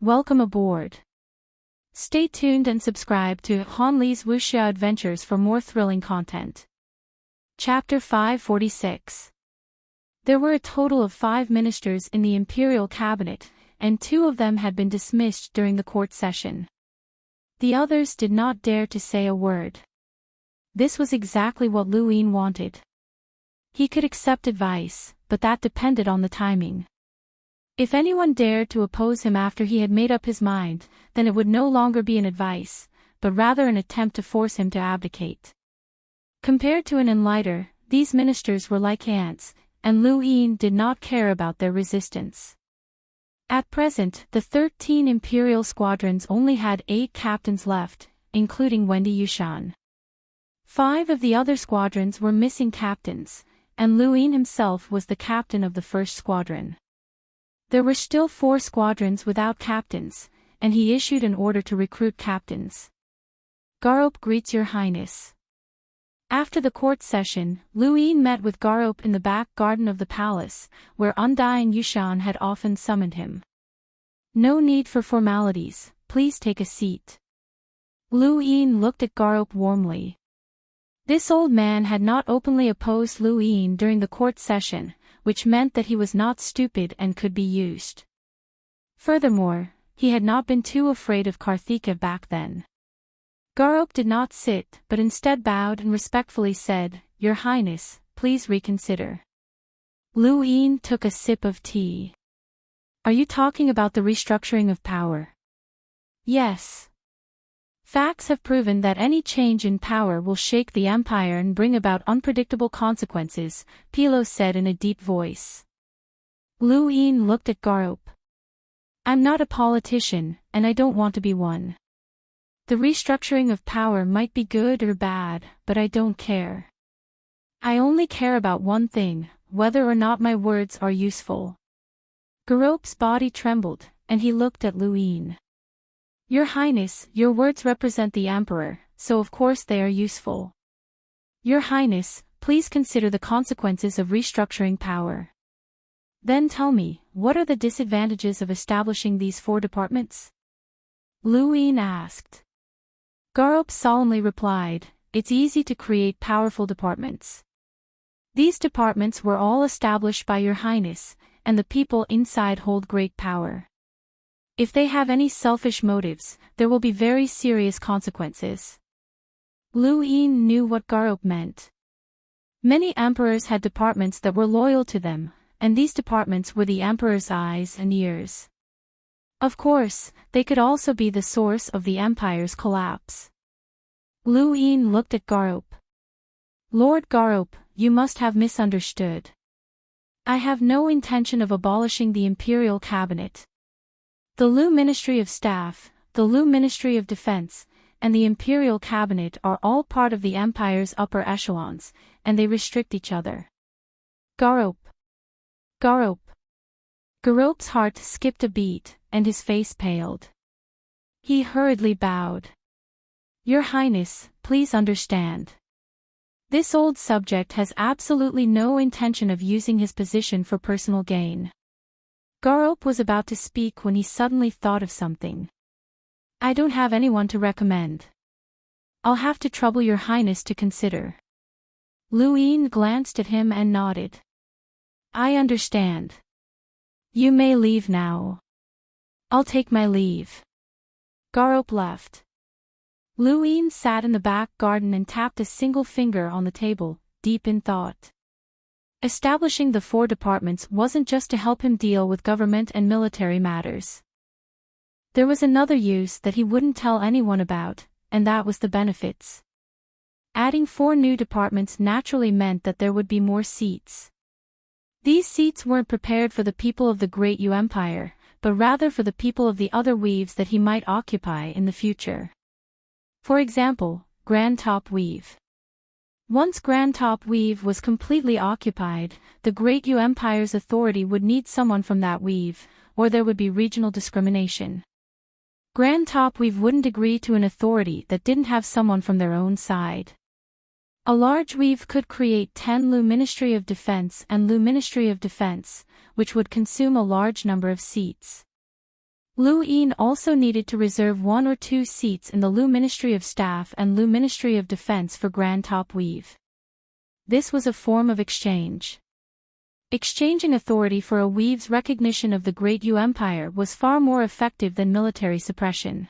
Welcome aboard. Stay tuned and subscribe to Han Li's Wuxia Adventures for more thrilling content. Chapter 546. There were a total of 5 ministers in the imperial cabinet, and 2 of them had been dismissed during the court session. The others did not dare to say a word. This was exactly what Lu Yin wanted. He could accept advice, but that depended on the timing. If anyone dared to oppose him after he had made up his mind, then it would no longer be an advice, but rather an attempt to force him to abdicate. Compared to an enlighter, these ministers were like ants, and Lu Yin did not care about their resistance. At present, the 13 imperial squadrons only had 8 captains left, including Wendy Yushan. 5 of the other squadrons were missing captains, and Lu Yin himself was the captain of the first squadron. There were still 4 squadrons without captains, and he issued an order to recruit captains. Garop greets Your Highness. After the court session, Lu Yin met with Garop in the back garden of the palace, where Undying Yushan had often summoned him. No need for formalities, please take a seat. Lu Yin looked at Garop warmly. This old man had not openly opposed Lu Yin during the court session, which meant that he was not stupid and could be used. Furthermore, he had not been too afraid of Karthika back then. Garop did not sit, but instead bowed and respectfully said, Your Highness, please reconsider. Lu Yin took a sip of tea. Are you talking about the restructuring of power? Yes. Facts have proven that any change in power will shake the empire and bring about unpredictable consequences, Pilo said in a deep voice. Lu Yin looked at Garop. I'm not a politician, and I don't want to be one. The restructuring of power might be good or bad, but I don't care. I only care about one thing, whether or not my words are useful. Garop's body trembled, and he looked at Lu Yin. Your Highness, your words represent the Emperor, so of course they are useful. Your Highness, please consider the consequences of restructuring power. Then tell me, what are the disadvantages of establishing these 4 departments? Lu Yin asked. Garop solemnly replied, It's easy to create powerful departments. These departments were all established by Your Highness, and the people inside hold great power. If they have any selfish motives, there will be very serious consequences. Lu Yin knew what Garop meant. Many emperors had departments that were loyal to them, and these departments were the emperor's eyes and ears. Of course, they could also be the source of the empire's collapse. Lu Yin looked at Garop. Lord Garop, you must have misunderstood. I have no intention of abolishing the imperial cabinet. The Lu Ministry of Staff, the Lu Ministry of Defense, and the Imperial Cabinet are all part of the Empire's upper echelons, and they restrict each other. Garop. Garop. Garop's heart skipped a beat, and his face paled. He hurriedly bowed. Your Highness, please understand. This old subject has absolutely no intention of using his position for personal gain. Garop was about to speak when he suddenly thought of something. I don't have anyone to recommend. I'll have to trouble Your Highness to consider. Lu Yin glanced at him and nodded. I understand. You may leave now. I'll take my leave. Garop left. Lu Yin sat in the back garden and tapped a single finger on the table, deep in thought. Establishing the 4 departments wasn't just to help him deal with government and military matters. There was another use that he wouldn't tell anyone about, and that was the benefits. Adding 4 new departments naturally meant that there would be more seats. These seats weren't prepared for the people of the Great Yu Empire, but rather for the people of the other weaves that he might occupy in the future. For example, Grand Top Weave. Once Grand Top Weave was completely occupied, the Great Yu Empire's authority would need someone from that weave, or there would be regional discrimination. Grand Top Weave wouldn't agree to an authority that didn't have someone from their own side. A large weave could create 10 Lu Ministry of Defense and Lu Ministry of Defense, which would consume a large number of seats. Liu Yin also needed to reserve 1 or 2 seats in the Liu Ministry of Staff and Liu Ministry of Defense for Grand Top Weave. This was a form of exchange. Exchanging authority for a weave's recognition of the Great Yu Empire was far more effective than military suppression.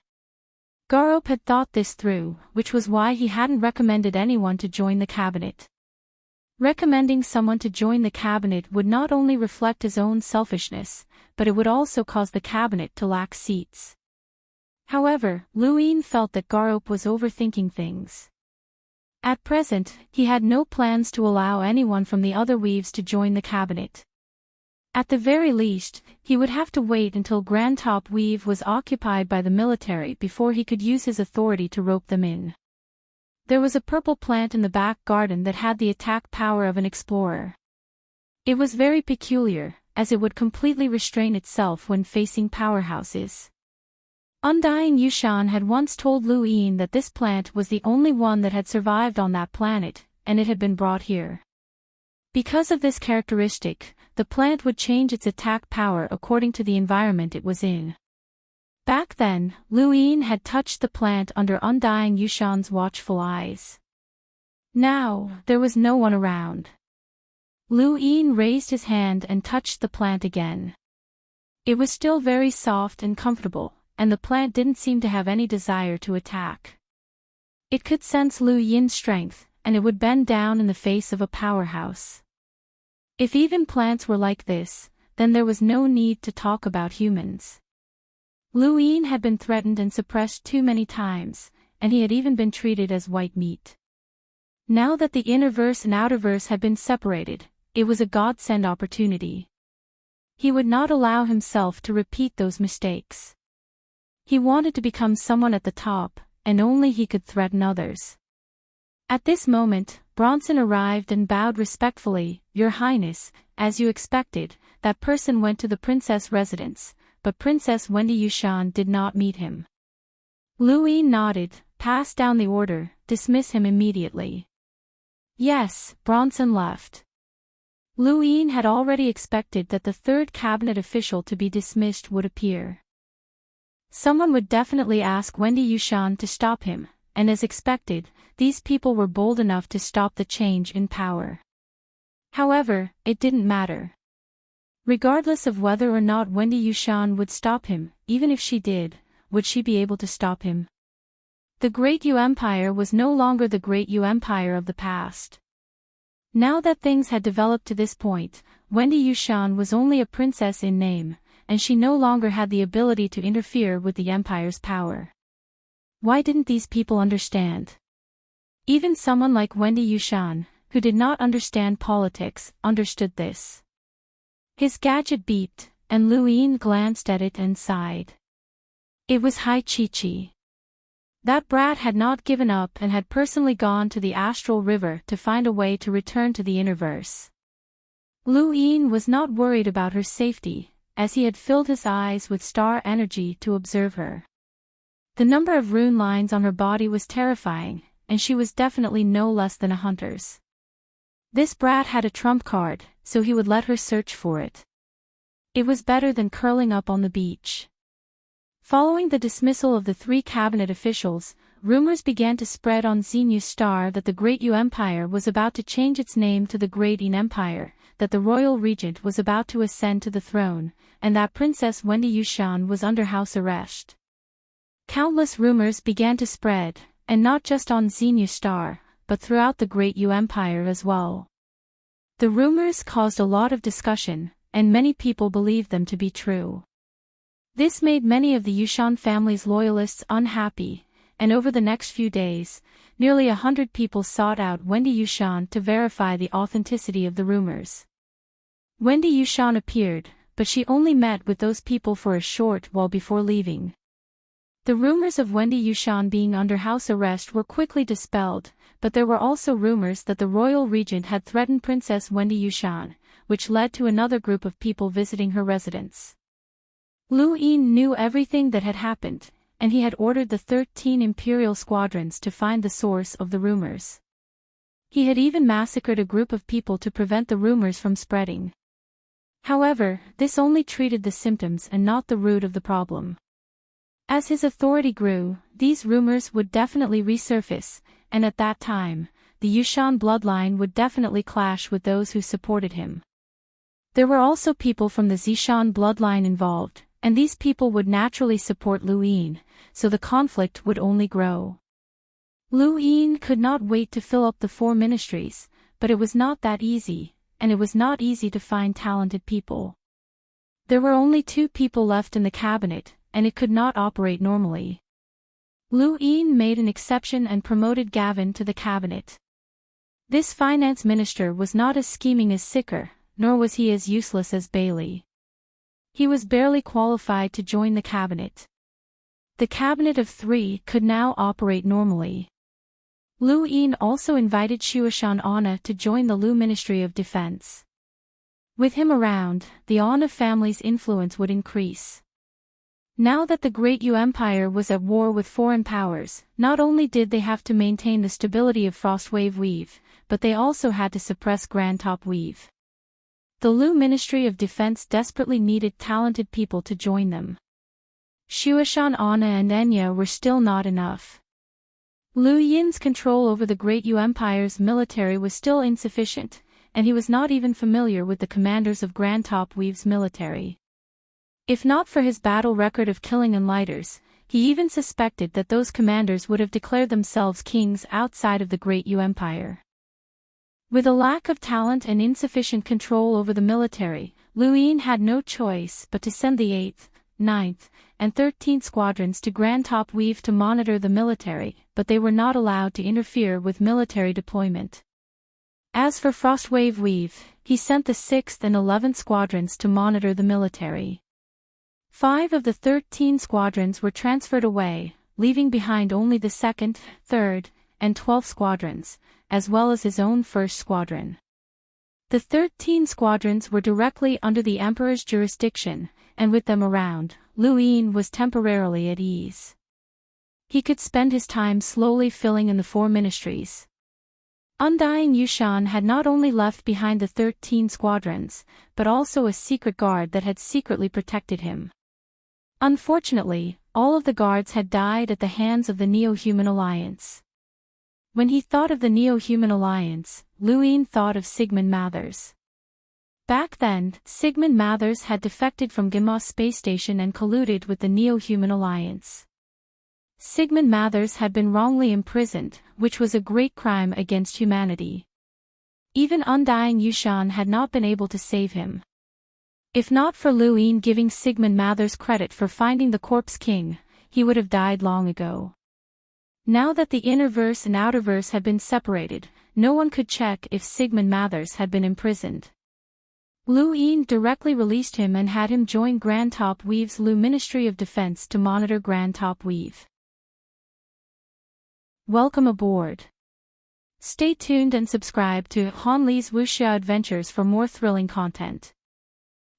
Garop had thought this through, which was why he hadn't recommended anyone to join the cabinet. Recommending someone to join the cabinet would not only reflect his own selfishness, but it would also cause the cabinet to lack seats. However, Liu Yin felt that Garop was overthinking things. At present, he had no plans to allow anyone from the other weaves to join the cabinet. At the very least, he would have to wait until Grand Top Weave was occupied by the military before he could use his authority to rope them in. There was a purple plant in the back garden that had the attack power of an explorer. It was very peculiar, as it would completely restrain itself when facing powerhouses. Undying Yushan had once told Liu Yin that this plant was the only one that had survived on that planet, and it had been brought here. Because of this characteristic, the plant would change its attack power according to the environment it was in. Back then, Liu Yin had touched the plant under Undying Yushan's watchful eyes. Now, there was no one around. Liu Yin raised his hand and touched the plant again. It was still very soft and comfortable, and the plant didn't seem to have any desire to attack. It could sense Liu Yin's strength, and it would bend down in the face of a powerhouse. If even plants were like this, then there was no need to talk about humans. Liu Yin had been threatened and suppressed too many times, and he had even been treated as white meat. Now that the innerverse and outerverse had been separated, it was a godsend opportunity. He would not allow himself to repeat those mistakes. He wanted to become someone at the top, and only he could threaten others. At this moment, Bronson arrived and bowed respectfully. "Your Highness, as you expected, that person went to the princess residence, but Princess Wendy Yushan did not meet him." Liu Yin nodded, "Pass down the order, dismiss him immediately." Yes, Bronson left. Liu Yin had already expected that the third cabinet official to be dismissed would appear. Someone would definitely ask Wendy Yushan to stop him, and as expected, these people were bold enough to stop the change in power. However, it didn't matter. Regardless of whether or not Wendy Yushan would stop him, even if she did, would she be able to stop him? The Great Yu Empire was no longer the Great Yu Empire of the past. Now that things had developed to this point, Wendy Yushan was only a princess in name, and she no longer had the ability to interfere with the Empire's power. Why didn't these people understand? Even someone like Wendy Yushan, who did not understand politics, understood this. His gadget beeped, and Liu Yin glanced at it and sighed. It was Hai Chi-Chi. That brat had not given up and had personally gone to the astral river to find a way to return to the innerverse. Liu Yin was not worried about her safety, as he had filled his eyes with star energy to observe her. The number of rune lines on her body was terrifying, and she was definitely no less than a hunter's. This brat had a trump card, so he would let her search for it. It was better than curling up on the beach. Following the dismissal of the 3 cabinet officials, rumors began to spread on Xenu Star that the Great Yu Empire was about to change its name to the Great Yin Empire, that the royal regent was about to ascend to the throne, and that Princess Wendy Yushan was under house arrest. Countless rumors began to spread, and not just on Xenu Star, but throughout the Great Yu Empire as well. The rumors caused a lot of discussion, and many people believed them to be true. This made many of the Yushan family's loyalists unhappy, and over the next few days, nearly 100 people sought out Wendy Yushan to verify the authenticity of the rumors. Wendy Yushan appeared, but she only met with those people for a short while before leaving. The rumors of Wendy Yushan being under house arrest were quickly dispelled, but there were also rumors that the royal regent had threatened Princess Wendy Yushan, which led to another group of people visiting her residence. Liu Yin knew everything that had happened, and he had ordered the 13 imperial squadrons to find the source of the rumors. He had even massacred a group of people to prevent the rumors from spreading. However, this only treated the symptoms and not the root of the problem. As his authority grew, these rumors would definitely resurface, and at that time, the Yushan bloodline would definitely clash with those who supported him. There were also people from the Zishan bloodline involved, and these people would naturally support Lu Yin, so the conflict would only grow. Lu Yin could not wait to fill up the 4 ministries, but it was not that easy, and it was not easy to find talented people. There were only 2 people left in the cabinet, and it could not operate normally. Lu Yin made an exception and promoted Gavin to the cabinet. This finance minister was not as scheming as Sicker, nor was he as useless as Bailey. He was barely qualified to join the cabinet. The cabinet of 3 could now operate normally. Lu Yin also invited Shuashan Anna to join the Lu Ministry of Defense. With him around, the Anna family's influence would increase. Now that the Great Yu Empire was at war with foreign powers, not only did they have to maintain the stability of Frostwave Weave, but they also had to suppress Grand Top Weave. The Lu Ministry of Defense desperately needed talented people to join them. Shuashan Anna and Enya were still not enough. Lu Yin's control over the Great Yu Empire's military was still insufficient, and he was not even familiar with the commanders of Grand Top Weave's military. If not for his battle record of killing Enlighters, he even suspected that those commanders would have declared themselves kings outside of the Great Yu Empire. With a lack of talent and insufficient control over the military, Lu Yin had no choice but to send the 8th, 9th, and 13th squadrons to Grand Top Weave to monitor the military, but they were not allowed to interfere with military deployment. As for Frostwave Weave, he sent the 6th and 11th squadrons to monitor the military. 5 of the 13 squadrons were transferred away, leaving behind only the 2nd, 3rd, and 12th squadrons, as well as his own 1st squadron. The 13 squadrons were directly under the Emperor's jurisdiction, and with them around, Lu Yin was temporarily at ease. He could spend his time slowly filling in the 4 ministries. Undying Yushan had not only left behind the 13 squadrons, but also a secret guard that had secretly protected him. Unfortunately, all of the guards had died at the hands of the Neo-Human Alliance. When he thought of the Neo-Human Alliance, Lu Yin thought of Sigmund Mathers. Back then, Sigmund Mathers had defected from Gimos space station and colluded with the Neo-Human Alliance. Sigmund Mathers had been wrongly imprisoned, which was a great crime against humanity. Even Undying Yushan had not been able to save him. If not for Lu Yin giving Sigmund Mathers credit for finding the Corpse King, he would have died long ago. Now that the innerverse and outerverse had been separated, no one could check if Sigmund Mathers had been imprisoned. Lu Yin directly released him and had him join Grand Top Weave's Lu Ministry of Defense to monitor Grand Top Weave. Welcome aboard. Stay tuned and subscribe to Han Li's Wuxia Adventures for more thrilling content.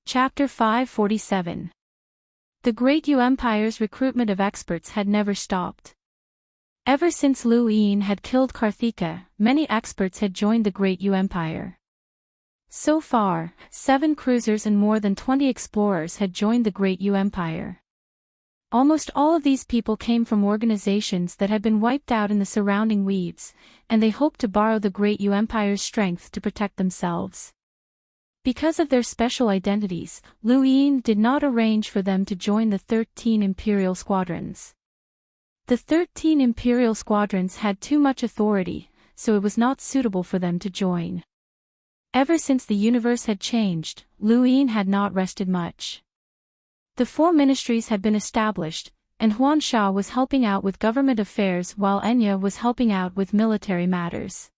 Chapter 547. The Great Yu Empire's recruitment of experts had never stopped. Ever since Lu Yin had killed Karthika, many experts had joined the Great Yu Empire. So far, 7 cruisers and more than 20 explorers had joined the Great Yu Empire. Almost all of these people came from organizations that had been wiped out in the surrounding weaves, and they hoped to borrow the Great Yu Empire's strength to protect themselves. Because of their special identities, Lu Yin did not arrange for them to join the 13 Imperial squadrons. The 13 Imperial squadrons had too much authority, so it was not suitable for them to join. Ever since the universe had changed, Lu Yin had not rested much. The 4 ministries had been established, and Huan Sha was helping out with government affairs while Enya was helping out with military matters.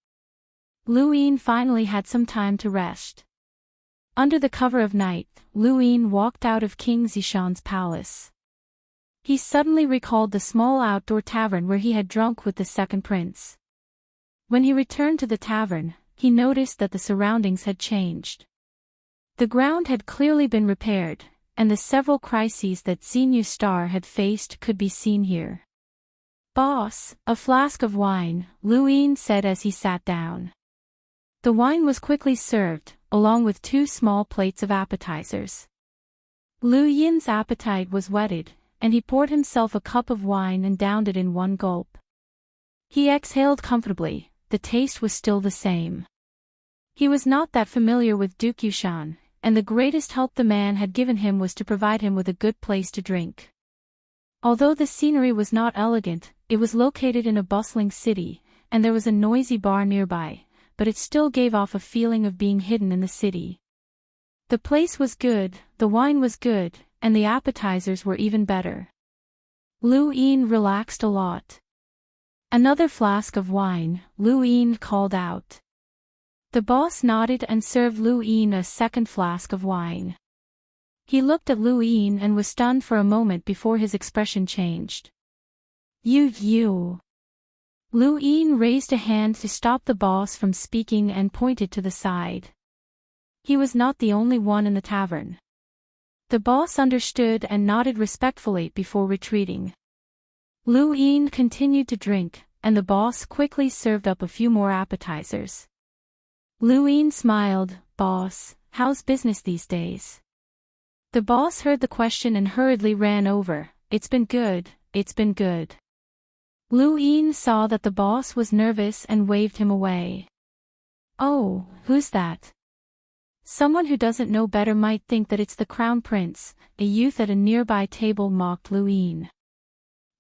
Lu Yin finally had some time to rest. Under the cover of night, Lu Yin walked out of King Zishan's palace. He suddenly recalled the small outdoor tavern where he had drunk with the second prince. When he returned to the tavern, he noticed that the surroundings had changed. The ground had clearly been repaired, and the several crises that Xinyu Star had faced could be seen here. "Boss, a flask of wine," Lu Yin said as he sat down. The wine was quickly served, along with 2 small plates of appetizers. Lu Yin's appetite was whetted, and he poured himself a cup of wine and downed it in one gulp. He exhaled comfortably. The taste was still the same. He was not that familiar with Duke Yushan, and the greatest help the man had given him was to provide him with a good place to drink. Although the scenery was not elegant, it was located in a bustling city, and there was a noisy bar nearby, but it still gave off a feeling of being hidden in the city. The place was good, the wine was good, and the appetizers were even better. Lu Yin relaxed a lot. "Another flask of wine," Lu Yin called out. The boss nodded and served Lu Yin a second flask of wine. He looked at Lu Yin and was stunned for a moment before his expression changed. You. Lu Yin raised a hand to stop the boss from speaking and pointed to the side. He was not the only one in the tavern. The boss understood and nodded respectfully before retreating. Lu Yin continued to drink, and the boss quickly served up a few more appetizers. Lu Yin smiled. "Boss, how's business these days?" The boss heard the question and hurriedly ran over. It's been good. Lu Yin saw that the boss was nervous and waved him away. "Oh, who's that?" Someone who doesn't know better might think that it's the crown prince. A youth at a nearby table mocked Lu Yin.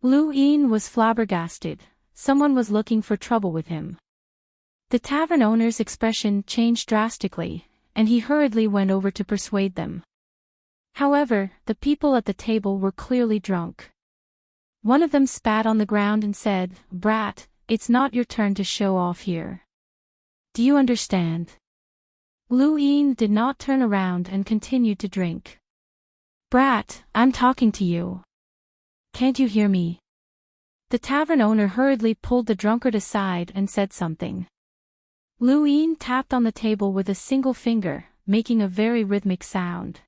Lu Yin was flabbergasted. Someone was looking for trouble with him. The tavern owner's expression changed drastically, and he hurriedly went over to persuade them. However, the people at the table were clearly drunk. One of them spat on the ground and said, "Brat, it's not your turn to show off here. Do you understand?" Lu Yin did not turn around and continued to drink. "Brat, I'm talking to you. Can't you hear me?" The tavern owner hurriedly pulled the drunkard aside and said something. Lu Yin tapped on the table with a single finger, making a very rhythmic sound.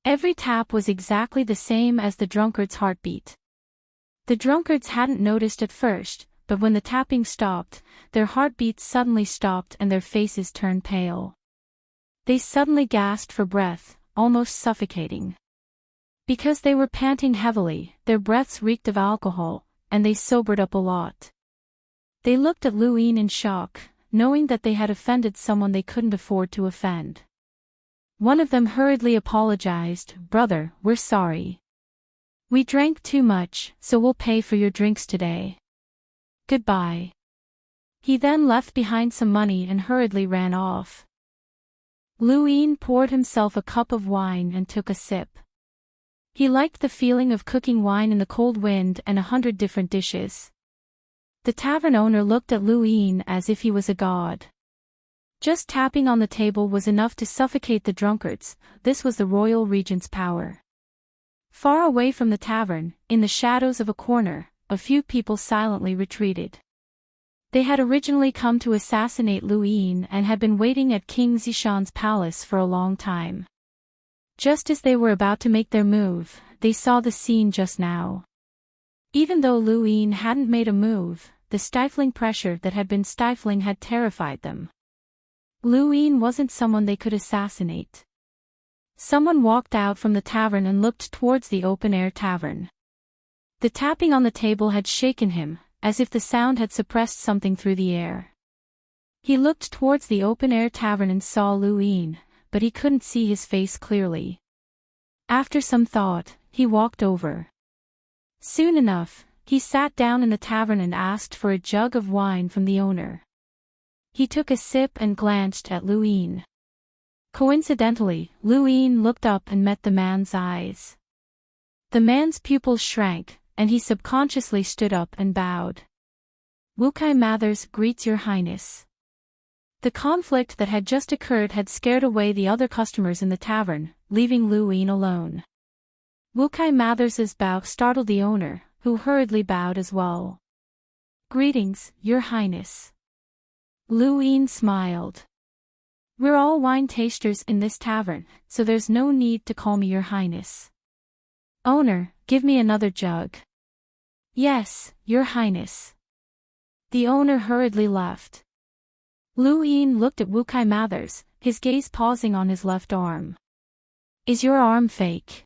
Every tap was exactly the same as the drunkard's heartbeat. The drunkards hadn't noticed at first, but when the tapping stopped, their heartbeats suddenly stopped and their faces turned pale. They suddenly gasped for breath, almost suffocating. Because they were panting heavily, their breaths reeked of alcohol, and they sobered up a lot. They looked at Lu Yin in shock, knowing that they had offended someone they couldn't afford to offend. One of them hurriedly apologized. "Brother, we're sorry. We drank too much, so we'll pay for your drinks today. Goodbye." He then left behind some money and hurriedly ran off. Lu Yin poured himself a cup of wine and took a sip. He liked the feeling of cooking wine in the cold wind and 100 different dishes. The tavern owner looked at Lu Yin as if he was a god. Just tapping on the table was enough to suffocate the drunkards. This was the royal regent's power. Far away from the tavern, in the shadows of a corner, a few people silently retreated. They had originally come to assassinate Lu Yin and had been waiting at King Zishan's palace for a long time. Just as they were about to make their move, they saw the scene just now. Even though Lu Yin hadn't made a move, the stifling pressure that had been stifling had terrified them. Lu Yin wasn't someone they could assassinate. Someone walked out from the tavern and looked towards the open-air tavern. The tapping on the table had shaken him, as if the sound had suppressed something through the air. He looked towards the open-air tavern and saw Lu Yin, but he couldn't see his face clearly. After some thought, he walked over. Soon enough, he sat down in the tavern and asked for a jug of wine from the owner. He took a sip and glanced at Lu Yin. Coincidentally, Lu Yin looked up and met the man's eyes. The man's pupils shrank, and he subconsciously stood up and bowed. "Wukai Mathers greets your highness." The conflict that had just occurred had scared away the other customers in the tavern, leaving Lu Yin alone. Wukai Mathers's bow startled the owner, who hurriedly bowed as well. "Greetings, your highness." Lu Yin smiled. "We're all wine tasters in this tavern, so there's no need to call me your highness." "Owner, give me another jug." "Yes, your highness." The owner hurriedly left. Lu Yin looked at Wukai Mathers, his gaze pausing on his left arm. Is your arm fake?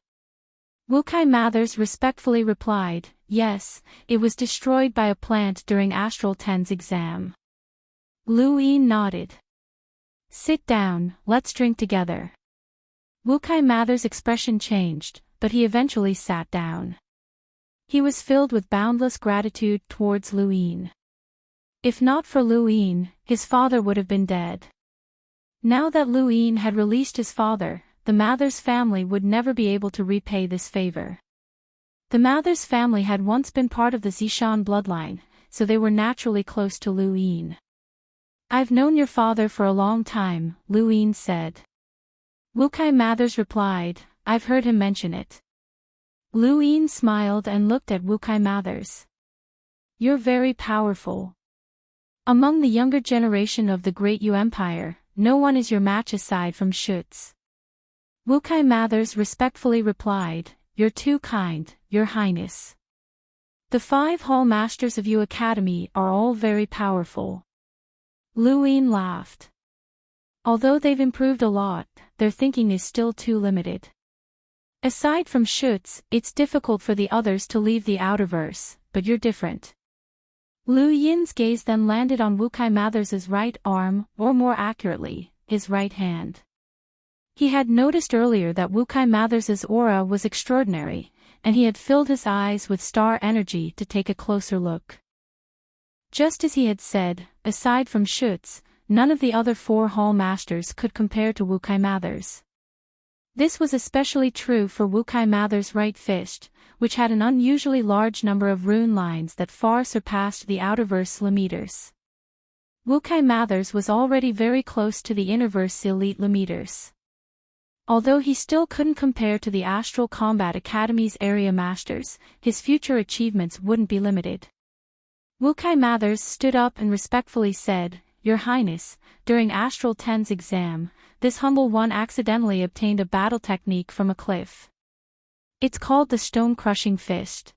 Wukai Mathers respectfully replied, yes, it was destroyed by a plant during Astral 10's exam. Lu Yin nodded. Sit down, let's drink together. Wukai Mathers' expression changed, but he eventually sat down. He was filled with boundless gratitude towards Lu Yin. If not for Lu Yin, his father would have been dead. Now that Lu Yin had released his father, the Mathers family would never be able to repay this favor. The Mathers family had once been part of the Zishan bloodline, so they were naturally close to Lu Yin. I've known your father for a long time, Lu Yin said. Wukai Mathers replied, I've heard him mention it. Lu Yin smiled and looked at Wukai Mathers. You're very powerful. Among the younger generation of the Great Yu Empire, no one is your match aside from Schutz. Wukai Mathers respectfully replied, You're too kind, Your Highness. The 5 Hall Masters of Yu Academy are all very powerful. Lu Yin laughed. Although they've improved a lot, their thinking is still too limited. Aside from Schutz, it's difficult for the others to leave the outerverse, but you're different. Lu Yin's gaze then landed on Wukai Mathers' right arm, or more accurately, his right hand. He had noticed earlier that Wukai Mathers' aura was extraordinary, and he had filled his eyes with star energy to take a closer look. Just as he had said, aside from Schutz, none of the other 4 Hall Masters could compare to Wukai Mathers. This was especially true for Wukai Mathers' right fist, which had an unusually large number of rune lines that far surpassed the outerverse Limeters. Wukai Mathers was already very close to the innerverse elite Limeters. Although he still couldn't compare to the Astral Combat Academy's area masters, his future achievements wouldn't be limited. Wukai Mathers stood up and respectfully said, Your Highness, during Astral 10's exam, this humble one accidentally obtained a battle technique from a cliff. It's called the Stone-Crushing Fist.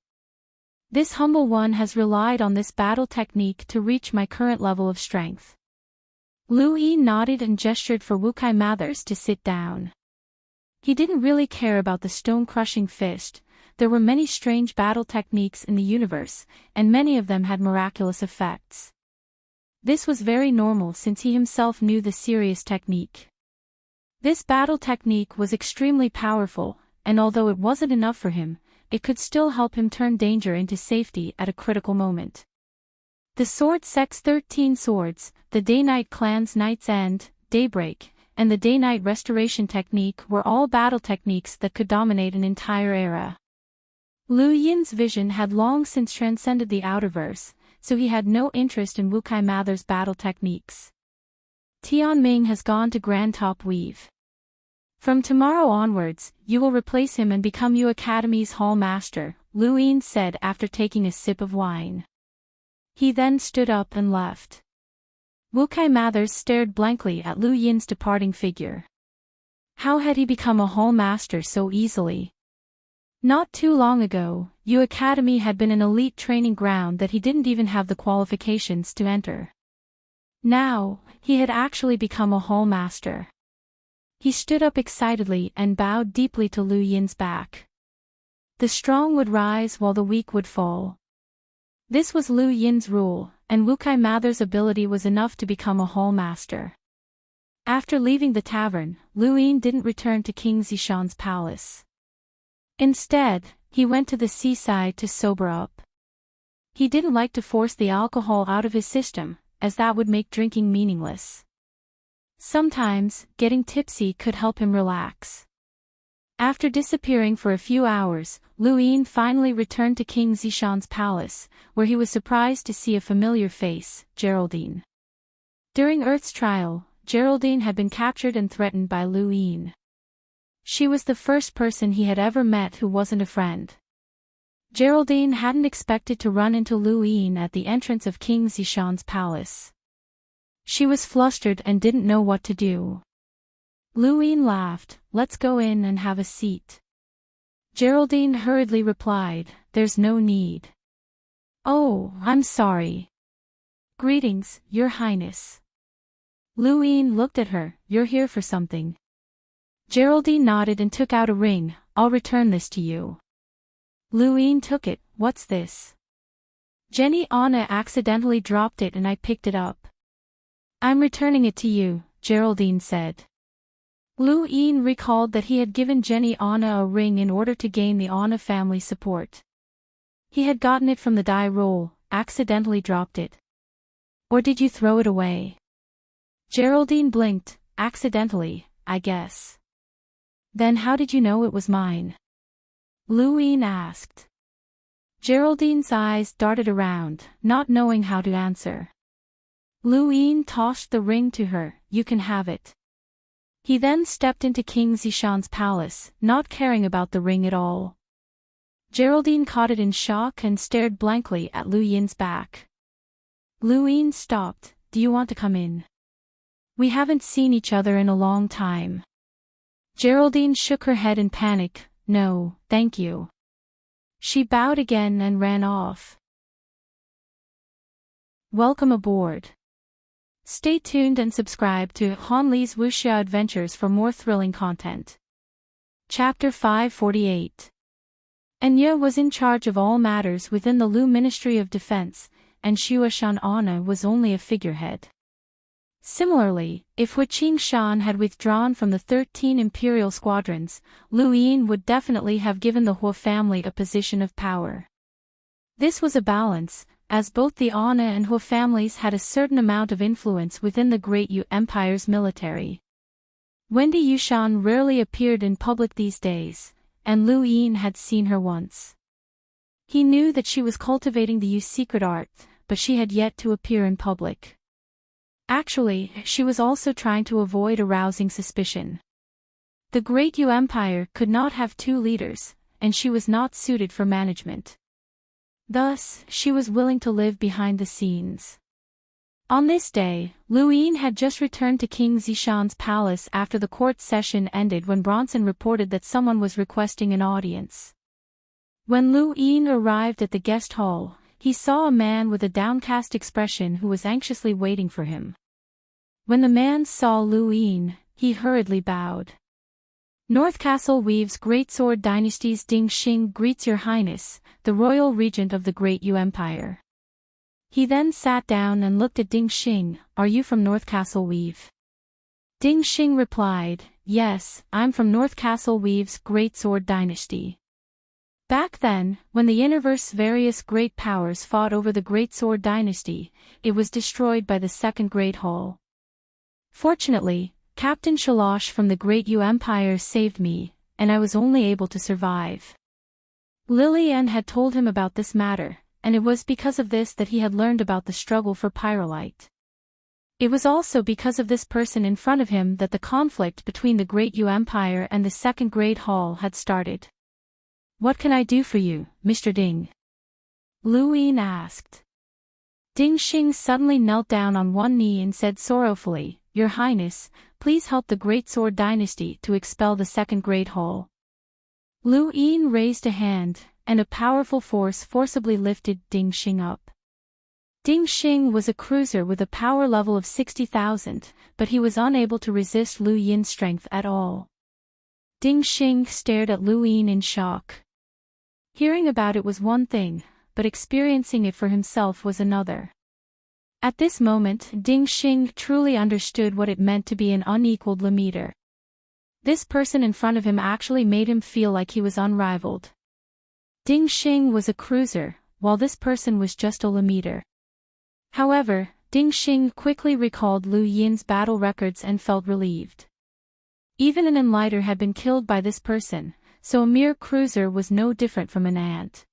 This humble one has relied on this battle technique to reach my current level of strength. Lu Yin nodded and gestured for Wukai Mathers to sit down. He didn't really care about the Stone-Crushing Fist. There were many strange battle techniques in the universe, and many of them had miraculous effects. This was very normal since he himself knew the serious technique. This battle technique was extremely powerful, and although it wasn't enough for him, it could still help him turn danger into safety at a critical moment. The Sword Sect's 13 swords, the Day-Night Clan's Night's End, Daybreak, and the Day-Night Restoration technique were all battle techniques that could dominate an entire era. Lu Yin's vision had long since transcended the outerverse, so he had no interest in Wukai Mathers' battle techniques. Tian Ming has gone to Grand Top Weave. From tomorrow onwards, you will replace him and become Yu Academy's Hall Master, Lu Yin said after taking a sip of wine. He then stood up and left. Wukai Mathers stared blankly at Lu Yin's departing figure. How had he become a Hall Master so easily? Not too long ago, Yu Academy had been an elite training ground that he didn't even have the qualifications to enter. Now, he had actually become a Hall Master. He stood up excitedly and bowed deeply to Lu Yin's back. The strong would rise while the weak would fall. This was Lu Yin's rule, and Wukai Mathers' ability was enough to become a Hall Master. After leaving the tavern, Lu Yin didn't return to King Zishan's palace. Instead, he went to the seaside to sober up. He didn't like to force the alcohol out of his system, as that would make drinking meaningless. Sometimes, getting tipsy could help him relax. After disappearing for a few hours, Lu Yin finally returned to King Zishan's palace, where he was surprised to see a familiar face, Geraldine. During Earth's trial, Geraldine had been captured and threatened by Lu Yin. She was the first person he had ever met who wasn't a friend. Geraldine hadn't expected to run into Lu Yin at the entrance of King Zishan's palace. She was flustered and didn't know what to do. Lu Yin laughed, "Let's go in and have a seat." Geraldine hurriedly replied, "There's no need." "Oh, I'm sorry." "Greetings, Your Highness." Lu Yin looked at her. You're here for something. Geraldine nodded and took out a ring. I'll return this to you. Lu Yin took it. What's this? Jenny Anna accidentally dropped it and I picked it up. I'm returning it to you, Geraldine said. Lu Yin recalled that he had given Jenny Anna a ring in order to gain the Anna family support. He had gotten it from the die roll, accidentally dropped it. Or did you throw it away? Geraldine blinked. Accidentally, I guess. Then how did you know it was mine? Lu Yin asked. Geraldine's eyes darted around, not knowing how to answer. Lu Yin tossed the ring to her. You can have it. He then stepped into King Zishan's palace, not caring about the ring at all. Geraldine caught it in shock and stared blankly at Lu Yin's back. Lu Yin stopped. Do you want to come in? We haven't seen each other in a long time. Geraldine shook her head in panic. No, thank you. She bowed again and ran off. Welcome aboard. Stay tuned and subscribe to Han Li's Wuxia Adventures for more thrilling content. Chapter 548. Anya was in charge of all matters within the Lu Ministry of Defense, and Shuashan Anna was only a figurehead. Similarly, if Hu Qingshan had withdrawn from the 13 imperial squadrons, Lu Yin would definitely have given the Hu family a position of power. This was a balance, as both the Anna and Hu families had a certain amount of influence within the Great Yu Empire's military. Wendy Yushan rarely appeared in public these days, and Lu Yin had seen her once. He knew that she was cultivating the Yu secret art, but she had yet to appear in public. Actually, she was also trying to avoid arousing suspicion. The Great Yu Empire could not have two leaders, and she was not suited for management. Thus, she was willing to live behind the scenes. On this day, Lu Yin had just returned to King Zishan's palace after the court session ended when Bronson reported that someone was requesting an audience. When Lu Yin arrived at the guest hall, he saw a man with a downcast expression who was anxiously waiting for him. When the man saw Lu Yin, he hurriedly bowed. North Castle Weave's Great Sword Dynasty's Ding Xing greets Your Highness, the royal regent of the Great Yu Empire. He then sat down and looked at Ding Xing. Are you from North Castle Weave? Ding Xing replied, Yes, I'm from North Castle Weave's Great Sword Dynasty. Back then, when the universe's various great powers fought over the Great Sword Dynasty, it was destroyed by the Second Great Hall. Fortunately, Captain Shalosh from the Great Yu Empire saved me, and I was only able to survive. Lilian had told him about this matter, and it was because of this that he had learned about the struggle for Pyrolite. It was also because of this person in front of him that the conflict between the Great Yu Empire and the Second Great Hall had started. What can I do for you, Mr. Ding? Lu Yin asked. Ding Xing suddenly knelt down on one knee and said sorrowfully, Your Highness, please help the Great Sword Dynasty to expel the Second Great Hall. Lu Yin raised a hand, and a powerful force forcibly lifted Ding Xing up. Ding Xing was a cruiser with a power level of 60,000, but he was unable to resist Lu Yin's strength at all. Ding Xing stared at Lu Yin in shock. Hearing about it was one thing, but experiencing it for himself was another. At this moment, Ding Xing truly understood what it meant to be an unequaled leader. This person in front of him actually made him feel like he was unrivaled. Ding Xing was a cruiser, while this person was just a leader. However, Ding Xing quickly recalled Lu Yin's battle records and felt relieved. Even an enlighter had been killed by this person, so a mere cruiser was no different from an ant.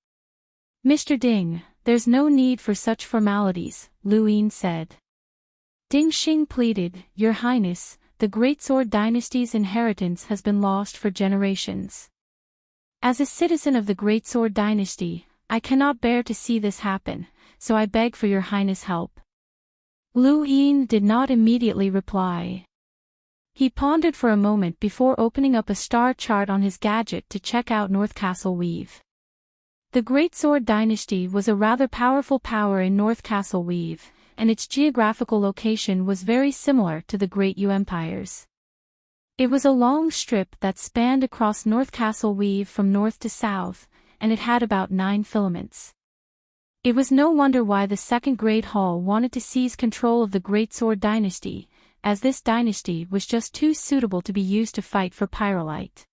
Mr. Ding, there's no need for such formalities, Lu Yin said. Ding Xing pleaded, Your Highness, the Great Sword Dynasty's inheritance has been lost for generations. As a citizen of the Great Sword Dynasty, I cannot bear to see this happen, so I beg for Your Highness' help. Lu Yin did not immediately reply. He pondered for a moment before opening up a star chart on his gadget to check out North Castle Weave. The Great Sword Dynasty was a rather powerful power in North Castle Weave, and its geographical location was very similar to the Great U Empire's. It was a long strip that spanned across North Castle Weave from north to south, and it had about 9 filaments. It was no wonder why the Second Great Hall wanted to seize control of the Great Sword Dynasty, as this dynasty was just too suitable to be used to fight for Pyrolite.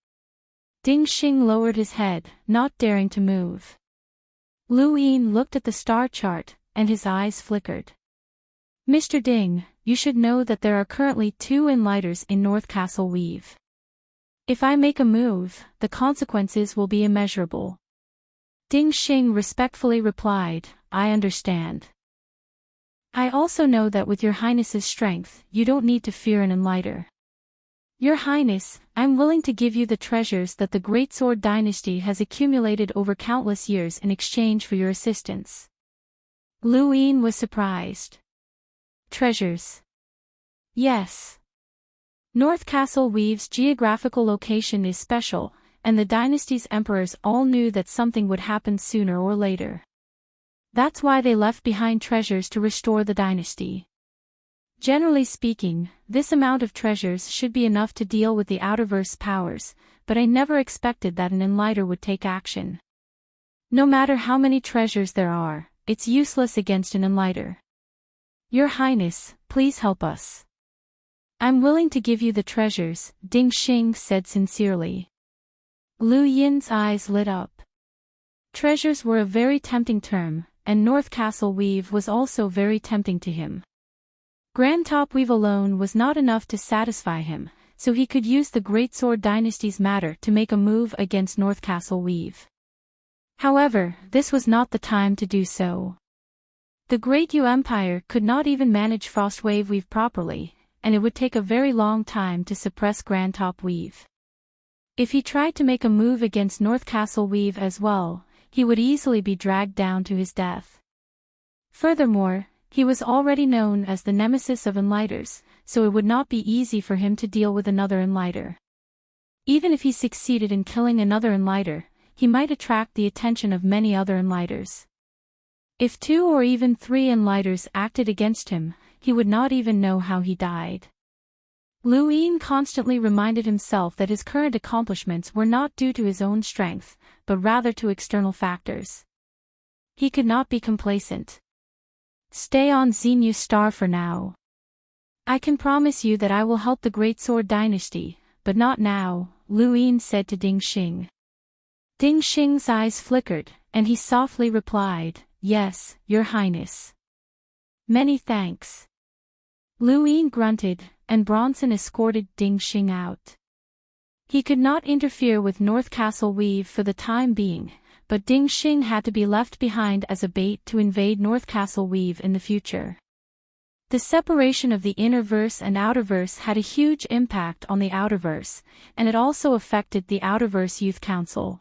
Ding Xing lowered his head, not daring to move. Lu Yin looked at the star chart, and his eyes flickered. Mr. Ding, you should know that there are currently 2 Enlighters in North Castle Weave. If I make a move, the consequences will be immeasurable. Ding Xing respectfully replied, I understand. I also know that with your Highness's strength, you don't need to fear an Enlighter. Your Highness, I'm willing to give you the treasures that the Great Sword Dynasty has accumulated over countless years in exchange for your assistance. Lu Yin was surprised. Treasures? Yes. North Castle Weave's geographical location is special, and the dynasty's emperors all knew that something would happen sooner or later. That's why they left behind treasures to restore the dynasty. Generally speaking, this amount of treasures should be enough to deal with the Outerverse powers, but I never expected that an Enlighter would take action. No matter how many treasures there are, it's useless against an Enlighter. Your Highness, please help us. I'm willing to give you the treasures, Ding Xing said sincerely. Lu Yin's eyes lit up. Treasures were a very tempting term, and North Castle Weave was also very tempting to him. Grand Top Weave alone was not enough to satisfy him, so he could use the Great Sword Dynasty's matter to make a move against North Castle Weave. However, this was not the time to do so. The Great U Empire could not even manage Frostwave Weave properly, and it would take a very long time to suppress Grand Top Weave. If he tried to make a move against North Castle Weave as well, he would easily be dragged down to his death. Furthermore, he was already known as the nemesis of Enlighters, so it would not be easy for him to deal with another Enlighter. Even if he succeeded in killing another Enlighter, he might attract the attention of many other Enlighters. If 2 or even 3 Enlighters acted against him, he would not even know how he died. Lu Yin constantly reminded himself that his current accomplishments were not due to his own strength, but rather to external factors. He could not be complacent. Stay on Xenu Star for now. I can promise you that I will help the Great Sword Dynasty, but not now, Lu Yin said to Ding Xing. Ding Xing's eyes flickered, and he softly replied, Yes, Your Highness. Many thanks. Lu Yin grunted, and Bronson escorted Ding Xing out. He could not interfere with North Castle Weave for the time being, but Ding Xing had to be left behind as a bait to invade North Castle Weave in the future. The separation of the Innerverse and Outerverse had a huge impact on the Outerverse, and it also affected the Outerverse Youth Council.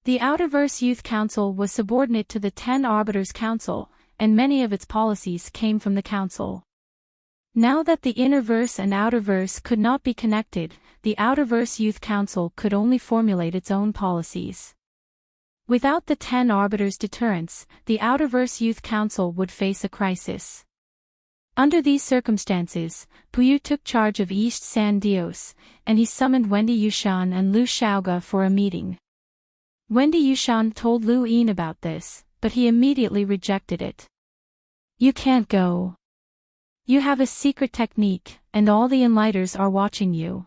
The Outerverse Youth Council was subordinate to the 10 Arbiters Council, and many of its policies came from the Council. Now that the Innerverse and Outerverse could not be connected, the Outerverse Youth Council could only formulate its own policies. Without the 10 Arbiters' deterrence, the Outerverse Youth Council would face a crisis. Under these circumstances, Puyu took charge of East San Dios, and he summoned Wendy Yushan and Lu Xiaoga for a meeting. Wendy Yushan told Lu Yin about this, but he immediately rejected it. You can't go. You have a secret technique, and all the Enlighters are watching you.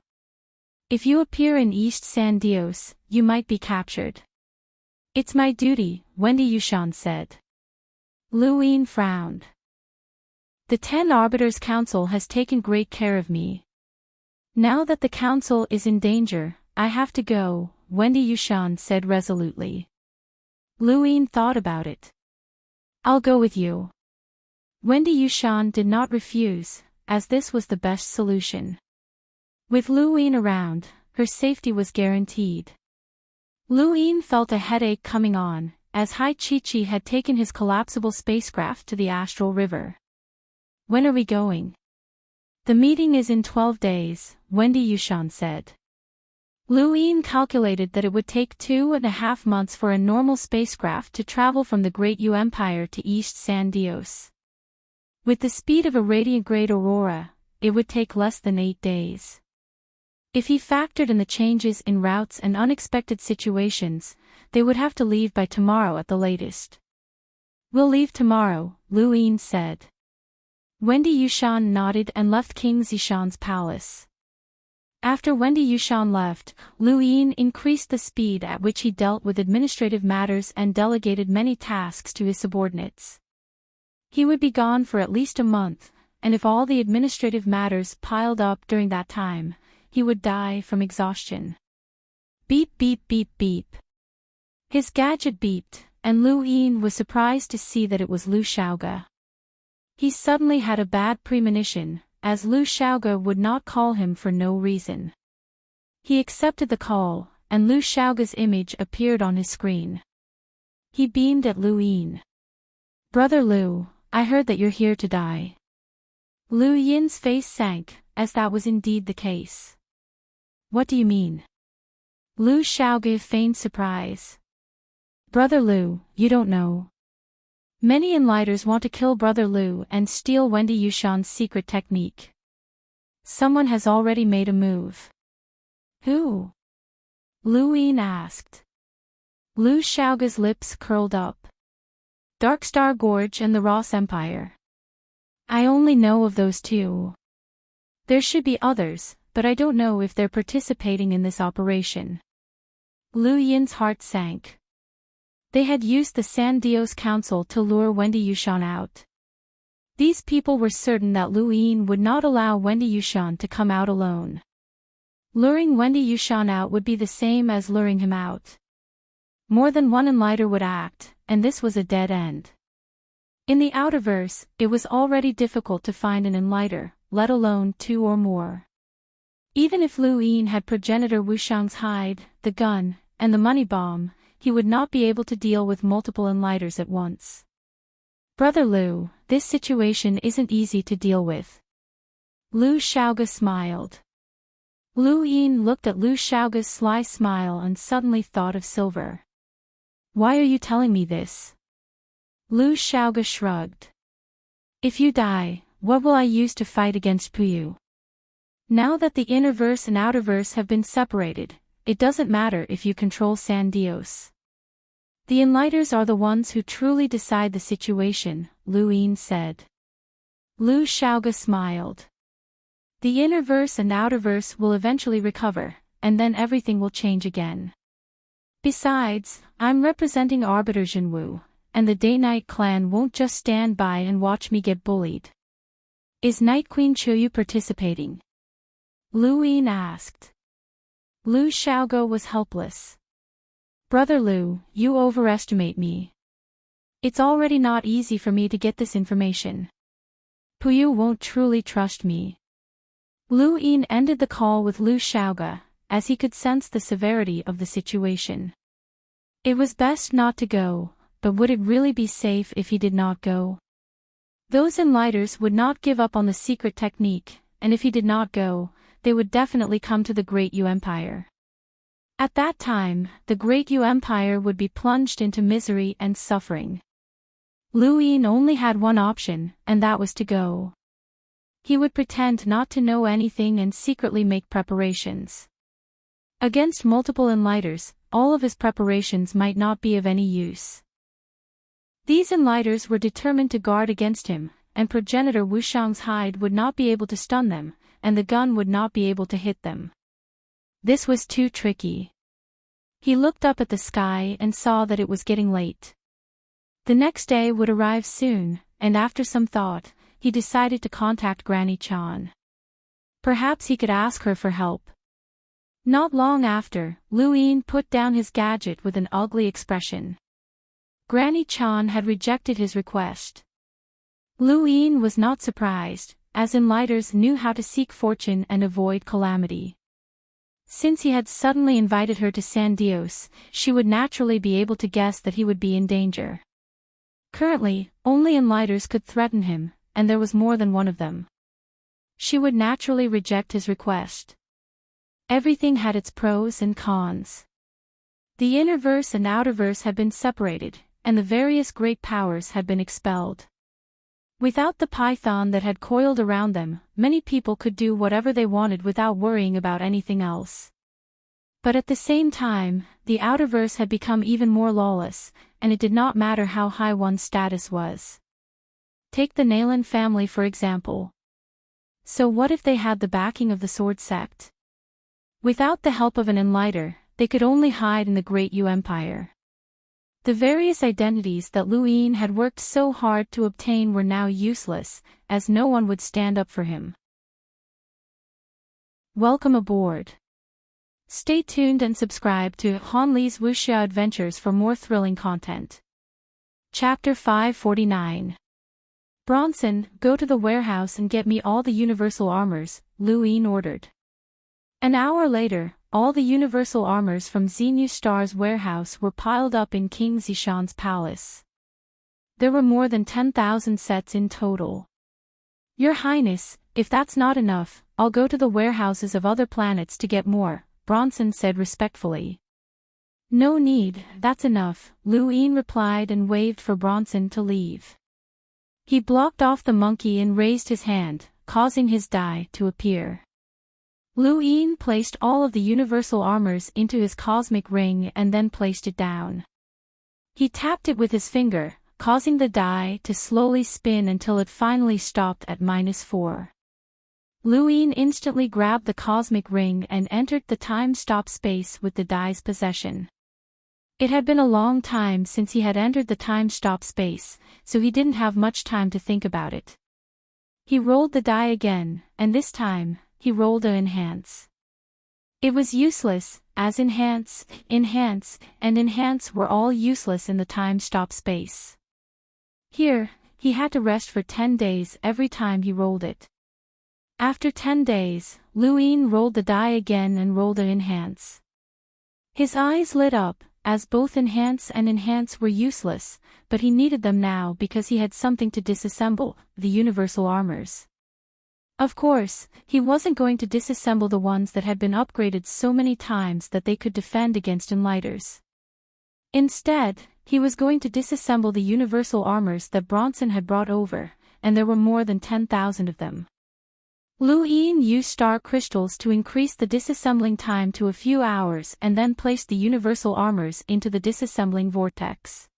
If you appear in East San Dios, you might be captured. It's my duty, Wendy Yushan said. Lu Yin frowned. The 10 Arbiters Council has taken great care of me. Now that the Council is in danger, I have to go, Wendy Yushan said resolutely. Lu Yin thought about it. I'll go with you. Wendy Yushan did not refuse, as this was the best solution. With Lu Yin around, her safety was guaranteed. Lu Yin felt a headache coming on, as Hai Chi-Chi had taken his collapsible spacecraft to the Astral River. When are we going? The meeting is in 12 days, Wendy Yushan said. Lu Yin calculated that it would take 2.5 months for a normal spacecraft to travel from the Great U Empire to East San Dios. With the speed of a radiant great aurora, it would take less than 8 days. If he factored in the changes in routes and unexpected situations, they would have to leave by tomorrow at the latest. "We'll leave tomorrow," Lu Yin said. Wendy Yushan nodded and left King Zishan's palace. After Wendy Yushan left, Lu Yin increased the speed at which he dealt with administrative matters and delegated many tasks to his subordinates. He would be gone for at least a month, and if all the administrative matters piled up during that time, he would die from exhaustion. Beep beep beep beep. His gadget beeped, and Lu Yin was surprised to see that it was Lu Xiaoge. He suddenly had a bad premonition, as Lu Xiaoge would not call him for no reason. He accepted the call, and Lu Xiaoge's image appeared on his screen. He beamed at Lu Yin. "Brother Lu, I heard that you're here to die." Lu Yin's face sank, as that was indeed the case. "What do you mean?" Lu Xiaoge feigned surprise. "Brother Lu, you don't know. Many enlighters want to kill Brother Lu and steal Wendy Yushan's secret technique. Someone has already made a move." "Who?" Lu Yin asked. Lu Xiaoge's lips curled up. "Darkstar Gorge and the Ross Empire. I only know of those two. There should be others, but I don't know if they're participating in this operation." Lu Yin's heart sank. They had used the San Dios Council to lure Wendy Yushan out. These people were certain that Lu Yin would not allow Wendy Yushan to come out alone. Luring Wendy Yushan out would be the same as luring him out. More than one enlighter would act, and this was a dead end. In the Outerverse, it was already difficult to find an enlighter, let alone 2 or more. Even if Lu Yin had progenitor Wushang's hide, the gun, and the money bomb, he would not be able to deal with multiple enlighters at once. "Brother Lu, this situation isn't easy to deal with." Lu Xiaoge smiled. Lu Yin looked at Lu Xiaoge's sly smile and suddenly thought of silver. "Why are you telling me this?" Lu Xiaoge shrugged. "If you die, what will I use to fight against Puyu? Now that the Innerverse and Outerverse have been separated, it doesn't matter if you control San Dios. The enlighters are the ones who truly decide the situation," Lu Yin said. Lu Xiaoge smiled. "The Innerverse and Outerverse will eventually recover, and then everything will change again. Besides, I'm representing Arbiter Jinwu, and the Day-Night clan won't just stand by and watch me get bullied." "Is Night Queen Chuyu participating?" Lu Yin asked. Lu Xiaoge was helpless. "Brother Lu, you overestimate me. It's already not easy for me to get this information. Puyu won't truly trust me." Lu Yin ended the call with Lu Xiaoge, as he could sense the severity of the situation. It was best not to go, but would it really be safe if he did not go? Those enlighters would not give up on the secret technique, and if he did not go, they would definitely come to the Great Yu Empire. At that time, the Great Yu Empire would be plunged into misery and suffering. Lu Yin only had one option, and that was to go. He would pretend not to know anything and secretly make preparations. Against multiple enlighters, all of his preparations might not be of any use. These enlighters were determined to guard against him, and progenitor Wushang's hide would not be able to stun them, and the gun would not be able to hit them. This was too tricky. He looked up at the sky and saw that it was getting late. The next day would arrive soon, and after some thought, he decided to contact Granny Chan. Perhaps he could ask her for help. Not long after, Lu Yin put down his gadget with an ugly expression. Granny Chan had rejected his request. Lu Yin was not surprised, as enlighters knew how to seek fortune and avoid calamity. Since he had suddenly invited her to San Dios, she would naturally be able to guess that he would be in danger. Currently, only enlighters could threaten him, and there was more than one of them. She would naturally reject his request. Everything had its pros and cons. The Innerverse and Outerverse had been separated, and the various great powers had been expelled. Without the python that had coiled around them, many people could do whatever they wanted without worrying about anything else. But at the same time, the outerverse had become even more lawless, and it did not matter how high one's status was. Take the Nalan family for example. So what if they had the backing of the Sword Sect? Without the help of an enlighter, they could only hide in the Great Yu Empire. The various identities that Lu Yin had worked so hard to obtain were now useless, as no one would stand up for him. Welcome aboard. Stay tuned and subscribe to Han Li's Wuxia Adventures for more thrilling content. Chapter 549. Bronson, go to the warehouse and get me all the universal armors, Lu Yin ordered. An hour later, all the universal armors from Xenu Star's warehouse were piled up in King Zishan's palace. There were more than 10,000 sets in total. Your Highness, if that's not enough, I'll go to the warehouses of other planets to get more, Bronson said respectfully. No need, that's enough, Lu Yin replied and waved for Bronson to leave. He blocked off the monkey and raised his hand, causing his die to appear. Lu Yin placed all of the universal armors into his cosmic ring and then placed it down. He tapped it with his finger, causing the die to slowly spin until it finally stopped at -4. Lu Yin instantly grabbed the cosmic ring and entered the time-stop space with the die's possession. It had been a long time since he had entered the time-stop space, so he didn't have much time to think about it. He rolled the die again, and this time, he rolled a enhance. It was useless, as enhance, and enhance were all useless in the time-stop space. Here, he had to rest for 10 days every time he rolled it. After 10 days, Lu Yin rolled the die again and rolled an enhance. His eyes lit up, as both enhance were useless, but he needed them now because he had something to disassemble, the universal armors. Of course, he wasn't going to disassemble the ones that had been upgraded so many times that they could defend against enlighters. Instead, he was going to disassemble the universal armors that Bronson had brought over, and there were more than 10,000 of them. Lu Yin used star crystals to increase the disassembling time to a few hours and then placed the universal armors into the disassembling vortex.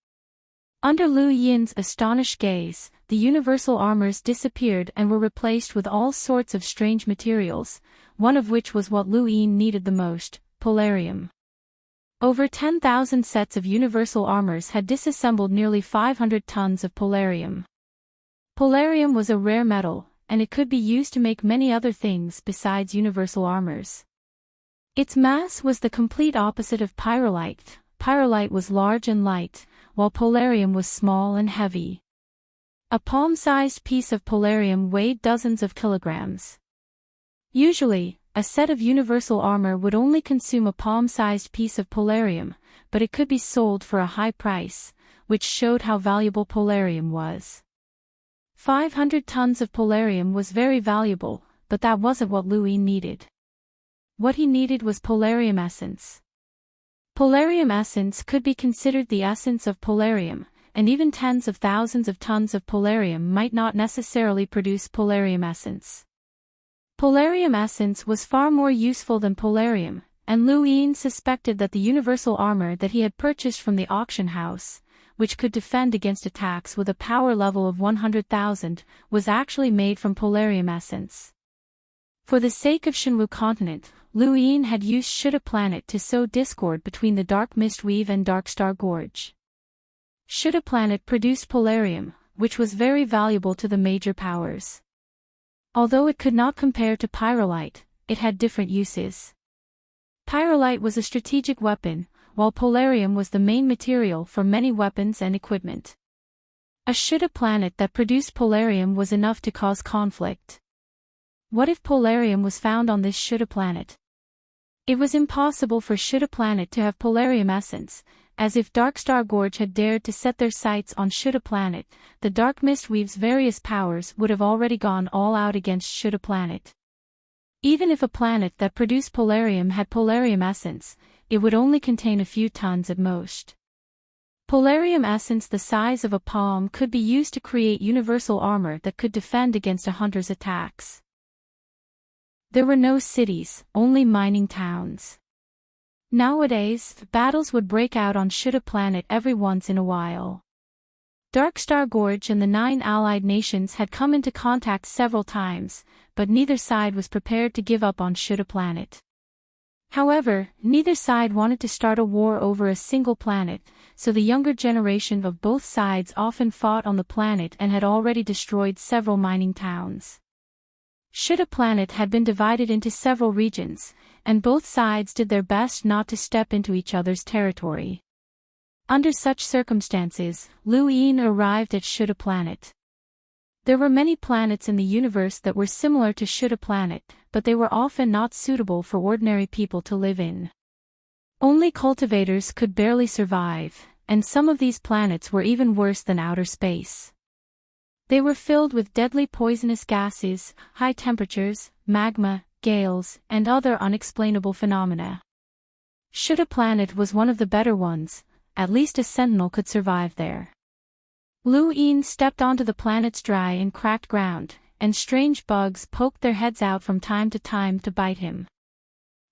Under Lu Yin's astonished gaze, the universal armors disappeared and were replaced with all sorts of strange materials, one of which was what Lu Yin needed the most, polarium. Over 10,000 sets of universal armors had disassembled nearly 500 tons of polarium. Polarium was a rare metal, and it could be used to make many other things besides universal armors. Its mass was the complete opposite of pyrolite. Pyrolite was large and light, while polarium was small and heavy. A palm-sized piece of polarium weighed dozens of kilograms. Usually, a set of universal armor would only consume a palm-sized piece of polarium, but it could be sold for a high price, which showed how valuable polarium was. 500 tons of polarium was very valuable, but that wasn't what Lu Yin needed. What he needed was polarium essence. Polarium essence could be considered the essence of polarium, and even tens of thousands of tons of polarium might not necessarily produce polarium essence. Polarium essence was far more useful than polarium, and Lu Yin suspected that the universal armor that he had purchased from the auction house, which could defend against attacks with a power level of 100,000, was actually made from polarium essence. For the sake of Shenwu continent, Lu Yin had used Shuda planet to sow discord between the Dark Mist Weave and Dark Star Gorge. Shuda planet produced polarium, which was very valuable to the major powers. Although it could not compare to pyrolite, it had different uses. Pyrolite was a strategic weapon, while polarium was the main material for many weapons and equipment. A Shuda planet that produced polarium was enough to cause conflict. What if polarium was found on this Shuda planet? It was impossible for Shuda planet to have polarium essence, as if Dark Star Gorge had dared to set their sights on Shuda planet, the Dark Mist Weave's various powers would have already gone all out against Shuda planet. Even if a planet that produced polarium had polarium essence, it would only contain a few tons at most. Polarium essence the size of a palm could be used to create universal armor that could defend against a hunter's attacks. There were no cities, only mining towns. Nowadays, battles would break out on Shuta planet every once in a while. Darkstar Gorge and the 9 allied nations had come into contact several times, but neither side was prepared to give up on Shuta planet. However, neither side wanted to start a war over a single planet, so the younger generation of both sides often fought on the planet and had already destroyed several mining towns. Shuta planet had been divided into several regions, and both sides did their best not to step into each other's territory. Under such circumstances, Lu Yin arrived at Shuta planet. There were many planets in the universe that were similar to Shuta planet, but they were often not suitable for ordinary people to live in. Only cultivators could barely survive, and some of these planets were even worse than outer space. They were filled with deadly poisonous gases, high temperatures, magma, gales, and other unexplainable phenomena. Shuta planet was one of the better ones, at least a sentinel could survive there. Lu Yin stepped onto the planet's dry and cracked ground, and strange bugs poked their heads out from time to bite him.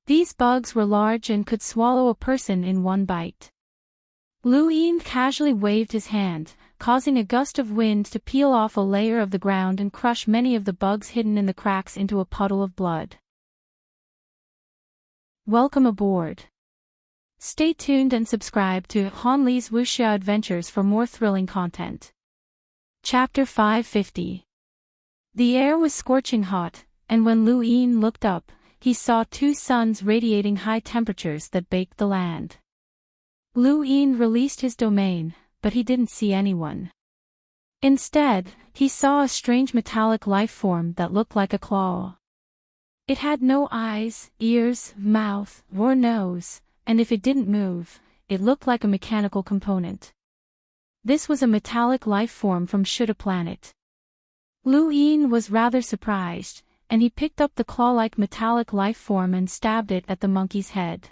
These bugs were large and could swallow a person in one bite. Lu Yin casually waved his hand, causing a gust of wind to peel off a layer of the ground and crush many of the bugs hidden in the cracks into a puddle of blood. Welcome aboard. Stay tuned and subscribe to Han Li's Wuxia Adventures for more thrilling content. Chapter 550. The air was scorching hot, and when Lu Yin looked up, he saw 2 suns radiating high temperatures that baked the land. Lu Yin released his domain, but he didn't see anyone. Instead, he saw a strange metallic life form that looked like a claw. It had no eyes, ears, mouth, or nose, and if it didn't move, it looked like a mechanical component. This was a metallic life form from Shuta planet. Lu Yin was rather surprised, and he picked up the claw-like metallic life form and stabbed it at the monkey's head.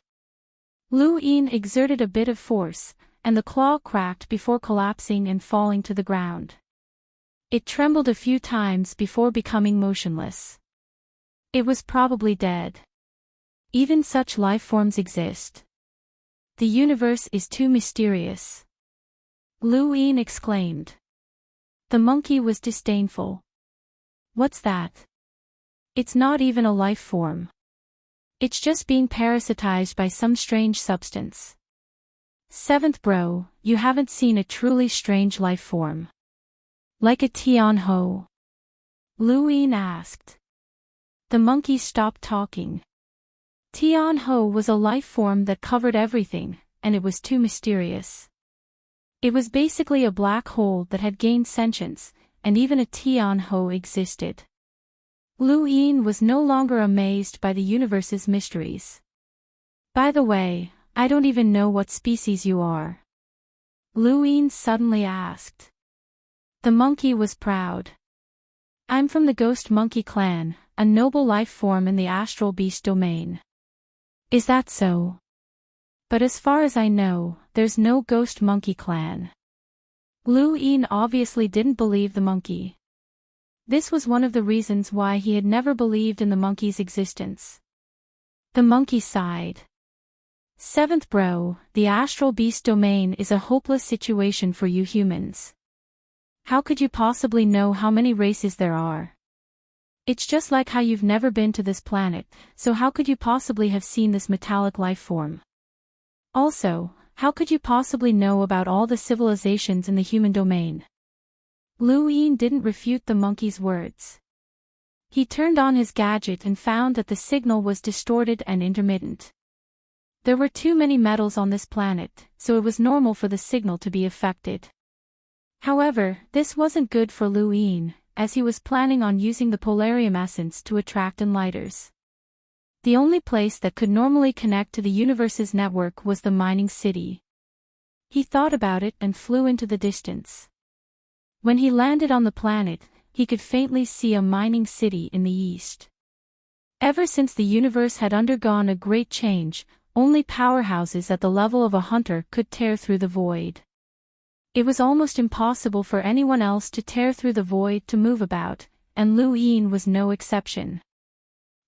Lu Yin exerted a bit of force, and the claw cracked before collapsing and falling to the ground. It trembled a few times before becoming motionless. It was probably dead. Even such life forms exist. The universe is too mysterious. Lu Yin exclaimed. The monkey was disdainful. What's that? It's not even a life form. It's just being parasitized by some strange substance. 7th bro, you haven't seen a truly strange life form. Like a Tianho? Lu Yin asked. The monkey stopped talking. Tianho was a life form that covered everything, and it was too mysterious. It was basically a black hole that had gained sentience, and even a Tianho existed. Lu Yin was no longer amazed by the universe's mysteries. By the way, I don't even know what species you are. Lu Yin suddenly asked. The monkey was proud. I'm from the Ghost Monkey clan, a noble life form in the astral beast domain. Is that so? But as far as I know, there's no Ghost Monkey clan. Lu Yin obviously didn't believe the monkey. This was one of the reasons why he had never believed in the monkey's existence. The monkey sighed. 7th bro, the astral beast domain is a hopeless situation for you humans. How could you possibly know how many races there are? It's just like how you've never been to this planet, so how could you possibly have seen this metallic life form? Also, how could you possibly know about all the civilizations in the human domain? Lu Yin didn't refute the monkey's words. He turned on his gadget and found that the signal was distorted and intermittent. There were too many metals on this planet, so it was normal for the signal to be affected. However, this wasn't good for Lu Yin, as he was planning on using the polarium essence to attract enlighters. The only place that could normally connect to the universe's network was the mining city. He thought about it and flew into the distance. When he landed on the planet, he could faintly see a mining city in the east. Ever since the universe had undergone a great change, only powerhouses at the level of a hunter could tear through the void. It was almost impossible for anyone else to tear through the void to move about, and Lu Yin was no exception.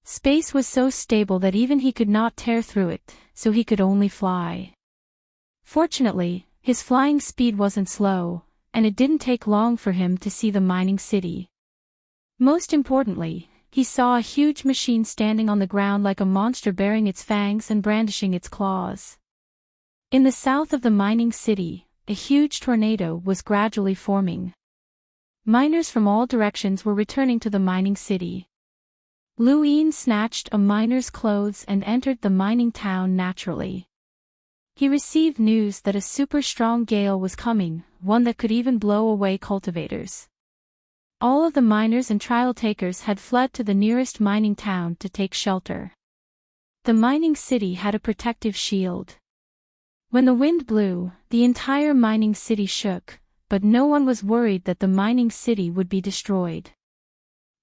Space was so stable that even he could not tear through it, so he could only fly. Fortunately, his flying speed wasn't slow, and it didn't take long for him to see the mining city. Most importantly, he saw a huge machine standing on the ground like a monster baring its fangs and brandishing its claws. In the south of the mining city, a huge tornado was gradually forming. Miners from all directions were returning to the mining city. Lu Yin snatched a miner's clothes and entered the mining town naturally. He received news that a super strong gale was coming, one that could even blow away cultivators. All of the miners and trial takers had fled to the nearest mining town to take shelter. The mining city had a protective shield. When the wind blew, the entire mining city shook, but no one was worried that the mining city would be destroyed.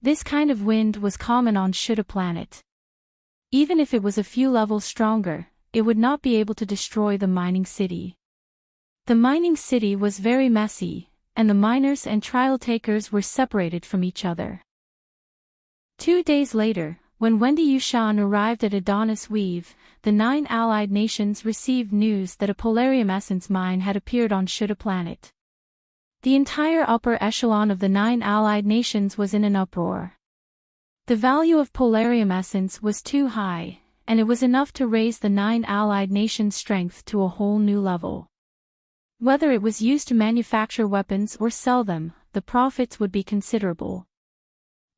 This kind of wind was common on Shuda planet. Even if it was a few levels stronger, it would not be able to destroy the mining city. The mining city was very messy, and the miners and trial takers were separated from each other. 2 days later, when Wendy Yushan arrived at Adonis Weave, the 9 allied nations received news that a polarium essence mine had appeared on Shuda planet. The entire upper echelon of the 9 allied nations was in an uproar. The value of polarium essence was too high, and it was enough to raise the 9 allied nations' strength to a whole new level. Whether it was used to manufacture weapons or sell them, the profits would be considerable.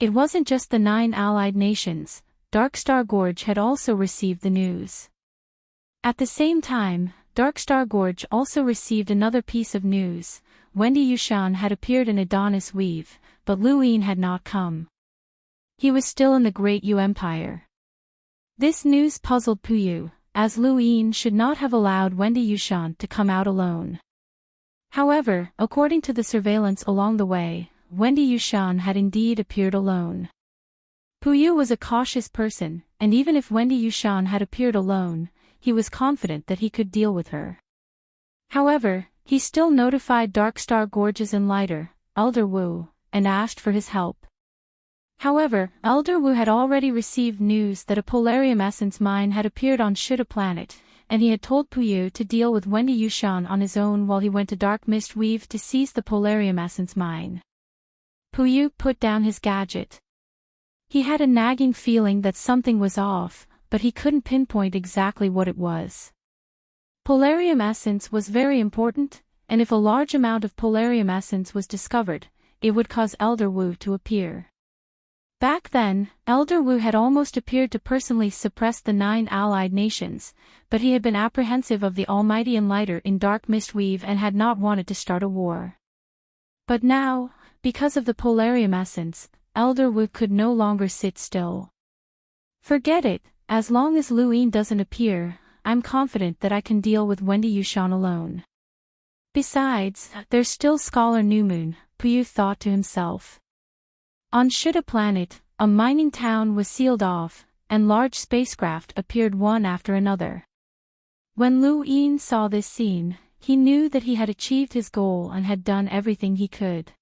It wasn't just the 9 allied nations, Darkstar Gorge had also received the news. At the same time, Darkstar Gorge also received another piece of news. Wendy Yushan had appeared in Adonis Weave, but Lu Yin had not come. He was still in the Great Yu Empire. This news puzzled Puyu, as Lu Yin should not have allowed Wendy Yushan to come out alone. However, according to the surveillance along the way, Wendy Yushan had indeed appeared alone. Puyu was a cautious person, and even if Wendy Yushan had appeared alone, he was confident that he could deal with her. However, he still notified Darkstar Gorge's enlighter, Elder Wu, and asked for his help. However, Elder Wu had already received news that a polarium essence mine had appeared on Shuda planet, and he had told Puyu to deal with Wendy Yushan on his own while he went to Dark Mist Weave to seize the polarium essence mine. Puyu put down his gadget. He had a nagging feeling that something was off, but he couldn't pinpoint exactly what it was. Polarium essence was very important, and if a large amount of polarium essence was discovered, it would cause Elder Wu to appear. Back then, Elder Wu had almost appeared to personally suppress the 9 allied nations, but he had been apprehensive of the almighty enlighter in Dark Mist Weave and had not wanted to start a war. But now, because of the polarium essence, Elder Wu could no longer sit still. Forget it, as long as Lu Yin doesn't appear, I'm confident that I can deal with Wendy Yushan alone. Besides, there's still Scholar New Moon, Puyu thought to himself. On Shuda planet, a mining town was sealed off, and large spacecraft appeared one after another. When Lu Yin saw this scene, he knew that he had achieved his goal and had done everything he could.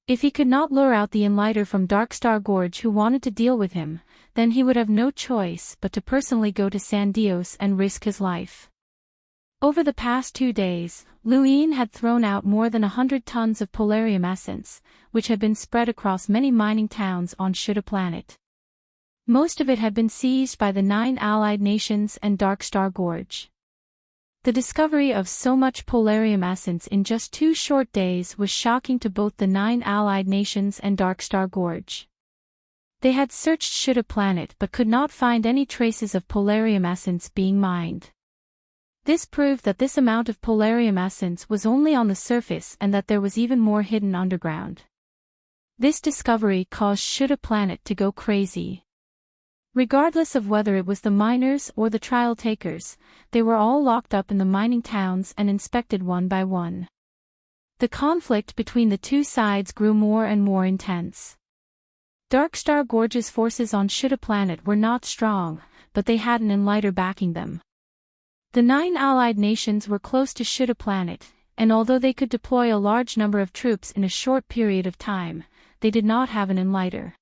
If he could not lure out the enlighter from Darkstar Gorge who wanted to deal with him, then he would have no choice but to personally go to San Dios and risk his life. Over the past 2 days, Lu Yin had thrown out more than 100 tons of polarium essence, which had been spread across many mining towns on Shuda planet. Most of it had been seized by the 9 allied nations and Darkstar Gorge. The discovery of so much polarium essence in just 2 short days was shocking to both the 9 allied nations and Darkstar Gorge. They had searched Shuda planet but could not find any traces of polarium essence being mined. This proved that this amount of polarium essence was only on the surface and that there was even more hidden underground. This discovery caused Shuda planet to go crazy. Regardless of whether it was the miners or the trial takers, they were all locked up in the mining towns and inspected one by one. The conflict between the two sides grew more and more intense. Darkstar Gorge's forces on Shuda planet were not strong, but they had an enlighter backing them. The 9 allied nations were close to Shuda planet, and although they could deploy a large number of troops in a short period of time, they did not have an enlighter.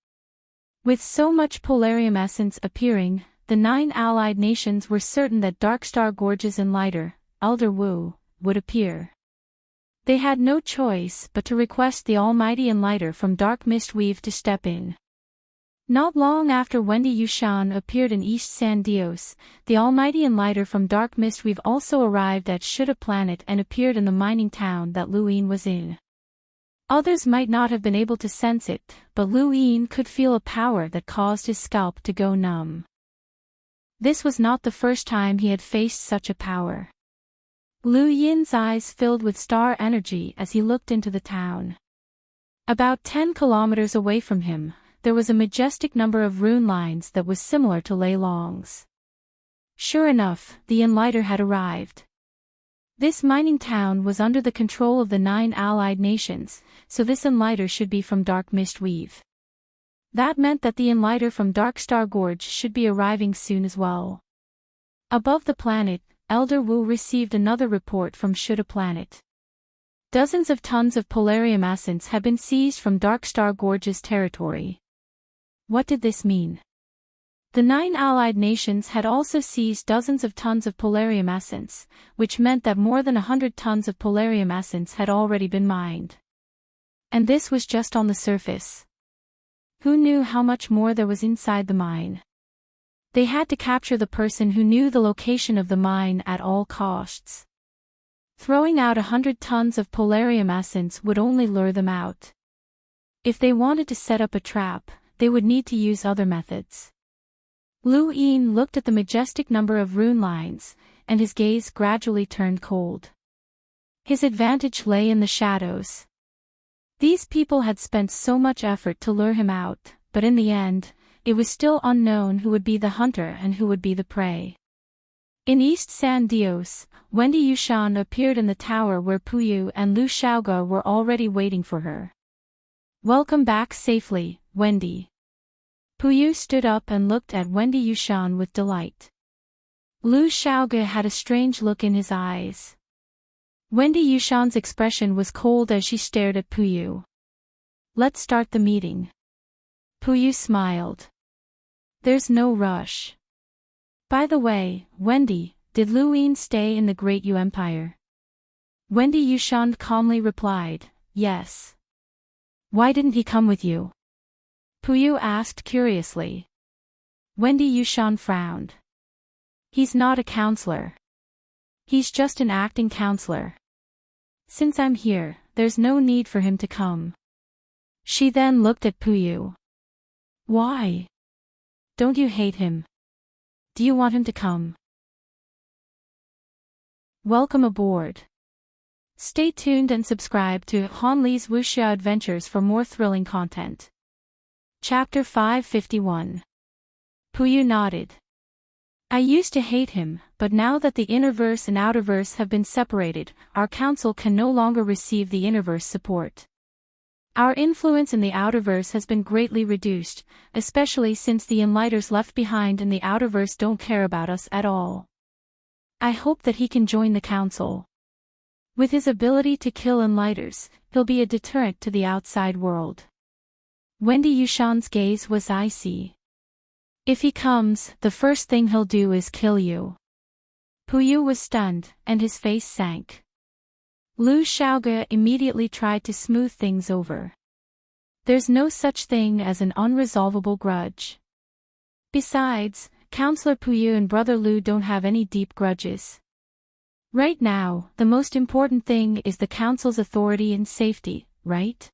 With so much polarium essence appearing, the 9 allied nations were certain that Darkstar Gorge's enlighter, Elder Wu, would appear. They had no choice but to request the almighty enlighter from Dark Mistweave to step in. Not long after Wendy Yushan appeared in East San Dios, the almighty enlighter from Dark Mistweave also arrived at Shuda Planet and appeared in the mining town that Lu Yin was in. Others might not have been able to sense it, but Lu Yin could feel a power that caused his scalp to go numb. This was not the first time he had faced such a power. Lu Yin's eyes filled with star energy as he looked into the town. About 10 kilometers away from him, there was a majestic number of rune lines that was similar to Lei Long's. Sure enough, the enlighter had arrived. This mining town was under the control of the 9 allied nations, so this enlighter should be from Dark Mistweave. That meant that the enlighter from Darkstar Gorge should be arriving soon as well. Above the planet, Elder Wu received another report from Shuda Planet. Dozens of tons of polarium essence had been seized from Darkstar Gorge's territory. What did this mean? The 9 allied nations had also seized dozens of tons of polarium essence, which meant that more than 100 tons of polarium essence had already been mined. And this was just on the surface. Who knew how much more there was inside the mine? They had to capture the person who knew the location of the mine at all costs. Throwing out 100 tons of polarium essence would only lure them out. If they wanted to set up a trap, they would need to use other methods. Lu Yin looked at the majestic number of rune lines, and his gaze gradually turned cold. His advantage lay in the shadows. These people had spent so much effort to lure him out, but in the end, it was still unknown who would be the hunter and who would be the prey. In East San Dios, Wendy Yushan appeared in the tower where Puyu and Lu Xiaoge were already waiting for her. "Welcome back safely, Wendy." Puyu stood up and looked at Wendy Yushan with delight. Lu Xiaoge had a strange look in his eyes. Wendy Yushan's expression was cold as she stared at Puyu. "Let's start the meeting." Puyu smiled. "There's no rush. By the way, Wendy, did Lu Yin stay in the Great Yu Empire?" Wendy Yushan calmly replied, "Yes." "Why didn't he come with you?" Puyu asked curiously. Wendy Yushan frowned. "He's not a counselor. He's just an acting counselor. Since I'm here, there's no need for him to come." She then looked at Puyu. "Why? Don't you hate him? Do you want him to come?" Welcome aboard. Stay tuned and subscribe to Han Li's Wuxia Adventures for more thrilling content. Chapter 551. Puyu nodded. "I used to hate him, but now that the Innerverse and Outerverse have been separated, our council can no longer receive the Innerverse support. Our influence in the Outerverse has been greatly reduced, especially since the Enlighters left behind in the Outerverse don't care about us at all. I hope that he can join the council. With his ability to kill Enlighters, he'll be a deterrent to the outside world." Wendy Yushan's gaze was icy. "If he comes, the first thing he'll do is kill you." Puyu was stunned, and his face sank. Lu Xiaoge immediately tried to smooth things over. "There's no such thing as an unresolvable grudge. Besides, Counselor Puyu and Brother Lu don't have any deep grudges. Right now, the most important thing is the council's authority and safety, right?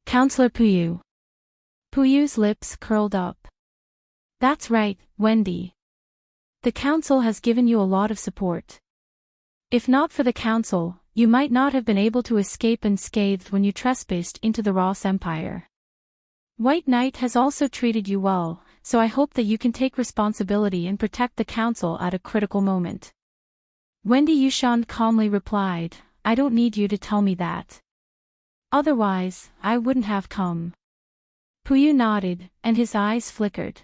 Counselor Puyu." Puyu's lips curled up. "That's right, Wendy. The council has given you a lot of support. If not for the council, you might not have been able to escape unscathed when you trespassed into the Ross Empire. White Knight has also treated you well, so I hope that you can take responsibility and protect the council at a critical moment." Wendy Yushan calmly replied, "I don't need you to tell me that. Otherwise, I wouldn't have come." Puyu nodded, and his eyes flickered.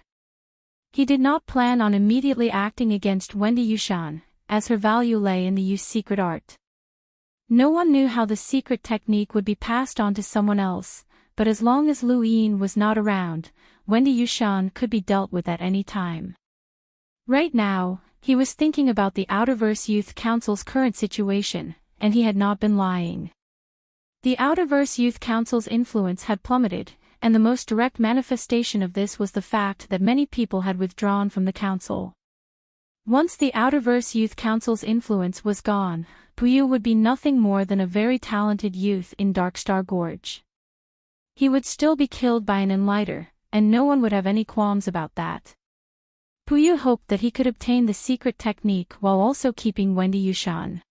He did not plan on immediately acting against Wendy Yushan, as her value lay in the Yu's secret art. No one knew how the secret technique would be passed on to someone else, but as long as Lu Yin was not around, Wendy Yushan could be dealt with at any time. Right now, he was thinking about the Outerverse Youth Council's current situation, and he had not been lying. The Outerverse Youth Council's influence had plummeted, and the most direct manifestation of this was the fact that many people had withdrawn from the council. Once the Outerverse Youth Council's influence was gone, Puyu would be nothing more than a very talented youth in Darkstar Gorge. He would still be killed by an Enlighter, and no one would have any qualms about that. Puyu hoped that he could obtain the secret technique while also keeping Wendy Yushan.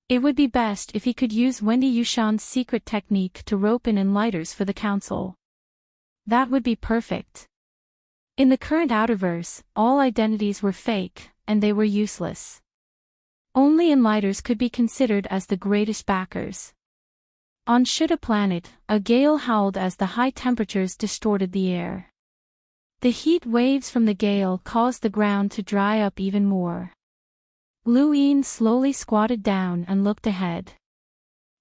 It would be best if he could use Wendy Yushan's secret technique to rope in Enlighters for the council. That would be perfect. In the current Outerverse, all identities were fake, and they were useless. Only Enlighters could be considered as the greatest backers. On Shuda Planet, a gale howled as the high temperatures distorted the air. The heat waves from the gale caused the ground to dry up even more. Lu Yin slowly squatted down and looked ahead.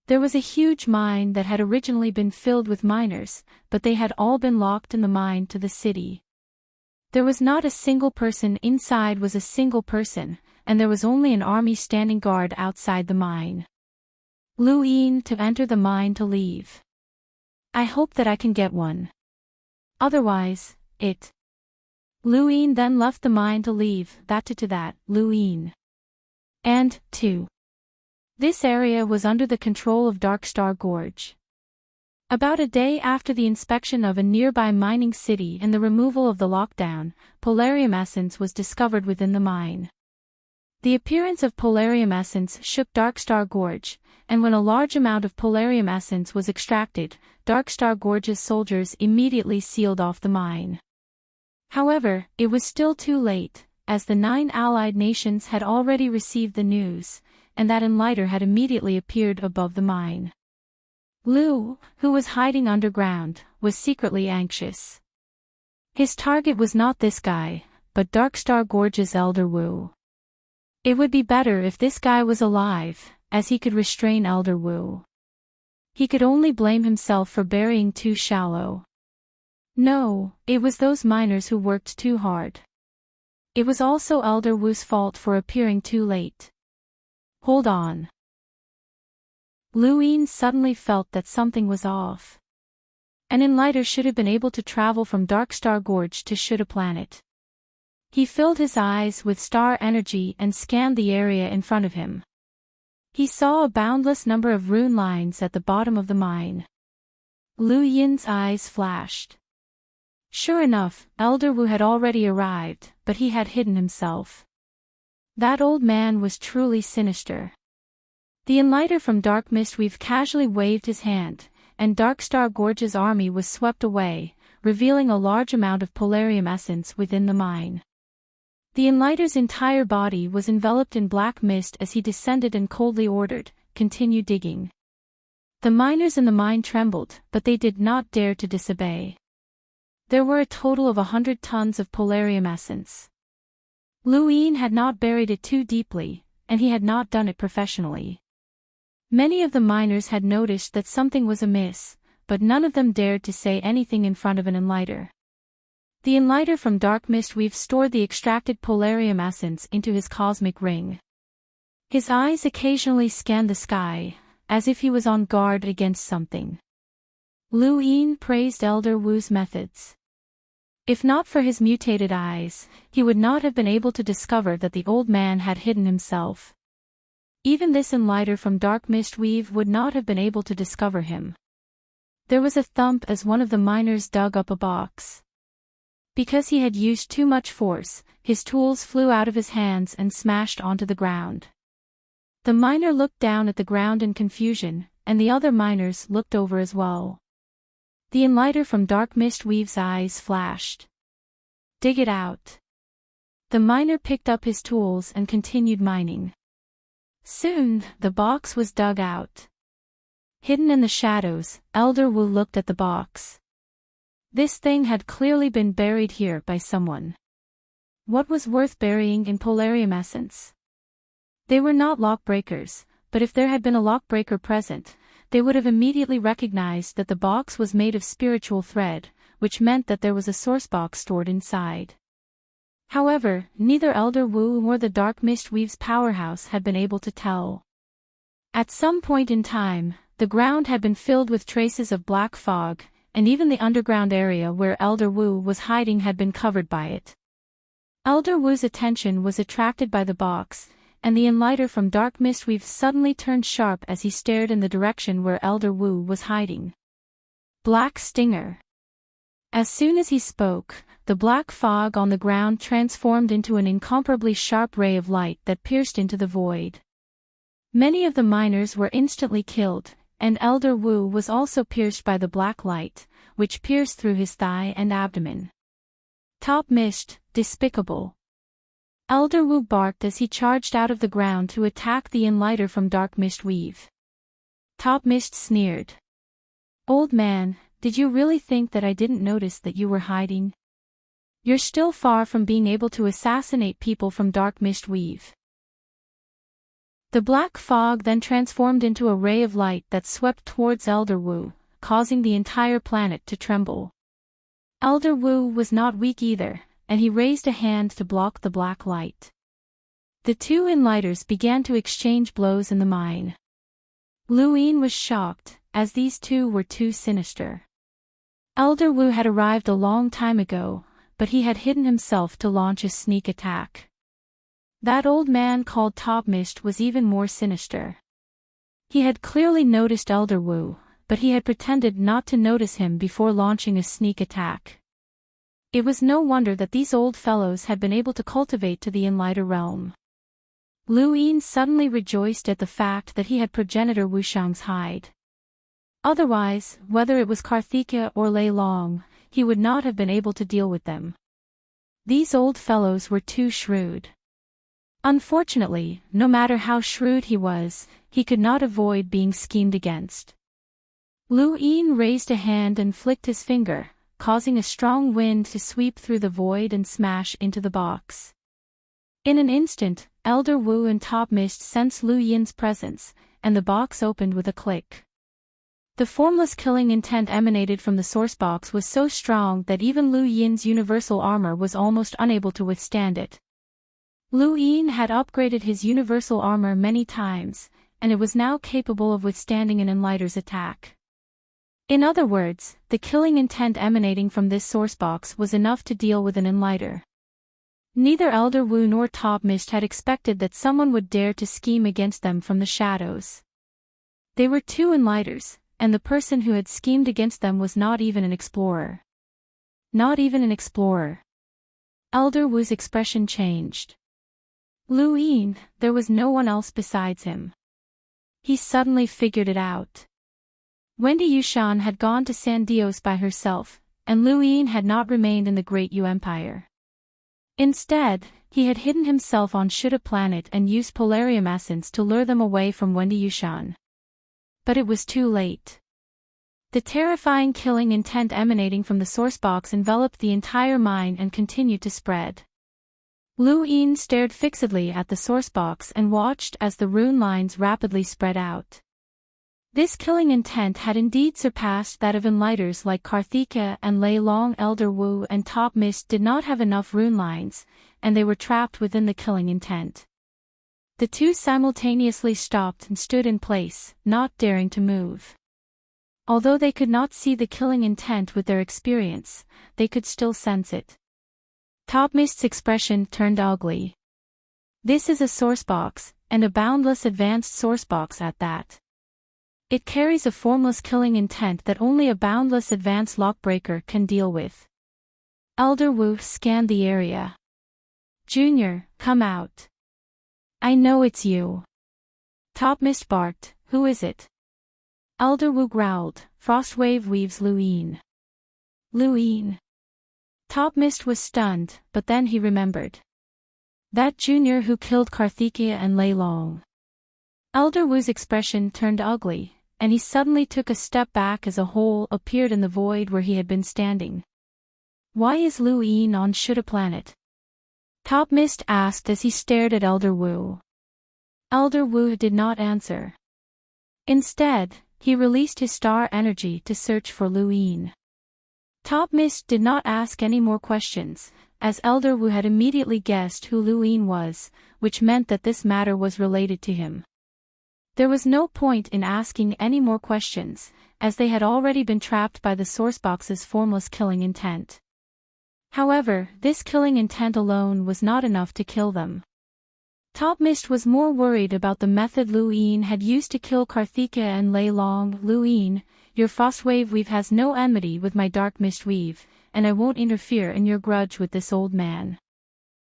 There was a huge mine that had originally been filled with miners, but they had all been locked in the mine to the city. There was not a single person inside was a single person, and there was only an army standing guard outside the mine. Lu Yin to enter the mine to leave. I hope that I can get one. Otherwise, it. Lu Yin then left the mine to leave, Lu Yin. And, 2. This area was under the control of Darkstar Gorge. About a day after the inspection of a nearby mining city and the removal of the lockdown, polarium essence was discovered within the mine. The appearance of polarium essence shook Darkstar Gorge, and when a large amount of polarium essence was extracted, Darkstar Gorge's soldiers immediately sealed off the mine. However, it was still too late, as the 9 allied nations had already received the news, and that Enlighter had immediately appeared above the mine. Lu, who was hiding underground, was secretly anxious. His target was not this guy, but Darkstar Gorge's Elder Wu. It would be better if this guy was alive, as he could restrain Elder Wu. He could only blame himself for burying too shallow. No, it was those miners who worked too hard. It was also Elder Wu's fault for appearing too late. Hold on. Lu Yin suddenly felt that something was off. An Enlighter should have been able to travel from Darkstar Gorge to Shuda Planet. He filled his eyes with star energy and scanned the area in front of him. He saw a boundless number of rune lines at the bottom of the mine. Lu Yin's eyes flashed. Sure enough, Elder Wu had already arrived, but he had hidden himself. That old man was truly sinister. The Enlighter from Dark Mistweave casually waved his hand, and Darkstar Gorge's army was swept away, revealing a large amount of polarium essence within the mine. The Enlighter's entire body was enveloped in black mist as he descended and coldly ordered, "Continue digging." The miners in the mine trembled, but they did not dare to disobey. There were a total of 100 tons of polarium essence. Lu Yin had not buried it too deeply, and he had not done it professionally. Many of the miners had noticed that something was amiss, but none of them dared to say anything in front of an Enlighter. The Enlighter from Dark Mistweave stored the extracted polarium essence into his cosmic ring. His eyes occasionally scanned the sky, as if he was on guard against something. Lu Yin praised Elder Wu's methods. If not for his mutated eyes, he would not have been able to discover that the old man had hidden himself. Even this Enlighter from Dark Mistweave would not have been able to discover him. There was a thump as one of the miners dug up a box. Because he had used too much force, his tools flew out of his hands and smashed onto the ground. The miner looked down at the ground in confusion, and the other miners looked over as well. The Enlighter from Dark Mistweave's eyes flashed. Dig it out. The miner picked up his tools and continued mining. Soon, the box was dug out. Hidden in the shadows, Elder Wu looked at the box. This thing had clearly been buried here by someone. What was worth burying in polarium essence? They were not lock breakers, but if there had been a lockbreaker present, they would have immediately recognized that the box was made of spiritual thread, which meant that there was a source box stored inside. However, neither Elder Wu nor the Dark Mist Weave's powerhouse had been able to tell. At some point in time, the ground had been filled with traces of black fog, and even the underground area where Elder Wu was hiding had been covered by it. Elder Wu's attention was attracted by the box, and the enlighter from Dark Mistweave suddenly turned sharp as he stared in the direction where Elder Wu was hiding. Black Stinger. As soon as he spoke, the black fog on the ground transformed into an incomparably sharp ray of light that pierced into the void. Many of the miners were instantly killed, and Elder Wu was also pierced by the black light, which pierced through his thigh and abdomen. Top Mist, despicable. Elder Wu barked as he charged out of the ground to attack the enlighter from Dark Mist Weave. Top Mist sneered. Old man, did you really think that I didn't notice that you were hiding? You're still far from being able to assassinate people from Dark Mist Weave. The black fog then transformed into a ray of light that swept towards Elder Wu, causing the entire planet to tremble. Elder Wu was not weak either, and he raised a hand to block the black light. The two enlighters began to exchange blows in the mine. Lu Yin was shocked, as these two were too sinister. Elder Wu had arrived a long time ago, but he had hidden himself to launch a sneak attack. That old man called Top Mist was even more sinister. He had clearly noticed Elder Wu, but he had pretended not to notice him before launching a sneak attack. It was no wonder that these old fellows had been able to cultivate to the enlighter realm. Lu Yin suddenly rejoiced at the fact that he had progenitor Wushang's hide. Otherwise, whether it was Karthika or Lei Long, he would not have been able to deal with them. These old fellows were too shrewd. Unfortunately, no matter how shrewd he was, he could not avoid being schemed against. Lu Yin raised a hand and flicked his finger, causing a strong wind to sweep through the void and smash into the box. In an instant, Elder Wu and Top Mist sensed Lu Yin's presence, and the box opened with a click. The formless killing intent emanated from the source box was so strong that even Lu Yin's universal armor was almost unable to withstand it. Lu Yin had upgraded his universal armor many times, and it was now capable of withstanding an enlighter's attack. In other words, the killing intent emanating from this source box was enough to deal with an enlighter. Neither Elder Wu nor Top Mist had expected that someone would dare to scheme against them from the shadows. They were two enlighters, and the person who had schemed against them was not even an explorer. Not even an explorer. Elder Wu's expression changed. Lu Yin, there was no one else besides him. He suddenly figured it out. Wendy Yushan had gone to San Dios by herself, and Lu Yin had not remained in the Great Yu Empire. Instead, he had hidden himself on Shuda Planet and used Polarium Essence to lure them away from Wendy Yushan. But it was too late. The terrifying killing intent emanating from the source box enveloped the entire mine and continued to spread. Lu Yin stared fixedly at the source box and watched as the rune lines rapidly spread out. This killing intent had indeed surpassed that of enlighters like Karthika and Lei Long. Elder Wu and Top Mist did not have enough rune lines, and they were trapped within the killing intent. The two simultaneously stopped and stood in place, not daring to move. Although they could not see the killing intent with their experience, they could still sense it. Top Mist's expression turned ugly. This is a source box, and a boundless advanced source box at that. It carries a formless killing intent that only a boundless advanced lockbreaker can deal with. Elder Wu scanned the area. Junior, come out. I know it's you. Top Mist barked, who is it? Elder Wu growled, Frostwave weaves Lu Yin. Lu Yin. Top Mist was stunned, but then he remembered. That junior who killed Karthika and Lei Long. Elder Wu's expression turned ugly, and he suddenly took a step back as a hole appeared in the void where he had been standing. Why is Lu Yin on Shuda Planet? Top Mist asked as he stared at Elder Wu. Elder Wu did not answer. Instead, he released his star energy to search for Lu Yin. Top Mist did not ask any more questions, as Elder Wu had immediately guessed who Lu Yin was, which meant that this matter was related to him. There was no point in asking any more questions, as they had already been trapped by the sourcebox's formless killing intent. However, this killing intent alone was not enough to kill them. Top Mist was more worried about the method Lu Yin had used to kill Karthika and Lei Long. Lu Yin, your Frostwave Weave has no enmity with my Dark Mist Weave, and I won't interfere in your grudge with this old man.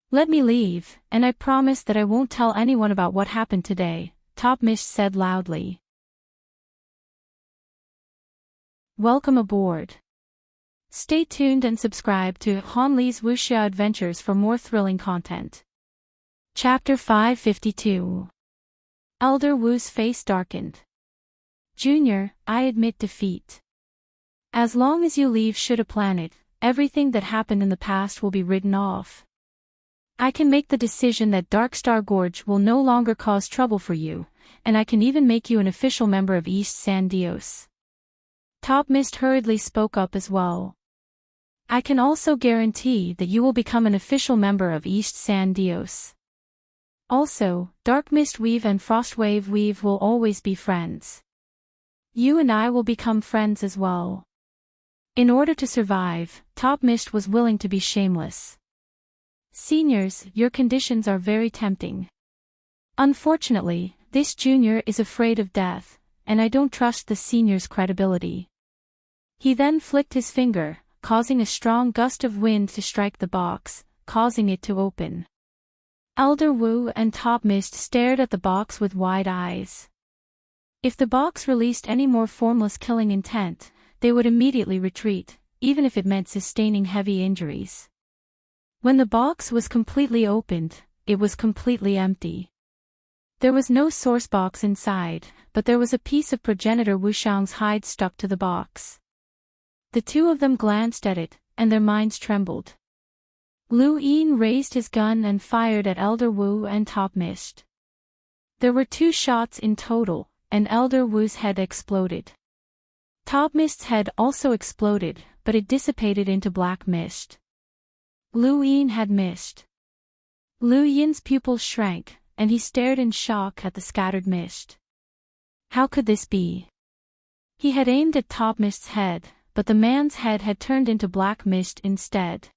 Let me leave, and I promise that I won't tell anyone about what happened today, Top Mist said loudly. Welcome aboard. Stay tuned and subscribe to Han Li's Wuxia Adventures for more thrilling content. Chapter 552. Elder Wu's face darkened. Junior, I admit defeat. As long as you leave Shuda Planet, everything that happened in the past will be written off. I can make the decision that Darkstar Gorge will no longer cause trouble for you, and I can even make you an official member of East San Dios. Top Mist hurriedly spoke up as well. I can also guarantee that you will become an official member of East San Dios. Also, Dark Mist Weave and Frostwave Weave will always be friends. You and I will become friends as well. In order to survive, Top Mist was willing to be shameless. Seniors, your conditions are very tempting. Unfortunately, this junior is afraid of death, and I don't trust the senior's credibility. He then flicked his finger, causing a strong gust of wind to strike the box, causing it to open. Elder Wu and Top Mist stared at the box with wide eyes. If the box released any more formless killing intent, they would immediately retreat, even if it meant sustaining heavy injuries. When the box was completely opened, it was completely empty. There was no source box inside, but there was a piece of progenitor Wuxiang's hide stuck to the box. The two of them glanced at it, and their minds trembled. Lu Yin raised his gun and fired at Elder Wu and Top Mist. There were 2 shots in total, and Elder Wu's head exploded. Top Mist's head also exploded, but it dissipated into black mist. Lu Yin had missed. Lu Yin's pupils shrank, and he stared in shock at the scattered mist. How could this be? He had aimed at Top Mist's head, but the man's head had turned into black mist instead.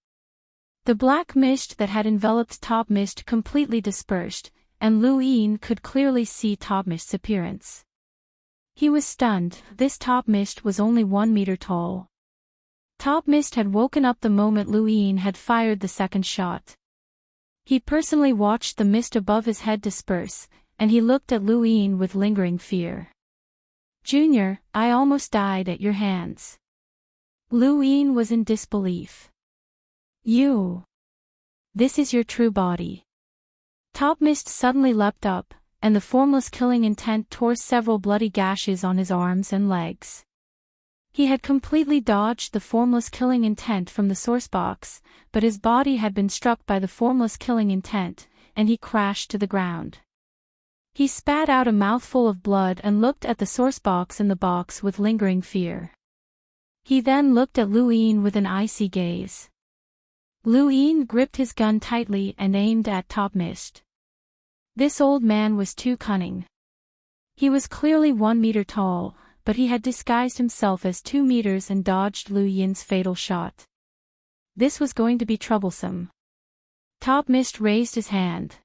The black mist that had enveloped Top Mist completely dispersed, and Lu Yin could clearly see Top Mist's appearance. He was stunned. This Top Mist was only 1 meter tall. Top Mist had woken up the moment Lu Yin had fired the second shot. He personally watched the mist above his head disperse, and he looked at Lu Yin with lingering fear. Junior, I almost died at your hands. Lu Yin was in disbelief. You. This is your true body. Top Mist suddenly leapt up, and the formless killing intent tore several bloody gashes on his arms and legs. He had completely dodged the formless killing intent from the source box, but his body had been struck by the formless killing intent, and he crashed to the ground. He spat out a mouthful of blood and looked at the source box in the box with lingering fear. He then looked at Lu Yin with an icy gaze. Lu Yin gripped his gun tightly and aimed at Top Mist. This old man was too cunning. He was clearly 1 meter tall, but he had disguised himself as 2 meters and dodged Lu Yin's fatal shot. This was going to be troublesome. Top Mist raised his hand.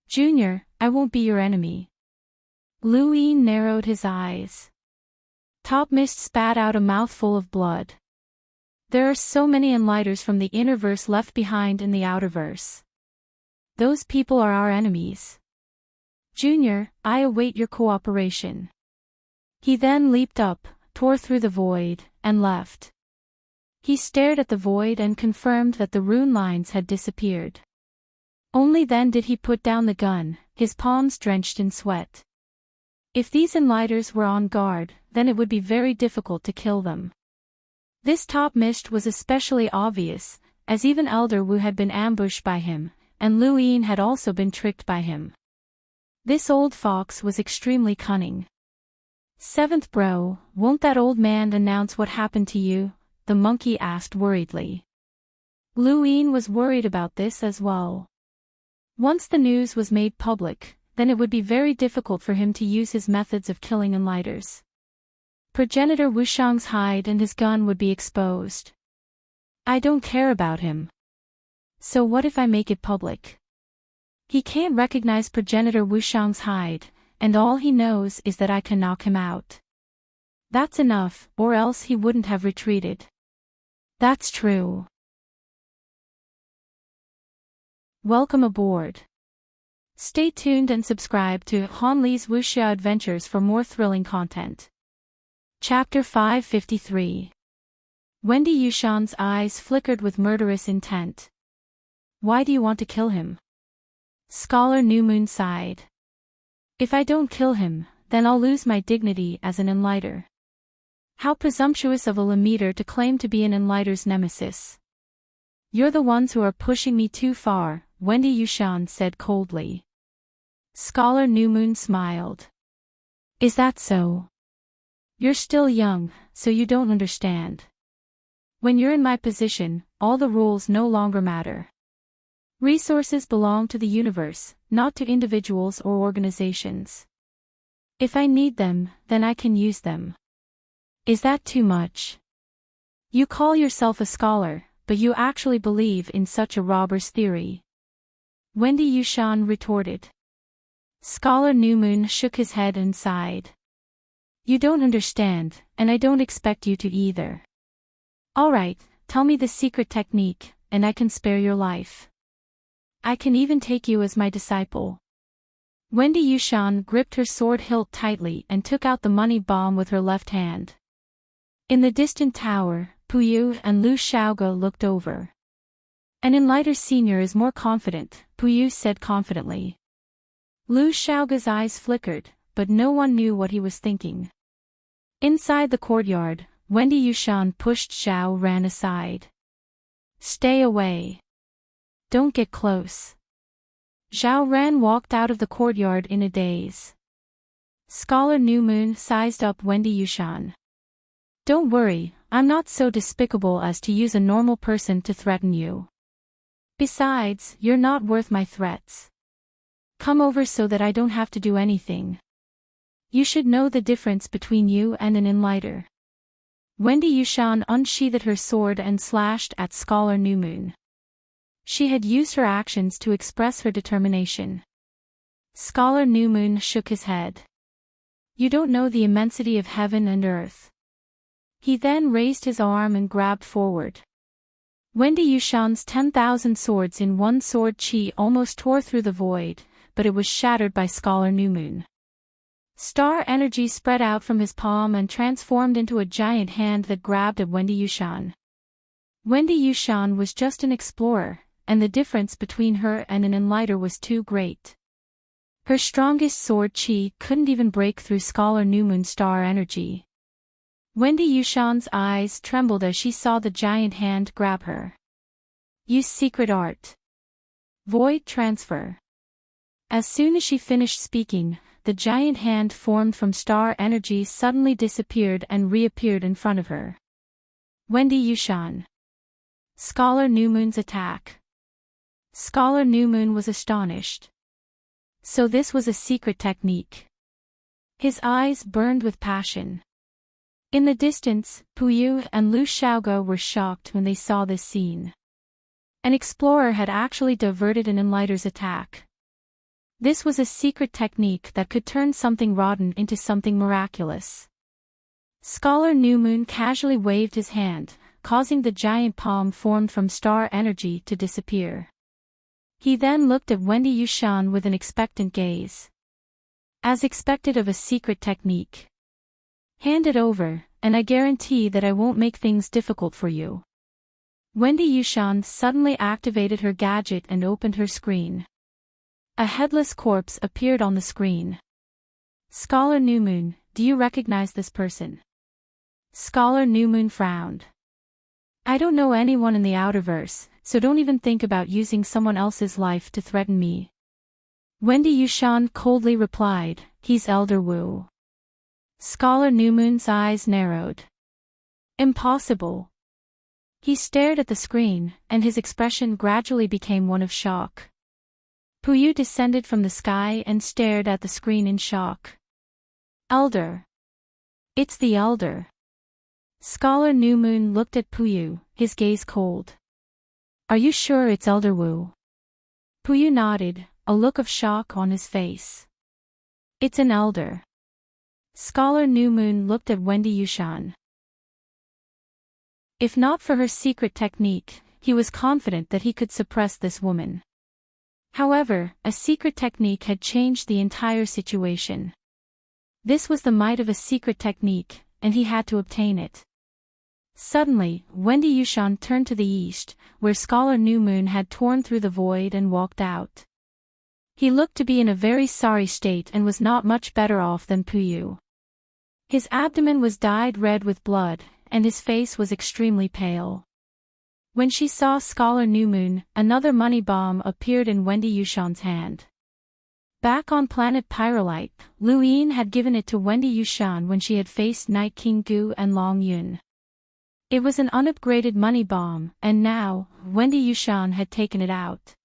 Junior, I won't be your enemy. Lu Yin narrowed his eyes. Top Mist spat out a mouthful of blood. There are so many Enlighters from the Innerverse left behind in the Outerverse. Those people are our enemies. Junior, I await your cooperation. He then leaped up, tore through the void, and left. He stared at the void and confirmed that the rune lines had disappeared. Only then did he put down the gun, his palms drenched in sweat. If these Enlighters were on guard, then it would be very difficult to kill them. This Top Mist was especially obvious, as even Elder Wu had been ambushed by him, and Lu Yin had also been tricked by him. This old fox was extremely cunning. Seventh bro, won't that old man announce what happened to you? The monkey asked worriedly. Luin was worried about this as well. Once the news was made public, then it would be very difficult for him to use his methods of killing enlighters. Progenitor Wushang's hide and his gun would be exposed. I don't care about him. So what if I make it public? He can't recognize Progenitor Wushang's hide, and all he knows is that I can knock him out. That's enough, or else he wouldn't have retreated. That's true. Welcome aboard. Stay tuned and subscribe to Hanli's Wuxia Adventures for more thrilling content. Chapter 553. Wendy Yushan's eyes flickered with murderous intent. Why do you want to kill him? Scholar New Moon sighed. If I don't kill him, then I'll lose my dignity as an enlighter. How presumptuous of a Lemmeter to claim to be an enlighter's nemesis. You're the ones who are pushing me too far, Wendy Yushan said coldly. Scholar New Moon smiled. Is that so? You're still young, so you don't understand. When you're in my position, all the rules no longer matter. Resources belong to the universe, not to individuals or organizations. If I need them, then I can use them. Is that too much? You call yourself a scholar, but you actually believe in such a robber's theory. Wendy Yushan retorted. Scholar New Moon shook his head and sighed. You don't understand, and I don't expect you to either. Alright, tell me the secret technique, and I can spare your life. I can even take you as my disciple. Wendy Yushan gripped her sword hilt tightly and took out the money bomb with her left hand. In the distant tower, Puyu and Lu Xiaoge looked over. An enlighter senior is more confident, Puyu said confidently. Lu Xiaoge's eyes flickered, but no one knew what he was thinking. Inside the courtyard, Wendy Yushan pushed Zhao Ran aside. Stay away. Don't get close. Zhao Ran walked out of the courtyard in a daze. Scholar New Moon sized up Wendy Yushan. Don't worry, I'm not so despicable as to use a normal person to threaten you. Besides, you're not worth my threats. Come over so that I don't have to do anything. You should know the difference between you and an enlighter. Wendy Yushan unsheathed her sword and slashed at Scholar New Moon. She had used her actions to express her determination. Scholar New Moon shook his head. You don't know the immensity of heaven and earth. He then raised his arm and grabbed forward. Wendy Yushan's 10,000 swords in one sword chi almost tore through the void, but it was shattered by Scholar New Moon. Star energy spread out from his palm and transformed into a giant hand that grabbed at Wendy Yushan. Wendy Yushan was just an explorer, and the difference between her and an enlighter was too great. Her strongest sword chi couldn't even break through Scholar New Moon's star energy. Wendy Yushan's eyes trembled as she saw the giant hand grab her. Use secret art. Void transfer. As soon as she finished speaking, the giant hand formed from star energy suddenly disappeared and reappeared in front of her. Wendy Yushan. Scholar New Moon's attack. Scholar New Moon was astonished. So this was a secret technique. His eyes burned with passion. In the distance, Puyu and Lu Xiaoge were shocked when they saw this scene. An explorer had actually diverted an enlighter's attack. This was a secret technique that could turn something rotten into something miraculous. Scholar New Moon casually waved his hand, causing the giant palm formed from star energy to disappear. He then looked at Wendy Yushan with an expectant gaze. As expected of a secret technique. Hand it over, and I guarantee that I won't make things difficult for you. Wendy Yushan suddenly activated her gadget and opened her screen. A headless corpse appeared on the screen. Scholar New Moon, do you recognize this person? Scholar New Moon frowned. I don't know anyone in the Outerverse, so don't even think about using someone else's life to threaten me. Wendy Yushan coldly replied, "He's Elder Wu." Scholar Newmoon's eyes narrowed. Impossible. He stared at the screen, and his expression gradually became one of shock. Puyu descended from the sky and stared at the screen in shock. Elder. It's the Elder. Scholar Newmoon looked at Puyu, his gaze cold. Are you sure it's Elder Wu? Puyu nodded, a look of shock on his face. It's an elder. Scholar Newmoon looked at Wendy Yushan. If not for her secret technique, he was confident that he could suppress this woman. However, a secret technique had changed the entire situation. This was the might of a secret technique, and he had to obtain it. Suddenly, Wendy Yushan turned to the east, where Scholar Newmoon had torn through the void and walked out. He looked to be in a very sorry state and was not much better off than Puyu. His abdomen was dyed red with blood, and his face was extremely pale. When she saw Scholar Newmoon, another money bomb appeared in Wendy Yushan's hand. Back on planet Pyrolite, Lu Yin had given it to Wendy Yushan when she had faced Night King Gu and Long Yun. It was an unupgraded money bomb, and now, Wendy Yushan had taken it out.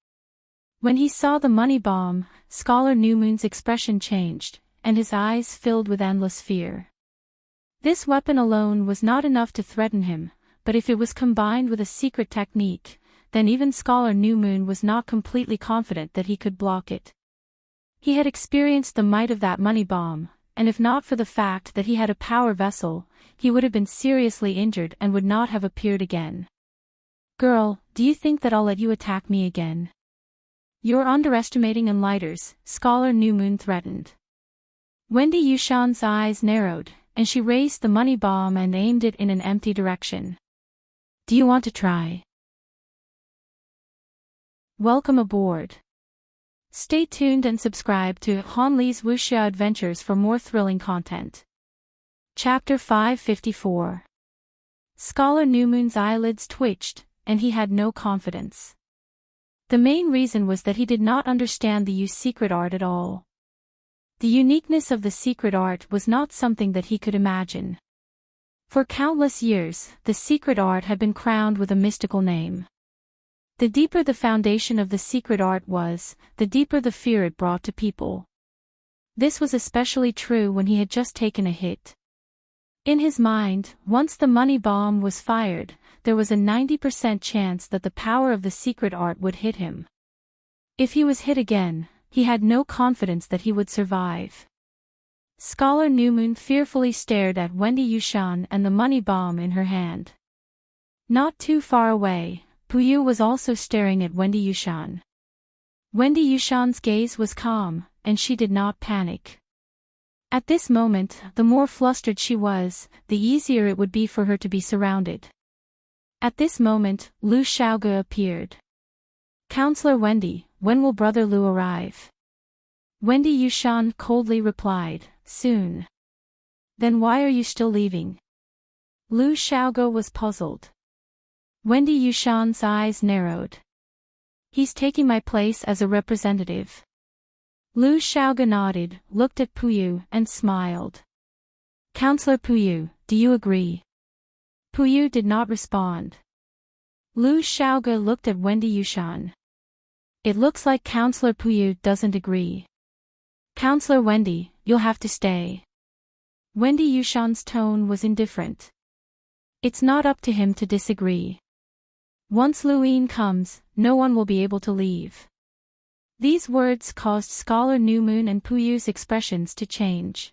When he saw the money bomb, Scholar Newmoon's expression changed, and his eyes filled with endless fear. This weapon alone was not enough to threaten him, but if it was combined with a secret technique, then even Scholar Newmoon was not completely confident that he could block it. He had experienced the might of that money bomb, and if not for the fact that he had a power vessel, he would have been seriously injured and would not have appeared again. Girl, do you think that I'll let you attack me again? You're underestimating Enlighters, Scholar Newmoon threatened. Wendy Yushan's eyes narrowed, and she raised the money bomb and aimed it in an empty direction. Do you want to try? Welcome aboard. Stay tuned and subscribe to Han Li's Wuxia Adventures for more thrilling content. Chapter 554. Scholar Newmoon's eyelids twitched, and he had no confidence. The main reason was that he did not understand the Yu's secret art at all. The uniqueness of the secret art was not something that he could imagine. For countless years, the secret art had been crowned with a mystical name. The deeper the foundation of the secret art was, the deeper the fear it brought to people. This was especially true when he had just taken a hit. In his mind, once the money bomb was fired, there was a 90% chance that the power of the secret art would hit him. If he was hit again, he had no confidence that he would survive. Scholar Newmoon fearfully stared at Wendy Yushan and the money bomb in her hand. Not too far away, Puyu was also staring at Wendy Yushan. Wendy Yushan's gaze was calm, and she did not panic. At this moment, the more flustered she was, the easier it would be for her to be surrounded. At this moment, Lu Xiaoge appeared. Counselor Wendy, when will Brother Lu arrive? Wendy Yushan coldly replied, soon. Then why are you still leaving? Lu Xiaoge was puzzled. Wendy Yushan's eyes narrowed. He's taking my place as a representative. Lu Xiaoge nodded, looked at Puyu, and smiled. Counselor Puyu, do you agree? Puyu did not respond. Lu Xiaoge looked at Wendy Yushan. It looks like Counselor Puyu doesn't agree. Counselor Wendy, you'll have to stay. Wendy Yushan's tone was indifferent. It's not up to him to disagree. Once Lu Yin comes, no one will be able to leave. These words caused Scholar Newmoon and Puyu's expressions to change.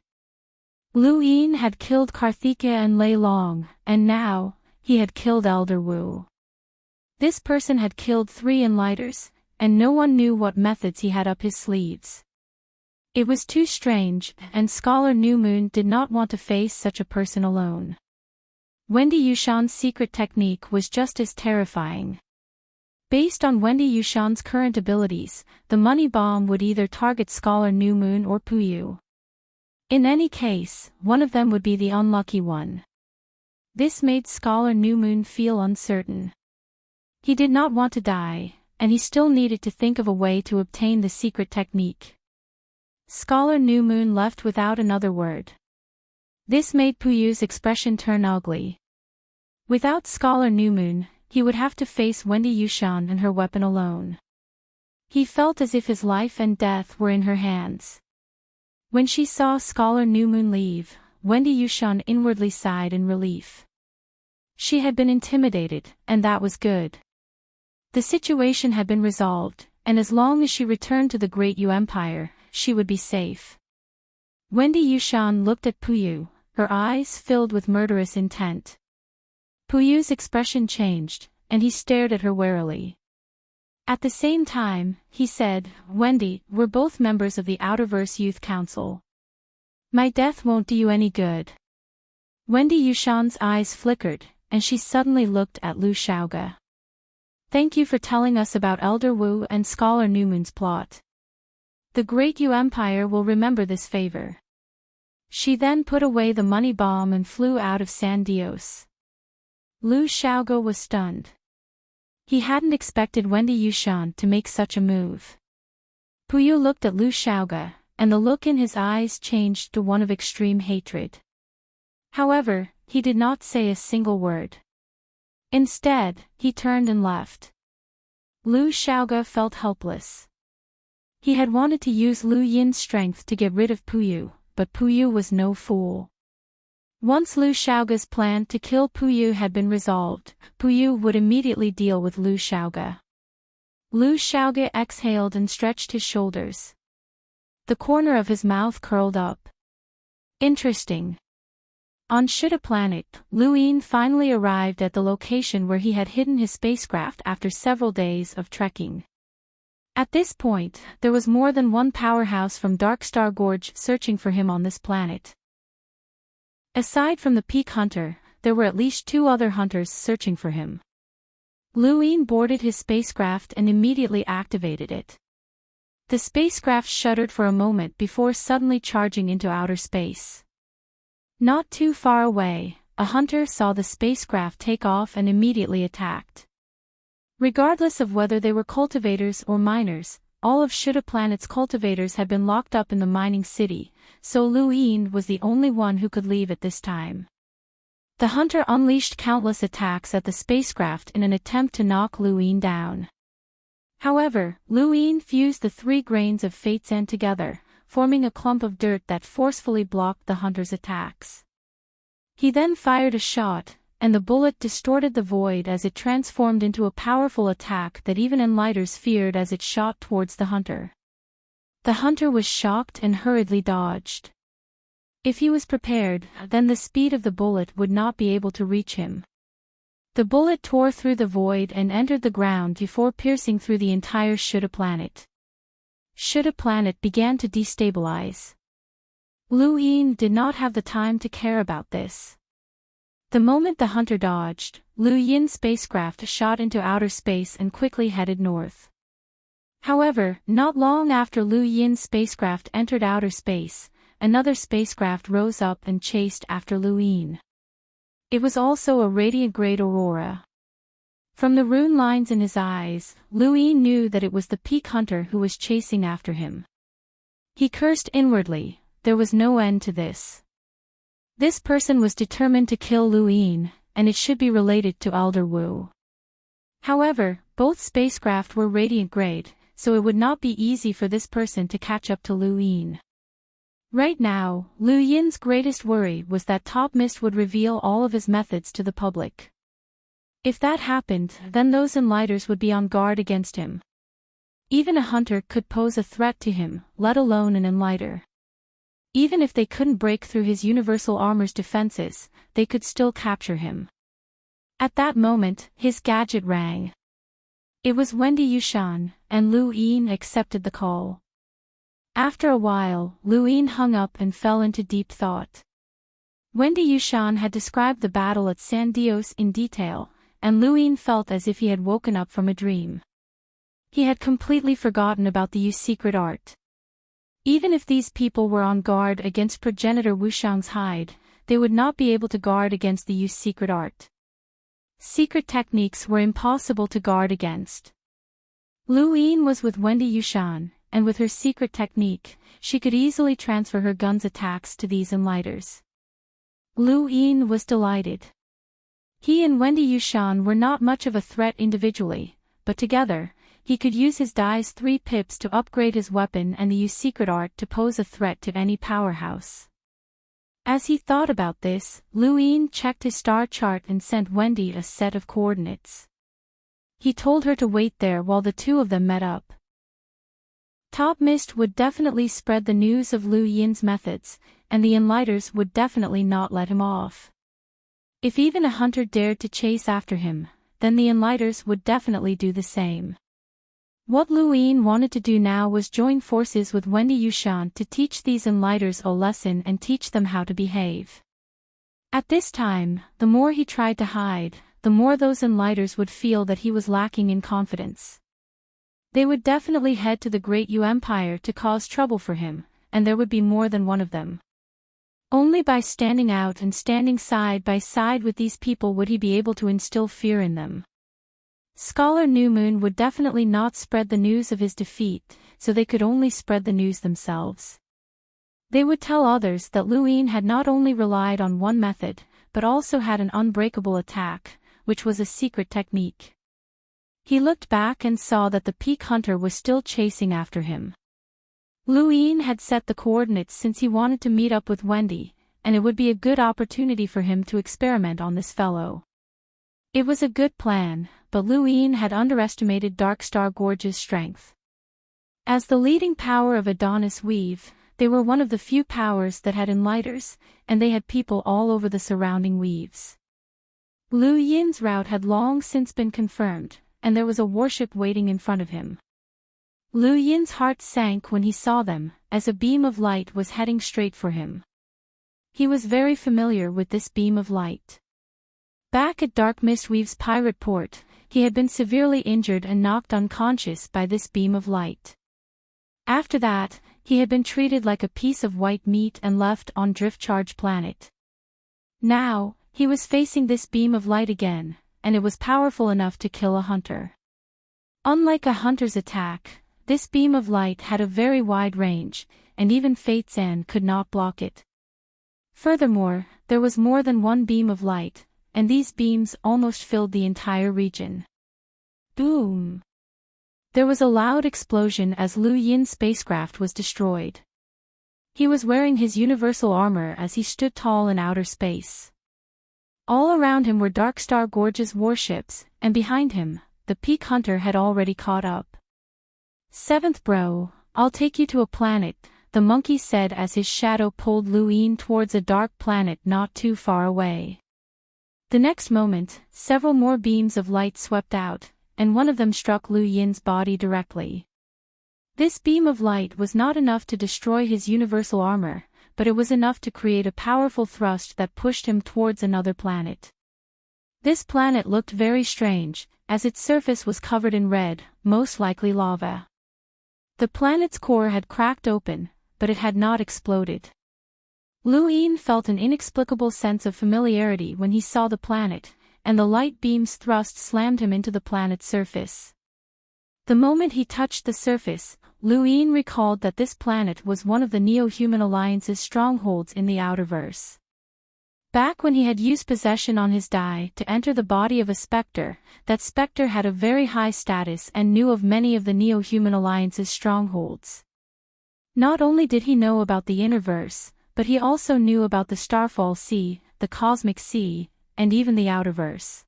Lu Yin had killed Karthika and Lei Long, and now, he had killed Elder Wu. This person had killed 3 Enlighters, and no one knew what methods he had up his sleeves. It was too strange, and Scholar Newmoon did not want to face such a person alone. Wendy Yushan's secret technique was just as terrifying. Based on Wendy Yushan's current abilities, the money bomb would either target Scholar Newmoon or Puyu. In any case, one of them would be the unlucky one. This made Scholar Newmoon feel uncertain. He did not want to die, and he still needed to think of a way to obtain the secret technique. Scholar New Moon left without another word. This made Puyu's expression turn ugly. Without Scholar New Moon, he would have to face Wendy Yushan and her weapon alone. He felt as if his life and death were in her hands. When she saw Scholar New Moon leave, Wendy Yushan inwardly sighed in relief. She had been intimidated, and that was good. The situation had been resolved, and as long as she returned to the Great Yu Empire, she would be safe. Wendy Yushan looked at Puyu, her eyes filled with murderous intent. Puyu's expression changed, and he stared at her warily. At the same time, he said, "Wendy, we're both members of the Outerverse Youth Council. My death won't do you any good." Wendy Yushan's eyes flickered, and she suddenly looked at Lu Xiaoge. "Thank you for telling us about Elder Wu and Scholar New Moon's plot. The Great Yu Empire will remember this favor." She then put away the money bomb and flew out of San Dios. Lu Xiaoge was stunned. He hadn't expected Wendy Yushan to make such a move. Puyu looked at Lu Xiaoge, and the look in his eyes changed to one of extreme hatred. However, he did not say a single word. Instead, he turned and left. Lu Xiaoge felt helpless. He had wanted to use Lu Yin's strength to get rid of Puyu, but Puyu was no fool. Once Lu Xiaoge's plan to kill Puyu had been resolved, Puyu would immediately deal with Lu Xiaoge. Lu Xiaoge exhaled and stretched his shoulders. The corner of his mouth curled up. Interesting. On Shuda Planet, Lu Yin finally arrived at the location where he had hidden his spacecraft after several days of trekking. At this point, there was more than one powerhouse from Darkstar Gorge searching for him on this planet. Aside from the Peak Hunter, there were at least 2 other hunters searching for him. Lu Yin boarded his spacecraft and immediately activated it. The spacecraft shuddered for a moment before suddenly charging into outer space. Not too far away, a hunter saw the spacecraft take off and immediately attacked. Regardless of whether they were cultivators or miners, all of Shuda Planet's cultivators had been locked up in the mining city, so Lu Yin was the only one who could leave at this time. The hunter unleashed countless attacks at the spacecraft in an attempt to knock Lu Yin down. However, Lu Yin fused the 3 grains of fate sand together, forming a clump of dirt that forcefully blocked the hunter's attacks. He then fired a shot, and the bullet distorted the void as it transformed into a powerful attack that even Enlighters feared as it shot towards the hunter. The hunter was shocked and hurriedly dodged. If he was prepared, then the speed of the bullet would not be able to reach him. The bullet tore through the void and entered the ground before piercing through the entire Shuda Planet. Shuda Planet began to destabilize. Lu Yin did not have the time to care about this. The moment the hunter dodged, Lu Yin's spacecraft shot into outer space and quickly headed north. However, not long after Lu Yin's spacecraft entered outer space, another spacecraft rose up and chased after Lu Yin. It was also a radiant great aurora. From the rune lines in his eyes, Lu Yin knew that it was the Peak Hunter who was chasing after him. He cursed inwardly, there was no end to this. This person was determined to kill Lu Yin, and it should be related to Elder Wu. However, both spacecraft were radiant grade, so it would not be easy for this person to catch up to Lu Yin. Right now, Lu Yin's greatest worry was that Top Mist would reveal all of his methods to the public. If that happened, then those Enlighters would be on guard against him. Even a hunter could pose a threat to him, let alone an Enlighter. Even if they couldn't break through his universal armor's defenses, they could still capture him. At that moment, his gadget rang. It was Wendy Yushan, and Lu Yin accepted the call. After a while, Lu Yin hung up and fell into deep thought. Wendy Yushan had described the battle at San Dios in detail, and Lu Yin felt as if he had woken up from a dream. He had completely forgotten about the Yu's secret art. Even if these people were on guard against progenitor Wushang's hide, they would not be able to guard against the Yu's secret art. Secret techniques were impossible to guard against. Lu Yin was with Wendy Yushan, and with her secret technique, she could easily transfer her gun's attacks to these enlighters. Lu Yin was delighted. He and Wendy Yushan were not much of a threat individually, but together, he could use his Dai's 3 pips to upgrade his weapon and use secret art to pose a threat to any powerhouse. As he thought about this, Lu Yin checked his star chart and sent Wendy a set of coordinates. He told her to wait there while the two of them met up. Top Mist would definitely spread the news of Lu Yin's methods, and the enlighters would definitely not let him off. If even a hunter dared to chase after him, then the enlighters would definitely do the same. What Lu Yin wanted to do now was join forces with Wendy Yushan to teach these enlighters a lesson and teach them how to behave. At this time, the more he tried to hide, the more those enlighters would feel that he was lacking in confidence. They would definitely head to the Great Yu Empire to cause trouble for him, and there would be more than one of them. Only by standing out and standing side by side with these people would he be able to instill fear in them. Scholar New Moon would definitely not spread the news of his defeat, so they could only spread the news themselves. They would tell others that Lu Yin had not only relied on one method, but also had an unbreakable attack, which was a secret technique. He looked back and saw that the peak hunter was still chasing after him. Lu Yin had set the coordinates since he wanted to meet up with Wendy, and it would be a good opportunity for him to experiment on this fellow. It was a good plan, but Lu Yin had underestimated Darkstar Gorge's strength. As the leading power of Adonis Weave, they were one of the few powers that had enlighters, and they had people all over the surrounding weaves. Lu Yin's route had long since been confirmed, and there was a warship waiting in front of him. Lu Yin's heart sank when he saw them, as a beam of light was heading straight for him. He was very familiar with this beam of light. Back at Dark Mistweave's pirate port, he had been severely injured and knocked unconscious by this beam of light. After that, he had been treated like a piece of white meat and left on Driftcharge Planet. Now, he was facing this beam of light again, and it was powerful enough to kill a hunter. Unlike a hunter's attack, this beam of light had a very wide range, and even Fate Zan could not block it. Furthermore, there was more than one beam of light, and these beams almost filled the entire region. Boom! There was a loud explosion as Lu Yin's spacecraft was destroyed. He was wearing his universal armor as he stood tall in outer space. All around him were Darkstar Gorge's warships, and behind him, the Peak Hunter had already caught up. "Seventh bro, I'll take you to a planet," the monkey said as his shadow pulled Lu Yin towards a dark planet not too far away. The next moment, several more beams of light swept out, and one of them struck Lu Yin's body directly. This beam of light was not enough to destroy his universal armor, but it was enough to create a powerful thrust that pushed him towards another planet. This planet looked very strange, as its surface was covered in red, most likely lava. The planet's core had cracked open, but it had not exploded. Lu Yin felt an inexplicable sense of familiarity when he saw the planet, and the light beam's thrust slammed him into the planet's surface. The moment he touched the surface, Lu Yin recalled that this planet was one of the Neo-Human Alliance's strongholds in the Outerverse. Back when he had used possession on his Dai to enter the body of a Spectre, that Spectre had a very high status and knew of many of the Neo-Human Alliance's strongholds. Not only did he know about the Innerverse, but he also knew about the Starfall Sea, the Cosmic Sea, and even the Outerverse.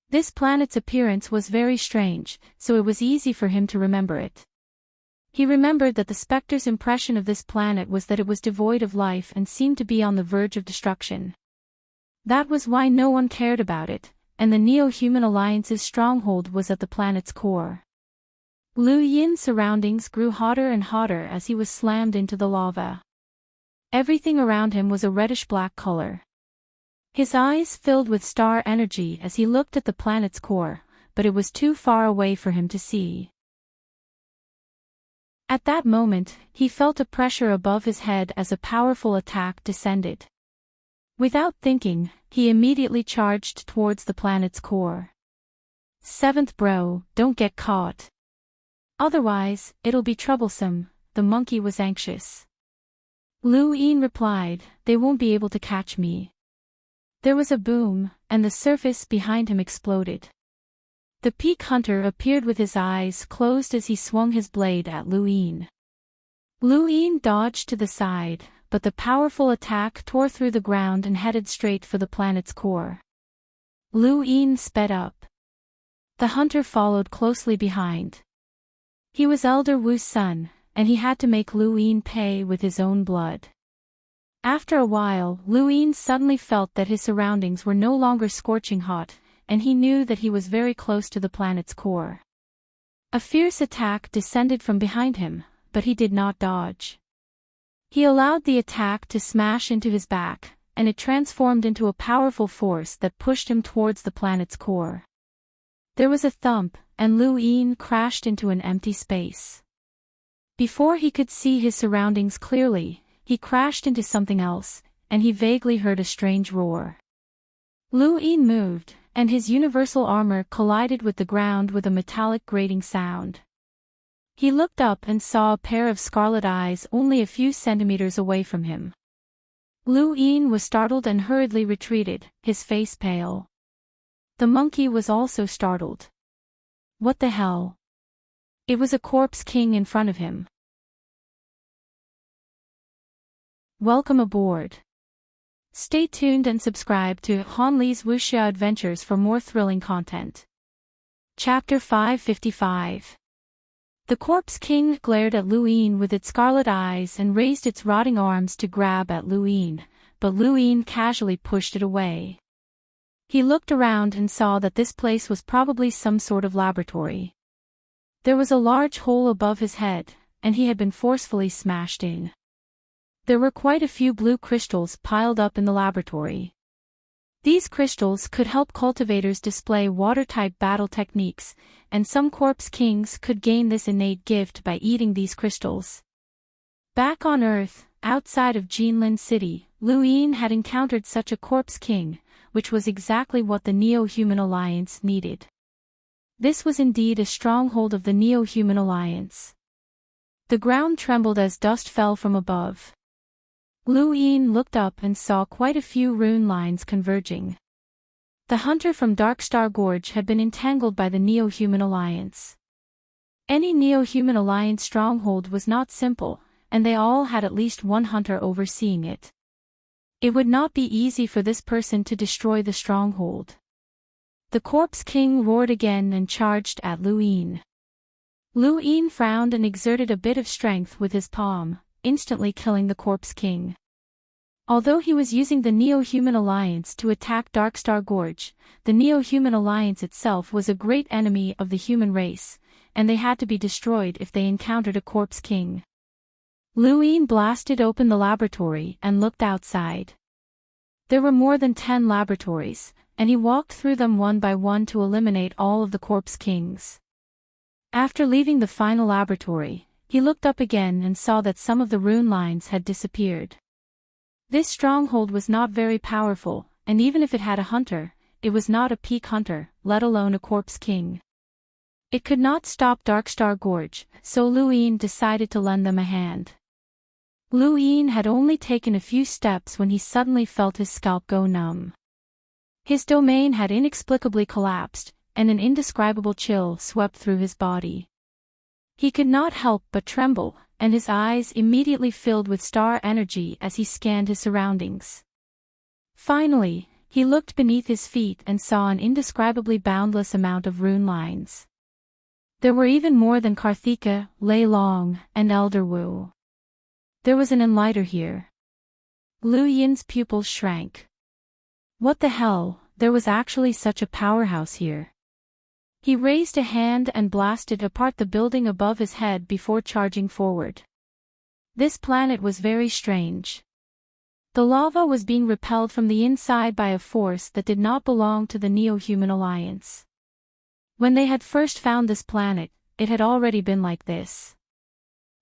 This planet's appearance was very strange, so it was easy for him to remember it. He remembered that the Spectre's impression of this planet was that it was devoid of life and seemed to be on the verge of destruction. That was why no one cared about it, and the Neo-Human Alliance's stronghold was at the planet's core. Lu Yin's surroundings grew hotter and hotter as he was slammed into the lava. Everything around him was a reddish-black color. His eyes filled with star energy as he looked at the planet's core, but it was too far away for him to see. At that moment, he felt a pressure above his head as a powerful attack descended. Without thinking, he immediately charged towards the planet's core. "Seventh bro, don't get caught." Otherwise, it'll be troublesome. The monkey was anxious. Lu Yin replied, "They won't be able to catch me." There was a boom, and the surface behind him exploded. The peak hunter appeared with his eyes closed as he swung his blade at Lu Yin. Lu Yin dodged to the side, but the powerful attack tore through the ground and headed straight for the planet's core. Lu Yin sped up. The hunter followed closely behind. He was Elder Wu's son, and he had to make Lu Yin pay with his own blood. After a while, Lu Yin suddenly felt that his surroundings were no longer scorching hot, and he knew that he was very close to the planet's core. A fierce attack descended from behind him, but he did not dodge. He allowed the attack to smash into his back, and it transformed into a powerful force that pushed him towards the planet's core. There was a thump, and Lu Yin crashed into an empty space. Before he could see his surroundings clearly, he crashed into something else, and he vaguely heard a strange roar. Lu Yin moved, and his universal armor collided with the ground with a metallic grating sound. He looked up and saw a pair of scarlet eyes only a few centimeters away from him. Lu Yin was startled and hurriedly retreated, his face pale. The monkey was also startled. What the hell? It was a corpse king in front of him. Welcome aboard. Stay tuned and subscribe to Han Li's Wuxia Adventures for more thrilling content. Chapter 555. The corpse king glared at Lu Yin with its scarlet eyes and raised its rotting arms to grab at Lu Yin, but Lu Yin casually pushed it away. He looked around and saw that this place was probably some sort of laboratory. There was a large hole above his head, and he had been forcefully smashed in. There were quite a few blue crystals piled up in the laboratory. These crystals could help cultivators display water-type battle techniques, and some corpse kings could gain this innate gift by eating these crystals. Back on Earth, outside of Jinlin City, Lu Yin had encountered such a corpse king, which was exactly what the Neo-Human Alliance needed. This was indeed a stronghold of the Neo-Human Alliance. The ground trembled as dust fell from above. Lu Yin looked up and saw quite a few rune lines converging. The hunter from Darkstar Gorge had been entangled by the Neo-Human Alliance. Any Neo-Human Alliance stronghold was not simple, and they all had at least one hunter overseeing it. It would not be easy for this person to destroy the stronghold. The corpse king roared again and charged at Lu Yin. Lu Yin frowned and exerted a bit of strength with his palm, instantly killing the corpse king. Although he was using the Neo-Human Alliance to attack Darkstar Gorge, the Neo-Human Alliance itself was a great enemy of the human race, and they had to be destroyed if they encountered a corpse king. Lu Yin blasted open the laboratory and looked outside. There were more than 10 laboratories, and he walked through them one by one to eliminate all of the corpse kings. After leaving the final laboratory, he looked up again and saw that some of the rune lines had disappeared. This stronghold was not very powerful, and even if it had a hunter, it was not a peak hunter, let alone a corpse king. It could not stop Darkstar Gorge, so Lu Yin decided to lend them a hand. Lu Yin had only taken a few steps when he suddenly felt his scalp go numb. His domain had inexplicably collapsed, and an indescribable chill swept through his body. He could not help but tremble, and his eyes immediately filled with star energy as he scanned his surroundings. Finally, he looked beneath his feet and saw an indescribably boundless amount of rune lines. There were even more than Karthika, Lei Long, and Elder Wu. There was an enlighter here. Lu Yin's pupils shrank. What the hell, there was actually such a powerhouse here. He raised a hand and blasted apart the building above his head before charging forward. This planet was very strange. The lava was being repelled from the inside by a force that did not belong to the Neo-Human Alliance. When they had first found this planet, it had already been like this.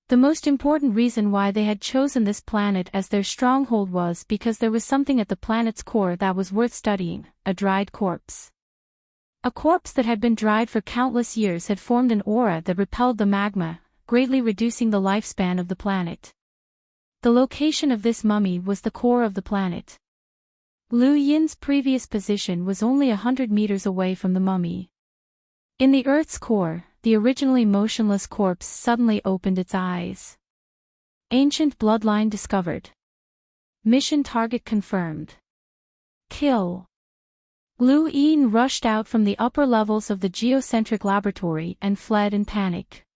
The most important reason why they had chosen this planet as their stronghold was because there was something at the planet's core that was worth studying, a dried corpse. A corpse that had been dried for countless years had formed an aura that repelled the magma, greatly reducing the lifespan of the planet. The location of this mummy was the core of the planet. Lu Yin's previous position was only 100 meters away from the mummy. In the Earth's core, the originally motionless corpse suddenly opened its eyes. Ancient bloodline discovered. Mission target confirmed. Kill. Lu Yin rushed out from the upper levels of the geocentric laboratory and fled in panic.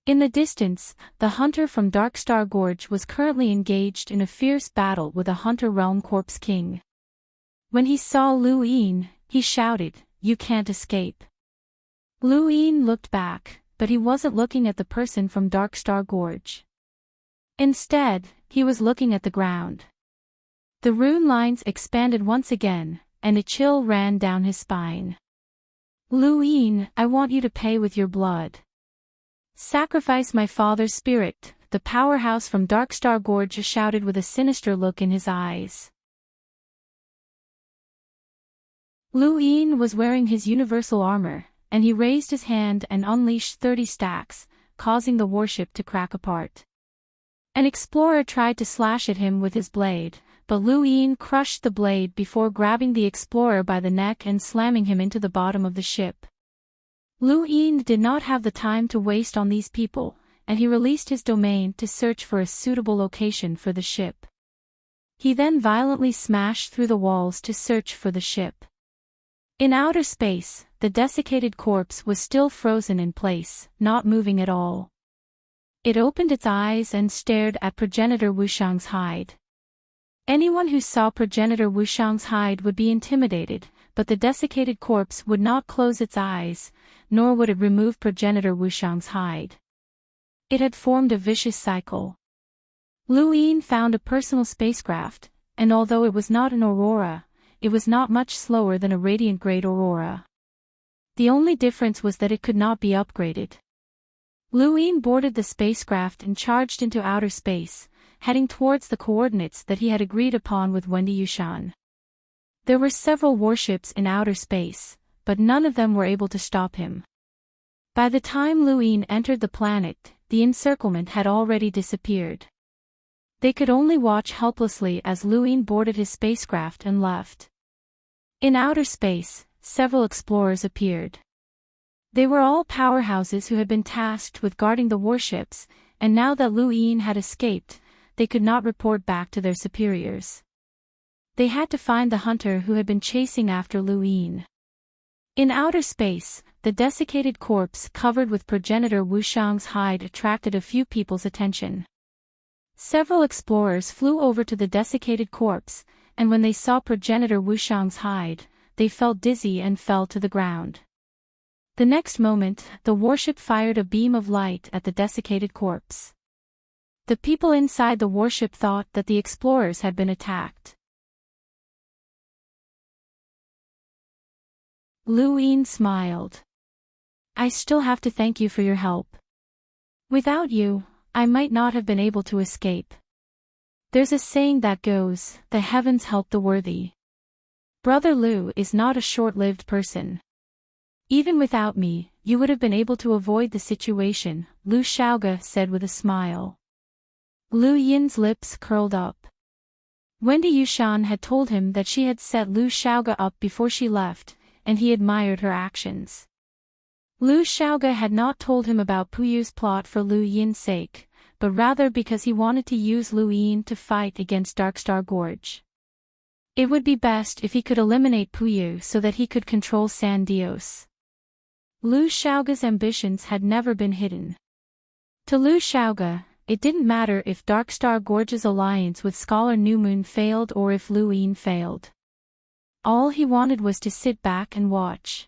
In the distance, the hunter from Darkstar Gorge was currently engaged in a fierce battle with a Hunter Realm Corpse King. When he saw Lu Yin, he shouted, "You can't escape." Lu Yin looked back, but he wasn't looking at the person from Darkstar Gorge. Instead, he was looking at the ground. The rune lines expanded once again, and a chill ran down his spine. "Lu Yin, I want you to pay with your blood. Sacrifice my father's spirit," the powerhouse from Darkstar Gorge shouted with a sinister look in his eyes. Lu Yin was wearing his universal armor, and he raised his hand and unleashed 30 stacks, causing the warship to crack apart. An explorer tried to slash at him with his blade, but Lu Yin crushed the blade before grabbing the explorer by the neck and slamming him into the bottom of the ship. Lu Yin did not have the time to waste on these people, and he released his domain to search for a suitable location for the ship. He then violently smashed through the walls to search for the ship. In outer space, the desiccated corpse was still frozen in place, not moving at all. It opened its eyes and stared at progenitor Wushang's hide. Anyone who saw progenitor Wushang's hide would be intimidated, but the desiccated corpse would not close its eyes, nor would it remove progenitor Wushang's hide. It had formed a vicious cycle. Lu Yin found a personal spacecraft, and although it was not an aurora, it was not much slower than a radiant-grade aurora. The only difference was that it could not be upgraded. Lu Yin boarded the spacecraft and charged into outer space, heading towards the coordinates that he had agreed upon with Wendy Yushan. There were several warships in outer space, but none of them were able to stop him. By the time Lu Yin entered the planet, the encirclement had already disappeared. They could only watch helplessly as Lu Yin boarded his spacecraft and left. In outer space, several explorers appeared. They were all powerhouses who had been tasked with guarding the warships, and now that Lu Yin had escaped, they could not report back to their superiors. They had to find the hunter who had been chasing after Lu Yin. In outer space, the desiccated corpse covered with progenitor Wushang's hide attracted a few people's attention. Several explorers flew over to the desiccated corpse, and when they saw progenitor Wushang's hide, they felt dizzy and fell to the ground. The next moment, the warship fired a beam of light at the desiccated corpse. The people inside the warship thought that the explorers had been attacked. Lu Yin smiled. "I still have to thank you for your help. Without you, I might not have been able to escape. There's a saying that goes, the heavens help the worthy. Brother Lu is not a short-lived person. Even without me, you would have been able to avoid the situation," Lu Shaoge said with a smile. Lu Yin's lips curled up. Wendy Yushan had told him that she had set Lu Shaoge up before she left, and he admired her actions. Lu Shaoge had not told him about Puyu's plot for Lu Yin's sake, but rather because he wanted to use Lu Yin to fight against Darkstar Gorge. It would be best if he could eliminate Puyu so that he could control San Dios. Lu Shaoge's ambitions had never been hidden. To Lu Shaoge, it didn't matter if Darkstar Gorge's alliance with Scholar New Moon failed or if Lu Yin failed. All he wanted was to sit back and watch.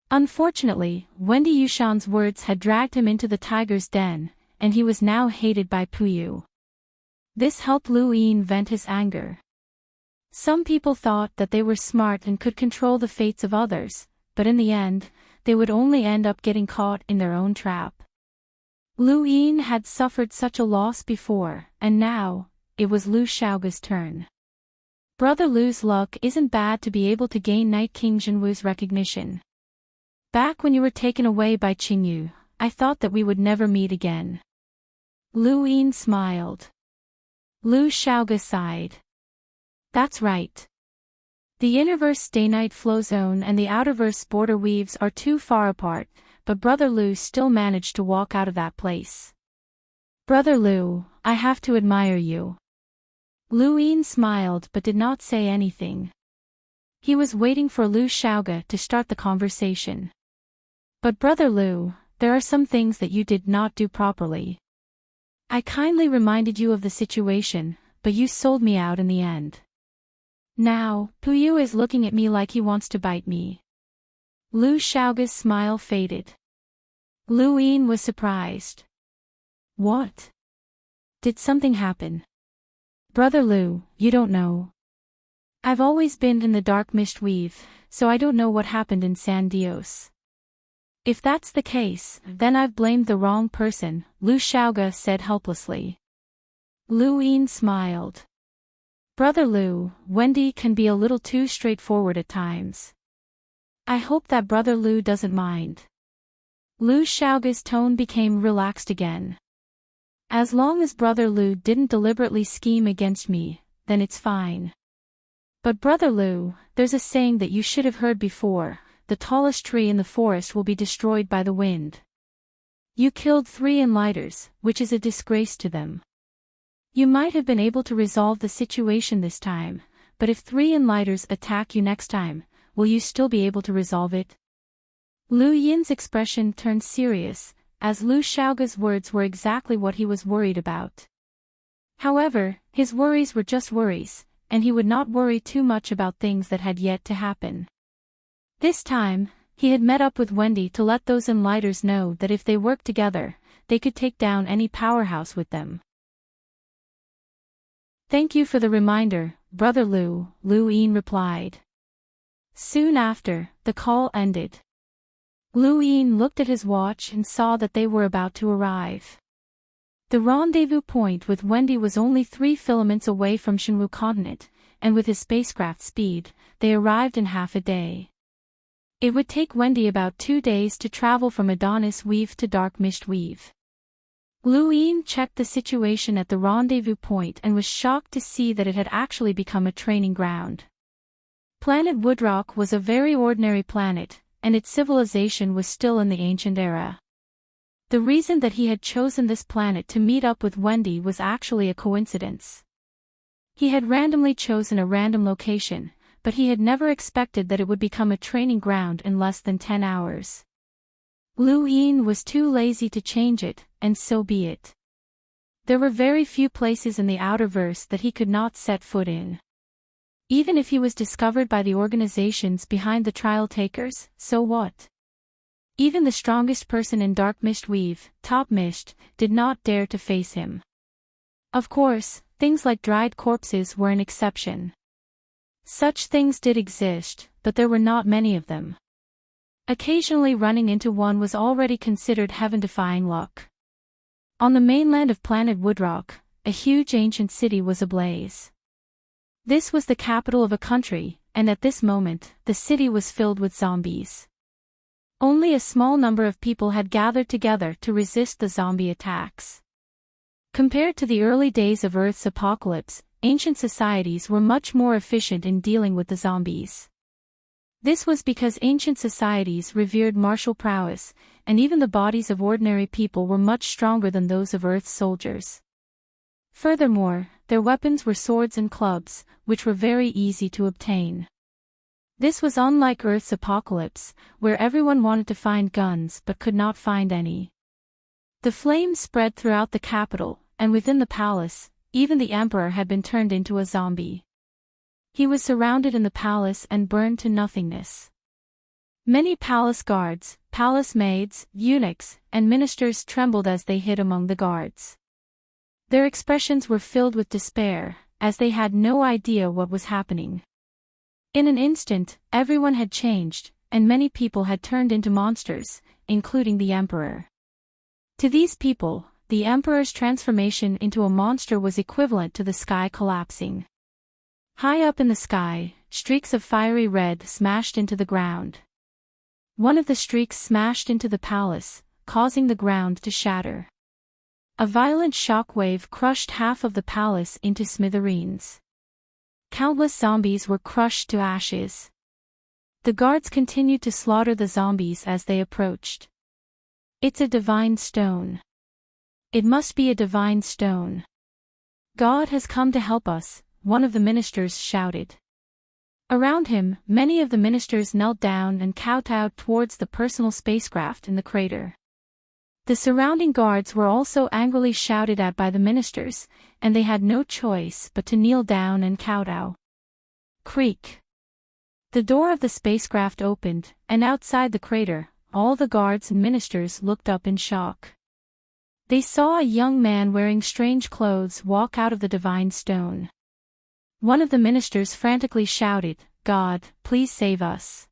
Unfortunately, Wendy Yushan's words had dragged him into the tiger's den, and he was now hated by Puyu. This helped Lu Yin vent his anger. Some people thought that they were smart and could control the fates of others, but in the end, they would only end up getting caught in their own trap. Lu Yin had suffered such a loss before, and now, it was Lu Shaoge's turn. Brother Lu's luck isn't bad to be able to gain Night King Jinwu's recognition. Back when you were taken away by Qingyu, I thought that we would never meet again. Lu Yin smiled. Lu Xiaoge sighed. That's right. The innerverse day-night flow zone and the outerverse border weaves are too far apart, but Brother Lu still managed to walk out of that place. Brother Lu, I have to admire you. Lu Yin smiled but did not say anything. He was waiting for Lu Xiaoge to start the conversation. But Brother Lu, there are some things that you did not do properly. I kindly reminded you of the situation, but you sold me out in the end. Now, Puyu is looking at me like he wants to bite me. Lu Xiaoge's smile faded. Lu Yin was surprised. What? Did something happen? Brother Lu, you don't know. I've always been in the dark mist weave, so I don't know what happened in San Dios. If that's the case, then I've blamed the wrong person, Lu Xiaoge said helplessly. Lu Yin smiled. Brother Lu, Wendy can be a little too straightforward at times. I hope that Brother Lu doesn't mind. Lu Xiaoge's tone became relaxed again. As long as Brother Lu didn't deliberately scheme against me, then it's fine. But Brother Lu, there's a saying that you should have heard before, the tallest tree in the forest will be destroyed by the wind. You killed 3 Enlighters, which is a disgrace to them. You might have been able to resolve the situation this time, but if 3 Enlighters attack you next time, will you still be able to resolve it? Lu Yin's expression turned serious, as Lu Xiaoge's words were exactly what he was worried about. However, his worries were just worries, and he would not worry too much about things that had yet to happen. This time, he had met up with Wendy to let those Enlighters know that if they worked together, they could take down any powerhouse with them. Thank you for the reminder, Brother Lu, Lu Yin replied. Soon after, the call ended. Lu Yin looked at his watch and saw that they were about to arrive. The rendezvous point with Wendy was only 3 filaments away from Shenwu continent, and with his spacecraft speed, they arrived in half a day. It would take Wendy about 2 days to travel from Adonis Weave to Dark Mist Weave. Lu Yin checked the situation at the rendezvous point and was shocked to see that it had actually become a training ground. Planet Woodrock was a very ordinary planet, and its civilization was still in the ancient era. The reason that he had chosen this planet to meet up with Wendy was actually a coincidence. He had randomly chosen a random location, but he had never expected that it would become a training ground in less than 10 hours. Lu Yin was too lazy to change it, and so be it. There were very few places in the outerverse that he could not set foot in. Even if he was discovered by the organizations behind the trial takers, so what? Even the strongest person in Dark Mist Weave, Top Mist, did not dare to face him. Of course, things like dried corpses were an exception. Such things did exist, but there were not many of them. Occasionally running into one was already considered heaven-defying luck. On the mainland of planet Woodrock, a huge ancient city was ablaze. This was the capital of a country, and at this moment, the city was filled with zombies. Only a small number of people had gathered together to resist the zombie attacks. Compared to the early days of Earth's apocalypse, ancient societies were much more efficient in dealing with the zombies. This was because ancient societies revered martial prowess, and even the bodies of ordinary people were much stronger than those of Earth's soldiers. Furthermore, their weapons were swords and clubs, which were very easy to obtain. This was unlike Earth's apocalypse, where everyone wanted to find guns but could not find any. The flames spread throughout the capital, and within the palace, even the emperor had been turned into a zombie. He was surrounded in the palace and burned to nothingness. Many palace guards, palace maids, eunuchs, and ministers trembled as they hid among the guards. Their expressions were filled with despair, as they had no idea what was happening. In an instant, everyone had changed, and many people had turned into monsters, including the emperor. To these people, the emperor's transformation into a monster was equivalent to the sky collapsing. High up in the sky, streaks of fiery red smashed into the ground. One of the streaks smashed into the palace, causing the ground to shatter. A violent shock wave crushed half of the palace into smithereens. Countless zombies were crushed to ashes. The guards continued to slaughter the zombies as they approached. It's a divine stone. It must be a divine stone. God has come to help us, one of the ministers shouted. Around him, many of the ministers knelt down and kowtowed towards the personal spacecraft in the crater. The surrounding guards were also angrily shouted at by the ministers, and they had no choice but to kneel down and kowtow. Creak. The door of the spacecraft opened, and outside the crater, all the guards and ministers looked up in shock. They saw a young man wearing strange clothes walk out of the divine stone. One of the ministers frantically shouted, "God, please save us.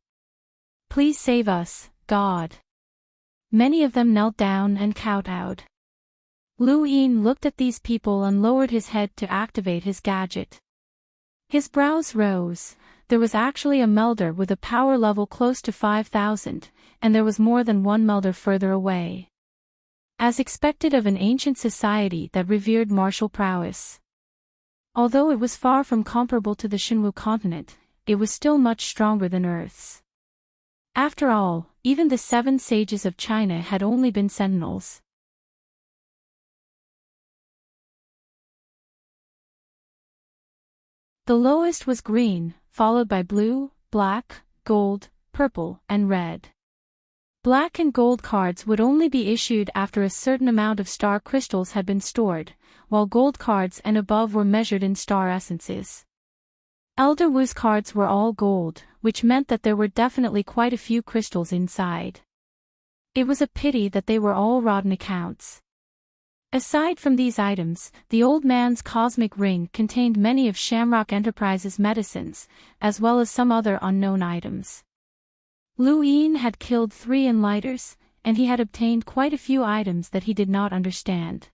Please save us, God." Many of them knelt down and kowtowed. Lu Yin looked at these people and lowered his head to activate his gadget. His brows rose. There was actually a melder with a power level close to 5,000, and there was more than one melder further away. As expected of an ancient society that revered martial prowess. Although it was far from comparable to the Shinwu continent, it was still much stronger than Earth's. After all, even the 7 sages of China had only been sentinels. The lowest was green, followed by blue, black, gold, purple, and red. Black and gold cards would only be issued after a certain amount of star crystals had been stored, while gold cards and above were measured in star essences. Elder Wu's cards were all gold, which meant that there were definitely quite a few crystals inside. It was a pity that they were all rotten accounts. Aside from these items, the old man's cosmic ring contained many of Shamrock Enterprises' medicines, as well as some other unknown items. Lu Yin had killed 3 enlighters, and he had obtained quite a few items that he did not understand.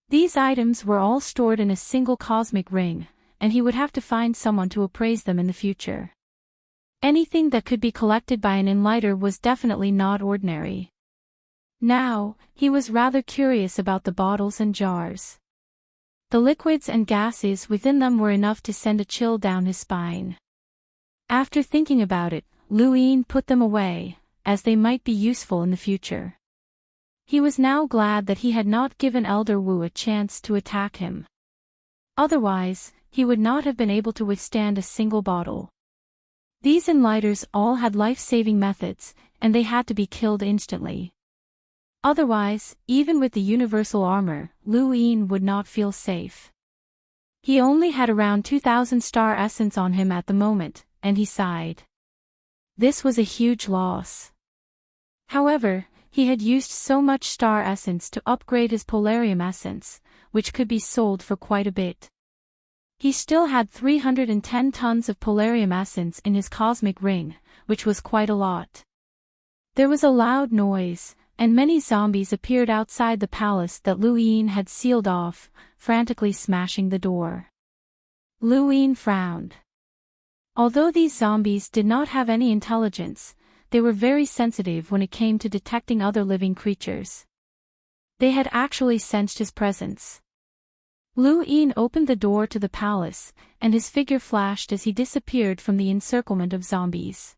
These items were all stored in a single cosmic ring, and he would have to find someone to appraise them in the future. Anything that could be collected by an enlighter was definitely not ordinary. Now, he was rather curious about the bottles and jars. The liquids and gases within them were enough to send a chill down his spine. After thinking about it, Lu Yin put them away, as they might be useful in the future. He was now glad that he had not given Elder Wu a chance to attack him. Otherwise, he would not have been able to withstand a single bottle. These enlighters all had life-saving methods, and they had to be killed instantly. Otherwise, even with the universal armor, Lu Yin would not feel safe. He only had around 2,000 star essence on him at the moment, and he sighed. This was a huge loss. However, he had used so much star essence to upgrade his polarium essence, which could be sold for quite a bit. He still had 310 tons of polarium essence in his cosmic ring, which was quite a lot. There was a loud noise, and many zombies appeared outside the palace that Lu Yin had sealed off, frantically smashing the door. Lu Yin frowned. Although these zombies did not have any intelligence, they were very sensitive when it came to detecting other living creatures. They had actually sensed his presence. Lu Yin opened the door to the palace, and his figure flashed as he disappeared from the encirclement of zombies.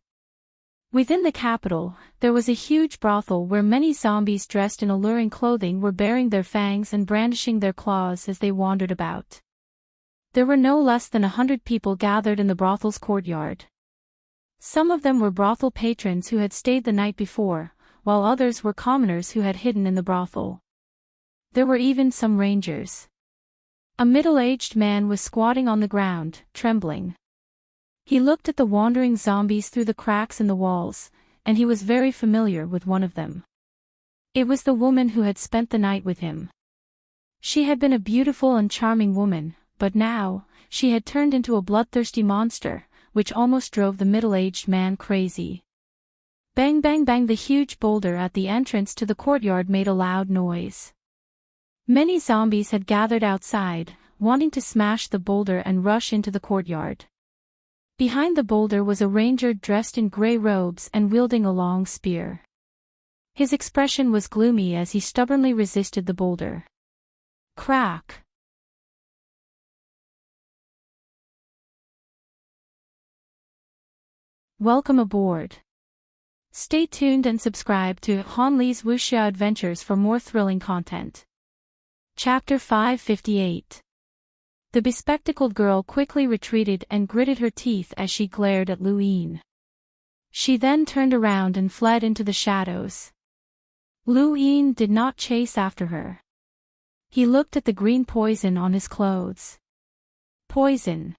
Within the capital, there was a huge brothel where many zombies dressed in alluring clothing were baring their fangs and brandishing their claws as they wandered about. There were no less than 100 people gathered in the brothel's courtyard. Some of them were brothel patrons who had stayed the night before, while others were commoners who had hidden in the brothel. There were even some rangers. A middle-aged man was squatting on the ground, trembling. He looked at the wandering zombies through the cracks in the walls, and he was very familiar with one of them. It was the woman who had spent the night with him. She had been a beautiful and charming woman, but now, she had turned into a bloodthirsty monster, which almost drove the middle-aged man crazy. Bang bang bang! The huge boulder at the entrance to the courtyard made a loud noise. Many zombies had gathered outside, wanting to smash the boulder and rush into the courtyard. Behind the boulder was a ranger dressed in gray robes and wielding a long spear. His expression was gloomy as he stubbornly resisted the boulder. Crack! Welcome aboard. Stay tuned and subscribe to Han Lee's Wuxia Adventures for more thrilling content. Chapter 558. The bespectacled girl quickly retreated and gritted her teeth as she glared at Lu Yin. She then turned around and fled into the shadows. Lu Yin did not chase after her. He looked at the green poison on his clothes. Poison.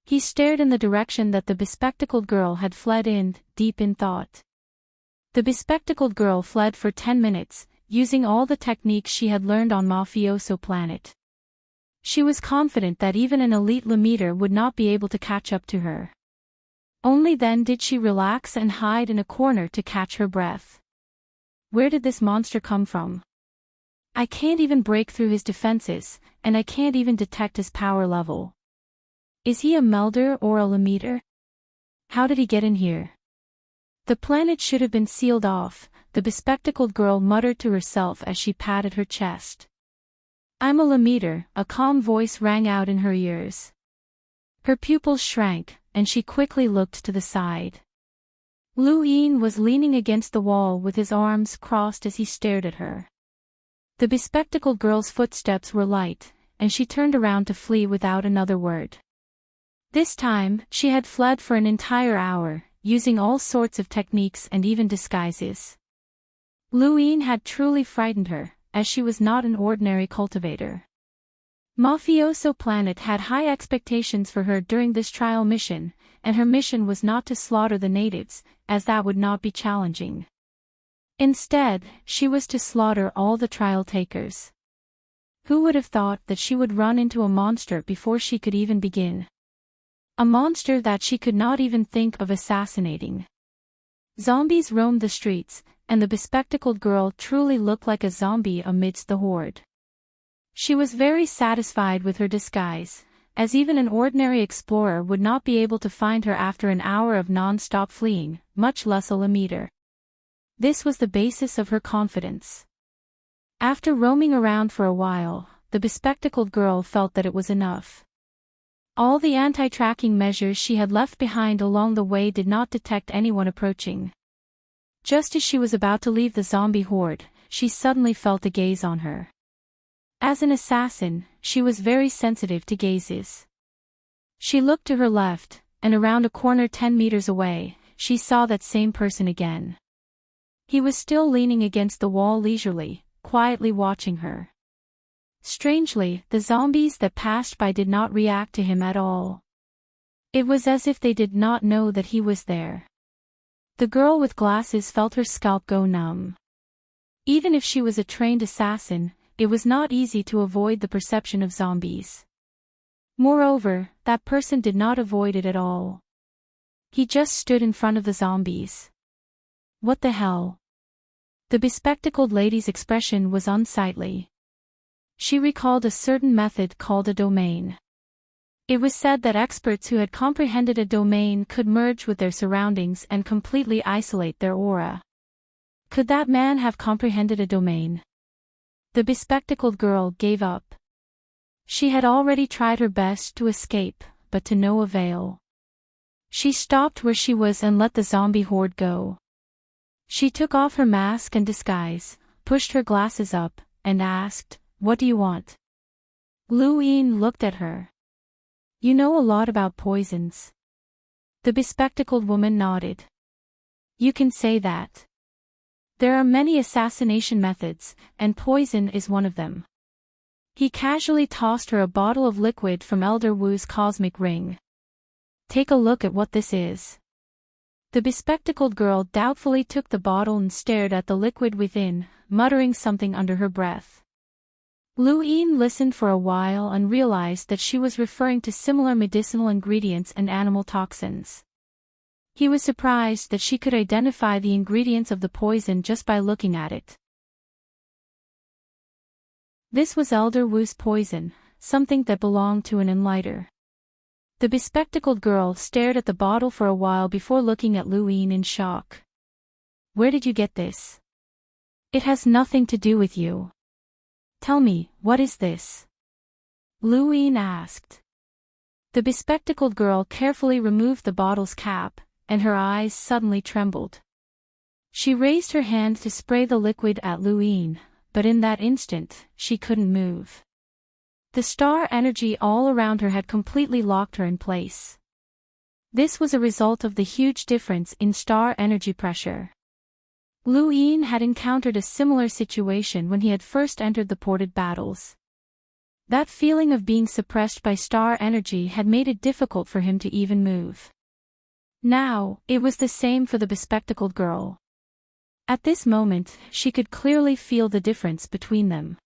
He stared in the direction that the bespectacled girl had fled in, deep in thought. The bespectacled girl fled for 10 minutes, using all the techniques she had learned on Mafioso Planet. She was confident that even an elite Lemeter would not be able to catch up to her. Only then did she relax and hide in a corner to catch her breath. Where did this monster come from? I can't even break through his defenses, and I can't even detect his power level. Is he a melder or a Lemeter? How did he get in here? The planet should have been sealed off, the bespectacled girl muttered to herself as she patted her chest. I'm a Lemeter, a calm voice rang out in her ears. Her pupils shrank, and she quickly looked to the side. Lu Yin was leaning against the wall with his arms crossed as he stared at her. The bespectacled girl's footsteps were light, and she turned around to flee without another word. This time, she had fled for an entire hour, using all sorts of techniques and even disguises. Lu Yin had truly frightened her, as she was not an ordinary cultivator. Mafioso Planet had high expectations for her during this trial mission, and her mission was not to slaughter the natives, as that would not be challenging. Instead, she was to slaughter all the trial takers. Who would have thought that she would run into a monster before she could even begin? A monster that she could not even think of assassinating. Zombies roamed the streets, and the bespectacled girl truly looked like a zombie amidst the horde. She was very satisfied with her disguise, as even an ordinary explorer would not be able to find her after an hour of non-stop fleeing, much less a Lemeter. This was the basis of her confidence. After roaming around for a while, the bespectacled girl felt that it was enough. All the anti-tracking measures she had left behind along the way did not detect anyone approaching. Just as she was about to leave the zombie horde, she suddenly felt a gaze on her. As an assassin, she was very sensitive to gazes. She looked to her left, and around a corner 10 meters away, she saw that same person again. He was still leaning against the wall leisurely, quietly watching her. Strangely, the zombies that passed by did not react to him at all. It was as if they did not know that he was there. The girl with glasses felt her scalp go numb. Even if she was a trained assassin, it was not easy to avoid the perception of zombies. Moreover, that person did not avoid it at all. He just stood in front of the zombies. What the hell? The bespectacled lady's expression was unsightly. She recalled a certain method called a domain. It was said that experts who had comprehended a domain could merge with their surroundings and completely isolate their aura. Could that man have comprehended a domain? The bespectacled girl gave up. She had already tried her best to escape, but to no avail. She stopped where she was and let the zombie horde go. She took off her mask and disguise, pushed her glasses up, and asked, "What do you want?" Lu Yin looked at her. "You know a lot about poisons." The bespectacled woman nodded. "You can say that. There are many assassination methods, and poison is one of them." He casually tossed her a bottle of liquid from Elder Wu's cosmic ring. "Take a look at what this is." The bespectacled girl doubtfully took the bottle and stared at the liquid within, muttering something under her breath. Lu Yin listened for a while and realized that she was referring to similar medicinal ingredients and animal toxins. He was surprised that she could identify the ingredients of the poison just by looking at it. This was Elder Wu's poison, something that belonged to an enlighter. The bespectacled girl stared at the bottle for a while before looking at Luin in shock. Where did you get this? It has nothing to do with you. Tell me, what is this? Luin asked. The bespectacled girl carefully removed the bottle's cap, and her eyes suddenly trembled. She raised her hand to spray the liquid at Luin, but in that instant, she couldn't move. The star energy all around her had completely locked her in place. This was a result of the huge difference in star energy pressure. Luin had encountered a similar situation when he had first entered the ported battles. That feeling of being suppressed by star energy had made it difficult for him to even move. Now, it was the same for the bespectacled girl. At this moment, she could clearly feel the difference between them.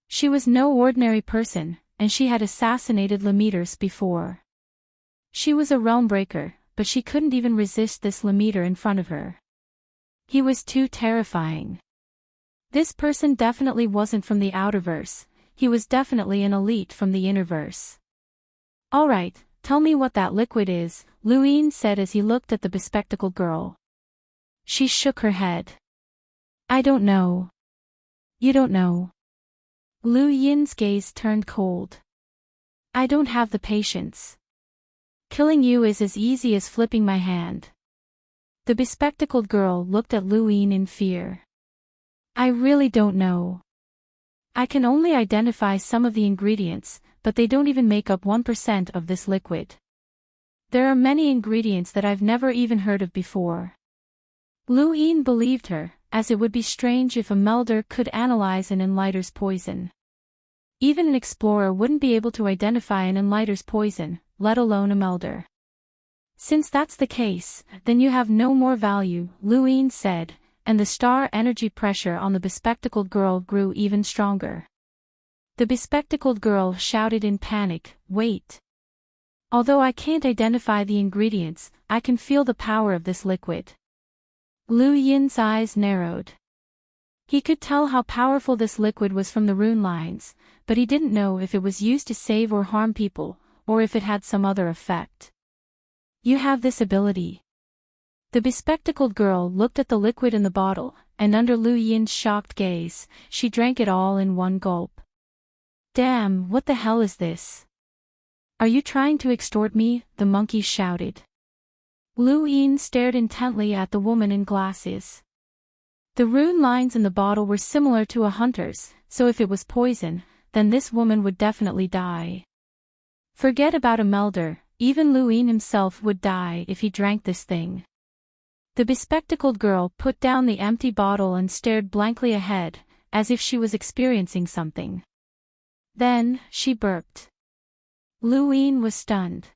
She was no ordinary person, and she had assassinated Lemeters before. She was a realm breaker, but she couldn't even resist this Lemeter in front of her. He was too terrifying. This person definitely wasn't from the outerverse, he was definitely an elite from the innerverse. Alright, tell me what that liquid is, Luin said as he looked at the bespectacled girl. She shook her head. I don't know. You don't know. Lu Yin's gaze turned cold. I don't have the patience. Killing you is as easy as flipping my hand. The bespectacled girl looked at Lu Yin in fear. I really don't know. I can only identify some of the ingredients, but they don't even make up 1% of this liquid. There are many ingredients that I've never even heard of before. Lu Yin believed her, as it would be strange if a melder could analyze an enlighter's poison. Even an explorer wouldn't be able to identify an enlighter's poison, let alone a melder. Since that's the case, then you have no more value, Lu Yin said, and the star energy pressure on the bespectacled girl grew even stronger. The bespectacled girl shouted in panic, wait. Although I can't identify the ingredients, I can feel the power of this liquid. Lu Yin's eyes narrowed. He could tell how powerful this liquid was from the rune lines, but he didn't know if it was used to save or harm people, or if it had some other effect. You have this ability. The bespectacled girl looked at the liquid in the bottle, and under Lu Yin's shocked gaze, she drank it all in one gulp. Damn, what the hell is this? Are you trying to extort me? The monkey shouted. Lu Yin stared intently at the woman in glasses. The rune lines in the bottle were similar to a hunter's, so if it was poison, then this woman would definitely die. Forget about a melder, even Lu Yin himself would die if he drank this thing. The bespectacled girl put down the empty bottle and stared blankly ahead, as if she was experiencing something. Then, she burped. Lu Yin was stunned.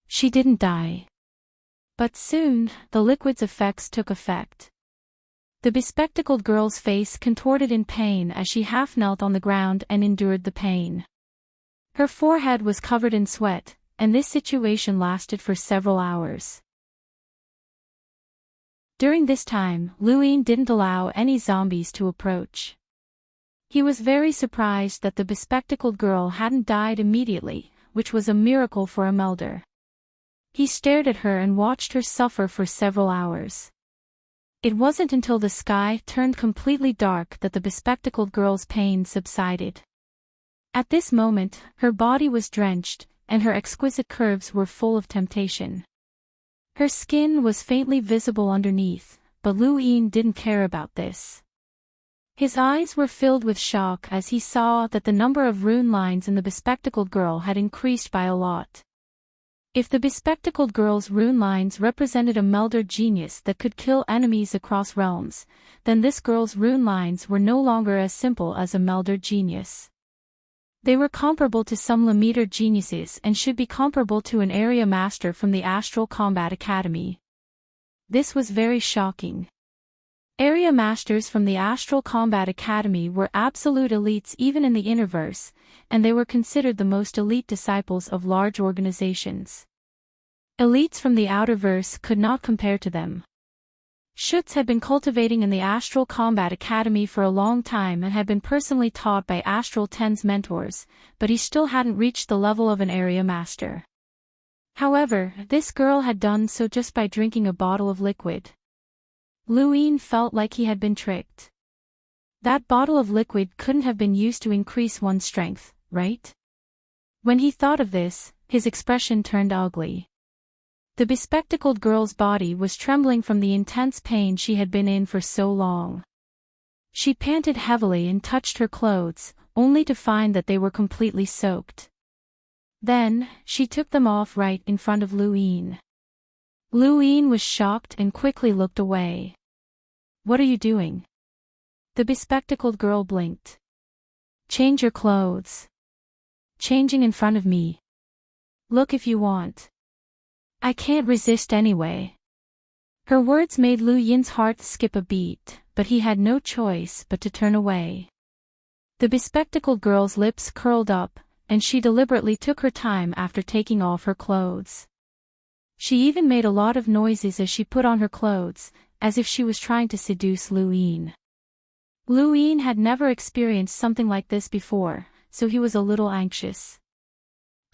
She didn't die. But soon, the liquid's effects took effect. The bespectacled girl's face contorted in pain as she half knelt on the ground and endured the pain. Her forehead was covered in sweat, and this situation lasted for several hours. During this time, Lu Yin didn't allow any zombies to approach. He was very surprised that the bespectacled girl hadn't died immediately, which was a miracle for a melder. He stared at her and watched her suffer for several hours. It wasn't until the sky turned completely dark that the bespectacled girl's pain subsided. At this moment, her body was drenched, and her exquisite curves were full of temptation. Her skin was faintly visible underneath, but Lu Yin didn't care about this. His eyes were filled with shock as he saw that the number of rune lines in the bespectacled girl had increased by a lot. If the bespectacled girl's rune lines represented a melder genius that could kill enemies across realms, then this girl's rune lines were no longer as simple as a melder genius. They were comparable to some Lemeter geniuses and should be comparable to an area master from the Astral Combat Academy. This was very shocking. Area masters from the Astral Combat Academy were absolute elites even in the Innerverse, and they were considered the most elite disciples of large organizations. Elites from the Outerverse could not compare to them. Schutz had been cultivating in the Astral Combat Academy for a long time and had been personally taught by Astral 10's mentors, but he still hadn't reached the level of an area master. However, this girl had done so just by drinking a bottle of liquid. Luin felt like he had been tricked. That bottle of liquid couldn't have been used to increase one's strength, right? When he thought of this, his expression turned ugly. The bespectacled girl's body was trembling from the intense pain she had been in for so long. She panted heavily and touched her clothes, only to find that they were completely soaked. Then, she took them off right in front of Luin. Luin was shocked and quickly looked away. "What are you doing?" The bespectacled girl blinked. "Change your clothes." "Changing in front of me?" "Look if you want." "I can't resist anyway." Her words made Lu Yin's heart skip a beat, but he had no choice but to turn away. The bespectacled girl's lips curled up, and she deliberately took her time after taking off her clothes. She even made a lot of noises as she put on her clothes, as if she was trying to seduce Luin. Luin had never experienced something like this before, so he was a little anxious.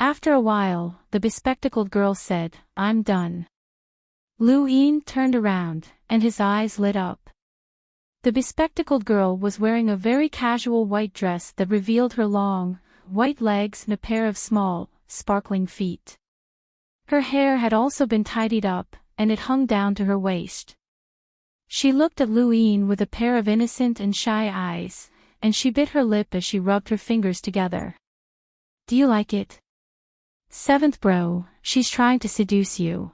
After a while, the bespectacled girl said, "I'm done." Luin turned around, and his eyes lit up. The bespectacled girl was wearing a very casual white dress that revealed her long, white legs and a pair of small, sparkling feet. Her hair had also been tidied up, and it hung down to her waist. She looked at Luin with a pair of innocent and shy eyes, and she bit her lip as she rubbed her fingers together. "Do you like it?" "Seventh bro, she's trying to seduce you."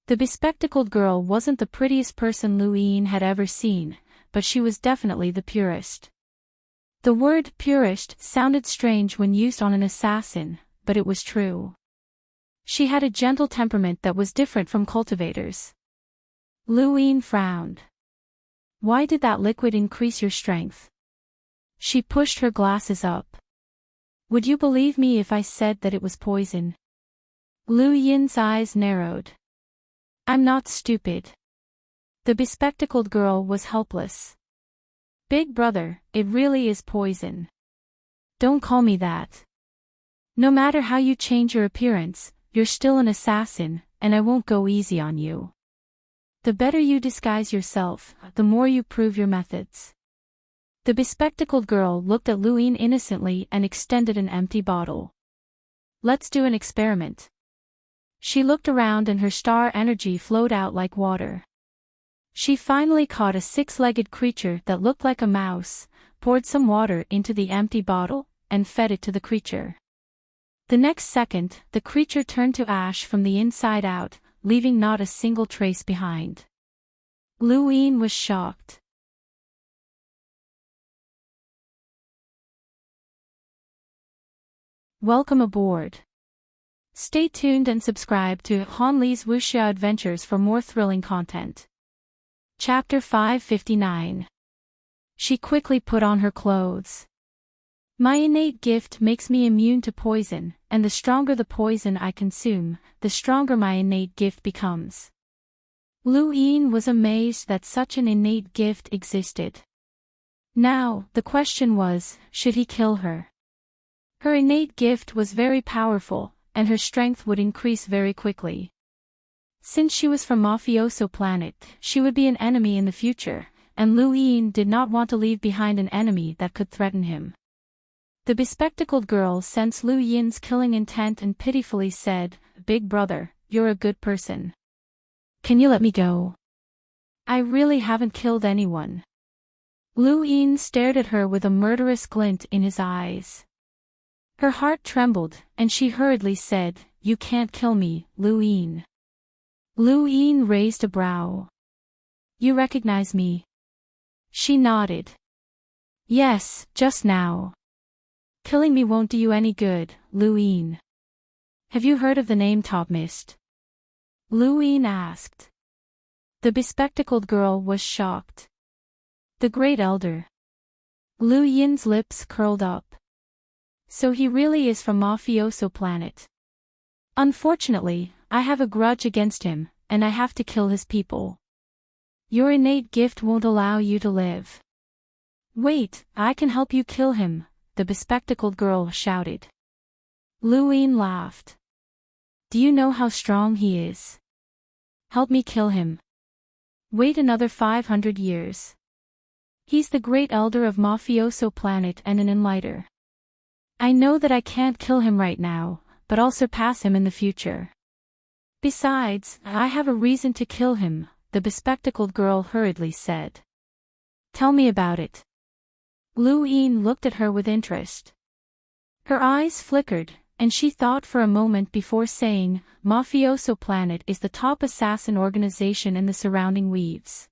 The bespectacled girl wasn't the prettiest person Luin had ever seen, but she was definitely the purest. The word purest sounded strange when used on an assassin, but it was true. She had a gentle temperament that was different from cultivators. Luin frowned. "Why did that liquid increase your strength?" She pushed her glasses up. "Would you believe me if I said that it was poison?" Lu Yin's eyes narrowed. "I'm not stupid." The bespectacled girl was helpless. "Big brother, it really is poison." "Don't call me that. No matter how you change your appearance, you're still an assassin, and I won't go easy on you. The better you disguise yourself, the more you prove your methods." The bespectacled girl looked at Luin innocently and extended an empty bottle. "Let's do an experiment." She looked around and her star energy flowed out like water. She finally caught a six-legged creature that looked like a mouse, poured some water into the empty bottle, and fed it to the creature. The next second, the creature turned to ash from the inside out, leaving not a single trace behind. Luin was shocked. Welcome aboard. Stay tuned and subscribe to Hanli's Wuxia Adventures for more thrilling content. Chapter 559. She quickly put on her clothes. "My innate gift makes me immune to poison, and the stronger the poison I consume, the stronger my innate gift becomes." Luin was amazed that such an innate gift existed. Now, the question was, should he kill her? Her innate gift was very powerful, and her strength would increase very quickly. Since she was from Mafioso planet, she would be an enemy in the future, and Luin did not want to leave behind an enemy that could threaten him. The bespectacled girl sensed Lu Yin's killing intent and pitifully said, "Big brother, you're a good person. Can you let me go? I really haven't killed anyone." Lu Yin stared at her with a murderous glint in his eyes. Her heart trembled, and she hurriedly said, "You can't kill me, Lu Yin." Lu Yin raised a brow. "You recognize me?" She nodded. "Yes, just now." "Killing me won't do you any good, Lu Yin. Have you heard of the name Top Mist?" Lu Yin asked. The bespectacled girl was shocked. "The Great Elder." Lu Yin's lips curled up. "So he really is from Mafioso planet. Unfortunately, I have a grudge against him, and I have to kill his people." Your innate gift won't allow you to live. Wait, I can help you kill him, the bespectacled girl shouted. Luin laughed. Do you know how strong he is? Help me kill him. Wait another 500 years. He's the great elder of Mafioso planet and an enlighter. I know that I can't kill him right now, but I'll surpass him in the future. Besides, I have a reason to kill him, the bespectacled girl hurriedly said. Tell me about it. Luin looked at her with interest. Her eyes flickered, and she thought for a moment before saying, Mafioso Planet is the top assassin organization in the surrounding weaves.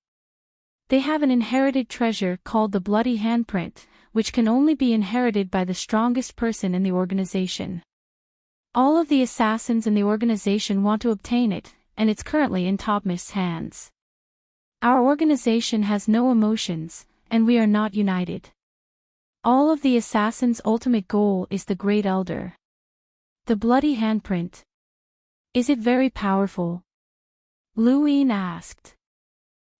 They have an inherited treasure called the Bloody Handprint, which can only be inherited by the strongest person in the organization. All of the assassins in the organization want to obtain it, and it's currently in Topmist's hands. Our organization has no emotions, and we are not united. All of the assassins' ultimate goal is the Great Elder. The Bloody Handprint. Is it very powerful? Luin asked.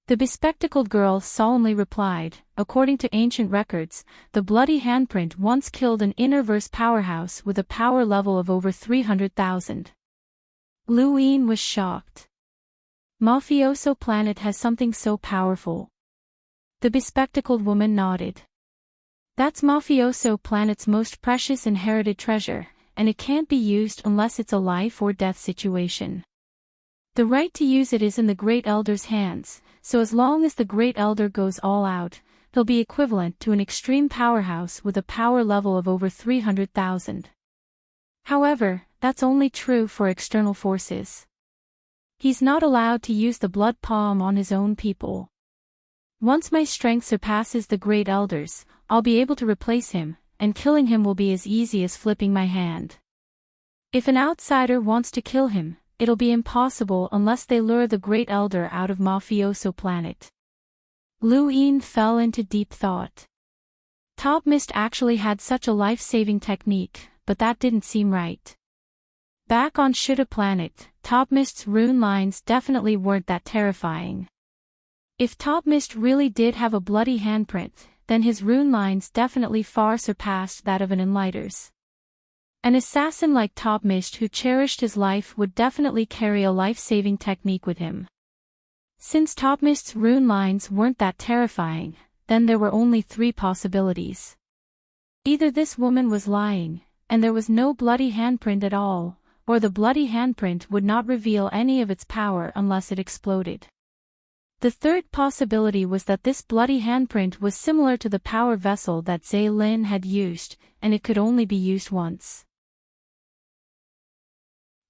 The bespectacled girl solemnly replied, according to ancient records, the Bloody Handprint once killed an Innerverse powerhouse with a power level of over 300,000. Luin was shocked. Mafioso Planet has something so powerful. The bespectacled woman nodded. That's Mafioso Planet's most precious inherited treasure, and it can't be used unless it's a life or death situation. The right to use it is in the Great Elder's hands, so as long as the Great Elder goes all out, he'll be equivalent to an extreme powerhouse with a power level of over 300,000. However, that's only true for external forces. He's not allowed to use the blood palm on his own people. Once my strength surpasses the Great Elder's, I'll be able to replace him, and killing him will be as easy as flipping my hand. If an outsider wants to kill him, it'll be impossible unless they lure the Great Elder out of Mafioso Planet. Luin fell into deep thought. Topmist actually had such a life-saving technique, but that didn't seem right. Back on Shuta Planet, Topmist's rune lines definitely weren't that terrifying. If Topmist really did have a bloody handprint, then his rune lines definitely far surpassed that of an enlighter's. An assassin like Topmist who cherished his life would definitely carry a life-saving technique with him. Since Topmist's rune lines weren't that terrifying, then there were only 3 possibilities. Either this woman was lying, and there was no bloody handprint at all, or the bloody handprint would not reveal any of its power unless it exploded. The third possibility was that this bloody handprint was similar to the power vessel that Zhe Lin had used, and it could only be used once.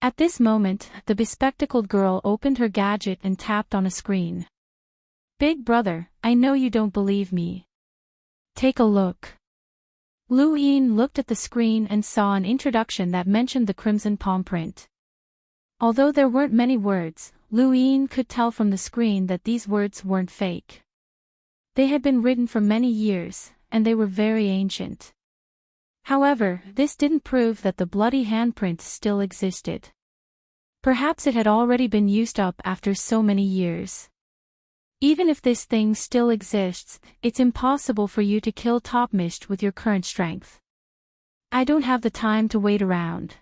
At this moment, the bespectacled girl opened her gadget and tapped on a screen. Big brother, I know you don't believe me. Take a look. Luin looked at the screen and saw an introduction that mentioned the crimson palm print. Although there weren't many words, Luin could tell from the screen that these words weren't fake. They had been written for many years, and they were very ancient. However, this didn't prove that the bloody handprint still existed. Perhaps it had already been used up after so many years. Even if this thing still exists, it's impossible for you to kill Topmist with your current strength. I don't have the time to wait around.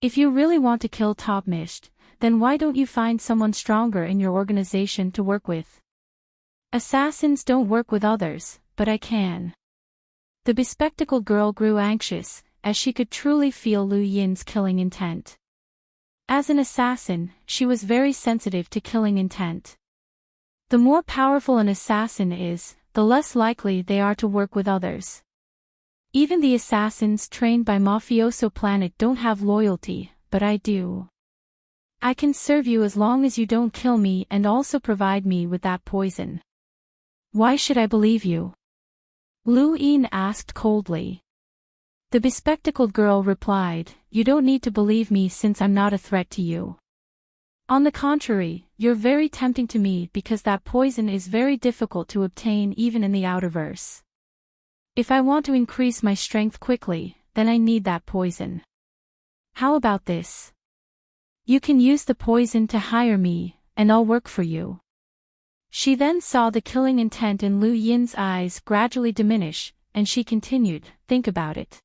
If you really want to kill Topmist, then why don't you find someone stronger in your organization to work with? Assassins don't work with others, but I can. The bespectacled girl grew anxious, as she could truly feel Lu Yin's killing intent. As an assassin, she was very sensitive to killing intent. The more powerful an assassin is, the less likely they are to work with others. Even the assassins trained by Mafioso Planet don't have loyalty, but I do. I can serve you as long as you don't kill me and also provide me with that poison. Why should I believe you? Luin asked coldly. The bespectacled girl replied, You don't need to believe me since I'm not a threat to you. On the contrary, you're very tempting to me because that poison is very difficult to obtain even in the outerverse. If I want to increase my strength quickly, then I need that poison. How about this? You can use the poison to hire me, and I'll work for you. She then saw the killing intent in Lu Yin's eyes gradually diminish, and she continued, "Think about it.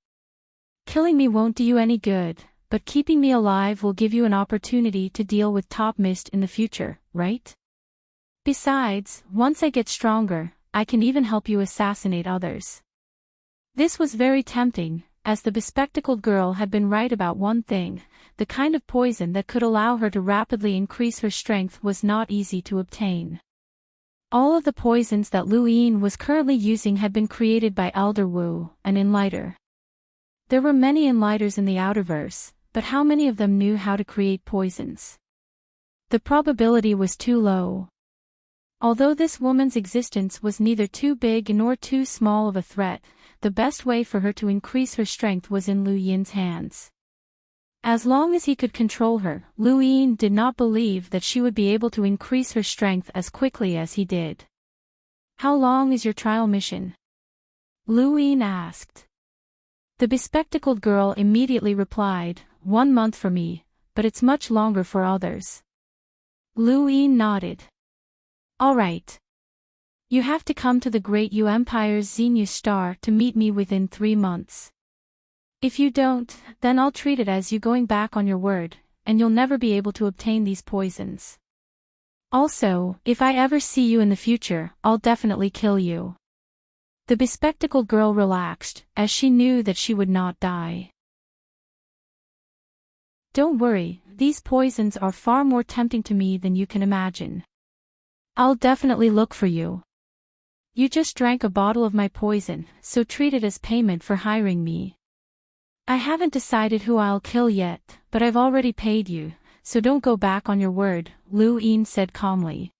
Killing me won't do you any good, but keeping me alive will give you an opportunity to deal with Top Mist in the future, right? Besides, once I get stronger, I can even help you assassinate others." This was very tempting, as the bespectacled girl had been right about one thing: the kind of poison that could allow her to rapidly increase her strength was not easy to obtain. All of the poisons that Lu Yin was currently using had been created by Elder Wu, an enlighter. There were many enlighters in the outerverse, but how many of them knew how to create poisons? The probability was too low. Although this woman's existence was neither too big nor too small of a threat, the best way for her to increase her strength was in Lu Yin's hands. As long as he could control her, Lu Yin did not believe that she would be able to increase her strength as quickly as he did. "How long is your trial mission?" Lu Yin asked. The bespectacled girl immediately replied, "1 month for me, but it's much longer for others." Lu Yin nodded. "All right. You have to come to the Great Yu Empire's Xenu Star to meet me within 3 months. If you don't, then I'll treat it as you going back on your word, and you'll never be able to obtain these poisons. Also, if I ever see you in the future, I'll definitely kill you." The bespectacled girl relaxed, as she knew that she would not die. "Don't worry, these poisons are far more tempting to me than you can imagine. I'll definitely look for you. You just drank a bottle of my poison, so treat it as payment for hiring me. I haven't decided who I'll kill yet, but I've already paid you, so don't go back on your word," Lu Yin said calmly.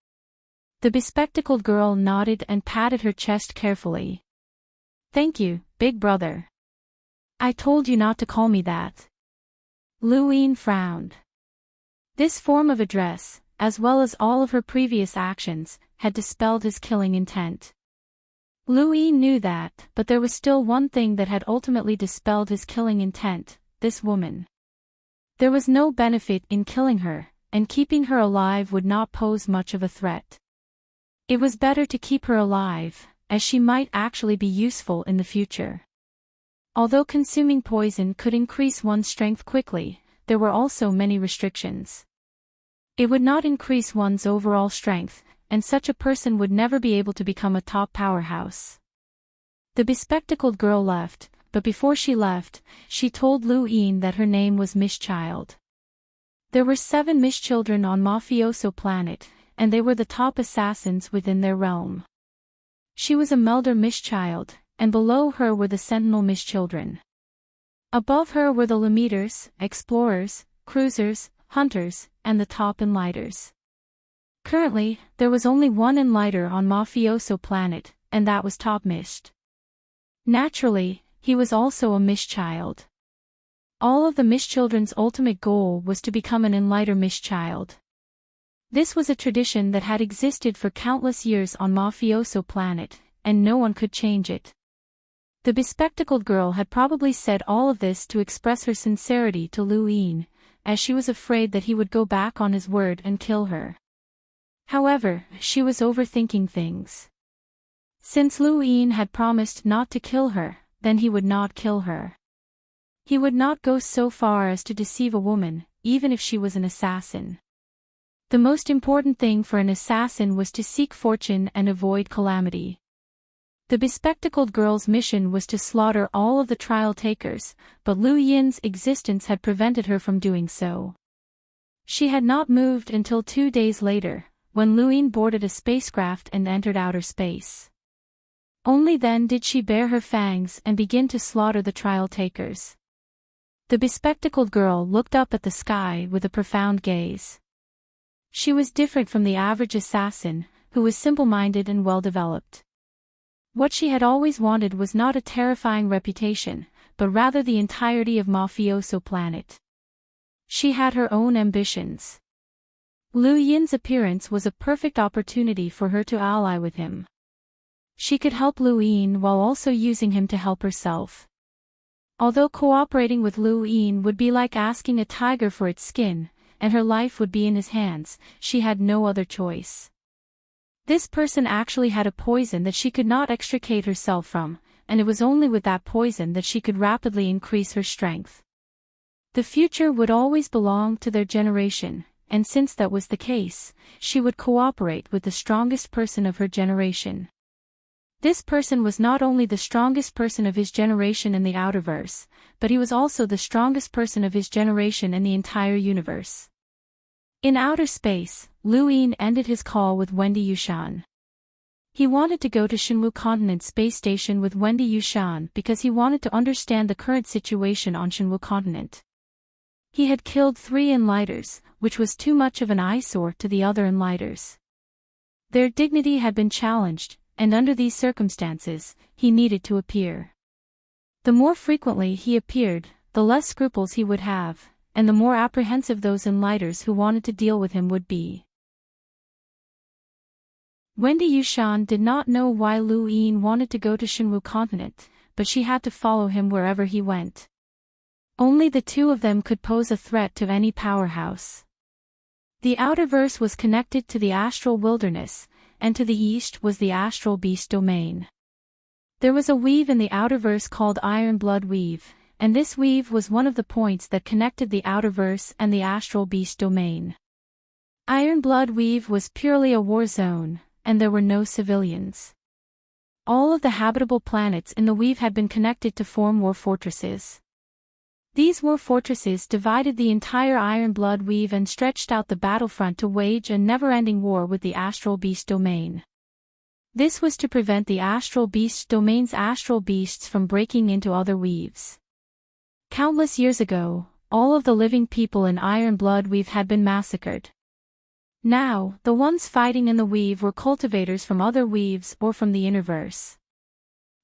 The bespectacled girl nodded and patted her chest carefully. "Thank you, big brother. I told you not to call me that." Lu Yin frowned. This form of address, as well as all of her previous actions, had dispelled his killing intent. Lu Yin knew that, but there was still one thing that had ultimately dispelled his killing intent: this woman. There was no benefit in killing her, and keeping her alive would not pose much of a threat. It was better to keep her alive, as she might actually be useful in the future. Although consuming poison could increase one's strength quickly, there were also many restrictions. It would not increase one's overall strength, and such a person would never be able to become a top powerhouse. The bespectacled girl left, but before she left, she told Lu Yin that her name was Mistchild. There were 7 Mistchildren on Mafioso Planet, and they were the top assassins within their realm. She was a Melder Mistchild, and below her were the Sentinel Mistchildren. Above her were the Lemeters, Explorers, Cruisers, Hunters, and the top Enlighters. Currently, there was only one Enlighter on Mafioso Planet, and that was Top Mist. Naturally, he was also a Mistchild. All of the Mistchildren's ultimate goal was to become an Enlighter Mistchild. This was a tradition that had existed for countless years on Mafioso Planet, and no one could change it. The bespectacled girl had probably said all of this to express her sincerity to Lu Yin, as she was afraid that he would go back on his word and kill her. However, she was overthinking things. Since Lu Yin had promised not to kill her, then he would not kill her. He would not go so far as to deceive a woman, even if she was an assassin. The most important thing for an assassin was to seek fortune and avoid calamity. The bespectacled girl's mission was to slaughter all of the trial takers, but Lu Yin's existence had prevented her from doing so. She had not moved until 2 days later, when Lu Yin boarded a spacecraft and entered outer space. Only then did she bare her fangs and begin to slaughter the trial takers. The bespectacled girl looked up at the sky with a profound gaze. She was different from the average assassin, who was simple-minded and well-developed. What she had always wanted was not a terrifying reputation, but rather the entirety of Mafioso Planet. She had her own ambitions. Lu Yin's appearance was a perfect opportunity for her to ally with him. She could help Lu Yin while also using him to help herself. Although cooperating with Lu Yin would be like asking a tiger for its skin, and her life would be in his hands, she had no other choice. This person actually had a poison that she could not extricate herself from, and it was only with that poison that she could rapidly increase her strength. The future would always belong to their generation, and since that was the case, she would cooperate with the strongest person of her generation. This person was not only the strongest person of his generation in the outerverse, but he was also the strongest person of his generation in the entire universe. In outer space, Lu Yin ended his call with Wendy Yushan. He wanted to go to Shenwu Continent Space Station with Wendy Yushan because he wanted to understand the current situation on Shenwu Continent. He had killed 3 Enlighters, which was too much of an eyesore to the other Enlighters. Their dignity had been challenged, and under these circumstances, he needed to appear. The more frequently he appeared, the less scruples he would have, and the more apprehensive those Enlighters who wanted to deal with him would be. Wendy Yushan did not know why Lu Yin wanted to go to Shenwu Continent, but she had to follow him wherever he went. Only the two of them could pose a threat to any powerhouse. The outerverse was connected to the astral wilderness, and to the east was the astral beast domain. There was a weave in the outerverse called Iron Blood Weave, and this weave was one of the points that connected the outerverse and the astral beast domain. Iron Blood Weave was purely a war zone, and there were no civilians. All of the habitable planets in the weave had been connected to form war fortresses. These war fortresses divided the entire Iron Blood Weave and stretched out the battlefront to wage a never-ending war with the astral beast domain. This was to prevent the astral beast domain's astral beasts from breaking into other weaves. Countless years ago, all of the living people in Iron Blood Weave had been massacred. Now, the ones fighting in the weave were cultivators from other weaves or from the innerverse.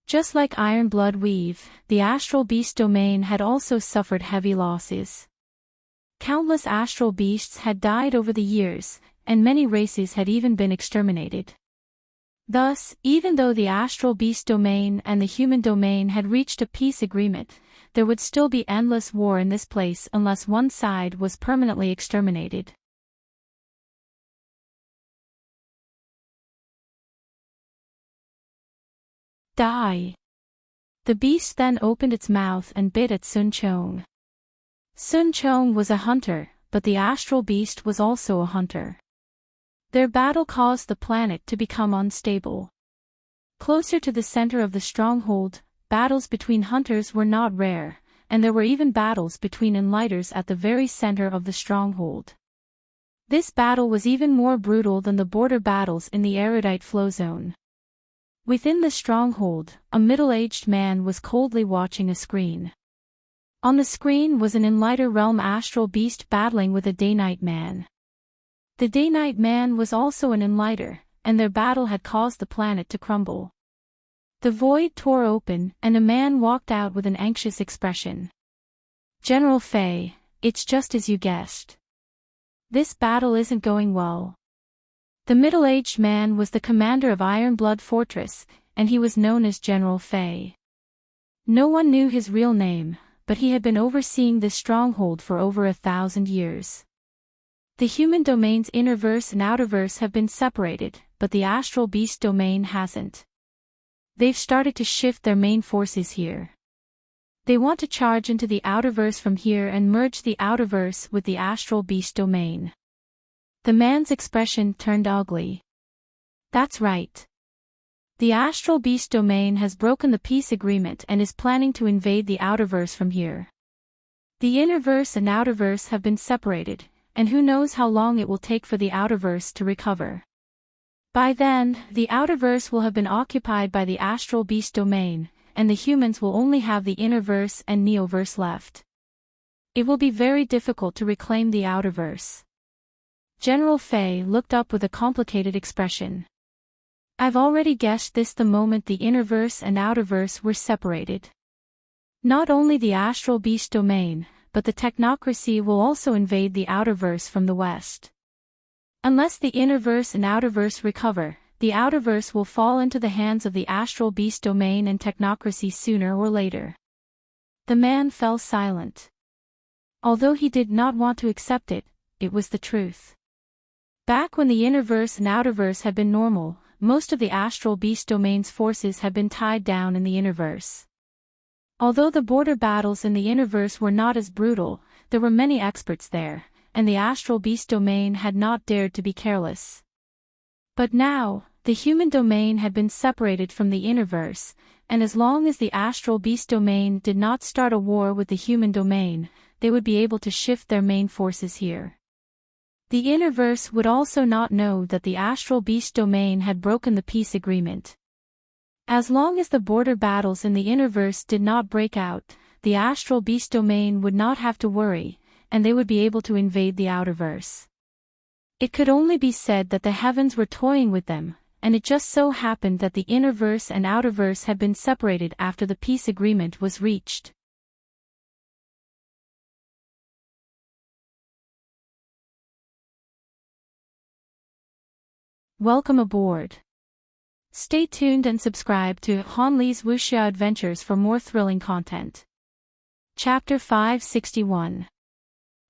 Just like Iron Blood Weave, the astral beast domain had also suffered heavy losses. Countless astral beasts had died over the years, and many races had even been exterminated. Thus, even though the astral beast domain and the human domain had reached a peace agreement, there would still be endless war in this place unless one side was permanently exterminated. Die. The beast then opened its mouth and bit at Sun Chong. Sun Chong was a hunter, but the astral beast was also a hunter. Their battle caused the planet to become unstable. Closer to the center of the stronghold, battles between hunters were not rare, and there were even battles between Enlighters at the very center of the stronghold. This battle was even more brutal than the border battles in the erudite flow zone. Within the stronghold, a middle-aged man was coldly watching a screen. On the screen was an Enlighter realm astral beast battling with a Day-Night man. The Day-Night man was also an Enlighter, and their battle had caused the planet to crumble. The void tore open, and a man walked out with an anxious expression. "General Fei, it's just as you guessed. This battle isn't going well." The middle-aged man was the commander of Iron Blood Fortress, and he was known as General Fei. No one knew his real name, but he had been overseeing this stronghold for over 1,000 years. The human domain's innerverse and outerverse have been separated, but the astral beast domain hasn't. They've started to shift their main forces here. They want to charge into the outerverse from here and merge the outerverse with the astral beast domain. The man's expression turned ugly. That's right. The astral beast domain has broken the peace agreement and is planning to invade the outerverse from here. The innerverse and outerverse have been separated, and who knows how long it will take for the outerverse to recover. By then, the outerverse will have been occupied by the astral beast domain, and the humans will only have the innerverse and neoverse left. It will be very difficult to reclaim the outerverse. General Fei looked up with a complicated expression. I've already guessed this the moment the innerverse and outerverse were separated. Not only the astral beast domain, but the technocracy will also invade the outerverse from the west. Unless the innerverse and outerverse recover, the outerverse will fall into the hands of the astral beast domain and technocracy sooner or later. The man fell silent. Although he did not want to accept it, it was the truth. Back when the innerverse and outerverse had been normal, most of the astral beast domain's forces had been tied down in the innerverse. Although the border battles in the innerverse were not as brutal, there were many experts there, and the astral beast domain had not dared to be careless. But now, the human domain had been separated from the innerverse, and as long as the astral beast domain did not start a war with the human domain, they would be able to shift their main forces here. The innerverse would also not know that the astral beast domain had broken the peace agreement. As long as the border battles in the innerverse did not break out, the astral beast domain would not have to worry, and they would be able to invade the outerverse. It could only be said that the heavens were toying with them, and it just so happened that the innerverse and outerverse had been separated after the peace agreement was reached. Welcome aboard. Stay tuned and subscribe to Hanli's Wuxia Adventures for more thrilling content. Chapter 561.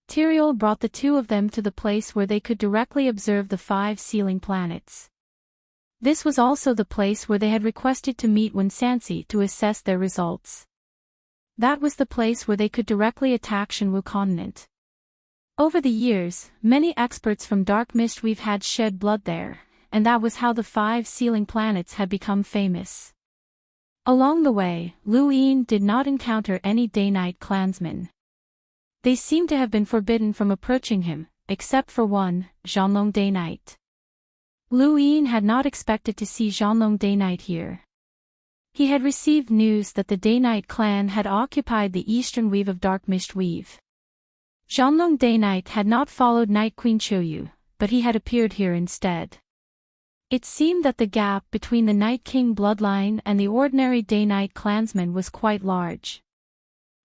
Tyrael brought the two of them to the place where they could directly observe the 5 sealing planets. This was also the place where they had requested to meet Winsansi to assess their results. That was the place where they could directly attack Shenwu continent. Over the years, many experts from Dark Mistweave had shed blood there, and that was how the 5 sealing planets had become famous. Along the way, Lu Yin did not encounter any day-night clansmen. They seemed to have been forbidden from approaching him, except for one, Zhanlong Day-Night. Lu Yin had not expected to see Zhanlong Day-Night here. He had received news that the Day-Night clan had occupied the eastern weave of Dark Mistweave. Zhanlong Day-Night had not followed Night Queen Qiuyu, but he had appeared here instead. It seemed that the gap between the Night King bloodline and the ordinary Day-Night clansmen was quite large.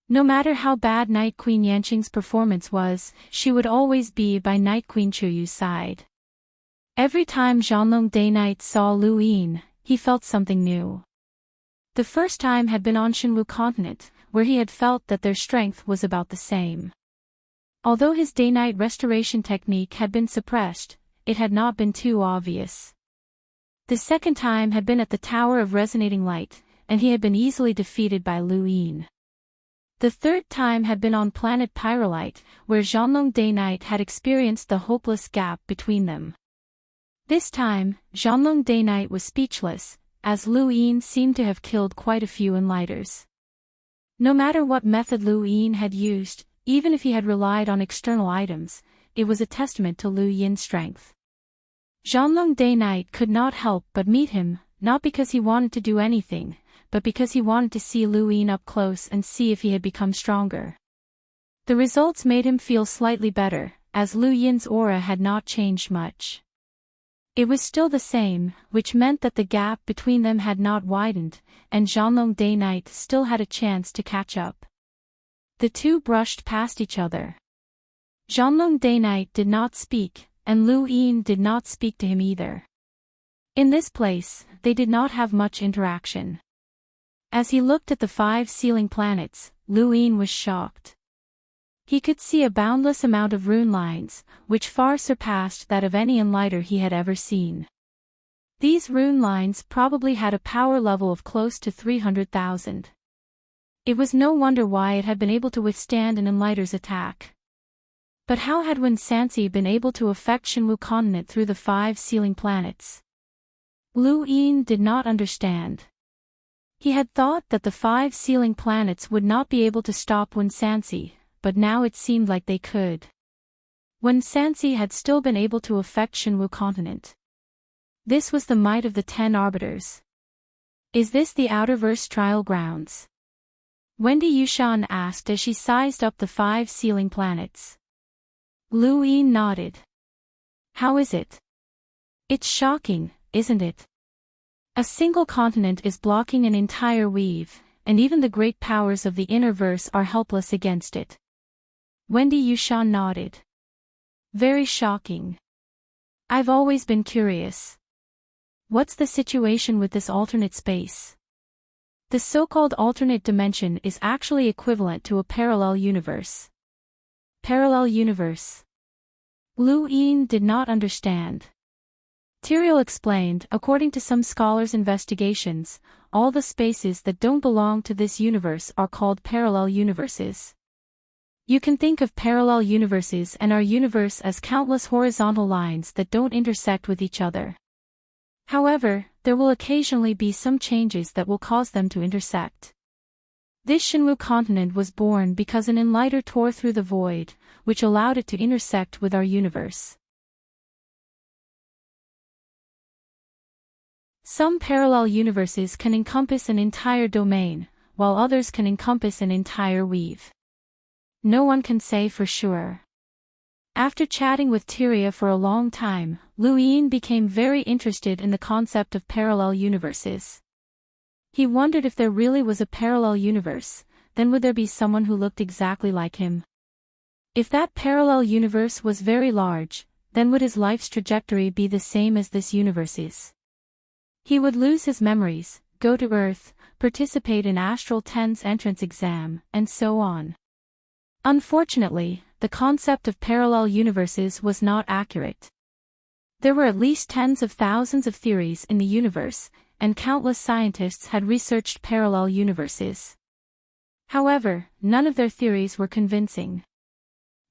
No matter how bad Night Queen Yanqing's performance was, she would always be by Night Queen Qiuyu's side. Every time Zhanlong Day-Night saw Lu Yin, he felt something new. The first time had been on Shenwu continent, where he had felt that their strength was about the same. Although his day-night restoration technique had been suppressed, it had not been too obvious. The second time had been at the Tower of Resonating Light, and he had been easily defeated by Lu Yin. The third time had been on planet Pyrolite, where Zhanlong Day-Night had experienced the hopeless gap between them. This time, Zhanlong Day-Night was speechless, as Lu Yin seemed to have killed quite a few Enlighters. No matter what method Lu Yin had used, even if he had relied on external items, it was a testament to Lu Yin's strength. Zhanlong Day-Night could not help but meet him, not because he wanted to do anything, but because he wanted to see Lu Yin up close and see if he had become stronger. The results made him feel slightly better, as Lu Yin's aura had not changed much. It was still the same, which meant that the gap between them had not widened, and Zhanlong Day-Night still had a chance to catch up. The two brushed past each other. Zhanlong Day-Night did not speak, and Lu Yin did not speak to him either. In this place, they did not have much interaction. As he looked at the 5 sealing planets, Lu Yin was shocked. He could see a boundless amount of rune lines, which far surpassed that of any Enlighter he had ever seen. These rune lines probably had a power level of close to 300,000. It was no wonder why it had been able to withstand an Enlighter's attack. But how had Winsansi been able to affect Shenwu continent through the 5 sealing planets? Lu Yin did not understand. He had thought that the 5 sealing planets would not be able to stop Winsansi, but now it seemed like they could. Winsansi had still been able to affect Shenwu continent. This was the might of the 10 arbiters. Is this the outerverse trial grounds? Wendy Yushan asked as she sized up the 5 sealing planets. Lu Yin nodded. How is it? It's shocking, isn't it? A single continent is blocking an entire weave, and even the great powers of the innerverse are helpless against it. Wendy Yushan nodded. Very shocking. I've always been curious. What's the situation with this alternate space? The so-called alternate dimension is actually equivalent to a parallel universe. Parallel universe. Lu Yin did not understand. Tyrael explained, according to some scholars' investigations, all the spaces that don't belong to this universe are called parallel universes. You can think of parallel universes and our universe as countless horizontal lines that don't intersect with each other. However, there will occasionally be some changes that will cause them to intersect. This Shenwu continent was born because an enlighter tore through the void, which allowed it to intersect with our universe. Some parallel universes can encompass an entire domain, while others can encompass an entire weave. No one can say for sure. After chatting with Tyria for a long time, Lu Yin became very interested in the concept of parallel universes. He wondered if there really was a parallel universe, then would there be someone who looked exactly like him? If that parallel universe was very large, then would his life's trajectory be the same as this universe's? He would lose his memories, go to Earth, participate in Astral 10's entrance exam, and so on. Unfortunately, the concept of parallel universes was not accurate. There were at least tens of thousands of theories in the universe, and countless scientists had researched parallel universes. However, none of their theories were convincing.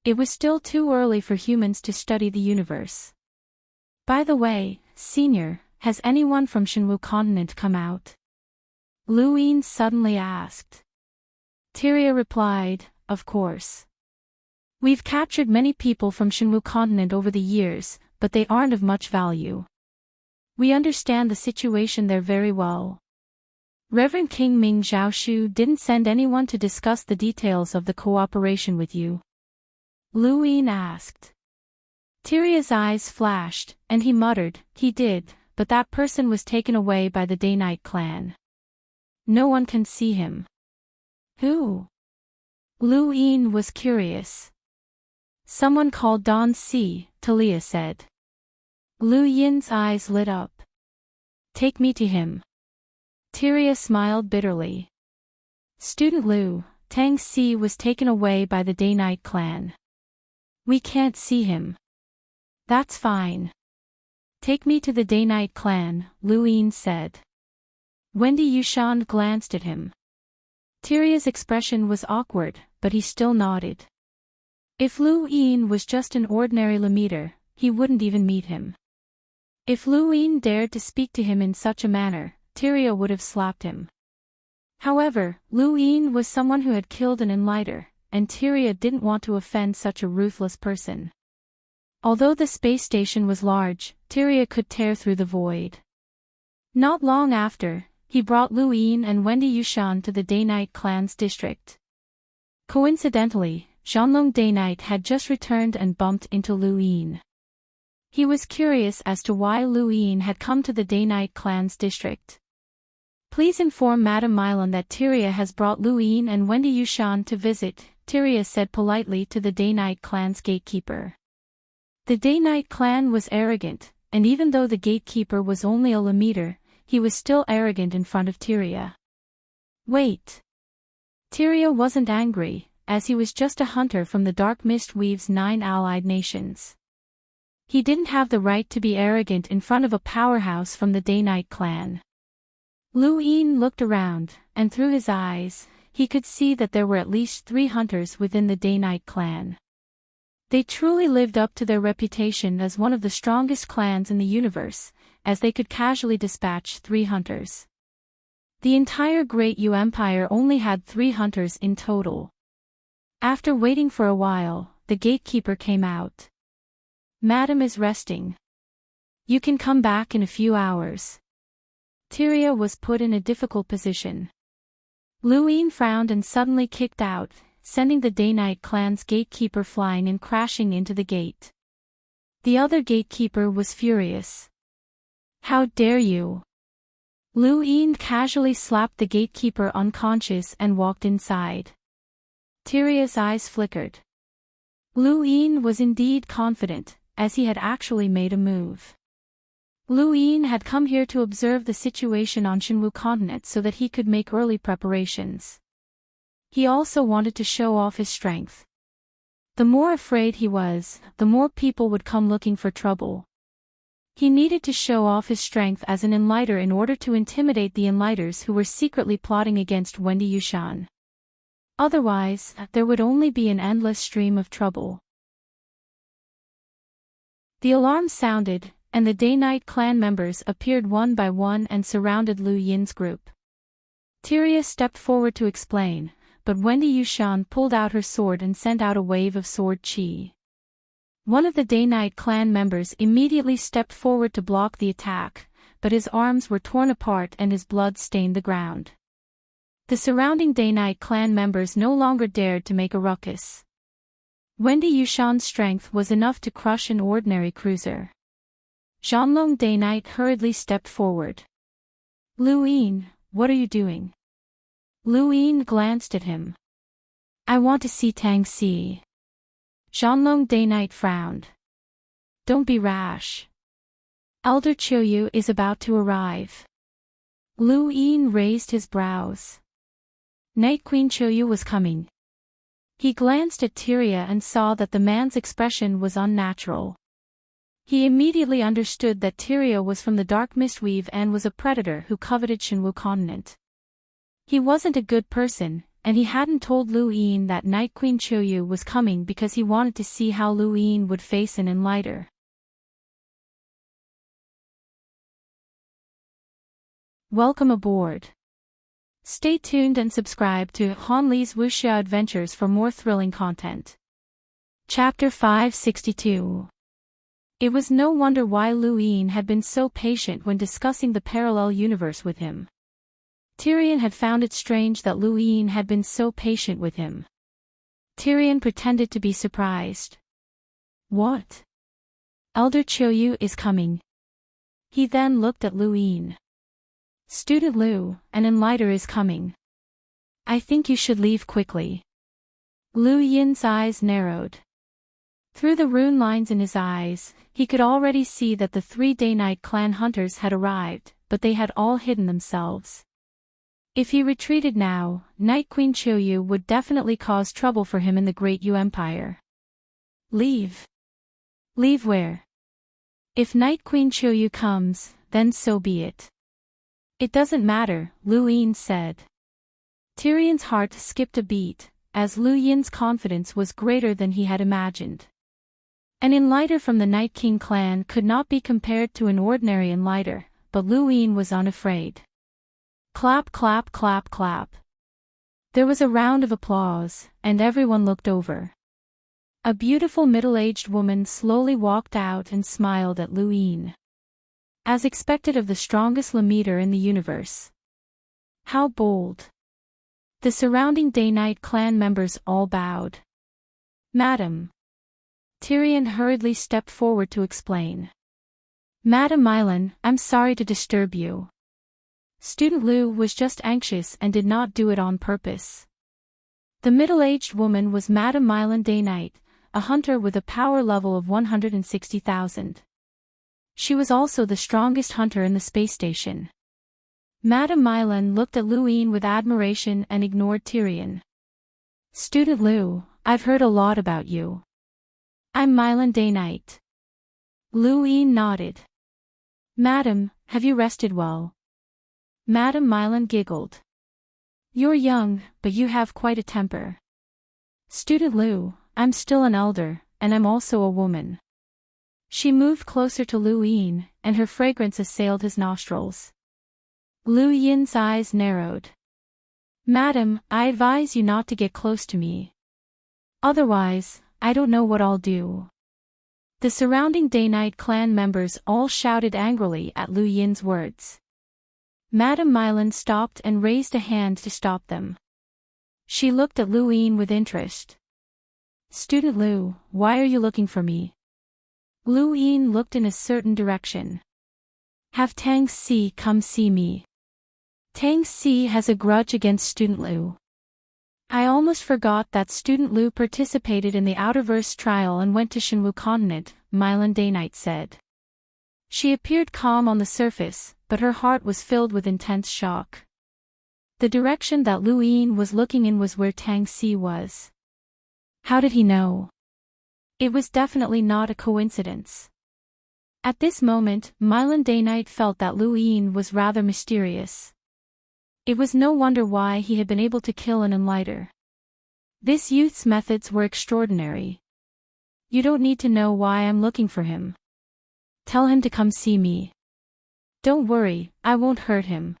It was still too early for humans to study the universe. By the way, Senior, has anyone from Shenwu continent come out? Lu Yin suddenly asked. Tyria replied, of course. We've captured many people from Shenwu continent over the years, but they aren't of much value. We understand the situation there very well. Reverend King Ming Zhaoshu didn't send anyone to discuss the details of the cooperation with you? Lu Yin asked. Tyria's eyes flashed, and he muttered, he did, but that person was taken away by the Day-Night clan. No one can see him. Who? Lu Yin was curious. Someone called Don Si, Talia said. Lu Yin's eyes lit up. Take me to him. Tyria smiled bitterly. Student Lu, Tang Si was taken away by the Day-Night clan. We can't see him. That's fine. Take me to the Day-Night clan, Lu Yin said. Wendy Yushan glanced at him. Tyria's expression was awkward, but he still nodded. If Lu Yin was just an ordinary Lemiter, he wouldn't even meet him. If Lu Yin dared to speak to him in such a manner, Tyria would have slapped him. However, Lu Yin was someone who had killed an enlighter, and Tyria didn't want to offend such a ruthless person. Although the space station was large, Tyria could tear through the void. Not long after, he brought Lu Yin and Wendy Yushan to the Day-Night clan's district. Coincidentally, Zhanlong Day-Night had just returned and bumped into Lu Yin. He was curious as to why Lu Yin had come to the Day-Night clan's district. Please inform Madame Milan that Tyria has brought Lu Yin and Wendy Yushan to visit, Tyria said politely to the Day-Night clan's gatekeeper. The Day-Night clan was arrogant, and even though the gatekeeper was only a Lemiter, he was still arrogant in front of Tyria. Wait. Tyria wasn't angry, as he was just a hunter from the Dark Mist Weave's 9 allied nations. He didn't have the right to be arrogant in front of a powerhouse from the Day-Night clan. Lu Yin looked around, and through his eyes, he could see that there were at least 3 hunters within the Day-Night clan. They truly lived up to their reputation as one of the strongest clans in the universe, as they could casually dispatch 3 hunters. The entire Great Yu Empire only had 3 hunters in total. After waiting for a while, the gatekeeper came out. Madam is resting. You can come back in a few hours. Tyria was put in a difficult position. Lu Yin frowned and suddenly kicked out, sending the Day-Night clan's gatekeeper flying and crashing into the gate. The other gatekeeper was furious. How dare you? Lu Yin casually slapped the gatekeeper unconscious and walked inside. Tyria's eyes flickered. Lu Yin was indeed confident, as he had actually made a move. Lu Yin had come here to observe the situation on Shenwu continent so that he could make early preparations. He also wanted to show off his strength. The more afraid he was, the more people would come looking for trouble. He needed to show off his strength as an enlighter in order to intimidate the enlighters who were secretly plotting against Wendy Yushan. Otherwise, there would only be an endless stream of trouble. The alarm sounded, and the Day-Night clan members appeared one by one and surrounded Lu Yin's group. Tyria stepped forward to explain, but Wendy Yushan pulled out her sword and sent out a wave of sword chi. One of the Day-Night clan members immediately stepped forward to block the attack, but his arms were torn apart and his blood stained the ground. The surrounding Day-Night clan members no longer dared to make a ruckus. Wendy Yushan's strength was enough to crush an ordinary cruiser. Zhanlong Day-Night hurriedly stepped forward. Lu Yin, what are you doing? Lu Yin glanced at him. I want to see Tang Si. Zhanlong Day-Night frowned. Don't be rash. Elder Qiuyu is about to arrive. Lu Yin raised his brows. Night Queen Qiuyu was coming. He glanced at Tyria and saw that the man's expression was unnatural. He immediately understood that Tyria was from the Dark Mistweave and was a predator who coveted Shenwu continent. He wasn't a good person, and he hadn't told Lu Yin that Night Queen Qiuyu was coming because he wanted to see how Lu Yin would face an enlighter. Welcome aboard. Stay tuned and subscribe to Hanli's Wuxia Adventures for more thrilling content. Chapter 562. It was no wonder why Lu Yin had been so patient when discussing the parallel universe with him. Tyrion had found it strange that Lu Yin had been so patient with him. Tyrion pretended to be surprised. What? Elder Qiuyu is coming. He then looked at Lu Yin. Student Lu, an enlighter is coming. I think you should leave quickly. Lu Yin's eyes narrowed. Through the rune lines in his eyes, he could already see that the 3 Day-Night clan hunters had arrived, but they had all hidden themselves. If he retreated now, Night Queen Qiuyu would definitely cause trouble for him in the Great Yu Empire. Leave. Leave where? If Night Queen Qiuyu comes, then so be it. It doesn't matter, Lu Yin said. Tyrion's heart skipped a beat, as Lu Yin's confidence was greater than he had imagined. An enlighter from the Night King clan could not be compared to an ordinary enlighter, but Lu Yin was unafraid. Clap clap clap clap. There was a round of applause, and everyone looked over. A beautiful middle-aged woman slowly walked out and smiled at Lu Yin. As expected of the strongest leader in the universe. How bold. The surrounding Day-Night clan members all bowed. Madam. Tyrion hurriedly stepped forward to explain. Madam Mylan, I'm sorry to disturb you. Student Lu was just anxious and did not do it on purpose. The middle-aged woman was Madam Mylan Day-Night, a hunter with a power level of 160,000. She was also the strongest hunter in the space station. Madam Mylan looked at Lu Yin with admiration and ignored Tyrion. Student Lu, I've heard a lot about you. I'm Mylan Day-Night. Lu Yin nodded. Madam, have you rested well? Madam Mylan giggled. You're young, but you have quite a temper. Student Lu, I'm still an elder, and I'm also a woman. She moved closer to Lu Yin, and her fragrance assailed his nostrils. Lu Yin's eyes narrowed. Madam, I advise you not to get close to me. Otherwise, I don't know what I'll do. The surrounding Day-Night clan members all shouted angrily at Lu Yin's words. Madam Mylan stopped and raised a hand to stop them. She looked at Lu Yin with interest. Student Lu, why are you looking for me? Lu Yin looked in a certain direction. Have Tang Si come see me. Tang Si has a grudge against Student Lu. I almost forgot that Student Lu participated in the Outerverse trial and went to Shenwu continent, Mylan Day-Night said. She appeared calm on the surface, but her heart was filled with intense shock. The direction that Lu Yin was looking in was where Tang Si was. How did he know? It was definitely not a coincidence. At this moment, Mylan Day-Night felt that Lu Yin was rather mysterious. It was no wonder why he had been able to kill an enlighter. This youth's methods were extraordinary. You don't need to know why I'm looking for him. Tell him to come see me. Don't worry, I won't hurt him.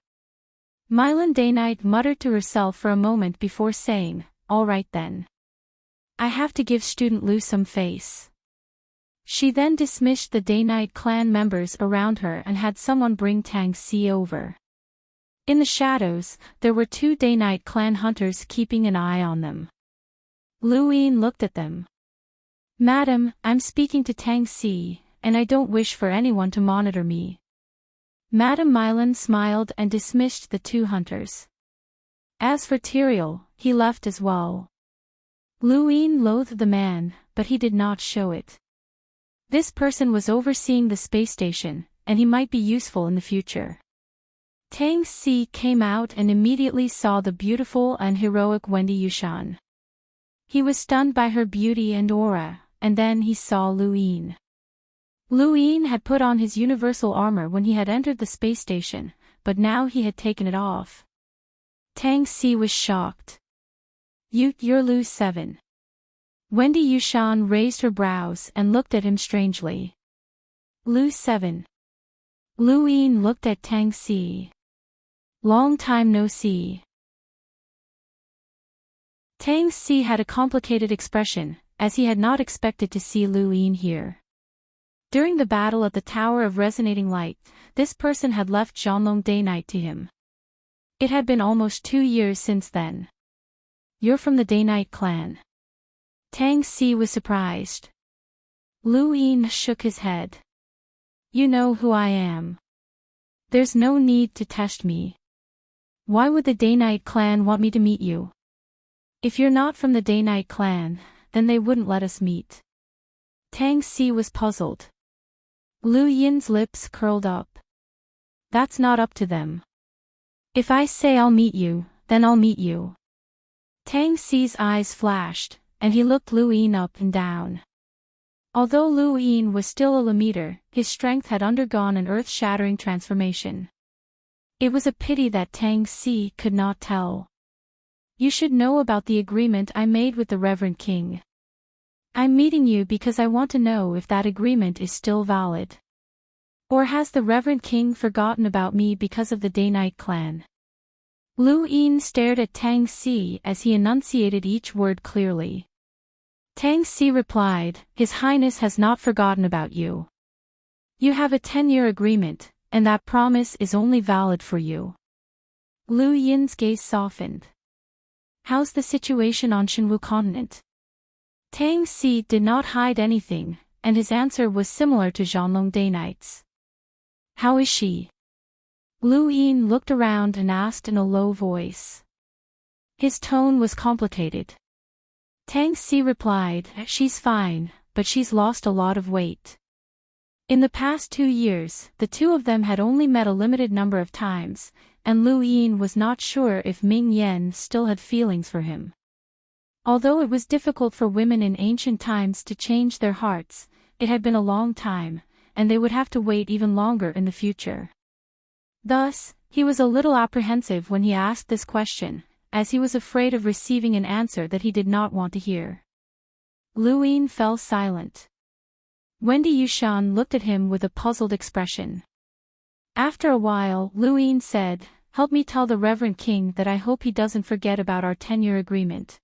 Mylan Day-Night muttered to herself for a moment before saying, all right then. I have to give student Lu some face. She then dismissed the Day-Night clan members around her and had someone bring Tang Si over. In the shadows, there were 2 Day-Night clan hunters keeping an eye on them. Lu Yin looked at them. Madam, I'm speaking to Tang Si, and I don't wish for anyone to monitor me. Madam Mylan smiled and dismissed the 2 hunters. As for Tyrael, he left as well. Lu Yin loathed the man, but he did not show it. This person was overseeing the space station, and he might be useful in the future. Tang Si came out and immediately saw the beautiful and heroic Wendy Yushan. He was stunned by her beauty and aura, and then he saw Lu Yin. Lu Yin had put on his universal armor when he had entered the space station, but now he had taken it off. Tang Si was shocked. You're Lu 7. Wendy Yushan raised her brows and looked at him strangely. Lu 7. Lu Yin looked at Tang Si. Long time no see. Tang Si had a complicated expression, as he had not expected to see Lu Yin here. During the battle at the Tower of Resonating Light, this person had left Zhanlong Day-Night to him. It had been almost 2 years since then. You're from the Day-Night clan. Tang Si was surprised. Lu Yin shook his head. You know who I am. There's no need to test me. Why would the Day-Night clan want me to meet you? If you're not from the Day-Night clan, then they wouldn't let us meet. Tang Si was puzzled. Lu Yin's lips curled up. That's not up to them. If I say I'll meet you, then I'll meet you. Tang Si's eyes flashed, and he looked Lu Yin up and down. Although Lu Yin was still a Lamiter, his strength had undergone an earth-shattering transformation. It was a pity that Tang Si could not tell. You should know about the agreement I made with the Reverend King. I'm meeting you because I want to know if that agreement is still valid. Or has the Reverend King forgotten about me because of the Day-Night clan? Lu Yin stared at Tang Si as he enunciated each word clearly. Tang Si replied, His Highness has not forgotten about you. You have a 10-year agreement, and that promise is only valid for you. Lu Yin's gaze softened. How's the situation on Shinwu continent? Tang Si did not hide anything, and his answer was similar to Zhanlong Day-Night's. How is she? Lu Yin looked around and asked in a low voice. His tone was complicated. Tang Si replied, She's fine, but she's lost a lot of weight. In the past 2 years, the 2 of them had only met a limited number of times, and Lu Yin was not sure if Ming Yen still had feelings for him. Although it was difficult for women in ancient times to change their hearts, it had been a long time, and they would have to wait even longer in the future. Thus, he was a little apprehensive when he asked this question, as he was afraid of receiving an answer that he did not want to hear. Lu Yin fell silent. Wendy Yushan looked at him with a puzzled expression. After a while, Lu Yin said, Help me tell the Reverend King that I hope he doesn't forget about our 10-year agreement.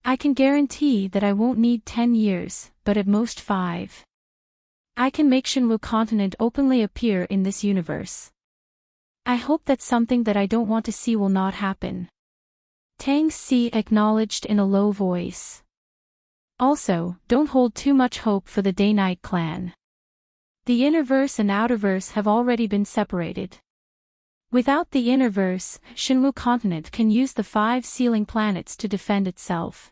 I can guarantee that I won't need 10 years, but at most 5. I can make Shinwu continent openly appear in this universe. I hope that something that I don't want to see will not happen. Tang Si acknowledged in a low voice. Also, don't hold too much hope for the Day-Night clan. The Innerverse and Outerverse have already been separated. Without the Innerverse, Shinwu continent can use the 5 sealing planets to defend itself.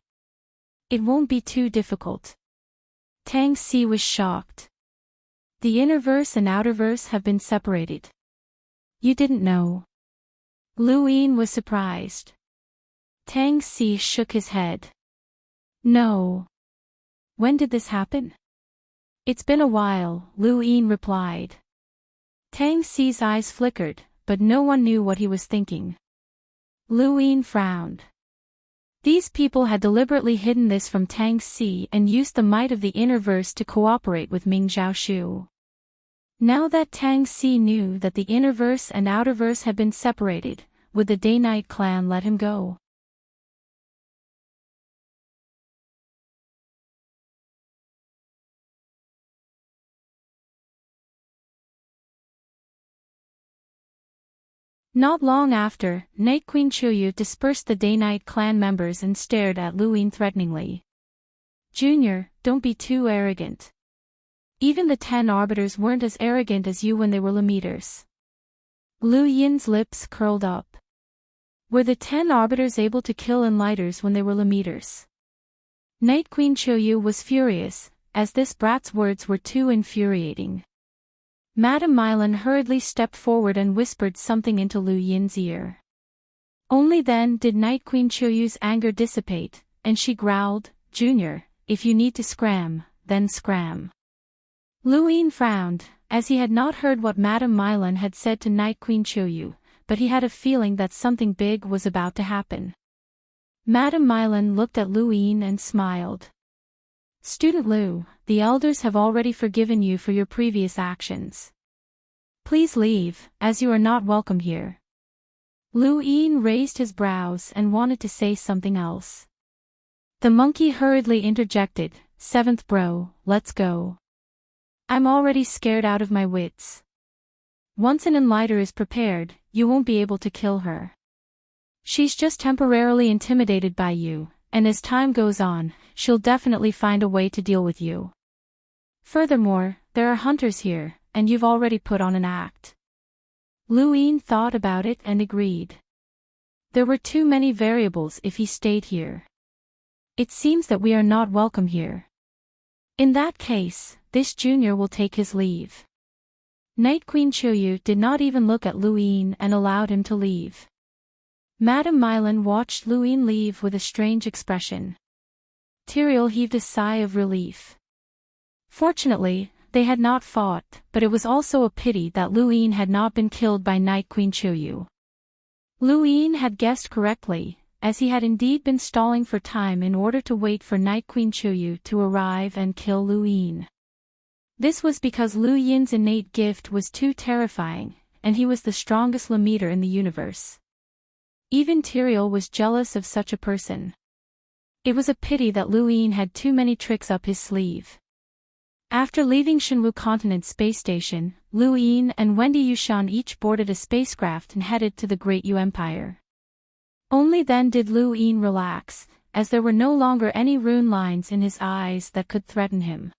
It won't be too difficult. Tang Si was shocked. The Innerverse and Outerverse have been separated. You didn't know. Lu Yin was surprised. Tang Si shook his head. No. When did this happen? It's been a while, Lu Yin replied. Tang Xi's eyes flickered, but no one knew what he was thinking. Lu Yin frowned. These people had deliberately hidden this from Tang Xi and used the might of the inner verse to cooperate with Ming Zhaoshu. Now that Tang Xi knew that the inner verse and outer verse had been separated, would the Day-Night clan let him go? Not long after, Night Queen Chuyu dispersed the Day-Night clan members and stared at Lu Yin threateningly. Junior, don't be too arrogant. Even the 10 arbiters weren't as arrogant as you when they were Lemeters. Lu Yin's lips curled up. Were the 10 arbiters able to kill Enlighters when they were Lemeters? Night Queen Chuyu was furious, as this brat's words were too infuriating. Madame Mylan hurriedly stepped forward and whispered something into Lu Yin's ear. Only then did Night Queen Chuyu's anger dissipate, and she growled, Junior, if you need to scram, then scram. Lu Yin frowned, as he had not heard what Madame Mylan had said to Night Queen Chuyu, but he had a feeling that something big was about to happen. Madame Mylan looked at Lu Yin and smiled. Student Lu, the elders have already forgiven you for your previous actions. Please leave, as you are not welcome here. Lu Yin raised his brows and wanted to say something else. The monkey hurriedly interjected, 7th bro, let's go. I'm already scared out of my wits. Once an Enlighter is prepared, you won't be able to kill her. She's just temporarily intimidated by you, and as time goes on, she'll definitely find a way to deal with you. Furthermore, there are hunters here, and you've already put on an act. Lu Yin thought about it and agreed. There were too many variables if he stayed here. It seems that we are not welcome here. In that case, this junior will take his leave. Night Queen Chuyu did not even look at Lu Yin and allowed him to leave. Madame Mylan watched Lu Yin leave with a strange expression. Tyrael heaved a sigh of relief. Fortunately, they had not fought, but it was also a pity that Lu Yin had not been killed by Night Queen Chuyu. Lu Yin had guessed correctly, as he had indeed been stalling for time in order to wait for Night Queen Chuyu to arrive and kill Lu Yin. This was because Lu Yin's innate gift was too terrifying, and he was the strongest Lemeter in the universe. Even Tyrael was jealous of such a person. It was a pity that Lu Yin had too many tricks up his sleeve. After leaving Shenwu Continent Space Station, Lu Yin and Wendy Yushan each boarded a spacecraft and headed to the Great Yu Empire. Only then did Lu Yin relax, as there were no longer any rune lines in his eyes that could threaten him.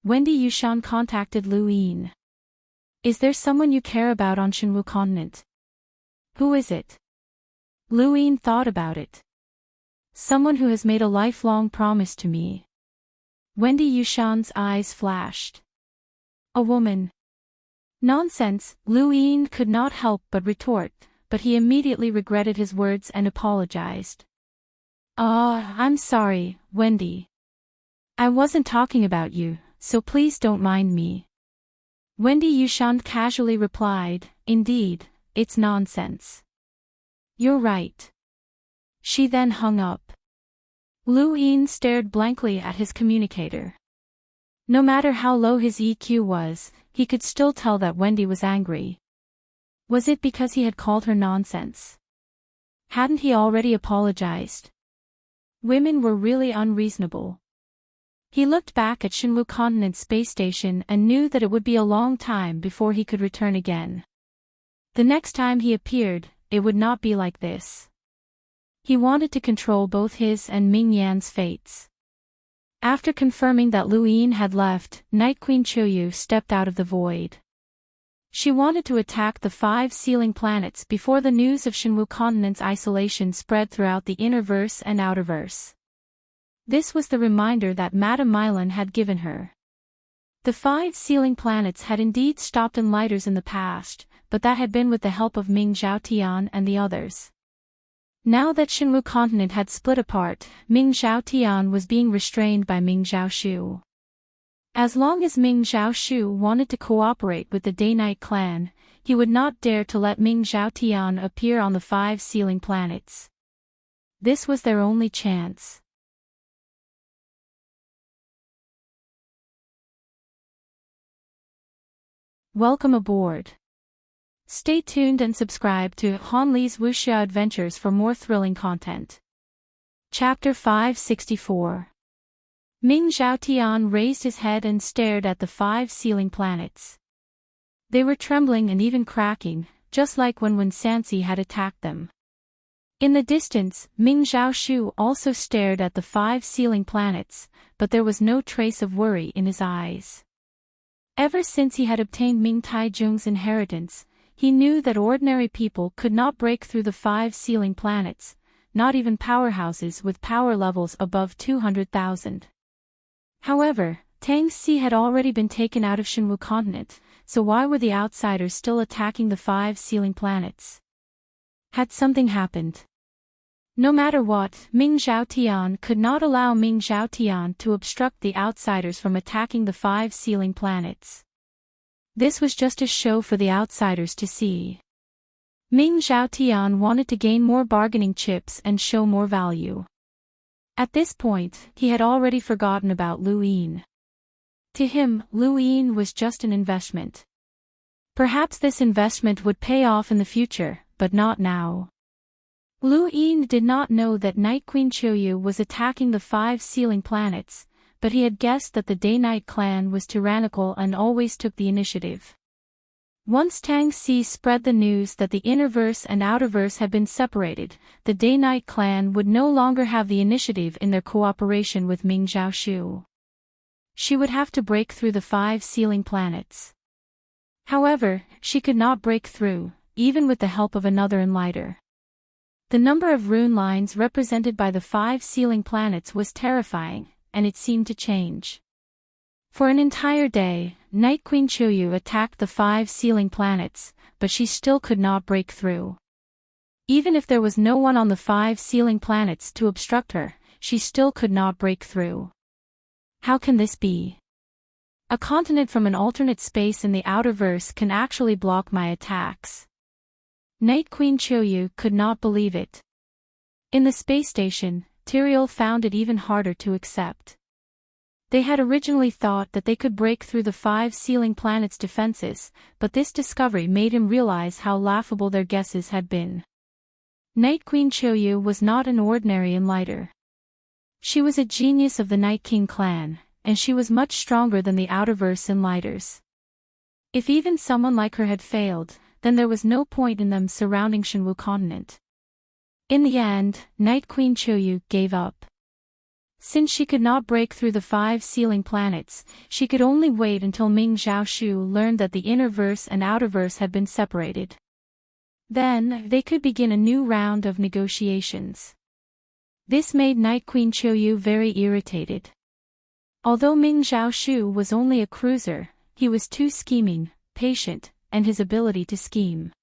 Wendy Yushan contacted Lu Yin. Is there someone you care about on Shenwu Continent? Who is it? Lu Yin thought about it. Someone who has made a lifelong promise to me. Wendy Yushan's eyes flashed. A woman. Nonsense, Lu Yin could not help but retort, but he immediately regretted his words and apologized. I'm sorry, Wendy. I wasn't talking about you, so please don't mind me. Wendy Yushan casually replied, Indeed, it's nonsense. You're right. She then hung up. Lu Yin stared blankly at his communicator. No matter how low his EQ was, he could still tell that Wendy was angry. Was it because he had called her nonsense? Hadn't he already apologized? Women were really unreasonable. He looked back at Shenwu Continent Space Station and knew that it would be a long time before he could return again. The next time he appeared, it would not be like this. He wanted to control both his and Ming Yan's fates. After confirming that Lu Yin had left, Night Queen Chuyu stepped out of the void. She wanted to attack the 5 sealing planets before the news of Shenwu Continent's isolation spread throughout the innerverse and outerverse. This was the reminder that Madame Mylan had given her. The 5 sealing planets had indeed stopped Enlighters in the past, but that had been with the help of Ming Zhaotian and the others. Now that Shenwu continent had split apart, Ming Zhaotian was being restrained by Ming Zhaoshu. As long as Ming Zhaoshu wanted to cooperate with the Day-Night clan, he would not dare to let Ming Zhaotian appear on the 5 sealing planets. This was their only chance. Welcome aboard. Stay tuned and subscribe to Hanli's Wuxia Adventures for more thrilling content. Chapter 564. Ming Zhaotian raised his head and stared at the 5 sealing planets. They were trembling and even cracking, just like when Sansi had attacked them. In the distance, Ming Zhaoshu also stared at the 5 sealing planets, but there was no trace of worry in his eyes. Ever since he had obtained Ming Taizhong's inheritance, he knew that ordinary people could not break through the 5 sealing planets, not even powerhouses with power levels above 200,000. However, Tang Xi had already been taken out of Shenwu continent, so why were the outsiders still attacking the 5 sealing planets? Had something happened? No matter what, Ming Zhaotian could not allow Ming Zhaotian to obstruct the outsiders from attacking the 5 sealing planets. This was just a show for the outsiders to see. Ming Zhaotian wanted to gain more bargaining chips and show more value. At this point, he had already forgotten about Lu Yin. To him, Lu Yin was just an investment. Perhaps this investment would pay off in the future, but not now. Lu Yin did not know that Night Queen Qiuyu was attacking the 5 sealing planets, but he had guessed that the Day-Night clan was tyrannical and always took the initiative. Once Tang Xi spread the news that the Innerverse and Outerverse had been separated, the Day-Night clan would no longer have the initiative in their cooperation with Ming Zhaoshu. She would have to break through the 5 sealing planets. However, she could not break through, even with the help of another enlighter. The number of rune lines represented by the 5 sealing planets was terrifying, and it seemed to change. For an entire day, Night Queen Qiuyu attacked the 5 sealing planets, but she still could not break through. Even if there was no one on the 5 sealing planets to obstruct her, she still could not break through. How can this be? A continent from an alternate space in the Outerverse can actually block my attacks. Night Queen Qiuyu could not believe it. In the space station, Tyrael found it even harder to accept. They had originally thought that they could break through the 5 sealing planets' defenses, but this discovery made him realize how laughable their guesses had been. Night Queen Qiuyu was not an ordinary enlighter. She was a genius of the Night King clan, and she was much stronger than the Outerverse enlighters. If even someone like her had failed, then there was no point in them surrounding Shenwu continent. In the end, Night Queen Qiuyu gave up. Since she could not break through the 5 sealing planets, she could only wait until Ming Zhaoshu learned that the Innerverse and Outerverse had been separated. Then, they could begin a new round of negotiations. This made Night Queen Qiuyu very irritated. Although Ming Zhaoshu was only a cruiser, he was too scheming, patient, and his ability to scheme.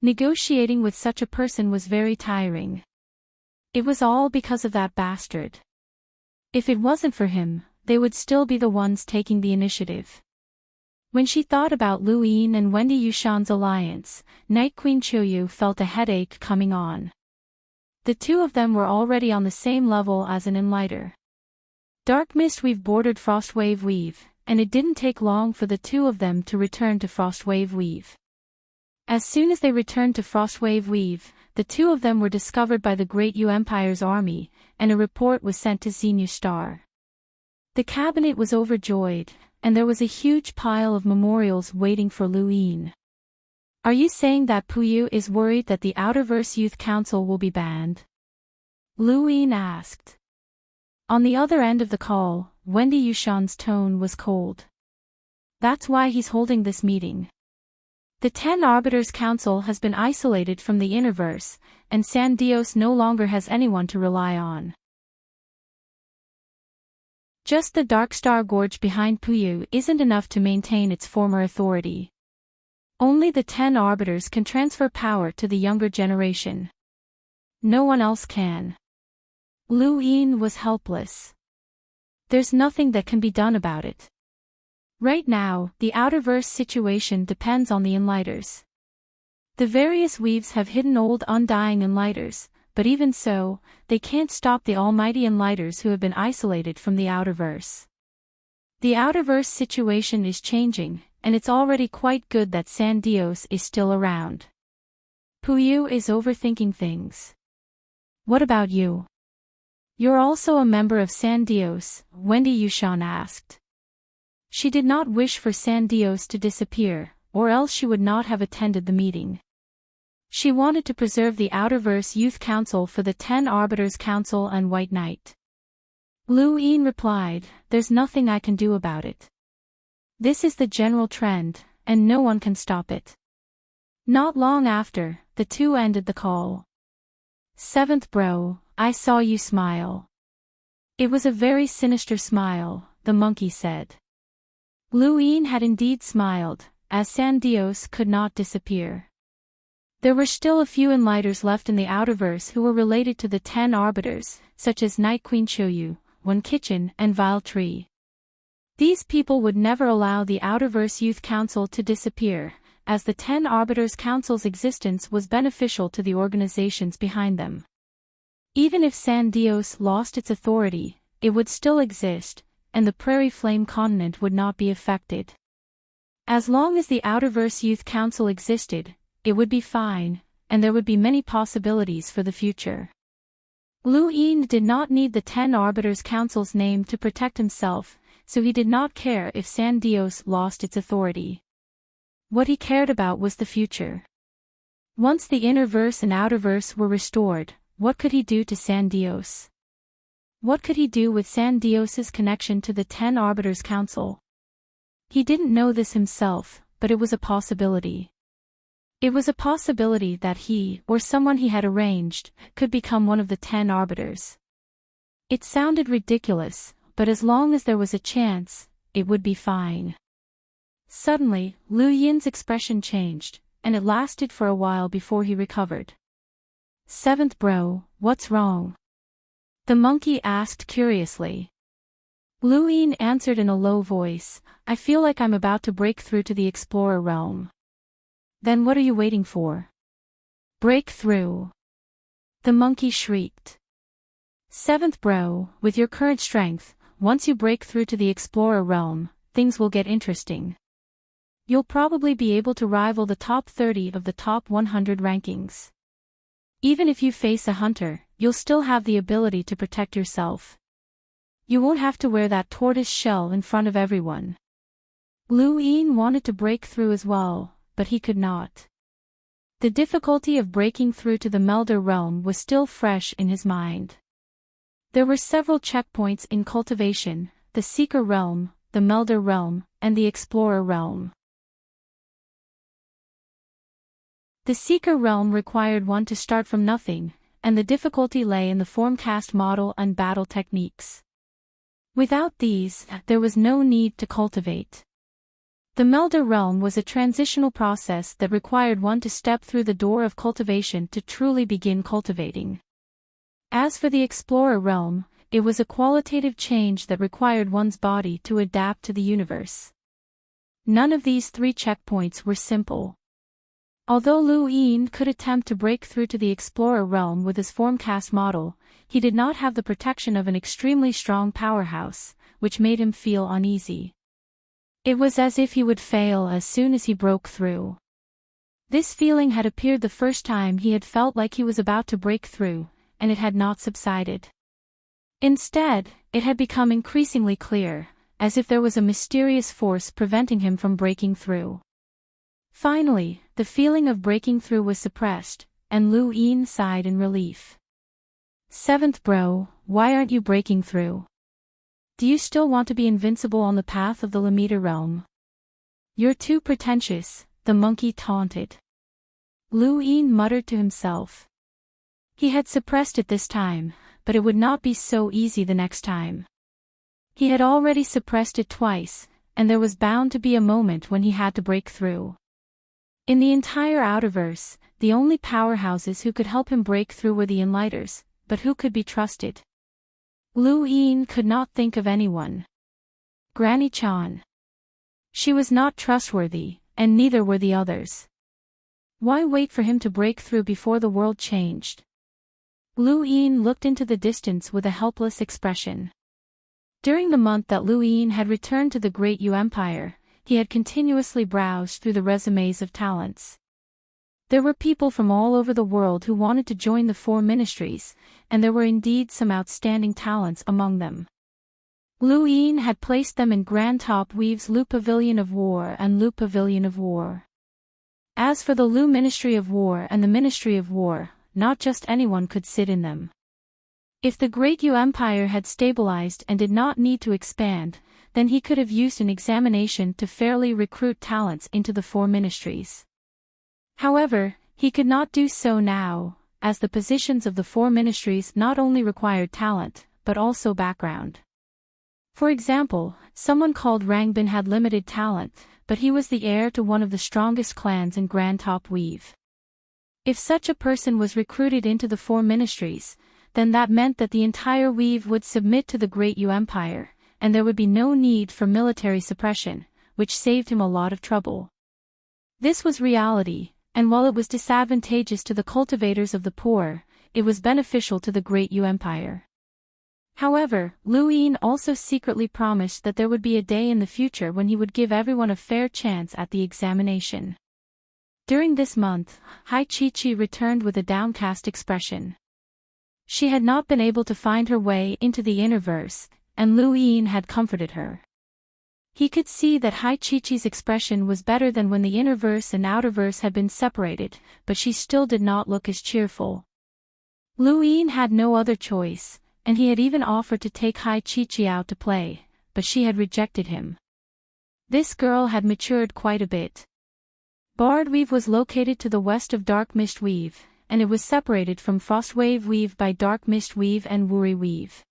Negotiating with such a person was very tiring. It was all because of that bastard. If it wasn't for him, they would still be the ones taking the initiative. When she thought about Lu Yin and Wendy Yushan's alliance, Night Queen Qiuyu felt a headache coming on. The two of them were already on the same level as an enlighter. Dark Mist Weave bordered Frostwave Weave, and it didn't take long for the two of them to return to Frostwave Weave. As soon as they returned to Frostwave Weave, the two of them were discovered by the Great Yu Empire's army, and a report was sent to Xenu Star. The cabinet was overjoyed, and there was a huge pile of memorials waiting for Lu Yin. Are you saying that Puyu is worried that the Outerverse Youth Council will be banned? Lu Yin asked. On the other end of the call, Wendy Yushan's tone was cold. That's why he's holding this meeting. The 10 Arbiters Council has been isolated from the Innerverse, and San Dios no longer has anyone to rely on. Just the Darkstar Gorge behind Puyu isn't enough to maintain its former authority. Only the 10 Arbiters can transfer power to the younger generation. No one else can. Lu Yin was helpless. There's nothing that can be done about it. Right now, the outerverse situation depends on the Enlighters. The various weaves have hidden old undying Enlighters, but even so, they can't stop the almighty Enlighters who have been isolated from the outerverse. The outerverse situation is changing, and it's already quite good that San Dios is still around. Puyu is overthinking things. What about you? You're also a member of San Dios, Wendy Yushan asked. She did not wish for San Dios to disappear, or else she would not have attended the meeting. She wanted to preserve the Outerverse Youth Council for the 10 Arbiters Council and White Knight. Lu Yin replied, "There's nothing I can do about it. This is the general trend, and no one can stop it." Not long after, the two ended the call. "Seventh bro, I saw you smile." It was a very sinister smile, the monkey said. Lu Yin had indeed smiled, as San Dios could not disappear. There were still a few Enlighters left in the Outerverse who were related to the 10 Arbiters, such as Night Queen Choyu, One Kitchen, and Vile Tree. These people would never allow the Outerverse Youth Council to disappear, as the 10 Arbiters Council's existence was beneficial to the organizations behind them. Even if San Dios lost its authority, it would still exist, and the Prairie Flame continent would not be affected. As long as the Outerverse Youth Council existed, it would be fine, and there would be many possibilities for the future. Lu Yin did not need the 10 Arbiters Council's name to protect himself, so he did not care if San Dios lost its authority. What he cared about was the future. Once the Innerverse and Outerverse were restored, what could he do to San Dios? What could he do with San Dios's connection to the 10 Arbiters Council? He didn't know this himself, but it was a possibility. It was a possibility that he, or someone he had arranged, could become one of the 10 Arbiters. It sounded ridiculous, but as long as there was a chance, it would be fine. Suddenly, Lu Yin's expression changed, and it lasted for a while before he recovered. "Seventh bro, what's wrong?" the monkey asked curiously. Lu Yin answered in a low voice, "I feel like I'm about to break through to the Explorer realm." "Then what are you waiting for? Break through!" the monkey shrieked. "Seventh bro, with your current strength, once you break through to the Explorer realm, things will get interesting. You'll probably be able to rival the top 30 of the top 100 rankings. Even if you face a hunter, you'll still have the ability to protect yourself. You won't have to wear that tortoise shell in front of everyone." Lu Yin wanted to break through as well, but he could not. The difficulty of breaking through to the Melder realm was still fresh in his mind. There were several checkpoints in cultivation: the Seeker realm, the Melder realm, and the Explorer realm. The Seeker realm required one to start from nothing, and the difficulty lay in the formcast model and battle techniques. Without these, there was no need to cultivate. The Melder realm was a transitional process that required one to step through the door of cultivation to truly begin cultivating. As for the Explorer realm, it was a qualitative change that required one's body to adapt to the universe. None of these three checkpoints were simple. Although Lu Yin could attempt to break through to the Explorer realm with his formcast model, he did not have the protection of an extremely strong powerhouse, which made him feel uneasy. It was as if he would fail as soon as he broke through. This feeling had appeared the first time he had felt like he was about to break through, and it had not subsided. Instead, it had become increasingly clear, as if there was a mysterious force preventing him from breaking through. Finally, the feeling of breaking through was suppressed, and Lu Yin sighed in relief. "Seventh bro, why aren't you breaking through? Do you still want to be invincible on the path of the Lamita realm? You're too pretentious," the monkey taunted. Lu Yin muttered to himself. He had suppressed it this time, but it would not be so easy the next time. He had already suppressed it twice, and there was bound to be a moment when he had to break through. In the entire Outerverse, the only powerhouses who could help him break through were the Enlighters, but who could be trusted? Lu Yin could not think of anyone. Granny Chan. She was not trustworthy, and neither were the others. Why wait for him to break through before the world changed? Lu Yin looked into the distance with a helpless expression. During the month that Lu Yin had returned to the Great Yu Empire, he had continuously browsed through the resumes of talents. There were people from all over the world who wanted to join the four ministries, and there were indeed some outstanding talents among them. Lu Yin had placed them in Grand Top Weave's Lu Pavilion of War and Lu Pavilion of War. As for the Lu Ministry of War and the Ministry of War, not just anyone could sit in them. If the Great Yu Empire had stabilized and did not need to expand, then he could have used an examination to fairly recruit talents into the four ministries. However, he could not do so now, as the positions of the four ministries not only required talent, but also background. For example, someone called Rangbin had limited talent, but he was the heir to one of the strongest clans in Grand Top Weave. If such a person was recruited into the four ministries, then that meant that the entire Weave would submit to the Great Yu Empire, and there would be no need for military suppression, which saved him a lot of trouble. This was reality, and while it was disadvantageous to the cultivators of the poor, it was beneficial to the Great Yu Empire. However, Lu Yin also secretly promised that there would be a day in the future when he would give everyone a fair chance at the examination. During this month, Hai Chi-Chi returned with a downcast expression. She had not been able to find her way into the Innerverse, and Lu Yin had comforted her. He could see that Hai Chi-Chi's expression was better than when the Innerverse and Outerverse had been separated, but she still did not look as cheerful. Lu Yin had no other choice, and he had even offered to take Hai Chi-Chi out to play, but she had rejected him. This girl had matured quite a bit. Bard Weave was located to the west of Dark Mist Weave, and it was separated from Frostwave Weave by Dark Mist Weave and Wuri Weave.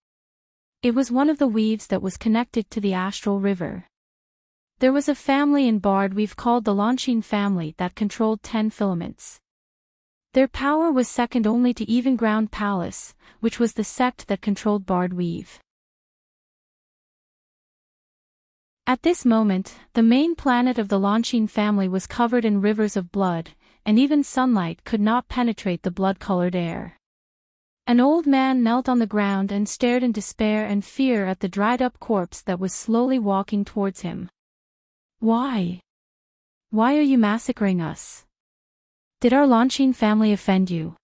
It was one of the weaves that was connected to the Astral River. There was a family in Bard Weave called the Longqin family that controlled 10 filaments. Their power was second only to Even Ground Palace, which was the sect that controlled Bard Weave. At this moment, the main planet of the Longqin family was covered in rivers of blood, and even sunlight could not penetrate the blood-colored air. An old man knelt on the ground and stared in despair and fear at the dried-up corpse that was slowly walking towards him. Why? Why are you massacring us? Did our Longqin family offend you?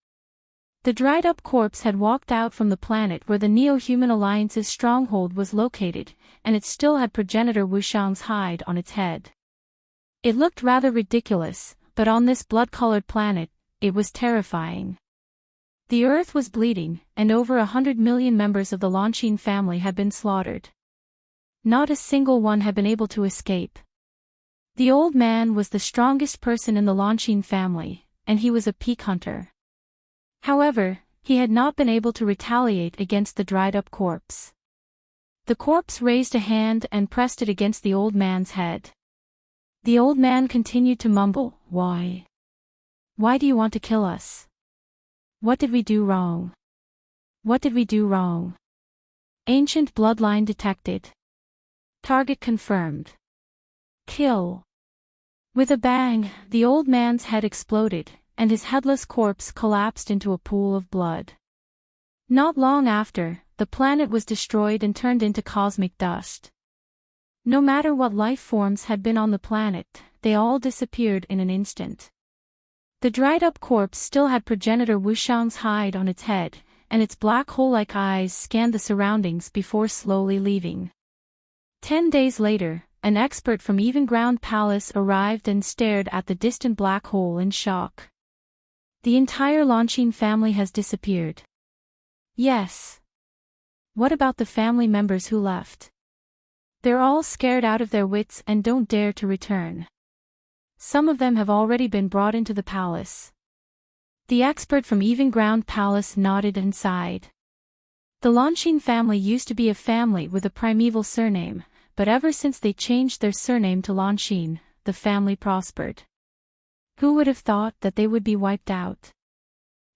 The dried-up corpse had walked out from the planet where the Neo-Human Alliance's stronghold was located, and it still had progenitor Wushang's hide on its head. It looked rather ridiculous, but on this blood-colored planet, it was terrifying. The earth was bleeding, and over 100 million members of the Longqin family had been slaughtered. Not a single one had been able to escape. The old man was the strongest person in the Longqin family, and he was a peak hunter. However, he had not been able to retaliate against the dried-up corpse. The corpse raised a hand and pressed it against the old man's head. The old man continued to mumble, "Why? Why do you want to kill us? What did we do wrong? What did we do wrong?" Ancient bloodline detected. Target confirmed. Kill. With a bang, the old man's head exploded, and his headless corpse collapsed into a pool of blood. Not long after, the planet was destroyed and turned into cosmic dust. No matter what life forms had been on the planet, they all disappeared in an instant. The dried-up corpse still had progenitor Wushang's hide on its head, and its black hole-like eyes scanned the surroundings before slowly leaving. 10 days later, an expert from Even Ground Palace arrived and stared at the distant black hole in shock. The entire Longqin family has disappeared. Yes. What about the family members who left? They're all scared out of their wits and don't dare to return. Some of them have already been brought into the palace. The expert from Even Ground Palace nodded and sighed. The Longqin family used to be a family with a primeval surname, but ever since they changed their surname to Longqin, the family prospered. Who would have thought that they would be wiped out?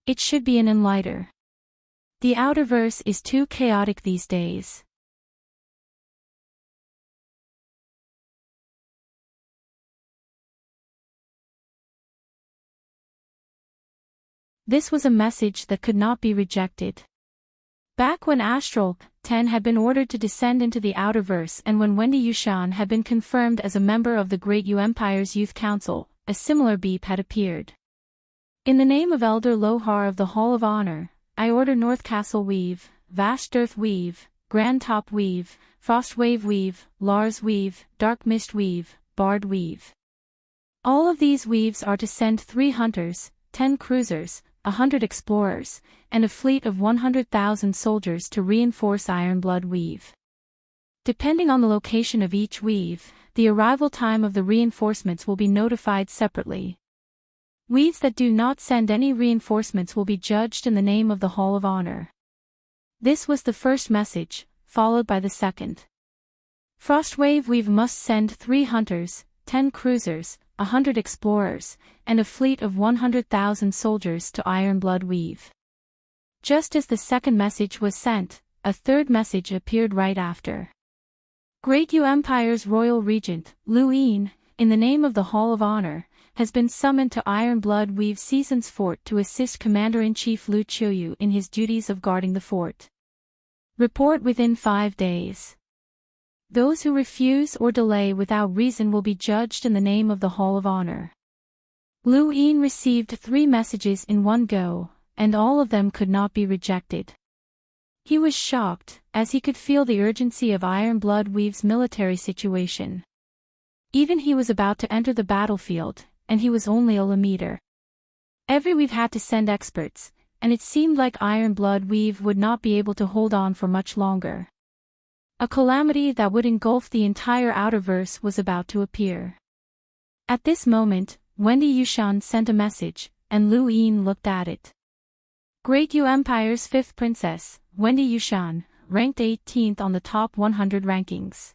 It should be an enlighter. The outerverse is too chaotic these days. This was a message that could not be rejected. Back when Astral 10 had been ordered to descend into the outerverse and when Wendy Yushan had been confirmed as a member of the Great Yu Empire's Youth Council, a similar beep had appeared. In the name of Elder Lohar of the Hall of Honor, I order North Castle Weave, Vast Earth Weave, Grand Top Weave, Frost Wave Weave, Lars Weave, Dark Mist Weave, Bard Weave. All of these weaves are to send 3 hunters, 10 cruisers, 100 explorers, and a fleet of 100,000 soldiers to reinforce Ironblood Weave. Depending on the location of each weave, the arrival time of the reinforcements will be notified separately. Weaves that do not send any reinforcements will be judged in the name of the Hall of Honor. This was the first message, followed by the second. Frostwave Weave must send 3 hunters, 10 cruisers, 100 explorers, and a fleet of 100,000 soldiers to Ironblood Weave. Just as the second message was sent, a third message appeared right after. Great Yu Empire's Royal Regent, Lu Yin, in the name of the Hall of Honor, has been summoned to Ironblood Weave Season's Fort to assist Commander-in-Chief Lu Qiuyu in his duties of guarding the fort. Report within 5 days. Those who refuse or delay without reason will be judged in the name of the Hall of Honor. Lu Yin received 3 messages in one go, and all of them could not be rejected. He was shocked, as he could feel the urgency of Ironblood Weave's military situation. Even he was about to enter the battlefield, and he was only a Lamiter. Every weave had to send experts, and it seemed like Ironblood Weave would not be able to hold on for much longer. A calamity that would engulf the entire outerverse was about to appear. At this moment, Wendy Yushan sent a message, and Lu Yin looked at it. Great Yu Empire's 5th princess, Wendy Yushan, ranked 18th on the top 100 rankings.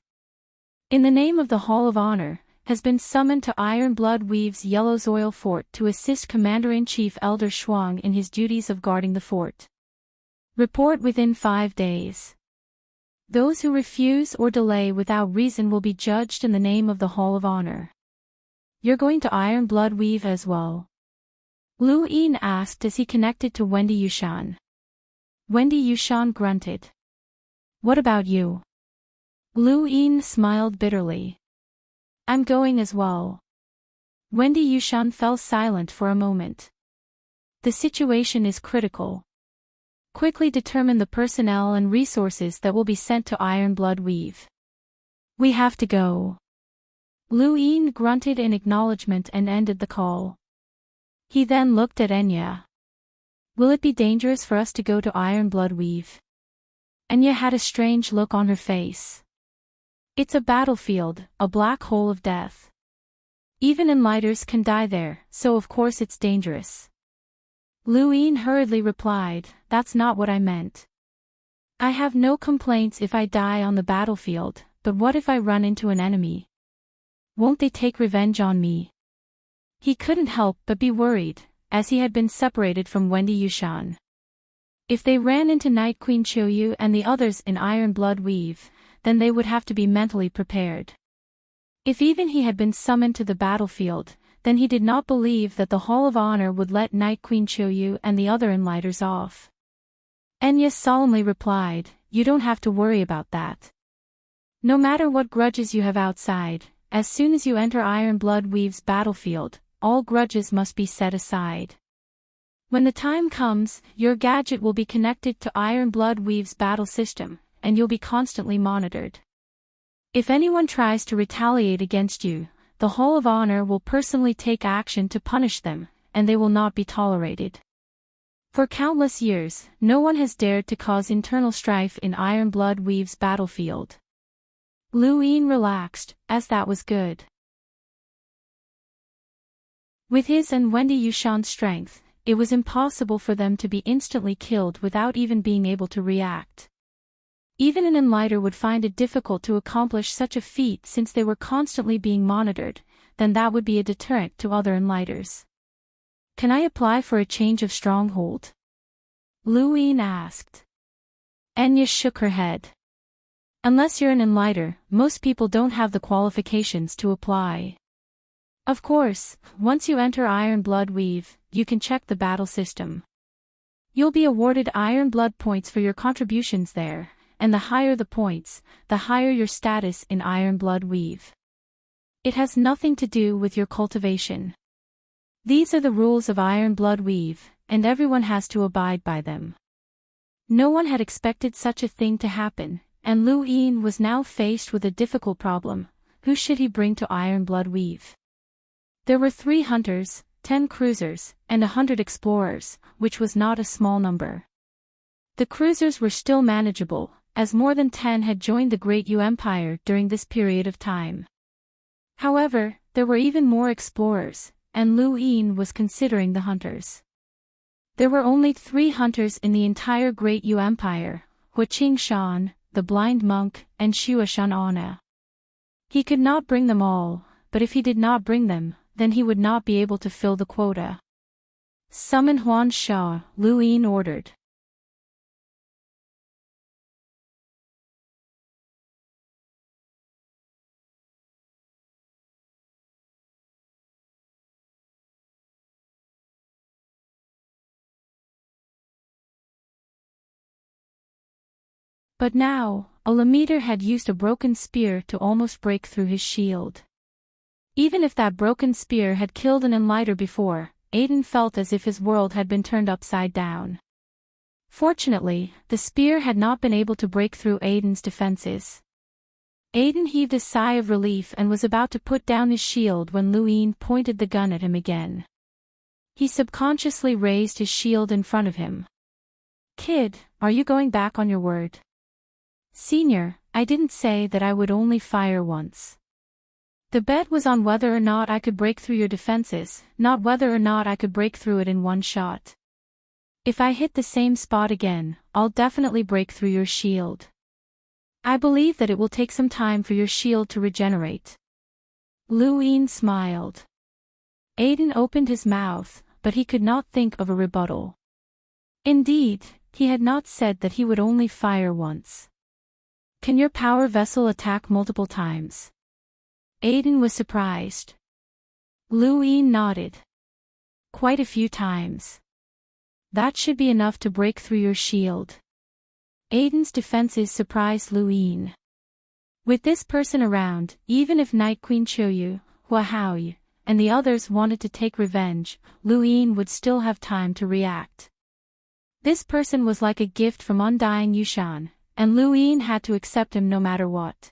In the name of the Hall of Honor, has been summoned to Ironblood Weave's Yellowsoil Fort to assist Commander-in-Chief Elder Shuang in his duties of guarding the fort. Report within 5 days. Those who refuse or delay without reason will be judged in the name of the Hall of Honor. You're going to Ironblood Weave as well? Lu Yin asked as he connected to Wendy Yushan. Wendy Yushan grunted. What about you? Lu Yin smiled bitterly. I'm going as well. Wendy Yushan fell silent for a moment. The situation is critical. Quickly determine the personnel and resources that will be sent to Ironblood Weave. We have to go. Lu Yin grunted in acknowledgement and ended the call. He then looked at Enya. Will it be dangerous for us to go to Ironblood Weave? Enya had a strange look on her face. It's a battlefield, a black hole of death. Even enlighters can die there, so of course it's dangerous. Lu Yin hurriedly replied, that's not what I meant. I have no complaints if I die on the battlefield, but what if I run into an enemy? Won't they take revenge on me? He couldn't help but be worried, as he had been separated from Wendy Yushan. If they ran into Night Queen Qiuyu and the others in Ironblood Weave, then they would have to be mentally prepared. If even he had been summoned to the battlefield, then he did not believe that the Hall of Honor would let Night Queen Qiuyu and the other enlighters off. Enya solemnly replied, you don't have to worry about that. No matter what grudges you have outside, as soon as you enter Ironblood Weave's battlefield, all grudges must be set aside. When the time comes, your gadget will be connected to Ironblood Weave's battle system, and you'll be constantly monitored. If anyone tries to retaliate against you, the Hall of Honor will personally take action to punish them, and they will not be tolerated. For countless years, no one has dared to cause internal strife in Ironblood Weave's battlefield. Lu Yin relaxed, as that was good. With his and Wendy Yushan's strength, it was impossible for them to be instantly killed without even being able to react. Even an enlighter would find it difficult to accomplish such a feat since they were constantly being monitored, then that would be a deterrent to other enlighters. Can I apply for a change of stronghold? Luine asked. Enya shook her head. Unless you're an enlighter, most people don't have the qualifications to apply. Of course, once you enter Iron Blood Weave, you can check the battle system. You'll be awarded Iron Blood points for your contributions there, and the higher the points, the higher your status in Iron Blood Weave. It has nothing to do with your cultivation. These are the rules of Iron Blood Weave, and everyone has to abide by them. No one had expected such a thing to happen, and Luine was now faced with a difficult problem. Who should he bring to Iron Blood Weave? There were 3 hunters, 10 cruisers, and 100 explorers, which was not a small number. The cruisers were still manageable, as more than 10 had joined the Great Yu Empire during this period of time. However, there were even more explorers, and Luine was considering the hunters. There were only 3 hunters in the entire Great Yu Empire, Huaqing Shan, the blind monk, and Shua Shan Ana. He could not bring them all, but if he did not bring them, then he would not be able to fill the quota. Summon Huan Sha, Luine ordered. But now, Alameter had used a broken spear to almost break through his shield. Even if that broken spear had killed an enlighter before, Aiden felt as if his world had been turned upside down. Fortunately, the spear had not been able to break through Aiden's defenses. Aiden heaved a sigh of relief and was about to put down his shield when Luine pointed the gun at him again. He subconsciously raised his shield in front of him. Kid, are you going back on your word? Senior, I didn't say that I would only fire once. The bet was on whether or not I could break through your defenses, not whether or not I could break through it in one shot. If I hit the same spot again, I'll definitely break through your shield. I believe that it will take some time for your shield to regenerate. Luine smiled. Aiden opened his mouth, but he could not think of a rebuttal. Indeed, he had not said that he would only fire once. Can your power vessel attack multiple times? Aiden was surprised. Luine nodded. Quite a few times. That should be enough to break through your shield. Aiden's defenses surprised Luine. With this person around, even if Night Queen Choyu, Hua Haoyu, and the others wanted to take revenge, Luine would still have time to react. This person was like a gift from Undying Yushan, and Luine had to accept him no matter what.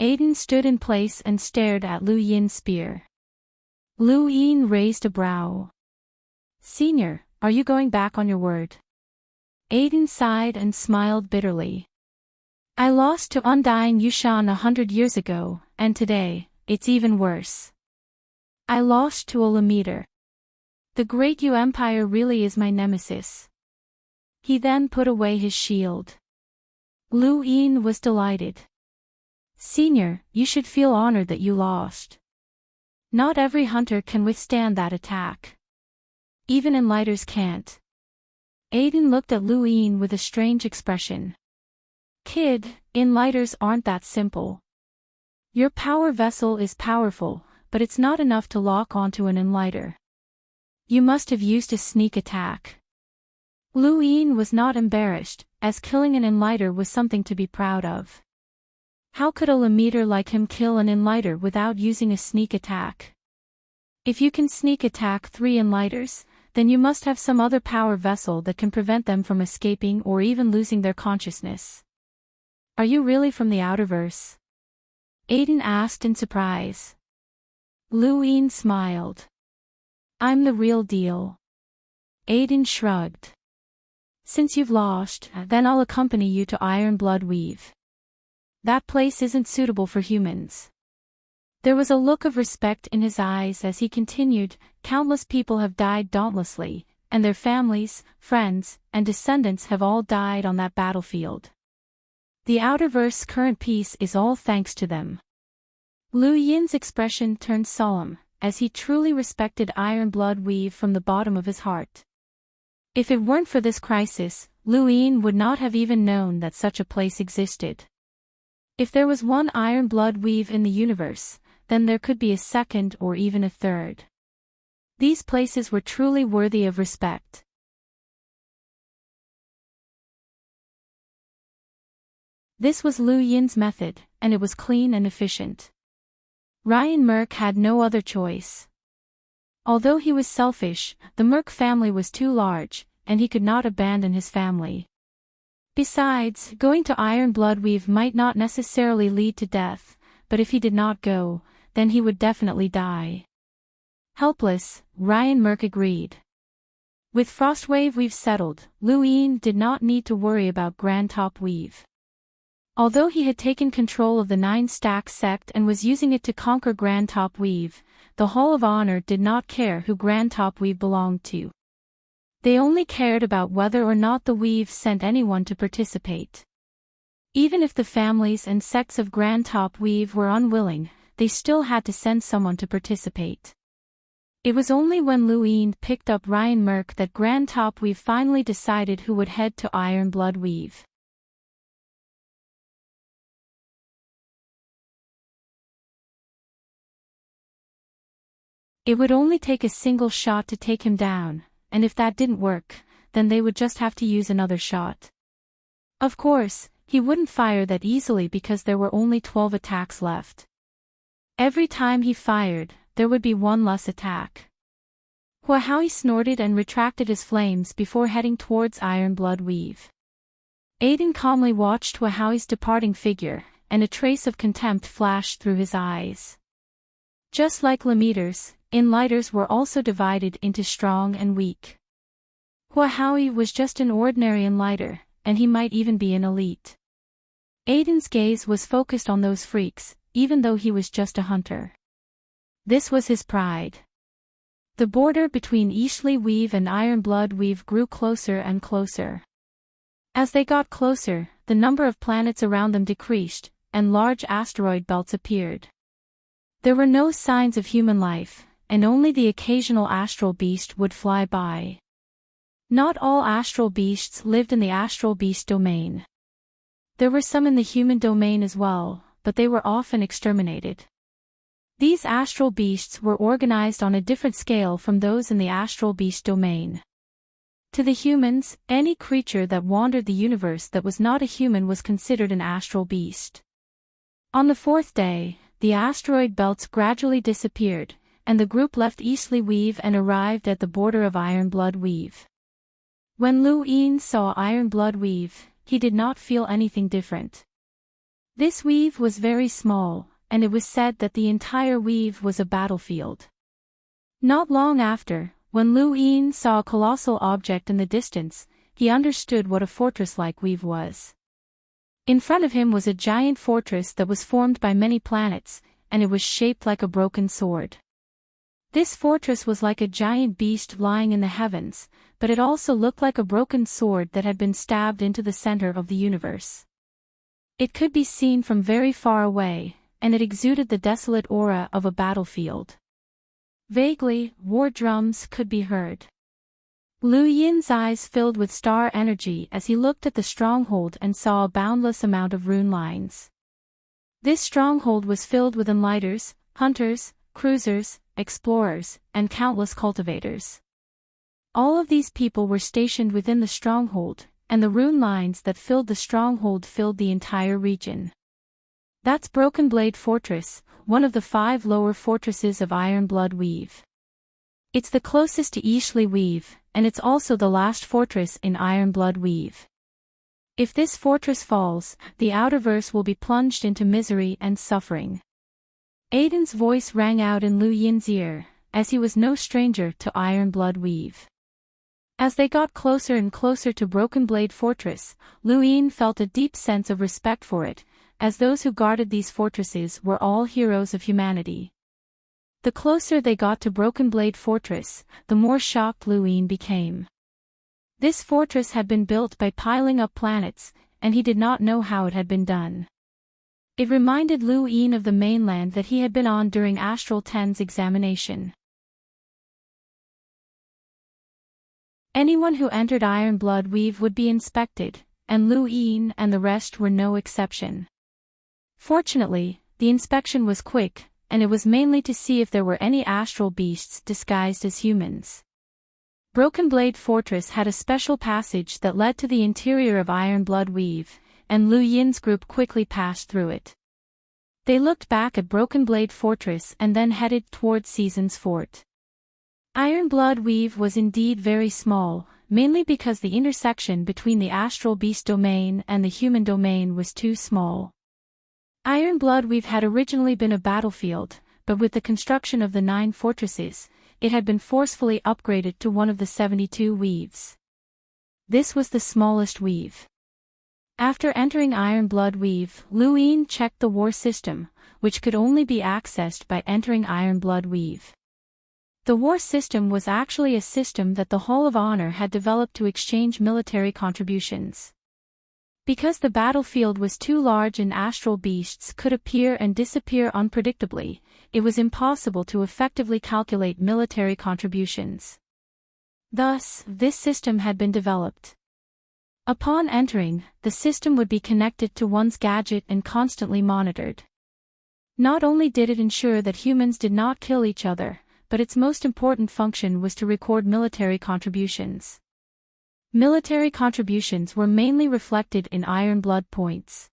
Aiden stood in place and stared at Lu Yin's spear. Luine raised a brow. Senior, are you going back on your word? Aiden sighed and smiled bitterly. I lost to Undying Yushan 100 years ago, and today, it's even worse. I lost to Alameter. The Great Yu Empire really is my nemesis. He then put away his shield. Luine was delighted. Senior, you should feel honored that you lost. Not every hunter can withstand that attack. Even enlighters can't. Aiden looked at Luine with a strange expression. Kid, enlighters aren't that simple. Your power vessel is powerful, but it's not enough to lock onto an enlighter. You must have used a sneak attack. Luine was not embarrassed, as killing an enlighter was something to be proud of. How could a Alameter like him kill an enlighter without using a sneak attack? If you can sneak attack 3 enlighters, then you must have some other power vessel that can prevent them from escaping or even losing their consciousness. Are you really from the Outerverse? Aiden asked in surprise. Luine smiled. I'm the real deal. Aiden shrugged. Since you've lost, then I'll accompany you to Iron Blood Weave. That place isn't suitable for humans. There was a look of respect in his eyes as he continued, countless people have died dauntlessly, and their families, friends, and descendants have all died on that battlefield. The Outerverse's current peace is all thanks to them. Lu Yin's expression turned solemn, as he truly respected Iron Blood Weave from the bottom of his heart. If it weren't for this crisis, Lu Yin would not have even known that such a place existed. If there was one Iron Blood Weave in the universe, then there could be a second or even a third. These places were truly worthy of respect. This was Lu Yin's method, and it was clean and efficient. Ryan Merck had no other choice. Although he was selfish, the Merck family was too large, and he could not abandon his family. Besides, going to Iron Blood Weave might not necessarily lead to death, but if he did not go, then he would definitely die. Helpless, Ryan Merck agreed. With Frostwave Weave settled, Lu Yin did not need to worry about Grand Top Weave. Although he had taken control of the 9-stack sect and was using it to conquer Grand Top Weave, the Hall of Honor did not care who Grand Top Weave belonged to. They only cared about whether or not the Weave sent anyone to participate. Even if the families and sects of Grand Top Weave were unwilling, they still had to send someone to participate. It was only when Lu Yin picked up Ryan Merck that Grand Top Weave finally decided who would head to Iron Blood Weave. It would only take a single shot to take him down, and if that didn't work, then they would just have to use another shot. Of course, he wouldn't fire that easily because there were only 12 attacks left. Every time he fired, there would be one less attack. Hua Hao snorted and retracted his flames before heading towards Iron Blood Weave. Aiden calmly watched Hua Hao's departing figure, and a trace of contempt flashed through his eyes. Just like Lemeters, Enlighters were also divided into strong and weak. Hua Hao was just an ordinary Enlighter, and he might even be an elite. Aiden's gaze was focused on those freaks, even though he was just a hunter. This was his pride. The border between Ishli Weave and Iron Blood Weave grew closer and closer. As they got closer, the number of planets around them decreased, and large asteroid belts appeared. There were no signs of human life, and only the occasional astral beast would fly by. Not all astral beasts lived in the astral beast domain. There were some in the human domain as well, but they were often exterminated. These astral beasts were organized on a different scale from those in the astral beast domain. To the humans, any creature that wandered the universe that was not a human was considered an astral beast. On the fourth day, the asteroid belts gradually disappeared, and the group left Ishli Weave and arrived at the border of Iron Blood Weave. When Lu Yin saw Iron Blood Weave, he did not feel anything different. This weave was very small, and it was said that the entire weave was a battlefield. Not long after, when Lu Yin saw a colossal object in the distance, he understood what a fortress-like weave was. In front of him was a giant fortress that was formed by many planets, and it was shaped like a broken sword. This fortress was like a giant beast lying in the heavens, but it also looked like a broken sword that had been stabbed into the center of the universe. It could be seen from very far away, and it exuded the desolate aura of a battlefield. Vaguely, war drums could be heard. Lu Yin's eyes filled with star energy as he looked at the stronghold and saw a boundless amount of rune lines. This stronghold was filled with enlighters, hunters, cruisers, explorers, and countless cultivators. All of these people were stationed within the stronghold, and the rune lines that filled the stronghold filled the entire region. That's Broken Blade Fortress, one of the 5 lower fortresses of Iron Blood Weave. It's the closest to Ishli Weave, and it's also the last fortress in Iron Blood Weave. If this fortress falls, the Outerverse will be plunged into misery and suffering. Aiden's voice rang out in Lu Yin's ear, as he was no stranger to Iron Blood Weave. As they got closer and closer to Broken Blade Fortress, Lu Yin felt a deep sense of respect for it, as those who guarded these fortresses were all heroes of humanity. The closer they got to Broken Blade Fortress, the more shocked Lu Yin became. This fortress had been built by piling up planets, and he did not know how it had been done. It reminded Lu Yin of the mainland that he had been on during Astral 10's examination. Anyone who entered Iron Blood Weave would be inspected, and Lu Yin and the rest were no exception. Fortunately, the inspection was quick, and it was mainly to see if there were any astral beasts disguised as humans. Broken Blade Fortress had a special passage that led to the interior of Iron Blood Weave, and Lu Yin's group quickly passed through it. They looked back at Broken Blade Fortress and then headed toward Season's Fort. Iron Blood Weave was indeed very small, mainly because the intersection between the astral beast domain and the human domain was too small. Iron Blood Weave had originally been a battlefield, but with the construction of the 9 fortresses, it had been forcefully upgraded to one of the 72 weaves. This was the smallest weave. After entering Iron Blood Weave, Lu Yin checked the war system, which could only be accessed by entering Iron Blood Weave. The war system was actually a system that the Hall of Honor had developed to exchange military contributions. Because the battlefield was too large and astral beasts could appear and disappear unpredictably, it was impossible to effectively calculate military contributions. Thus, this system had been developed. Upon entering, the system would be connected to one's gadget and constantly monitored. Not only did it ensure that humans did not kill each other, but its most important function was to record military contributions. Military contributions were mainly reflected in Iron Blood points.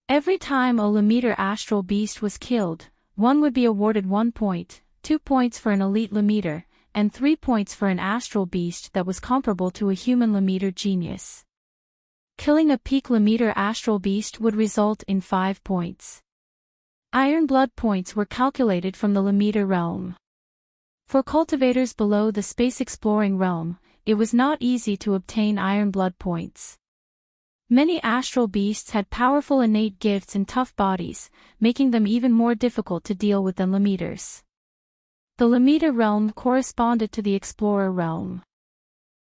Every time a Lemeter astral beast was killed, one would be awarded 1 point, 2 points for an elite Lemeter, and 3 points for an astral beast that was comparable to a human Lemeter genius. Killing a peak Lemeter astral beast would result in 5 points. Iron Blood points were calculated from the Lemeter realm. For cultivators below the space exploring realm, it was not easy to obtain Iron Blood points. Many astral beasts had powerful innate gifts and tough bodies, making them even more difficult to deal with than Lemeters. The Lemeter realm corresponded to the Explorer realm.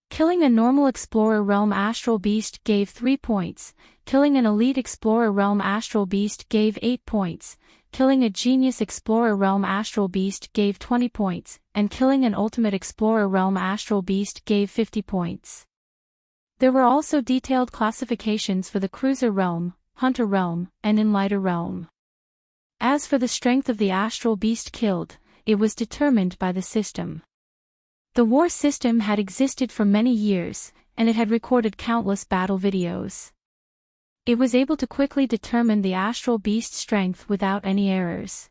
Killing a normal Explorer realm astral beast gave 3 points, killing an elite Explorer realm astral beast gave 8 points, killing a genius Explorer realm astral beast gave 20 points, and killing an ultimate Explorer realm astral beast gave 50 points. There were also detailed classifications for the Cruiser realm, Hunter realm, and Enlighter realm. As for the strength of the astral beast killed, it was determined by the system. The war system had existed for many years, and it had recorded countless battle videos. It was able to quickly determine the astral beast's strength without any errors.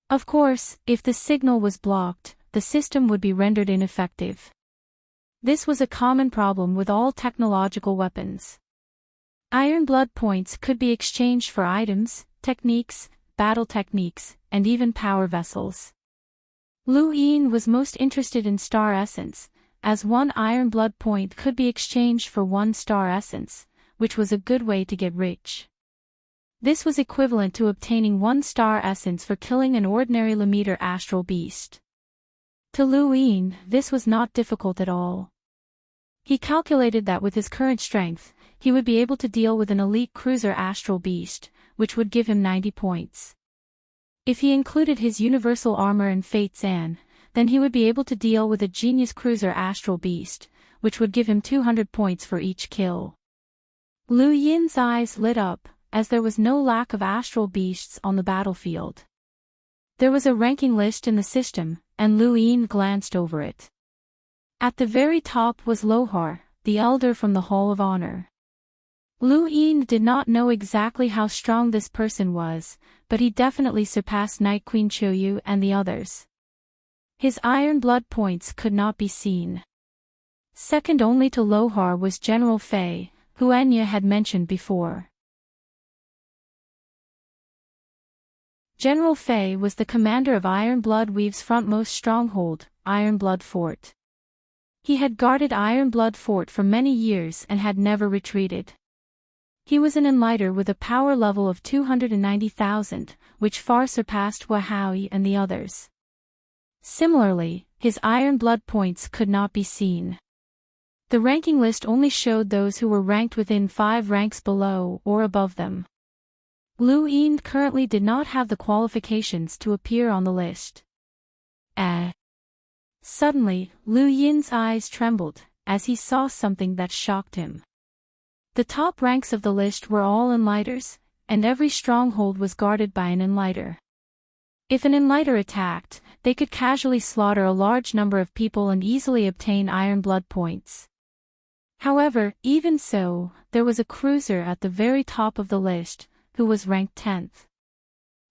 Of course, if the signal was blocked, the system would be rendered ineffective. This was a common problem with all technological weapons. Iron Blood points could be exchanged for items, techniques, battle techniques, and even power vessels. Lu Yin was most interested in Star Essence, as 1 Iron Blood point could be exchanged for 1 Star Essence, which was a good way to get rich. This was equivalent to obtaining 1 Star Essence for killing an ordinary Lemeter astral beast. To Lu Yin, this was not difficult at all. He calculated that with his current strength, he would be able to deal with an elite cruiser astral beast, which would give him 90 points. If he included his universal armor and Fate Zan, then he would be able to deal with a genius cruiser astral beast, which would give him 200 points for each kill. Lu Yin's eyes lit up, as there was no lack of astral beasts on the battlefield. There was a ranking list in the system, and Lu Yin glanced over it. At the very top was Lohar, the elder from the Hall of Honor. Lu Yin did not know exactly how strong this person was, but he definitely surpassed Night Queen Choyu and the others. His Iron Blood points could not be seen. Second only to Lohar was General Fei, who Enya had mentioned before. General Fei was the commander of Iron Blood Weave's frontmost stronghold, Iron Blood Fort. He had guarded Iron Blood Fort for many years and had never retreated. He was an Enlighter with a power level of 290,000, which far surpassed Wahowie and the others. Similarly, his Iron Blood points could not be seen. The ranking list only showed those who were ranked within 5 ranks below or above them. Lu Yin currently did not have the qualifications to appear on the list. Suddenly, Lu Yin's eyes trembled, as he saw something that shocked him. The top ranks of the list were all enlighters, and every stronghold was guarded by an enlighter. If an enlighter attacked, they could casually slaughter a large number of people and easily obtain iron blood points. However, even so, there was a cruiser at the very top of the list, who was ranked 10th.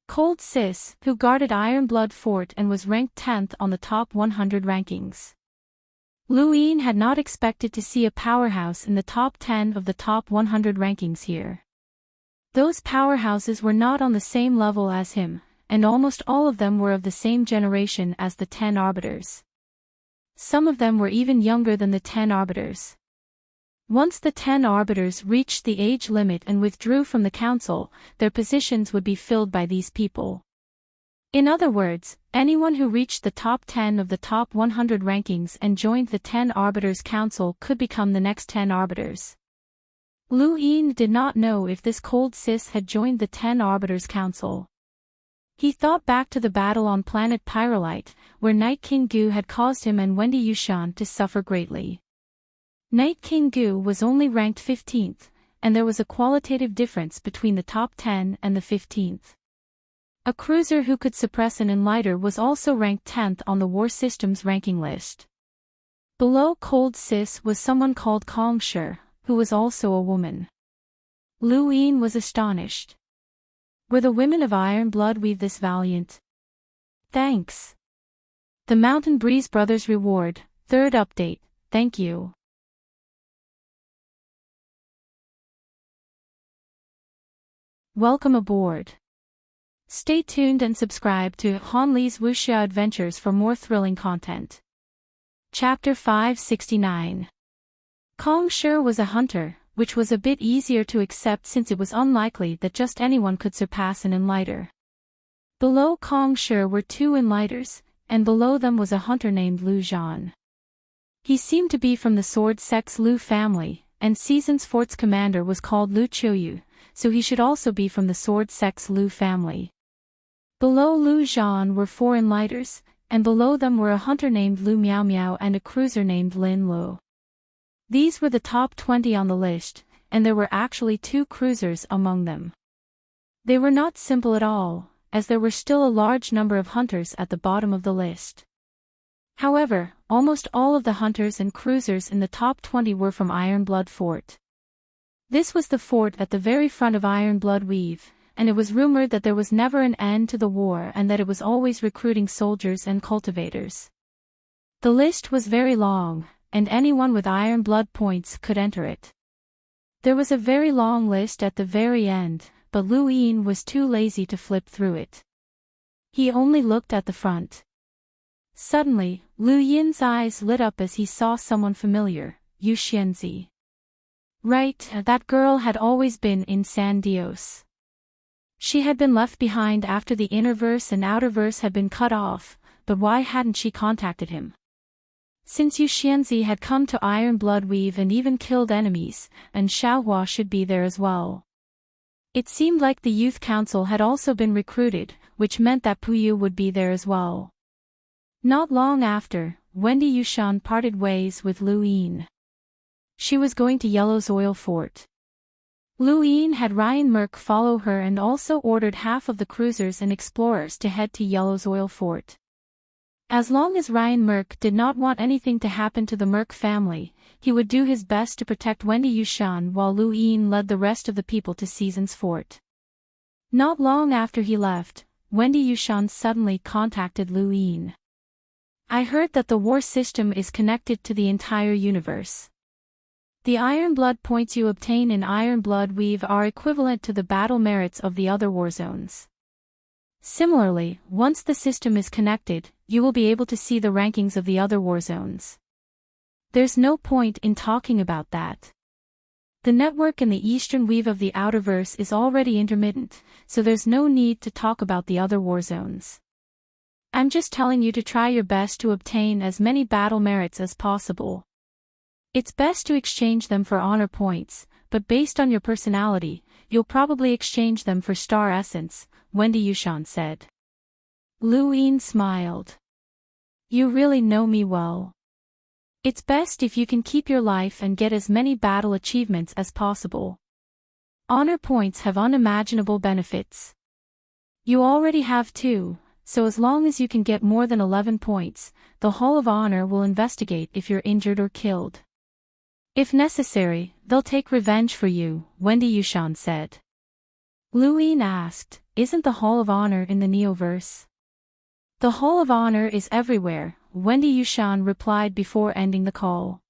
Cold Sis, who guarded Iron Blood Fort and was ranked 10th on the top 100 rankings. Lu Yin had not expected to see a powerhouse in the top 10 of the top 100 rankings here. Those powerhouses were not on the same level as him, and almost all of them were of the same generation as the 10 arbiters. Some of them were even younger than the 10 arbiters. Once the 10 arbiters reached the age limit and withdrew from the council, their positions would be filled by these people. In other words, anyone who reached the top 10 of the top 100 rankings and joined the 10 arbiters council could become the next 10 arbiters. Lu Yin did not know if this Cold Sis had joined the 10 arbiters council. He thought back to the battle on planet Pyrolite, where Night King Gu had caused him and Wendy Yushan to suffer greatly. Night King Gu was only ranked 15th, and there was a qualitative difference between the top 10 and the 15th. A cruiser who could suppress an enlighter was also ranked 10th on the War Systems ranking list. Below Cold Sis was someone called Kong Shi, who was also a woman. Lu Yin was astonished. Were the women of Iron Blood Weave this valiant? Thanks. The Mountain Breeze Brothers reward, 3rd update, thank you. Welcome aboard. Stay tuned and subscribe to Han Li's Wuxia Adventures for more thrilling content. Chapter 569. Kong Shi was a hunter, which was a bit easier to accept since it was unlikely that just anyone could surpass an enlighter. Below Kong Shi were 2 enlighters, and below them was a hunter named Lu Zhan. He seemed to be from the Sword Sex Lu family, and Season's Fort's commander was called Lu Qiuyu, so he should also be from the Sword Sex Lu family. Below Lu Zhan were 4 enlighters, and below them were a hunter named Lu Miao Miao and a cruiser named Lin Lu. These were the top 20 on the list, and there were actually 2 cruisers among them. They were not simple at all, as there were still a large number of hunters at the bottom of the list. However, almost all of the hunters and cruisers in the top 20 were from Iron Blood Fort. This was the fort at the very front of Iron Blood Weave, and it was rumored that there was never an end to the war and that it was always recruiting soldiers and cultivators. The list was very long, and anyone with Iron Blood points could enter it. There was a very long list at the very end, but Lu Yin was too lazy to flip through it. He only looked at the front. Suddenly, Lu Yin's eyes lit up as he saw someone familiar, Yu Xianzi. Right, that girl had always been in San Dios. She had been left behind after the innerverse and outerverse had been cut off, but why hadn't she contacted him? Since Yu Xianzi had come to Iron Blood Weave and even killed enemies, and Xiaohua should be there as well. It seemed like the Youth Council had also been recruited, which meant that Puyu would be there as well. Not long after, Wendy Yushan parted ways with Lu Yin. She was going to Yellow's Oil Fort. Lu Yin had Ryan Merck follow her and also ordered half of the cruisers and explorers to head to Yellow's Oil Fort. As long as Ryan Merck did not want anything to happen to the Merck family, he would do his best to protect Wendy Yushan while Lu Yin led the rest of the people to Season's Fort. Not long after he left, Wendy Yushan suddenly contacted Lu Yin. I heard that the war system is connected to the entire universe. The Iron Blood points you obtain in Iron Blood Weave are equivalent to the battle merits of the other war zones. Similarly, once the system is connected, you will be able to see the rankings of the other war zones. There's no point in talking about that. The network in the Eastern Weave of the Outerverse is already intermittent, so there's no need to talk about the other war zones. I'm just telling you to try your best to obtain as many battle merits as possible. It's best to exchange them for honor points, but based on your personality, you'll probably exchange them for star essence, Wendy Yushan said. Lu Yin smiled. You really know me well. It's best if you can keep your life and get as many battle achievements as possible. Honor points have unimaginable benefits. You already have 2, so as long as you can get more than 11 points, the Hall of Honor will investigate if you're injured or killed. If necessary, they'll take revenge for you, Wendy Yushan said. Lu Yin asked, isn't the Hall of Honor in the Neoverse? The Hall of Honor is everywhere, Wendy Yushan replied before ending the call.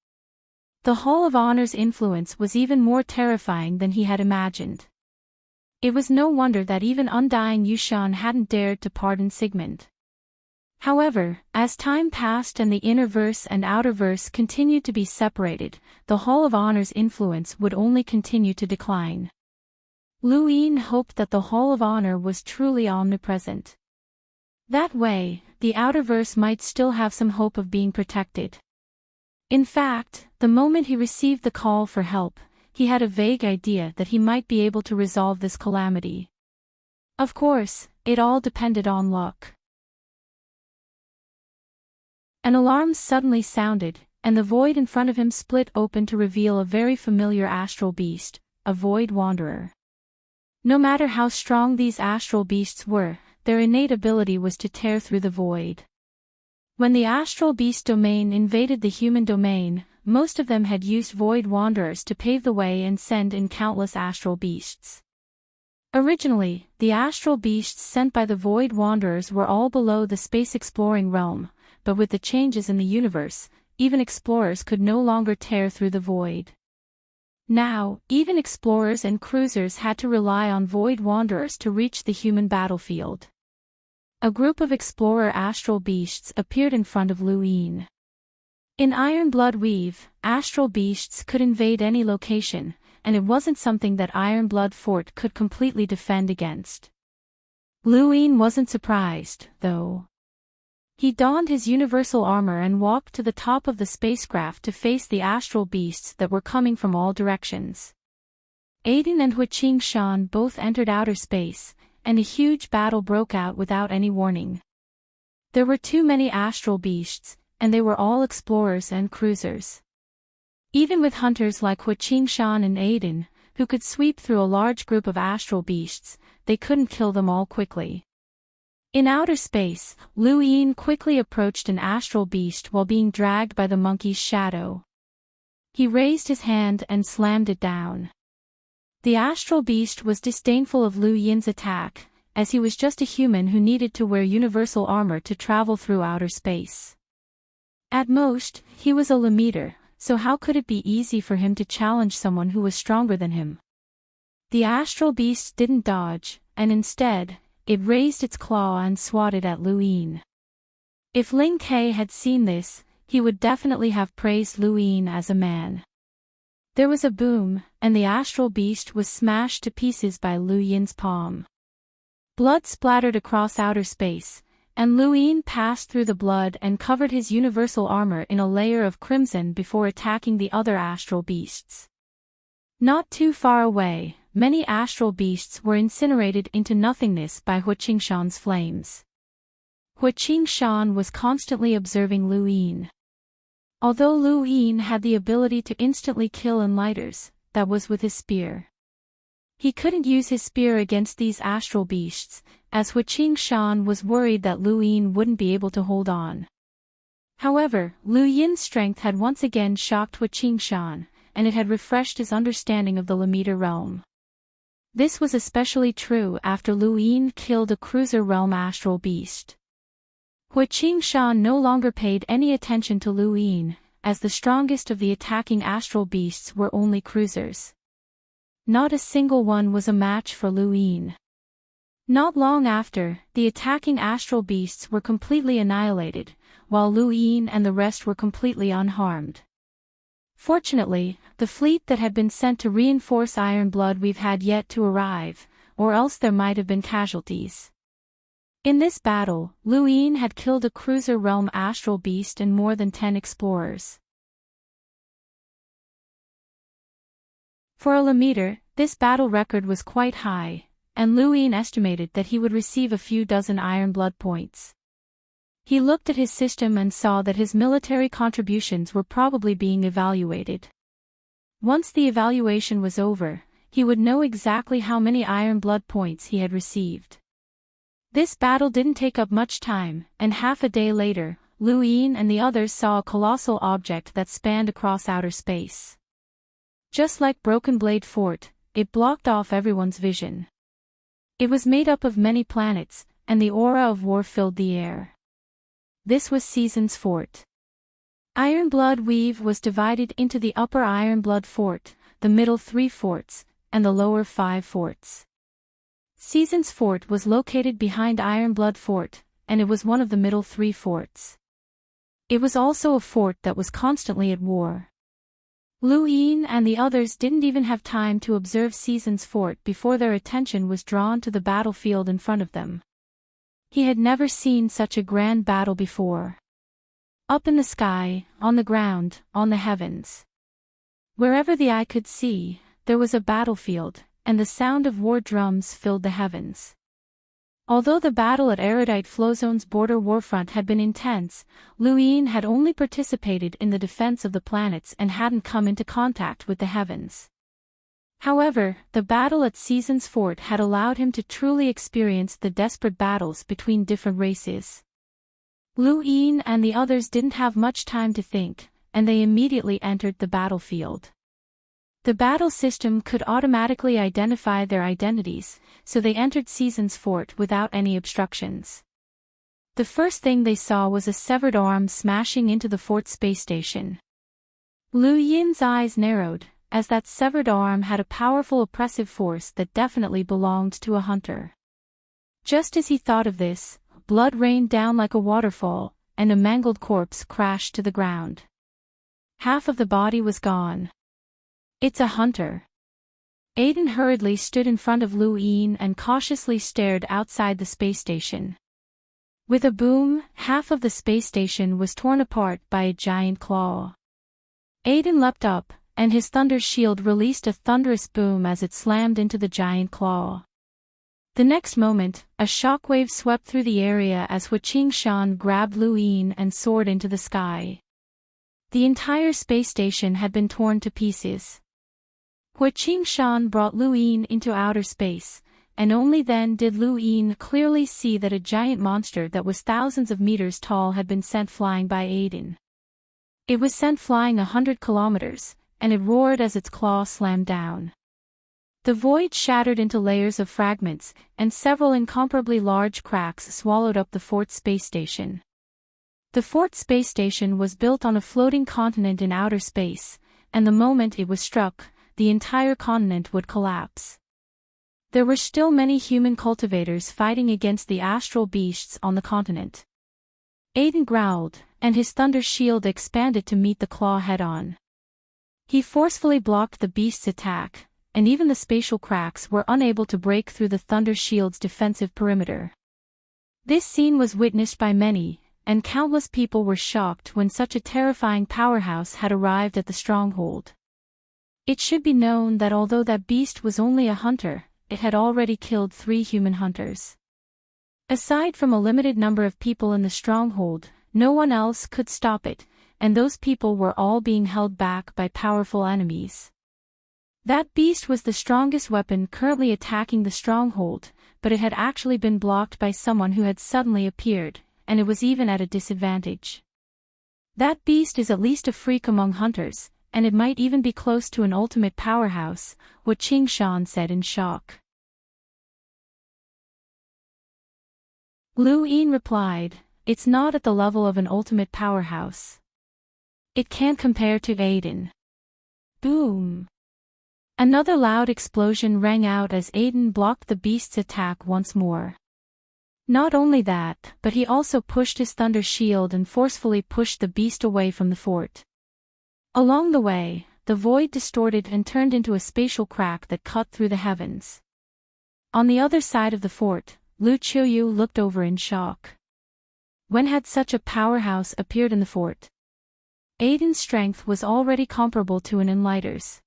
The Hall of Honor's influence was even more terrifying than he had imagined. It was no wonder that even undying Yushan hadn't dared to pardon Sigmund. However, as time passed and the inner verse and outer verse continued to be separated, the Hall of Honor's influence would only continue to decline. Lu Yin hoped that the Hall of Honor was truly omnipresent. That way, the outer verse might still have some hope of being protected. In fact, the moment he received the call for help, he had a vague idea that he might be able to resolve this calamity. Of course, it all depended on luck. An alarm suddenly sounded, and the void in front of him split open to reveal a very familiar astral beast, a void wanderer. No matter how strong these astral beasts were, their innate ability was to tear through the void. When the astral beast domain invaded the human domain, most of them had used void wanderers to pave the way and send in countless astral beasts. Originally, the astral beasts sent by the void wanderers were all below the space-exploring realm, but with the changes in the universe, even explorers could no longer tear through the void. Now, even explorers and cruisers had to rely on void wanderers to reach the human battlefield. A group of explorer astral beasts appeared in front of Lu Yin. In Iron Blood Weave, astral beasts could invade any location, and it wasn't something that Iron Blood Fort could completely defend against. Lu Yin wasn't surprised, though. He donned his universal armor and walked to the top of the spacecraft to face the astral beasts that were coming from all directions. Aiden and Huiqing Shan both entered outer space, and a huge battle broke out without any warning. There were too many astral beasts, and they were all explorers and cruisers. Even with hunters like Huiqing Shan and Aiden, who could sweep through a large group of astral beasts, they couldn't kill them all quickly. In outer space, Lu Yin quickly approached an astral beast while being dragged by the monkey's shadow. He raised his hand and slammed it down. The astral beast was disdainful of Lu Yin's attack, as he was just a human who needed to wear universal armor to travel through outer space. At most, he was a Limiter, so how could it be easy for him to challenge someone who was stronger than him? The astral beast didn't dodge, and instead, it raised its claw and swatted at Lu Yin. If Ling Ke had seen this, he would definitely have praised Lu Yin as a man. There was a boom, and the astral beast was smashed to pieces by Lu Yin's palm. Blood splattered across outer space, and Lu Yin passed through the blood and covered his universal armor in a layer of crimson before attacking the other astral beasts. Not too far away, many astral beasts were incinerated into nothingness by Huiqing Shan's flames. Huiqing Shan was constantly observing Lu Yin. Although Lu Yin had the ability to instantly kill Enlighters, that was with his spear. He couldn't use his spear against these astral beasts, as Huiqing Shan was worried that Lu Yin wouldn't be able to hold on. However, Lu Yin's strength had once again shocked Huiqing Shan, and it had refreshed his understanding of the Limiter realm. This was especially true after Lu Yin killed a cruiser realm astral beast. Huiqing Shan no longer paid any attention to Lu Yin, as the strongest of the attacking astral beasts were only cruisers. Not a single one was a match for Lu Yin. Not long after, the attacking astral beasts were completely annihilated, while Lu Yin and the rest were completely unharmed. Fortunately, the fleet that had been sent to reinforce Iron Blood Weave had yet to arrive, or else there might have been casualties. In this battle, Lu Yin had killed a cruiser realm astral beast and more than 10 explorers. For a Lemaitre, this battle record was quite high, and Louis estimated that he would receive a few dozen iron blood points. He looked at his system and saw that his military contributions were probably being evaluated. Once the evaluation was over, he would know exactly how many iron blood points he had received. This battle didn't take up much time, and half a day later, Louis and the others saw a colossal object that spanned across outer space. Just like Broken Blade Fort, it blocked off everyone's vision. It was made up of many planets, and the aura of war filled the air. This was Season's fort. Iron Blood Weave was divided into the upper Iron Blood Fort, the middle 3 forts, and the lower 5 forts. Season's fort was located behind Iron Blood Fort, and it was one of the middle 3 forts. It was also a fort that was constantly at war. Louis and the others didn't even have time to observe Season's fort before their attention was drawn to the battlefield in front of them. He had never seen such a grand battle before. Up in the sky, on the ground, on the heavens. Wherever the eye could see, there was a battlefield, and the sound of war drums filled the heavens. Although the battle at Erudite Flowzone's border warfront had been intense, Louis had only participated in the defense of the planets and hadn't come into contact with the heavens. However, the battle at Season's fort had allowed him to truly experience the desperate battles between different races. Louis and the others didn't have much time to think, and they immediately entered the battlefield. The battle system could automatically identify their identities, so they entered Season's fort without any obstructions. The first thing they saw was a severed arm smashing into the fort space station. Louis' eyes narrowed, as that severed arm had a powerful oppressive force that definitely belonged to a hunter. Just as he thought of this, blood rained down like a waterfall, and a mangled corpse crashed to the ground. Half of the body was gone. It's a hunter. Aiden hurriedly stood in front of Louis and cautiously stared outside the space station. With a boom, half of the space station was torn apart by a giant claw. Aiden leapt up, and his thunder shield released a thunderous boom as it slammed into the giant claw. The next moment, a shockwave swept through the area as Hua Qingshan grabbed Louis and soared into the sky. The entire space station had been torn to pieces. Hua Qingshan brought Louis into outer space, and only then did Louis clearly see that a giant monster that was thousands of meters tall had been sent flying by Aiden. It was sent flying 100 kilometers, and it roared as its claw slammed down. The void shattered into layers of fragments, and several incomparably large cracks swallowed up the fort space station. The fort space station was built on a floating continent in outer space, and the moment it was struck, the entire continent would collapse. There were still many human cultivators fighting against the astral beasts on the continent. Aiden growled, and his thunder shield expanded to meet the claw head-on. He forcefully blocked the beast's attack, and even the spatial cracks were unable to break through the thunder shield's defensive perimeter. This scene was witnessed by many, and countless people were shocked when such a terrifying powerhouse had arrived at the stronghold. It should be known that although that beast was only a hunter, it had already killed 3 human hunters. Aside from a limited number of people in the stronghold, no one else could stop it, and those people were all being held back by powerful enemies. That beast was the strongest weapon currently attacking the stronghold, but it had actually been blocked by someone who had suddenly appeared, and it was even at a disadvantage. That beast is at least a freak among hunters, and it might even be close to an ultimate powerhouse, Hua Qingshan said in shock. Louis replied, "It's not at the level of an ultimate powerhouse. It can't compare to Aiden." Boom! Another loud explosion rang out as Aiden blocked the beast's attack once more. Not only that, but he also pushed his thunder shield and forcefully pushed the beast away from the fort. Along the way, the void distorted and turned into a spatial crack that cut through the heavens. On the other side of the fort, Lu Qiuyu looked over in shock. When had such a powerhouse appeared in the fort? Aiden's strength was already comparable to an enlighter's.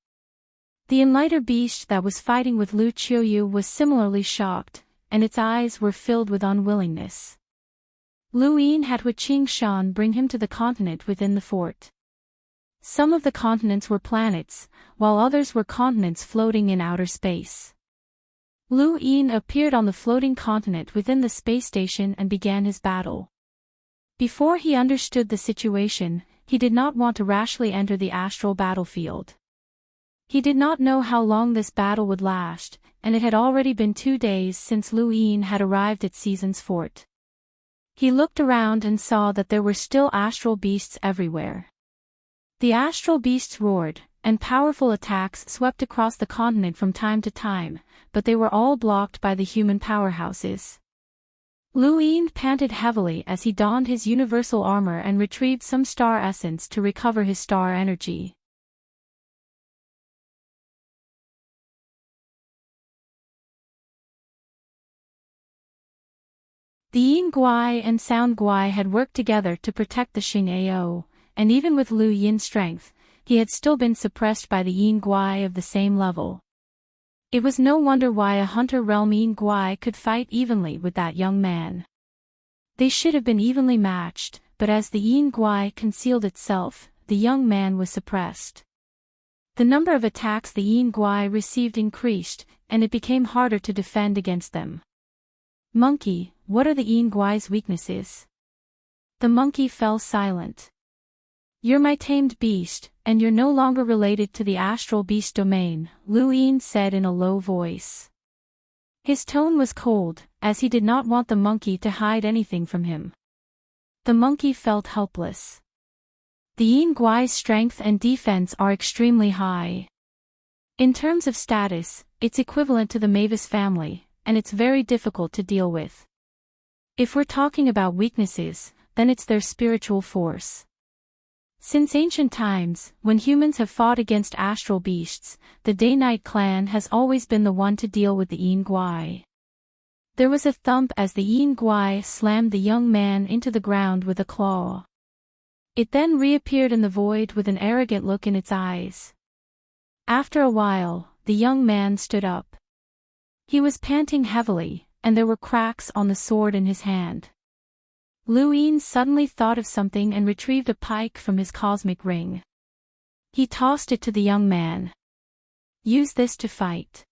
The enlightened beast that was fighting with Lu Qiuyu was similarly shocked, and its eyes were filled with unwillingness. Lu Yin had Hu Qingshan bring him to the continent within the fort. Some of the continents were planets, while others were continents floating in outer space. Lu Yin appeared on the floating continent within the space station and began his battle. Before he understood the situation, he did not want to rashly enter the astral battlefield. He did not know how long this battle would last, and it had already been 2 days since Lu Yin had arrived at Season's fort. He looked around and saw that there were still astral beasts everywhere. The astral beasts roared, and powerful attacks swept across the continent from time to time, but they were all blocked by the human powerhouses. Lu Yin panted heavily as he donned his universal armor and retrieved some star essence to recover his star energy. The Yin Guai and Sound Guai had worked together to protect the Xing Ao, and even with Lu Yin's strength, he had still been suppressed by the Yin Guai of the same level. It was no wonder why a hunter realm Yin Guai could fight evenly with that young man. They should have been evenly matched, but as the Yin Guai concealed itself, the young man was suppressed. The number of attacks the Yin Guai received increased, and it became harder to defend against them. Monkey, what are the Yin Guai's weaknesses? The monkey fell silent. You're my tamed beast, and you're no longer related to the astral beast domain, Lu Yin said in a low voice. His tone was cold, as he did not want the monkey to hide anything from him. The monkey felt helpless. The Yin Guai's strength and defense are extremely high. In terms of status, it's equivalent to the Mavis family, and it's very difficult to deal with. If we're talking about weaknesses, then it's their spiritual force. Since ancient times, when humans have fought against astral beasts, the Day-Night clan has always been the one to deal with the Yin Guai. There was a thump as the Yin Guai slammed the young man into the ground with a claw. It then reappeared in the void with an arrogant look in its eyes. After a while, the young man stood up. He was panting heavily, and there were cracks on the sword in his hand. Lu Yin suddenly thought of something and retrieved a pike from his cosmic ring. He tossed it to the young man. Use this to fight.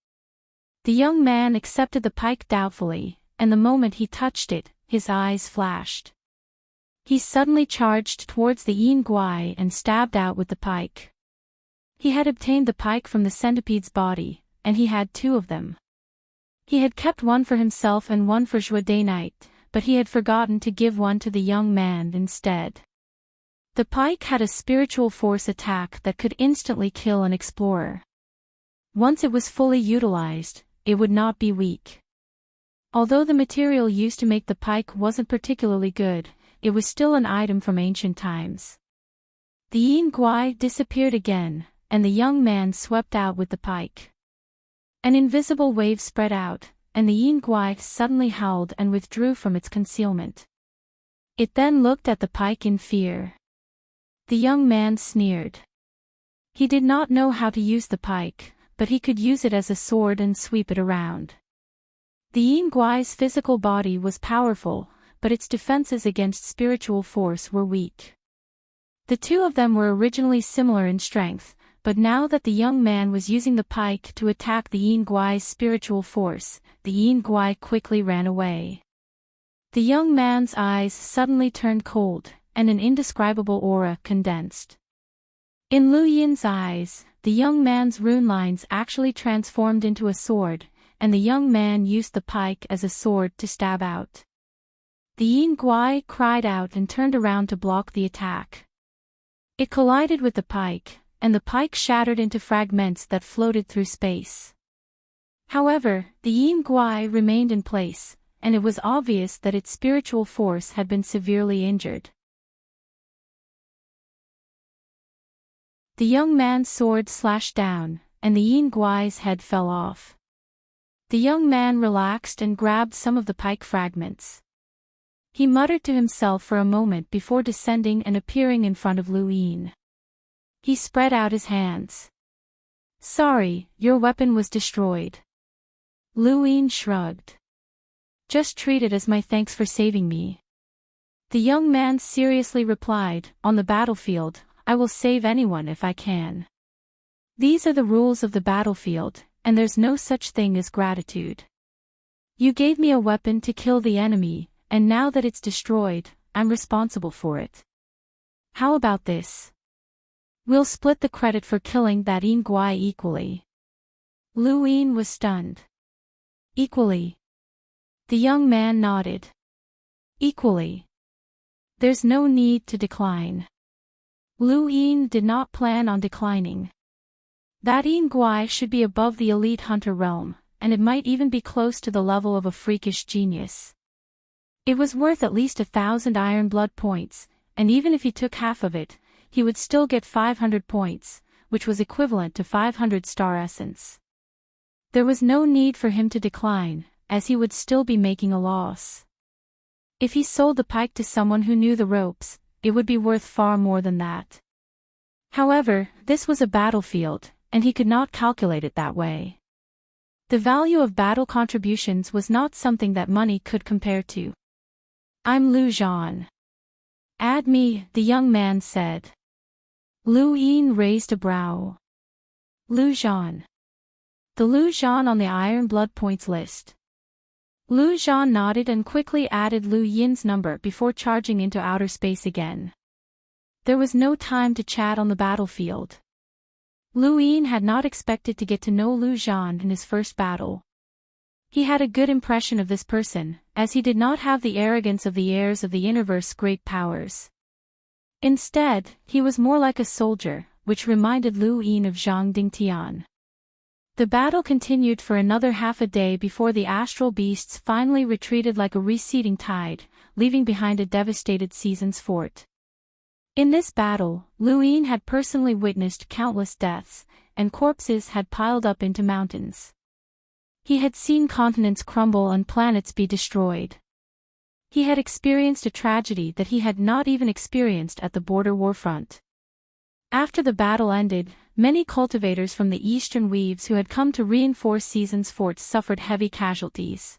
The young man accepted the pike doubtfully, and the moment he touched it, his eyes flashed. He suddenly charged towards the Yin Guai and stabbed out with the pike. He had obtained the pike from the centipede's body, and he had 2 of them. He had kept one for himself and one for Zhua Day-Night, but he had forgotten to give one to the young man instead. The pike had a spiritual force attack that could instantly kill an explorer. Once it was fully utilized, it would not be weak. Although the material used to make the pike wasn't particularly good, it was still an item from ancient times. The Yin Guai disappeared again, and the young man swept out with the pike. An invisible wave spread out, and the Yin Guai suddenly howled and withdrew from its concealment. It then looked at the pike in fear. The young man sneered. He did not know how to use the pike, but he could use it as a sword and sweep it around. The Yin Guai's physical body was powerful, but its defenses against spiritual force were weak. The 2 of them were originally similar in strength, but now that the young man was using the pike to attack the Yin Guai's spiritual force, the Yin Guai quickly ran away. The young man's eyes suddenly turned cold, and an indescribable aura condensed. In Lu Yin's eyes, the young man's rune lines actually transformed into a sword, and the young man used the pike as a sword to stab out. The Yin Guai cried out and turned around to block the attack. It collided with the pike, and the pike shattered into fragments that floated through space. However, the Yin Guai remained in place, and it was obvious that its spiritual force had been severely injured. The young man's sword slashed down, and the Yin Guai's head fell off. The young man relaxed and grabbed some of the pike fragments. He muttered to himself for a moment before descending and appearing in front of Lu Yin. He spread out his hands. Sorry, your weapon was destroyed. Lu Yin shrugged. Just treat it as my thanks for saving me. The young man seriously replied, on the battlefield, I will save anyone if I can. These are the rules of the battlefield, and there's no such thing as gratitude. You gave me a weapon to kill the enemy, and now that it's destroyed, I'm responsible for it. How about this? We'll split the credit for killing that Yin Guai equally. Lu Yin was stunned. Equally. The young man nodded. Equally. There's no need to decline. Lu Yin did not plan on declining. That Yin Guai should be above the elite hunter realm, and it might even be close to the level of a freakish genius. It was worth at least 1,000 iron blood points, and even if he took half of it, he would still get 500 points, which was equivalent to 500 star essence. There was no need for him to decline, as he would still be making a loss. If he sold the pike to someone who knew the ropes, it would be worth far more than that. However, this was a battlefield, and he could not calculate it that way. The value of battle contributions was not something that money could compare to. I'm Lu Zhan. Add me, the young man said. Lu Yin raised a brow. Lu Zhan. The Lu Zhan on the iron blood points list. Lu Zhan nodded and quickly added Lu Yin's number before charging into outer space again. There was no time to chat on the battlefield. Lu Yin had not expected to get to know Lu Zhan in his first battle. He had a good impression of this person, as he did not have the arrogance of the heirs of the universe's great powers. Instead, he was more like a soldier, which reminded Lu Yin of Zhang Dingtian. The battle continued for another half a day before the astral beasts finally retreated like a receding tide, leaving behind a devastated season's fort. In this battle, Lu Yin had personally witnessed countless deaths, and corpses had piled up into mountains. He had seen continents crumble and planets be destroyed. He had experienced a tragedy that he had not even experienced at the border warfront. After the battle ended, many cultivators from the eastern weaves who had come to reinforce Season's fort suffered heavy casualties.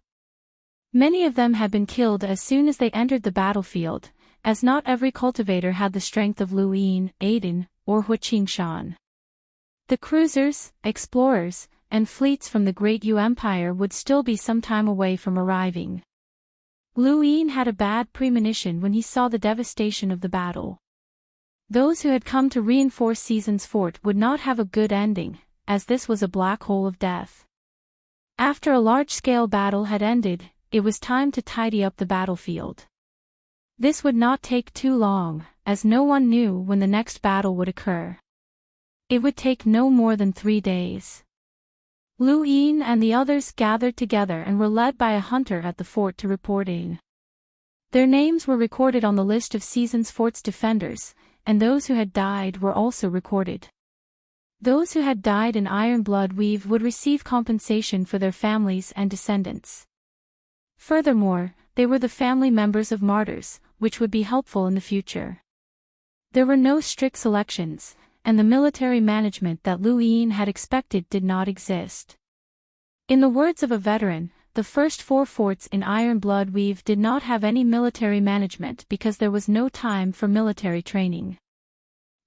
Many of them had been killed as soon as they entered the battlefield, as not every cultivator had the strength of Lu Yin, Aiden, or Hu Qingshan. The cruisers, explorers, and fleets from the Great Yu Empire would still be some time away from arriving. Lu Yin had a bad premonition when he saw the devastation of the battle. Those who had come to reinforce Season's fort would not have a good ending, as this was a black hole of death. After a large-scale battle had ended, it was time to tidy up the battlefield. This would not take too long, as no one knew when the next battle would occur. It would take no more than 3 days. Lu Yin and the others gathered together and were led by a hunter at the fort to report in. Their names were recorded on the list of Season's fort's defenders, and those who had died were also recorded. Those who had died in Iron Blood Weave would receive compensation for their families and descendants. Furthermore, they were the family members of martyrs, which would be helpful in the future. There were no strict selections, and the military management that Lu Yin had expected did not exist. In the words of a veteran, the first 4 forts in Iron Blood Weave did not have any military management because there was no time for military training.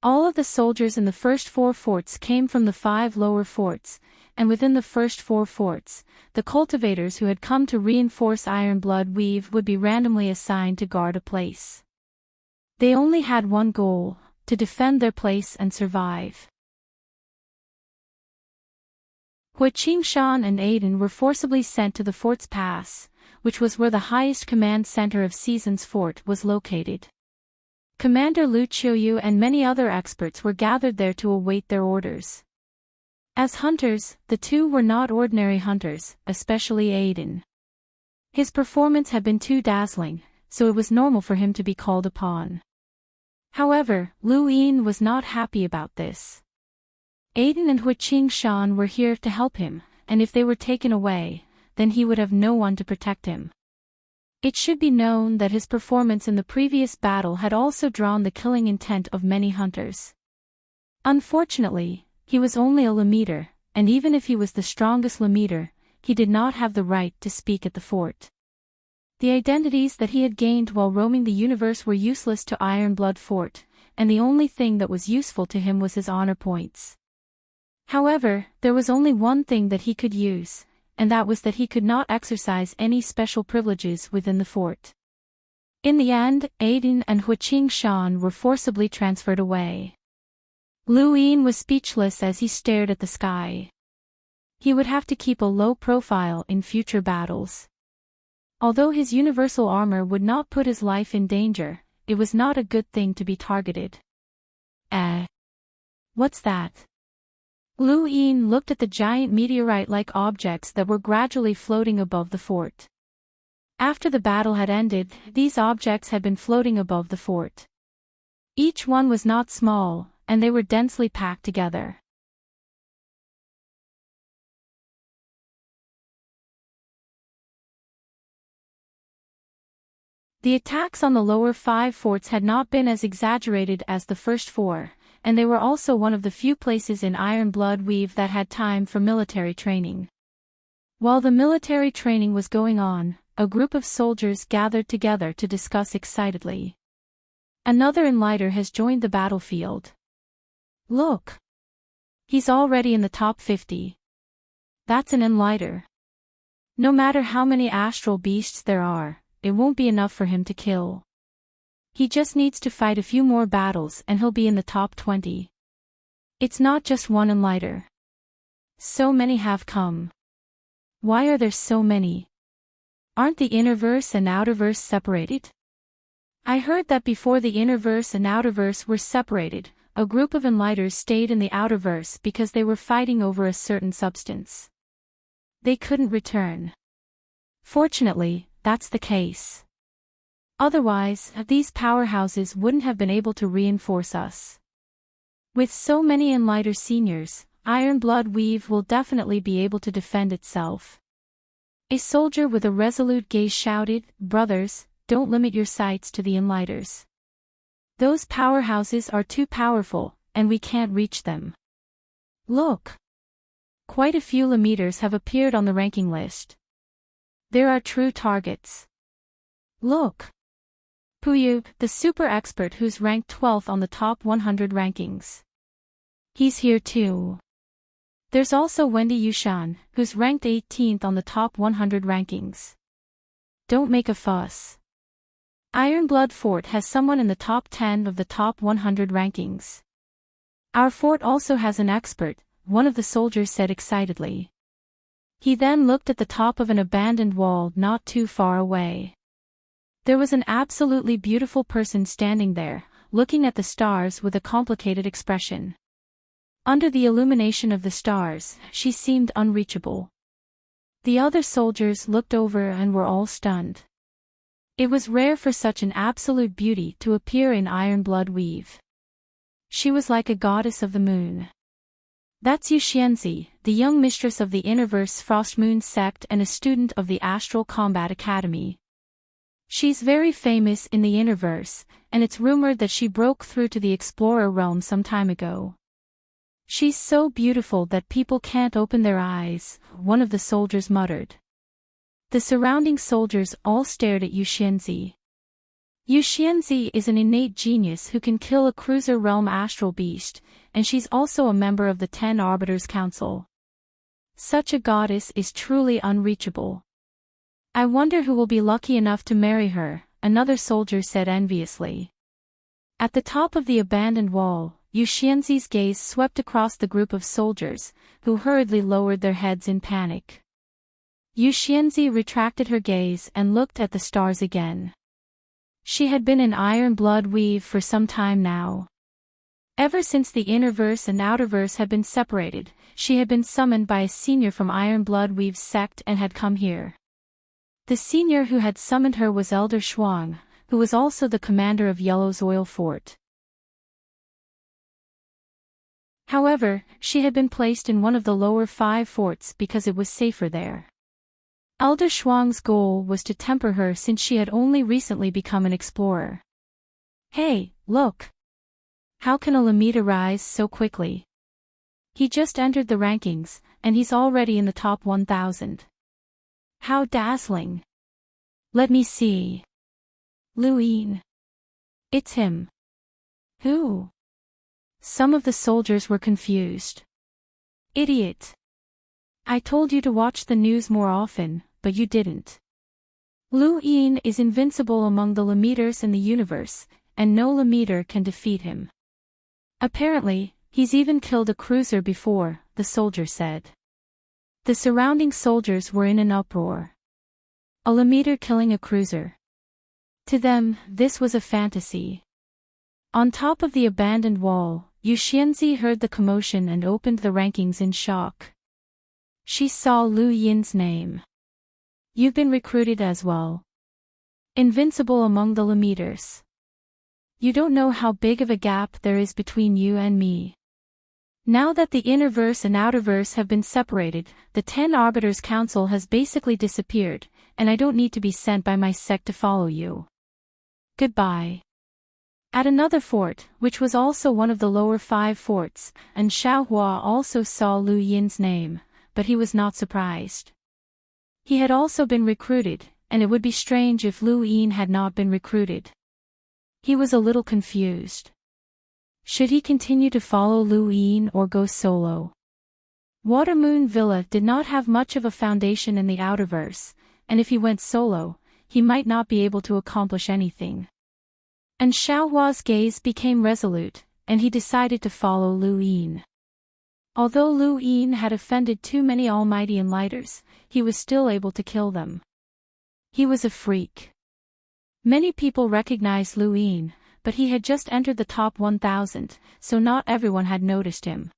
All of the soldiers in the first 4 forts came from the 5 lower forts, and within the first 4 forts, the cultivators who had come to reinforce Iron Blood Weave would be randomly assigned to guard a place. They only had one goal: to defend their place and survive. Hu Qingshan and Aiden were forcibly sent to the fort's pass, which was where the highest command center of Season's fort was located. Commander Lu Qiuyu and many other experts were gathered there to await their orders. As hunters, the two were not ordinary hunters, especially Aiden. His performance had been too dazzling, so it was normal for him to be called upon. However, Lu Yin was not happy about this. Aiden and Hu Qingshan were here to help him, and if they were taken away, then he would have no one to protect him. It should be known that his performance in the previous battle had also drawn the killing intent of many hunters. Unfortunately, He was only a Lemiter, and even if he was the strongest Lemiter, he did not have the right to speak at the fort. The identities that he had gained while roaming the universe were useless to Ironblood Fort, and the only thing that was useful to him was his honor points. However, there was only one thing that he could use, and that was that he could not exercise any special privileges within the fort. In the end, Aiden and Huiqing Shan were forcibly transferred away. Lu Yin was speechless as he stared at the sky. He would have to keep a low profile in future battles. Although his universal armor would not put his life in danger, it was not a good thing to be targeted. What's that? Lu Yin looked at the giant meteorite-like objects that were gradually floating above the fort. After the battle had ended, these objects had been floating above the fort. Each one was not small, and they were densely packed together. The attacks on the lower 5 forts had not been as exaggerated as the first 4, and they were also one of the few places in Ironblood Weave that had time for military training. While the military training was going on, a group of soldiers gathered together to discuss excitedly. Another enlighter has joined the battlefield. Look! He's already in the top 50. That's an enlighter. No matter how many astral beasts there are, it won't be enough for him to kill. He just needs to fight a few more battles and he'll be in the top 20. It's not just one enlighter. So many have come. Why are there so many? Aren't the innerverse and outerverse separated? I heard that before the innerverse and outerverse were separated, a group of enlighters stayed in the outerverse because they were fighting over a certain substance. They couldn't return. Fortunately, that's the case. Otherwise, these powerhouses wouldn't have been able to reinforce us. With so many enlighter seniors, Ironblood Weave will definitely be able to defend itself. A soldier with a resolute gaze shouted, "Brothers, don't limit your sights to the enlighters. Those powerhouses are too powerful, and we can't reach them. Look! Quite a few Lemeters have appeared on the ranking list. There are true targets. Look! Puyu, the super expert who's ranked 12th on the top 100 rankings. He's here too. There's also Wendy Yushan, who's ranked 18th on the top 100 rankings. Don't make a fuss. Ironblood Fort has someone in the top 10 of the top 100 rankings. Our fort also has an expert, one of the soldiers said excitedly. He then looked at the top of an abandoned wall not too far away. There was an absolutely beautiful person standing there, looking at the stars with a complicated expression. Under the illumination of the stars, she seemed unreachable. The other soldiers looked over and were all stunned. It was rare for such an absolute beauty to appear in Ironblood Weave. She was like a goddess of the moon. That's Yuxianzi, the young mistress of the Innerverse Frostmoon sect and a student of the Astral Combat Academy. She's very famous in the Innerverse, and it's rumored that she broke through to the Explorer realm some time ago. She's so beautiful that people can't open their eyes, one of the soldiers muttered. The surrounding soldiers all stared at Yuxianzi. Yuxianzi is an innate genius who can kill a cruiser realm astral beast, and she's also a member of the 10 Arbiters Council. Such a goddess is truly unreachable. I wonder who will be lucky enough to marry her, another soldier said enviously. At the top of the abandoned wall, Yuxianzi's gaze swept across the group of soldiers, who hurriedly lowered their heads in panic. Yuxianzi retracted her gaze and looked at the stars again. She had been in Ironblood Weave for some time now. Ever since the Innerverse and Outerverse had been separated, she had been summoned by a senior from Ironblood Weave's sect and had come here. The senior who had summoned her was Elder Shuang, who was also the commander of Yellow's Oil Fort. However, she had been placed in one of the lower 5 forts because it was safer there. Elder Shuang's goal was to temper her since she had only recently become an explorer. Hey, look! How can a Lamita rise so quickly? He just entered the rankings, and he's already in the top 1,000. How dazzling. Let me see. Luin. It's him. Who? Some of the soldiers were confused. Idiot. I told you to watch the news more often, but you didn't. Luin is invincible among the Lemeters in the universe, and no Lemeter can defeat him. Apparently, he's even killed a cruiser before, the soldier said. The surrounding soldiers were in an uproar. A Lemeter killing a cruiser. To them, this was a fantasy. On top of the abandoned wall, Yu Xianzi heard the commotion and opened the rankings in shock. She saw Lu Yin's name. You've been recruited as well. Invincible among the Lemeters. You don't know how big of a gap there is between you and me. Now that the Innerverse and Outerverse have been separated, the 10 Arbiters Council has basically disappeared, and I don't need to be sent by my sect to follow you. Goodbye. At another fort, which was also one of the lower 5 forts, and Xiaohua also saw Lu Yin's name, but he was not surprised. He had also been recruited, and it would be strange if Lu Yin had not been recruited. He was a little confused. Should he continue to follow Lu Yin or go solo? Watermoon Villa did not have much of a foundation in the Outerverse, and if he went solo, he might not be able to accomplish anything. And Xiaohua's gaze became resolute, and he decided to follow Lu Yin. Although Lu Yin had offended too many Almighty Enlighters, he was still able to kill them. He was a freak. Many people recognized Lu Yin, but he had just entered the top 1,000, so not everyone had noticed him.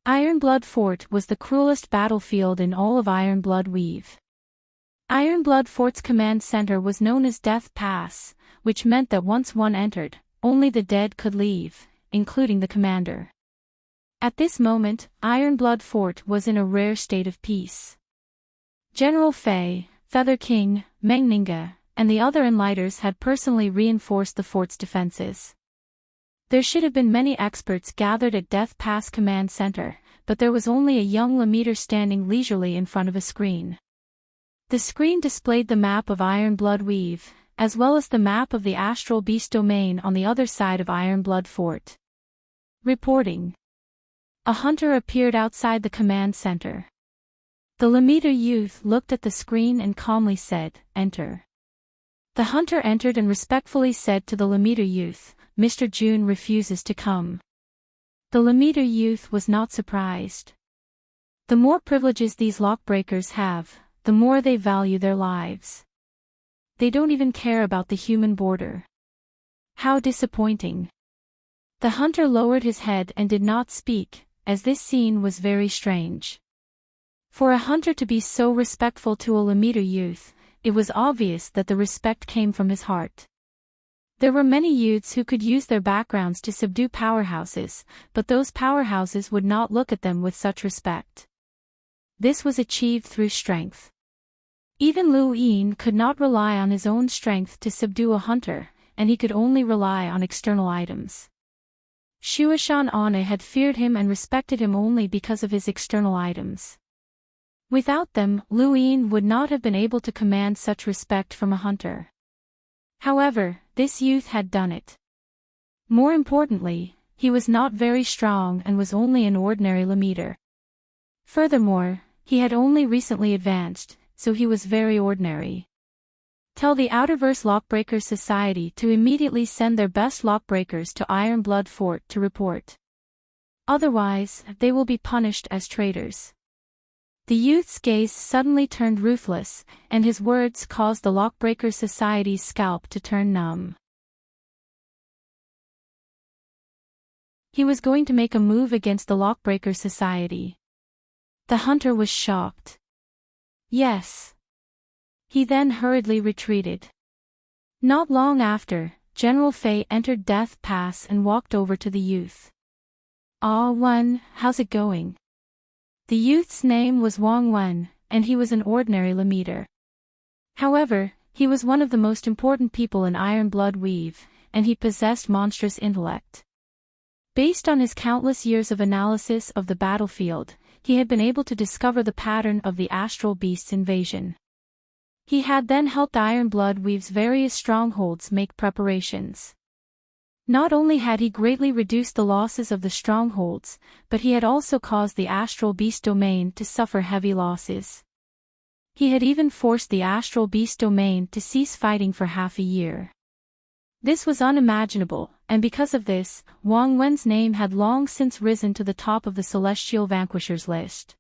Ironblood Fort was the cruelest battlefield in all of Ironblood Weave. Ironblood Fort's command center was known as Death Pass, which meant that once one entered, only the dead could leave, including the commander. At this moment, Ironblood Fort was in a rare state of peace. General Fei, Feather King, Mengninga, and the other Enlighters had personally reinforced the fort's defenses. There should have been many experts gathered at Death Pass Command Center, but there was only a young Lemeter standing leisurely in front of a screen. The screen displayed the map of Ironblood Weave, as well as the map of the Astral Beast domain on the other side of Ironblood Fort. Reporting. A hunter appeared outside the command center. The Lemeter youth looked at the screen and calmly said, "Enter." The hunter entered and respectfully said to the Lemeter youth, "Mr. Jun refuses to come." The Lemeter youth was not surprised. The more privileges these lockbreakers have, the more they value their lives. They don't even care about the human border. How disappointing. The hunter lowered his head and did not speak, as this scene was very strange. For a hunter to be so respectful to a Lemeter youth, it was obvious that the respect came from his heart. There were many youths who could use their backgrounds to subdue powerhouses, but those powerhouses would not look at them with such respect. This was achieved through strength. Even Lu Yin could not rely on his own strength to subdue a hunter, and he could only rely on external items. Shuashan Ane had feared him and respected him only because of his external items. Without them, Lu Yin would not have been able to command such respect from a hunter. However, this youth had done it. More importantly, he was not very strong and was only an ordinary Lemeter. Furthermore, he had only recently advanced, so he was very ordinary. Tell the Outerverse Lockbreakers Society to immediately send their best lockbreakers to Ironblood Fort to report. Otherwise, they will be punished as traitors. The youth's gaze suddenly turned ruthless, and his words caused the Lockbreakers Society's scalp to turn numb. He was going to make a move against the Lockbreakers Society. The hunter was shocked. Yes. He then hurriedly retreated. Not long after, General Fei entered Death Pass and walked over to the youth. "Ah Wen, how's it going?" The youth's name was Wang Wen, and he was an ordinary Lemeter. However, he was one of the most important people in Ironblood Weave, and he possessed monstrous intellect. Based on his countless years of analysis of the battlefield, he had been able to discover the pattern of the astral beast's invasion. He had then helped Iron Blood Weave's various strongholds make preparations. Not only had he greatly reduced the losses of the strongholds, but he had also caused the astral beast domain to suffer heavy losses. He had even forced the astral beast domain to cease fighting for half a year. This was unimaginable, and because of this, Wang Wen's name had long since risen to the top of the celestial vanquishers list.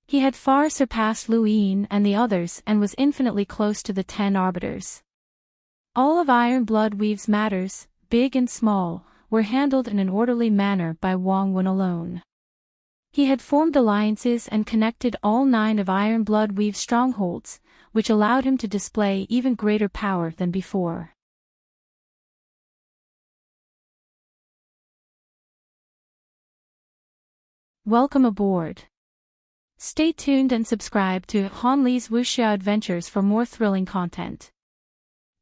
He had far surpassed Lu Yin and the others and was infinitely close to the 10 arbiters. All of Iron Blood Weave's matters, big and small, were handled in an orderly manner by Wang Wen alone. He had formed alliances and connected all 9 of Iron Blood Weave's strongholds, which allowed him to display even greater power than before. Welcome aboard. Stay tuned and subscribe to Han Li's Wuxia Adventures for more thrilling content.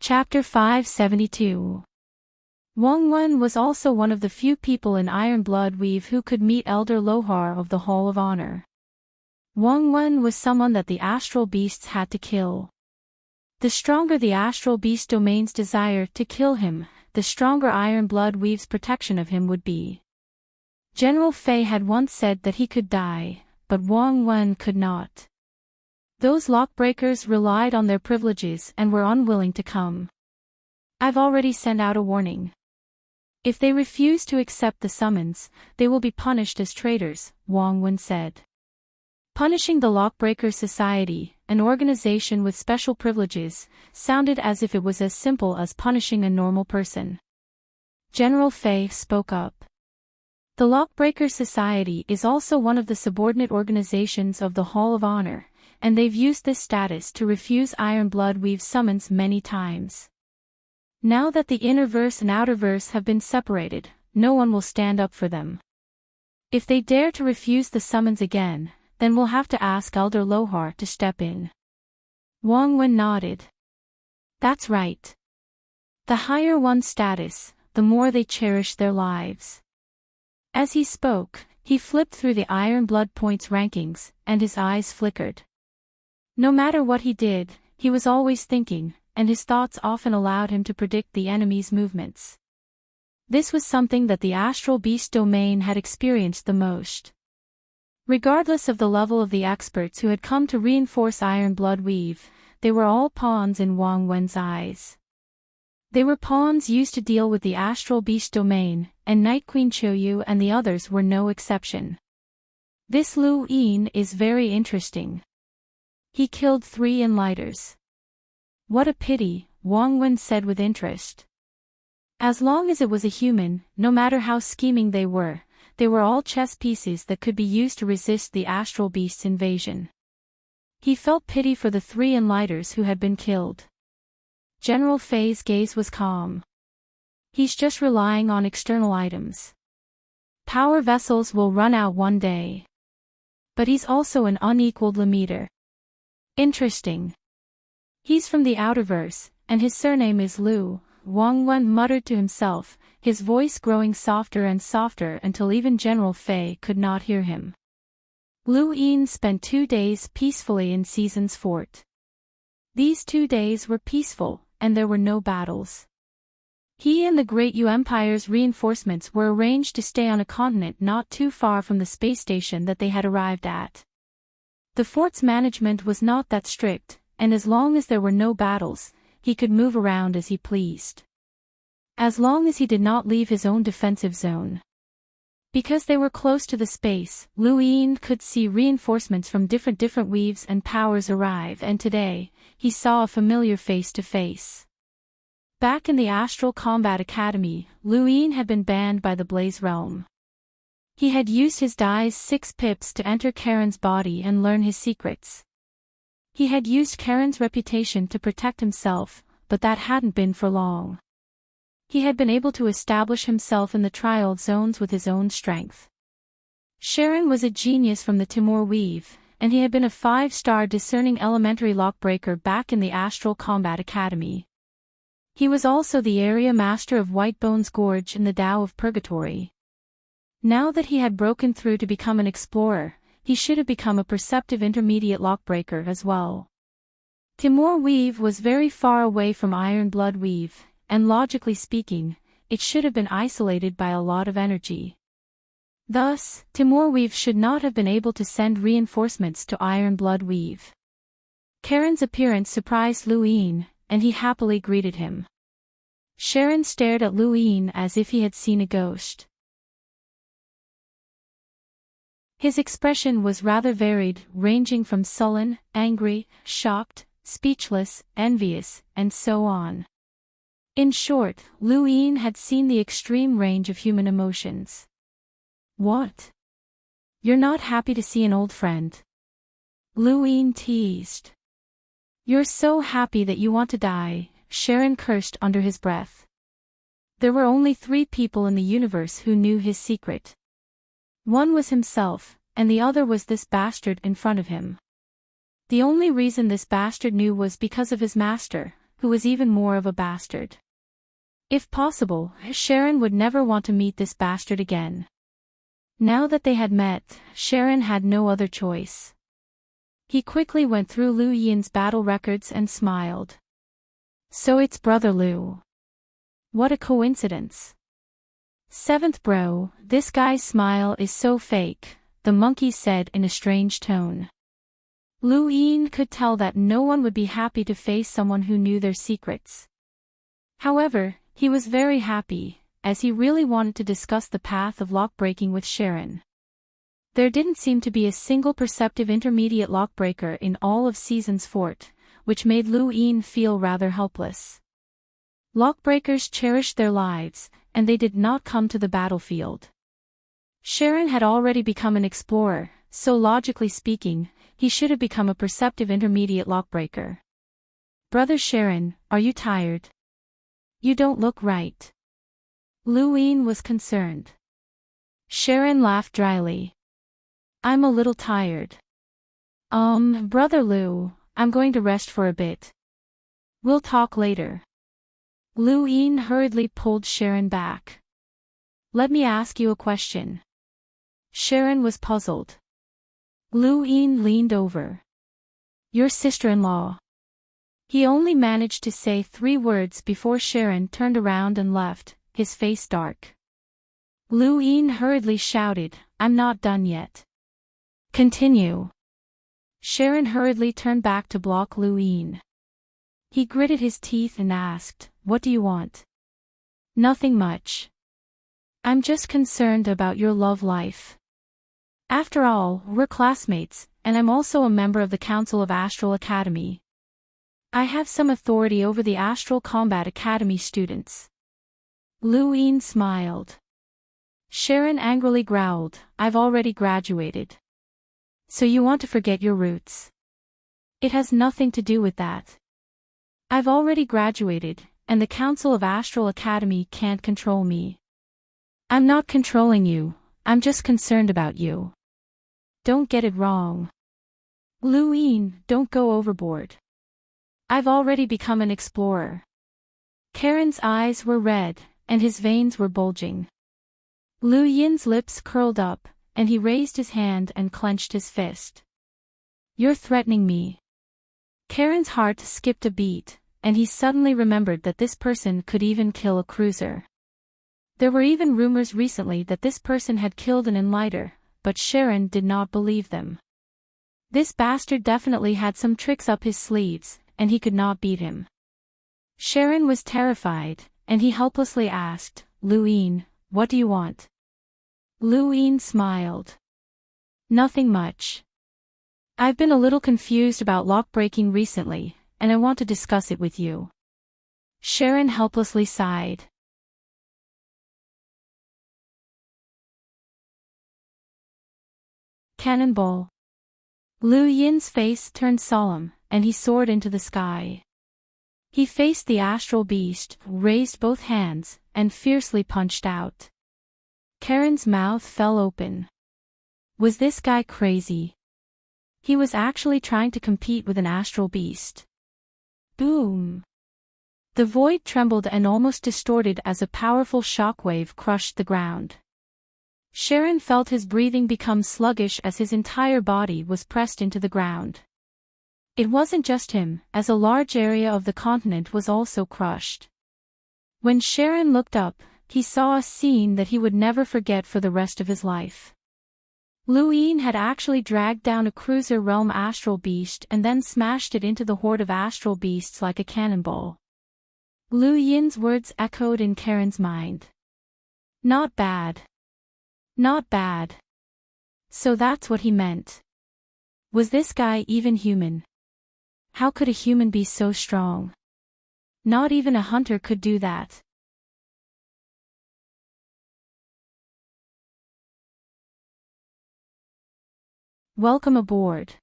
Chapter 572. Wang Wen was also one of the few people in Iron Blood Weave who could meet Elder Lohar of the Hall of Honor. Wang Wen was someone that the astral beasts had to kill. The stronger the astral beast domain's desire to kill him, the stronger Iron Blood Weave's protection of him would be. General Fei had once said that he could die, but Wang Wen could not. Those lockbreakers relied on their privileges and were unwilling to come. I've already sent out a warning. If they refuse to accept the summons, they will be punished as traitors, Wang Wen said. Punishing the Lockbreaker Society, an organization with special privileges, sounded as if it was as simple as punishing a normal person. General Fei spoke up. The Lockbreaker Society is also one of the subordinate organizations of the Hall of Honor, and they've used this status to refuse Iron Blood Weave's summons many times. Now that the innerverse and outerverse have been separated, no one will stand up for them. If they dare to refuse the summons again, then we'll have to ask Elder Lohar to step in. Wang Wen nodded. That's right. The higher one's status, the more they cherish their lives. As he spoke, he flipped through the Iron Blood Points rankings, and his eyes flickered. No matter what he did, he was always thinking, and his thoughts often allowed him to predict the enemy's movements. This was something that the Astral Beast domain had experienced the most. Regardless of the level of the experts who had come to reinforce Iron Blood Weave, they were all pawns in Wang Wen's eyes. They were pawns used to deal with the Astral Beast domain, and Night Queen Qiuyu and the others were no exception. This Lu Yin is very interesting. He killed 3 Enlighters. What a pity, Wang Wen said with interest. As long as it was a human, no matter how scheming they were all chess pieces that could be used to resist the Astral Beast's invasion. He felt pity for the 3 Enlighters who had been killed. General Fei's gaze was calm. He's just relying on external items. Power vessels will run out one day. But he's also an unequaled limiter. Interesting. He's from the Outerverse, and his surname is Lu, Wang Wen muttered to himself, his voice growing softer and softer until even General Fei could not hear him. Lu Yin spent 2 days peacefully in Season's fort. These 2 days were peaceful, and there were no battles. He and the Great Yu Empire's reinforcements were arranged to stay on a continent not too far from the space station that they had arrived at. The fort's management was not that strict, and as long as there were no battles, he could move around as he pleased. As long as he did not leave his own defensive zone. Because they were close to the space, Lu Yin could see reinforcements from different weaves and powers arrive, and today, he saw a familiar face to face. Back in the Astral Combat Academy, Lu Yin had been banned by the Blaze Realm. He had used his Dai's 6 pips to enter Karen's body and learn his secrets. He had used Karen's reputation to protect himself, but that hadn't been for long. He had been able to establish himself in the trial zones with his own strength. Sharon was a genius from the Timur Weave, and he had been a 5-star discerning elementary lockbreaker back in the Astral Combat Academy. He was also the area master of Whitebone's Gorge in the Tao of Purgatory. Now that he had broken through to become an explorer, he should have become a perceptive intermediate lockbreaker as well. Timur Weave was very far away from Iron Blood Weave, and logically speaking, it should have been isolated by a lot of energy. Thus, Timur Weave should not have been able to send reinforcements to Iron Blood Weave. Karen's appearance surprised Luin, and he happily greeted him. Sharon stared at Luin as if he had seen a ghost. His expression was rather varied, ranging from sullen, angry, shocked, speechless, envious, and so on. In short, Luin had seen the extreme range of human emotions. What? You're not happy to see an old friend? Luin teased. You're so happy that you want to die, Sharon cursed under his breath. There were only 3 people in the universe who knew his secret. One was himself, and the other was this bastard in front of him. The only reason this bastard knew was because of his master, who was even more of a bastard. If possible, Sharon would never want to meet this bastard again. Now that they had met, Sharon had no other choice. He quickly went through Lu Yin's battle records and smiled. So it's Brother Lu. What a coincidence. 7th bro, this guy's smile is so fake, the monkey said in a strange tone. Lu Yin could tell that no one would be happy to face someone who knew their secrets. However, he was very happy, as he really wanted to discuss the path of lockbreaking with Sharon. There didn't seem to be a single perceptive intermediate lockbreaker in all of Season's Fort, which made Lu Yin feel rather helpless. Lockbreakers cherished their lives, and they did not come to the battlefield. Sharon had already become an explorer, so logically speaking, he should have become a perceptive intermediate lockbreaker. Brother Sharon, are you tired? You don't look right. Luin was concerned. Sharon laughed dryly. I'm a little tired. Brother Lu, I'm going to rest for a bit. We'll talk later. Luin hurriedly pulled Sharon back. Let me ask you a question. Sharon was puzzled. Luin leaned over. Your sister-in-law. He only managed to say 3 words before Sharon turned around and left, his face dark. Luin hurriedly shouted, I'm not done yet. Continue. Sharon hurriedly turned back to block Luin. He gritted his teeth and asked, What do you want? Nothing much. I'm just concerned about your love life. After all, we're classmates, and I'm also a member of the Council of Astral Academy. I have some authority over the Astral Combat Academy students. Luin smiled. Sharon angrily growled, I've already graduated. So you want to forget your roots? It has nothing to do with that. I've already graduated, and the Council of Astral Academy can't control me. I'm not controlling you, I'm just concerned about you. Don't get it wrong. Luin, don't go overboard. I've already become an explorer. Karen's eyes were red, and his veins were bulging. Lu Yin's lips curled up, and he raised his hand and clenched his fist. You're threatening me. Karen's heart skipped a beat, and he suddenly remembered that this person could even kill a cruiser. There were even rumors recently that this person had killed an enlighter, but Sharon did not believe them. This bastard definitely had some tricks up his sleeves, and he could not beat him. Sharon was terrified, and he helplessly asked, Luin, what do you want? Luin smiled. Nothing much. I've been a little confused about lockbreaking recently, and I want to discuss it with you. Sharon helplessly sighed. Cannonball. Lu Yin's face turned solemn, and he soared into the sky. He faced the astral beast, raised both hands, and fiercely punched out. Karen's mouth fell open. Was this guy crazy? He was actually trying to compete with an astral beast. Boom! The void trembled and almost distorted as a powerful shockwave crushed the ground. Sharon felt his breathing become sluggish as his entire body was pressed into the ground. It wasn't just him, as a large area of the continent was also crushed. When Sharon looked up, he saw a scene that he would never forget for the rest of his life. Luin had actually dragged down a cruiser realm astral beast and then smashed it into the horde of astral beasts like a cannonball. Lu Yin's words echoed in Karen's mind. Not bad. Not bad. So that's what he meant. Was this guy even human? How could a human be so strong? Not even a hunter could do that. Welcome aboard.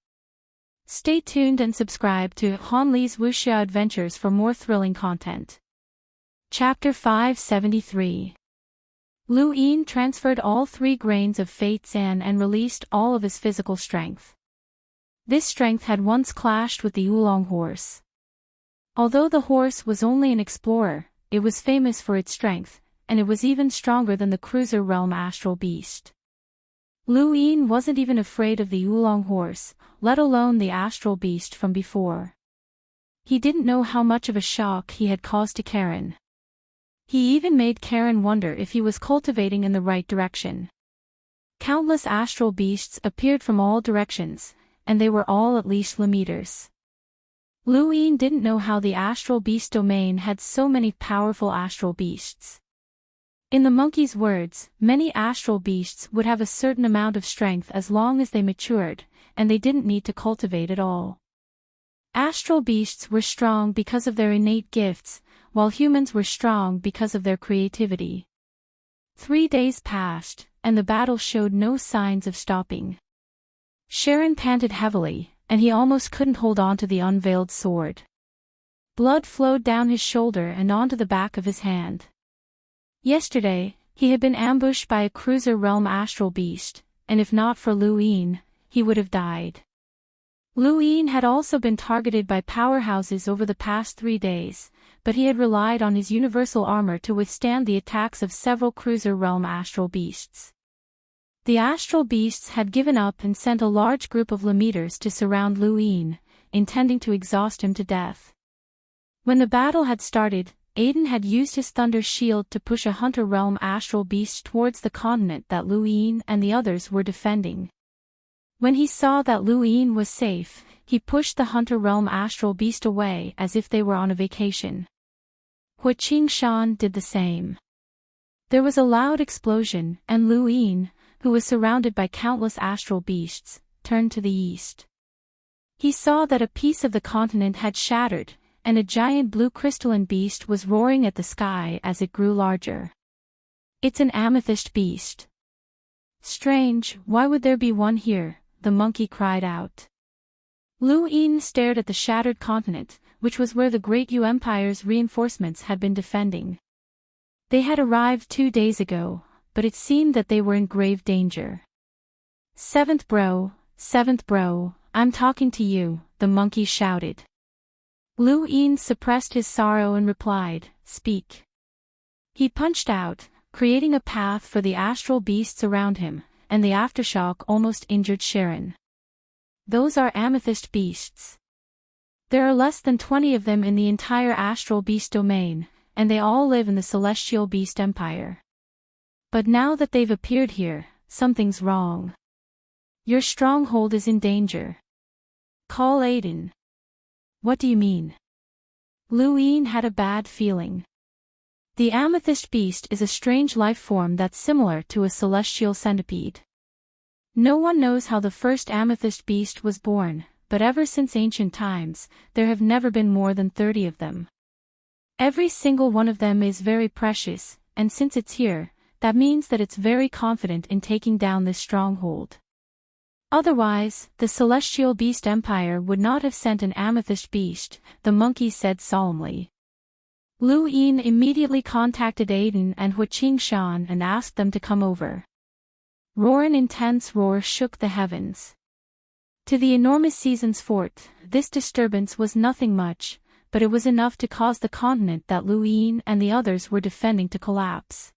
Stay tuned and subscribe to Han Li's Wuxia Adventures for more thrilling content. Chapter 573. Lu Yin transferred all 3 grains of Fate San and released all of his physical strength. This strength had once clashed with the Oolong horse. Although the horse was only an explorer, it was famous for its strength, and it was even stronger than the cruiser realm astral beast. Lu Yin wasn't even afraid of the Oolong horse, let alone the astral beast from before. He didn't know how much of a shock he had caused to Karen. He even made Karen wonder if he was cultivating in the right direction. Countless astral beasts appeared from all directions, and they were all at least meters. Lu Yin didn't know how the astral beast domain had so many powerful astral beasts. In the monkey's words, many astral beasts would have a certain amount of strength as long as they matured, and they didn't need to cultivate at all. Astral beasts were strong because of their innate gifts, while humans were strong because of their creativity. 3 days passed, and the battle showed no signs of stopping. Sharon panted heavily, and he almost couldn't hold on to the unveiled sword. Blood flowed down his shoulder and onto the back of his hand. Yesterday, he had been ambushed by a cruiser realm astral beast, and if not for Lu Yin, he would have died. Lu Yin had also been targeted by powerhouses over the past 3 days, but he had relied on his universal armor to withstand the attacks of several cruiser realm astral beasts. The astral beasts had given up and sent a large group of Lemeters to surround Lu Yin, intending to exhaust him to death. When the battle had started, Aiden had used his thunder shield to push a hunter realm astral beast towards the continent that Lu Yin and the others were defending. When he saw that Lu Yin was safe, he pushed the hunter realm astral beast away as if they were on a vacation. Hua Qingshan did the same. There was a loud explosion, and Lu Yin, who was surrounded by countless astral beasts, turned to the east. He saw that a piece of the continent had shattered, and a giant blue crystalline beast was roaring at the sky as it grew larger. It's an amethyst beast. Strange, why would there be one here? The monkey cried out. Lu Yin stared at the shattered continent, which was where the Great Yu Empire's reinforcements had been defending. They had arrived 2 days ago, but it seemed that they were in grave danger. Seventh bro, I'm talking to you, the monkey shouted. Lu Yin suppressed his sorrow and replied, speak. He punched out, creating a path for the astral beasts around him, and the aftershock almost injured Sharon. Those are amethyst beasts. There are less than 20 of them in the entire astral beast domain, and they all live in the celestial beast empire. But now that they've appeared here, something's wrong. Your stronghold is in danger. Call Aiden. What do you mean? Lu Yin had a bad feeling. The amethyst beast is a strange life form that's similar to a celestial centipede. No one knows how the first amethyst beast was born, but ever since ancient times, there have never been more than 30 of them. Every single one of them is very precious, and since it's here, that means that it's very confident in taking down this stronghold. Otherwise, the Celestial Beast Empire would not have sent an amethyst beast, the monkey said solemnly. Lu Yin immediately contacted Aiden and Hua Qingshan and asked them to come over. An intense roar shook the heavens. To the enormous Season's fort, this disturbance was nothing much, but it was enough to cause the continent that Lu Yin and the others were defending to collapse.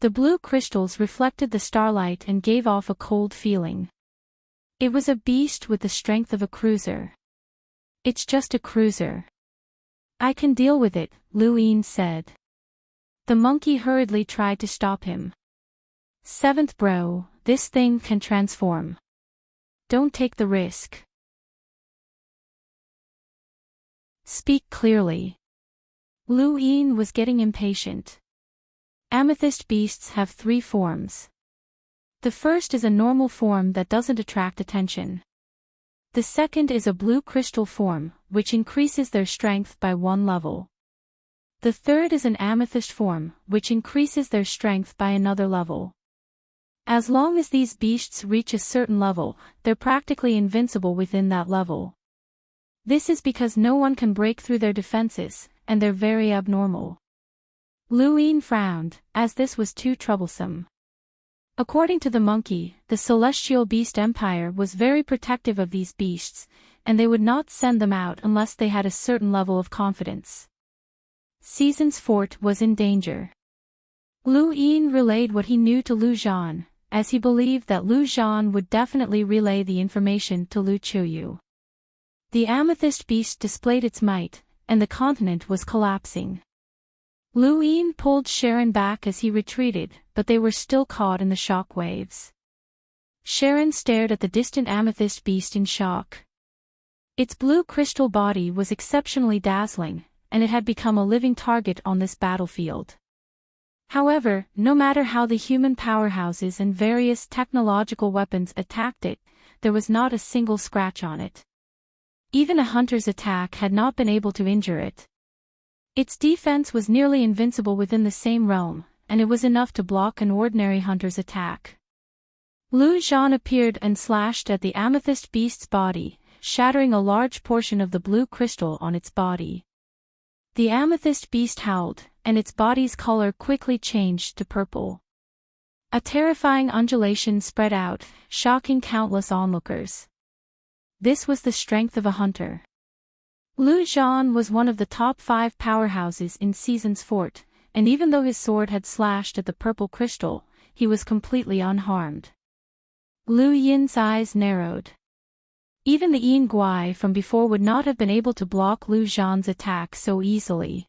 The blue crystals reflected the starlight and gave off a cold feeling. It was a beast with the strength of a cruiser. It's just a cruiser. I can deal with it, Lu Yin said. The monkey hurriedly tried to stop him. Seventh bro, this thing can transform. Don't take the risk. Speak clearly. Lu Yin was getting impatient. Amethyst beasts have 3 forms. The first is a normal form that doesn't attract attention. The second is a blue crystal form, which increases their strength by 1 level. The third is an amethyst form, which increases their strength by another level. As long as these beasts reach a certain level, they're practically invincible within that level. This is because no one can break through their defenses, and they're very abnormal. Lu Yin frowned, as this was too troublesome. According to the monkey, the Celestial Beast Empire was very protective of these beasts, and they would not send them out unless they had a certain level of confidence. Season's fort was in danger. Lu Yin relayed what he knew to Lu Zhan, as he believed that Lu Zhan would definitely relay the information to Lu Chuyu. The amethyst beast displayed its might, and the continent was collapsing. Lu Yin pulled Sharon back as he retreated, but they were still caught in the shock waves. Sharon stared at the distant amethyst beast in shock. Its blue crystal body was exceptionally dazzling, and it had become a living target on this battlefield. However, no matter how the human powerhouses and various technological weapons attacked it, there was not a single scratch on it. Even a hunter's attack had not been able to injure it. Its defense was nearly invincible within the same realm, and it was enough to block an ordinary hunter's attack. Lu Zhan appeared and slashed at the amethyst beast's body, shattering a large portion of the blue crystal on its body. The amethyst beast howled, and its body's color quickly changed to purple. A terrifying undulation spread out, shocking countless onlookers. This was the strength of a hunter. Lu Zhan was one of the top 5 powerhouses in Season's fort, and even though his sword had slashed at the purple crystal, he was completely unharmed. Lu Yin's eyes narrowed. Even the Yin Guai from before would not have been able to block Lu Zhan's attack so easily.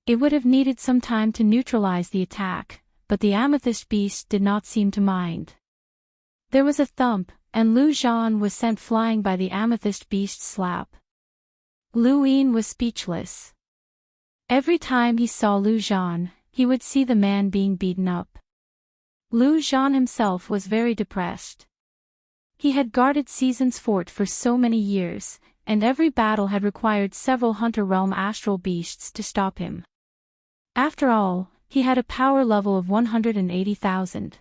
It would have needed some time to neutralize the attack, but the amethyst beast did not seem to mind. There was a thump, and Lu Zhan was sent flying by the amethyst beast's slap. Lu Yin was speechless. Every time he saw Lu Zhan, he would see the man being beaten up. Lu Zhan himself was very depressed. He had guarded Season's fort for so many years, and every battle had required several Hunter Realm astral beasts to stop him. After all, he had a power level of 180,000.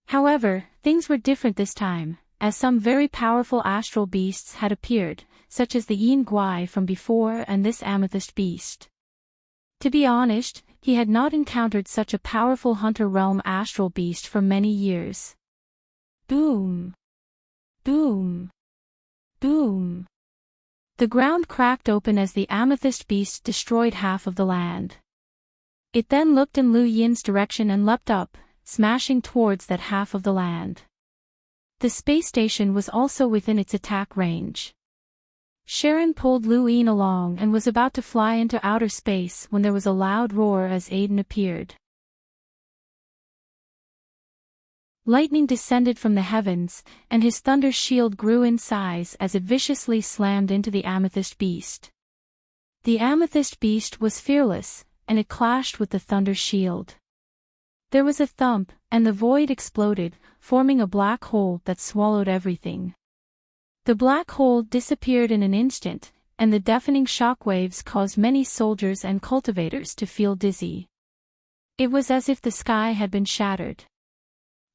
However, things were different this time, as some very powerful astral beasts had appeared, such as the Yin Guai from before and this amethyst beast. To be honest, he had not encountered such a powerful Hunter Realm astral beast for many years. Boom! Boom! Boom! The ground cracked open as the amethyst beast destroyed half of the land. It then looked in Lu Yin's direction and leapt up, smashing towards that half of the land. The space station was also within its attack range. Sharon pulled Lu Yin along and was about to fly into outer space when there was a loud roar as Aiden appeared. Lightning descended from the heavens, and his thunder shield grew in size as it viciously slammed into the amethyst beast. The amethyst beast was fearless, and it clashed with the thunder shield. There was a thump, and the void exploded, forming a black hole that swallowed everything. The black hole disappeared in an instant, and the deafening shockwaves caused many soldiers and cultivators to feel dizzy. It was as if the sky had been shattered.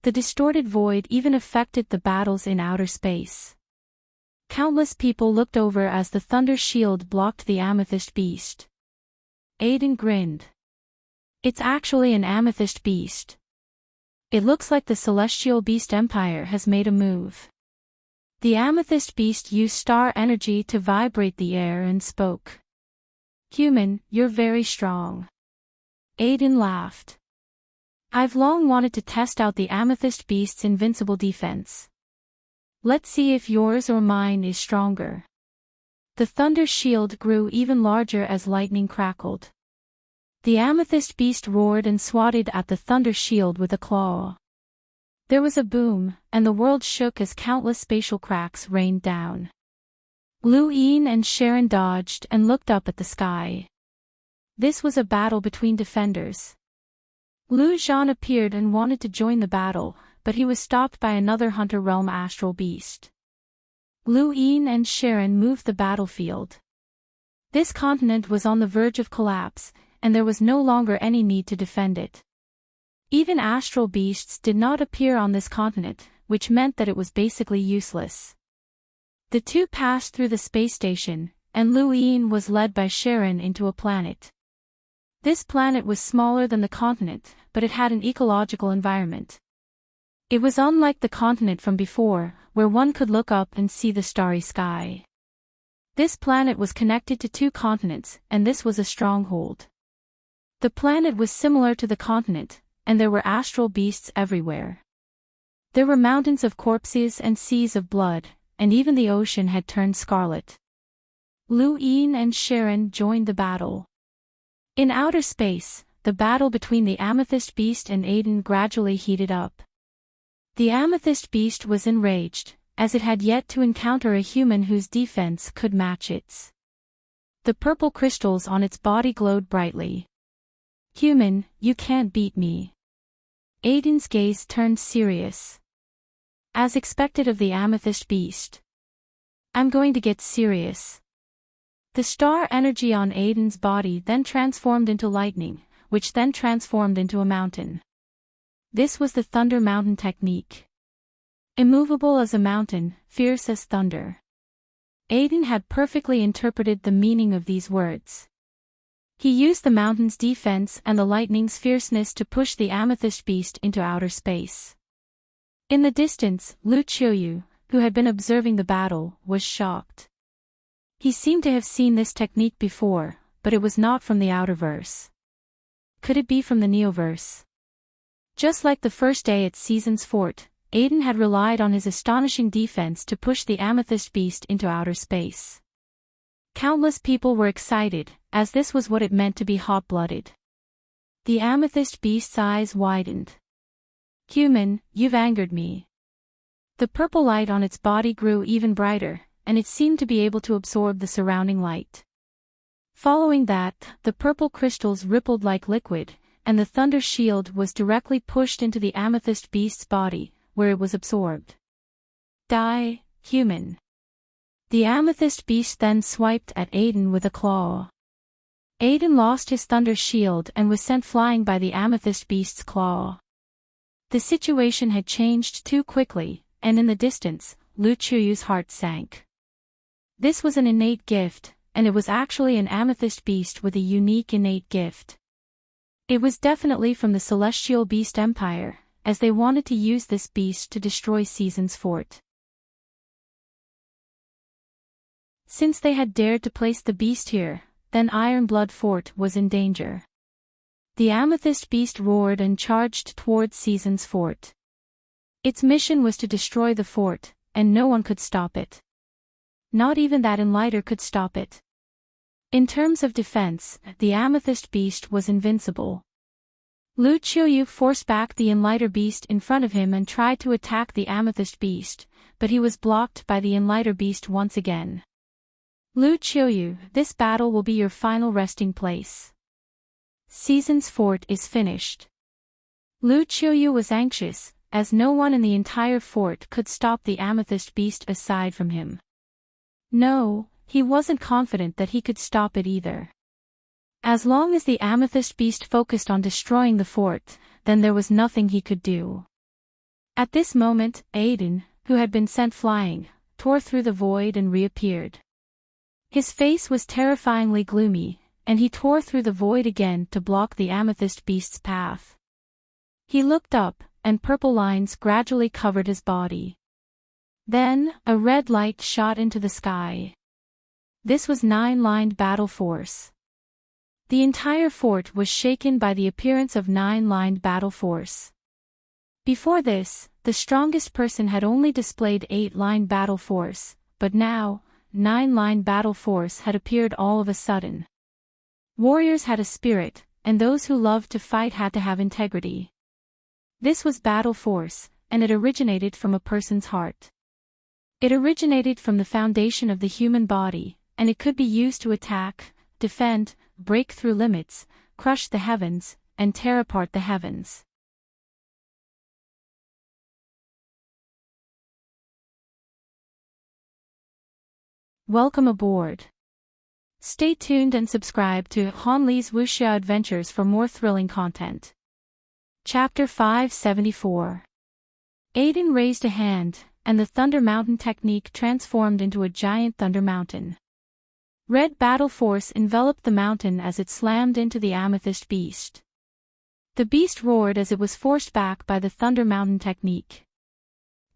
The distorted void even affected the battles in outer space. Countless people looked over as the thunder shield blocked the amethyst beast. Aiden grinned. It's actually an amethyst beast. It looks like the Celestial Beast Empire has made a move. The amethyst beast used star energy to vibrate the air and spoke. Human, you're very strong. Aiden laughed. I've long wanted to test out the amethyst beast's invincible defense. Let's see if yours or mine is stronger. The thunder shield grew even larger as lightning crackled. The amethyst beast roared and swatted at the thunder shield with a claw. There was a boom, and the world shook as countless spatial cracks rained down. Lu Yin and Sharon dodged and looked up at the sky. This was a battle between defenders. Lu Zhan appeared and wanted to join the battle, but he was stopped by another Hunter Realm astral beast. Lu Yin and Sharon moved the battlefield. This continent was on the verge of collapse, and there was no longer any need to defend it. Even astral beasts did not appear on this continent, which meant that it was basically useless. The two passed through the space station, and Lu Yin was led by Sharon into a planet. This planet was smaller than the continent, but it had an ecological environment. It was unlike the continent from before, where one could look up and see the starry sky. This planet was connected to two continents, and this was a stronghold. The planet was similar to the continent, and there were astral beasts everywhere. There were mountains of corpses and seas of blood, and even the ocean had turned scarlet. Lu Yin and Sharon joined the battle. In outer space, the battle between the amethyst beast and Aiden gradually heated up. The amethyst beast was enraged, as it had yet to encounter a human whose defense could match its. The purple crystals on its body glowed brightly. Human, you can't beat me. Aiden's gaze turned serious. As expected of the amethyst beast. I'm going to get serious. The star energy on Aiden's body then transformed into lightning, which then transformed into a mountain. This was the Thunder Mountain technique. Immovable as a mountain, fierce as thunder. Aiden had perfectly interpreted the meaning of these words. He used the mountain's defense and the lightning's fierceness to push the amethyst beast into outer space. In the distance, Lu Qiuyu, who had been observing the battle, was shocked. He seemed to have seen this technique before, but it was not from the Outerverse. Could it be from the Neoverse? Just like the first day at Season's Fort, Aiden had relied on his astonishing defense to push the amethyst beast into outer space. Countless people were excited, as this was what it meant to be hot-blooded. The amethyst beast's eyes widened. Human, you've angered me. The purple light on its body grew even brighter, and it seemed to be able to absorb the surrounding light. Following that, the purple crystals rippled like liquid, and the thunder shield was directly pushed into the amethyst beast's body, where it was absorbed. Die, human. The amethyst beast then swiped at Aiden with a claw. Aiden lost his thunder shield and was sent flying by the amethyst beast's claw. The situation had changed too quickly, and in the distance, Lu Qiuyu's heart sank. This was an innate gift, and it was actually an amethyst beast with a unique innate gift. It was definitely from the Celestial Beast Empire, as they wanted to use this beast to destroy Season's Fort. Since they had dared to place the beast here, then Ironblood Fort was in danger. The amethyst beast roared and charged towards Season's Fort. Its mission was to destroy the fort, and no one could stop it. Not even that Enlighter could stop it. In terms of defense, the amethyst beast was invincible. Lu Qiuyu forced back the Enlighter beast in front of him and tried to attack the amethyst beast, but he was blocked by the Enlighter beast once again. Lu Qiuyu, this battle will be your final resting place. Season's Fort is finished. Lu Qiuyu was anxious, as no one in the entire fort could stop the amethyst beast aside from him. No, he wasn't confident that he could stop it either. As long as the amethyst beast focused on destroying the fort, then there was nothing he could do. At this moment, Aiden, who had been sent flying, tore through the void and reappeared. His face was terrifyingly gloomy, and he tore through the void again to block the amethyst beast's path. He looked up, and purple lines gradually covered his body. Then, a red light shot into the sky. This was 9-lined battle force. The entire fort was shaken by the appearance of 9-lined battle force. Before this, the strongest person had only displayed 8-line battle force, but now, 9-line battle force had appeared all of a sudden. Warriors had a spirit, and those who loved to fight had to have integrity. This was battle force, and it originated from a person's heart. It originated from the foundation of the human body, and it could be used to attack, defend, break through limits, crush the heavens, and tear apart the heavens. Welcome aboard. Stay tuned and subscribe to Han Li's Wuxia Adventures for more thrilling content. Chapter 574. Aiden raised a hand, and the Thunder Mountain technique transformed into a giant Thunder Mountain. Red battle force enveloped the mountain as it slammed into the amethyst beast. The beast roared as it was forced back by the Thunder Mountain technique.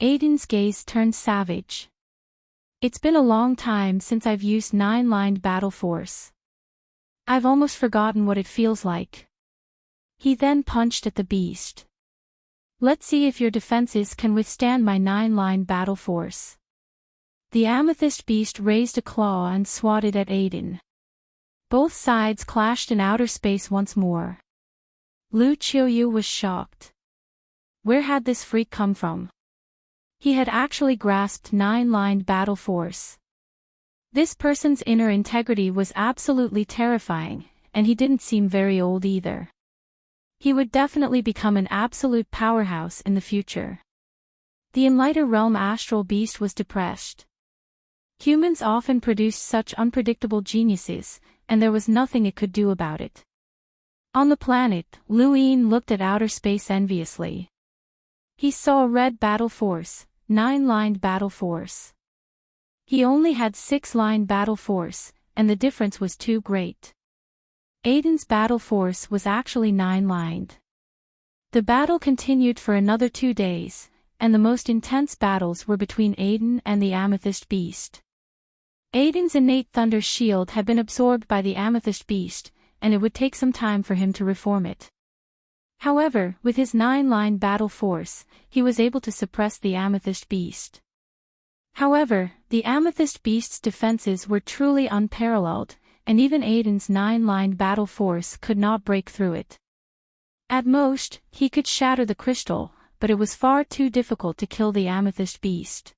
Aiden's gaze turned savage. It's been a long time since I've used 9-lined battle force. I've almost forgotten what it feels like. He then punched at the beast. Let's see if your defenses can withstand my 9-line battle force. The amethyst beast raised a claw and swatted at Aiden. Both sides clashed in outer space once more. Lu Qiuyu was shocked. Where had this freak come from? He had actually grasped 9-lined battle force. This person's inner integrity was absolutely terrifying, and he didn't seem very old either. He would definitely become an absolute powerhouse in the future. The Enlighter Realm astral beast was depressed. Humans often produced such unpredictable geniuses, and there was nothing it could do about it. On the planet, Lu Yin looked at outer space enviously. He saw a red battle force, 9-lined battle force. He only had 6-line battle force, and the difference was too great. Aiden's battle force was actually 9-lined. The battle continued for another 2 days, and the most intense battles were between Aiden and the amethyst beast. Aiden's innate thunder shield had been absorbed by the amethyst beast, and it would take some time for him to reform it. However, with his 9-line battle force, he was able to suppress the amethyst beast. However, the amethyst beast's defenses were truly unparalleled, and even Aiden's 9-line battle force could not break through it. At most, he could shatter the crystal, but it was far too difficult to kill the amethyst beast.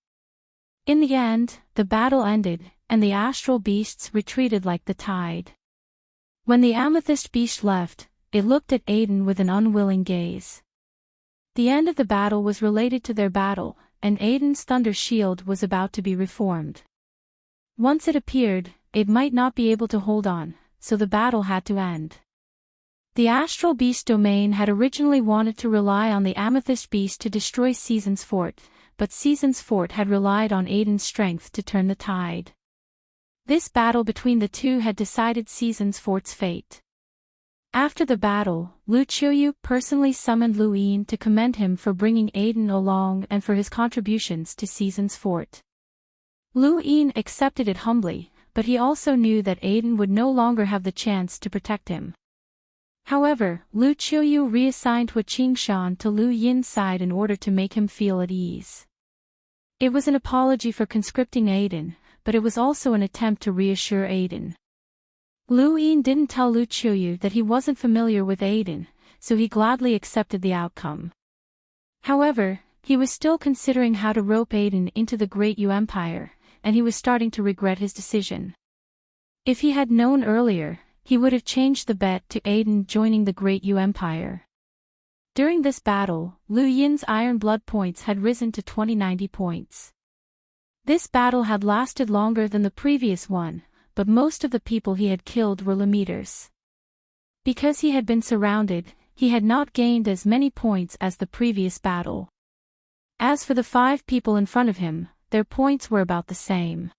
In the end, the battle ended, and the astral beasts retreated like the tide. When the amethyst beast left, it looked at Aiden with an unwilling gaze. The end of the battle was related to their battle, and Aiden's thunder shield was about to be reformed. Once it appeared, it might not be able to hold on, so the battle had to end. The astral beast domain had originally wanted to rely on the amethyst beast to destroy Season's fort, but Season's fort had relied on Aiden's strength to turn the tide. This battle between the two had decided Season's fort's fate. After the battle, Lu Qiuyu personally summoned Lu Yin to commend him for bringing Aiden along and for his contributions to Season's fort. Lu Yin accepted it humbly, but he also knew that Aiden would no longer have the chance to protect him. However, Lu Qiuyu reassigned Hua Qingshan to Lu Yin's side in order to make him feel at ease. It was an apology for conscripting Aiden, but it was also an attempt to reassure Aiden. Lu Yin didn't tell Lu Qiuyu that he wasn't familiar with Aiden, so he gladly accepted the outcome. However, he was still considering how to rope Aiden into the Great Yu Empire, and he was starting to regret his decision. If he had known earlier, he would have changed the bet to Aiden joining the Great Yu Empire. During this battle, Lu Yin's iron blood points had risen to 2090 points. This battle had lasted longer than the previous one, but most of the people he had killed were Lemeters. Because he had been surrounded, he had not gained as many points as the previous battle. As for the 5 people in front of him, their points were about the same.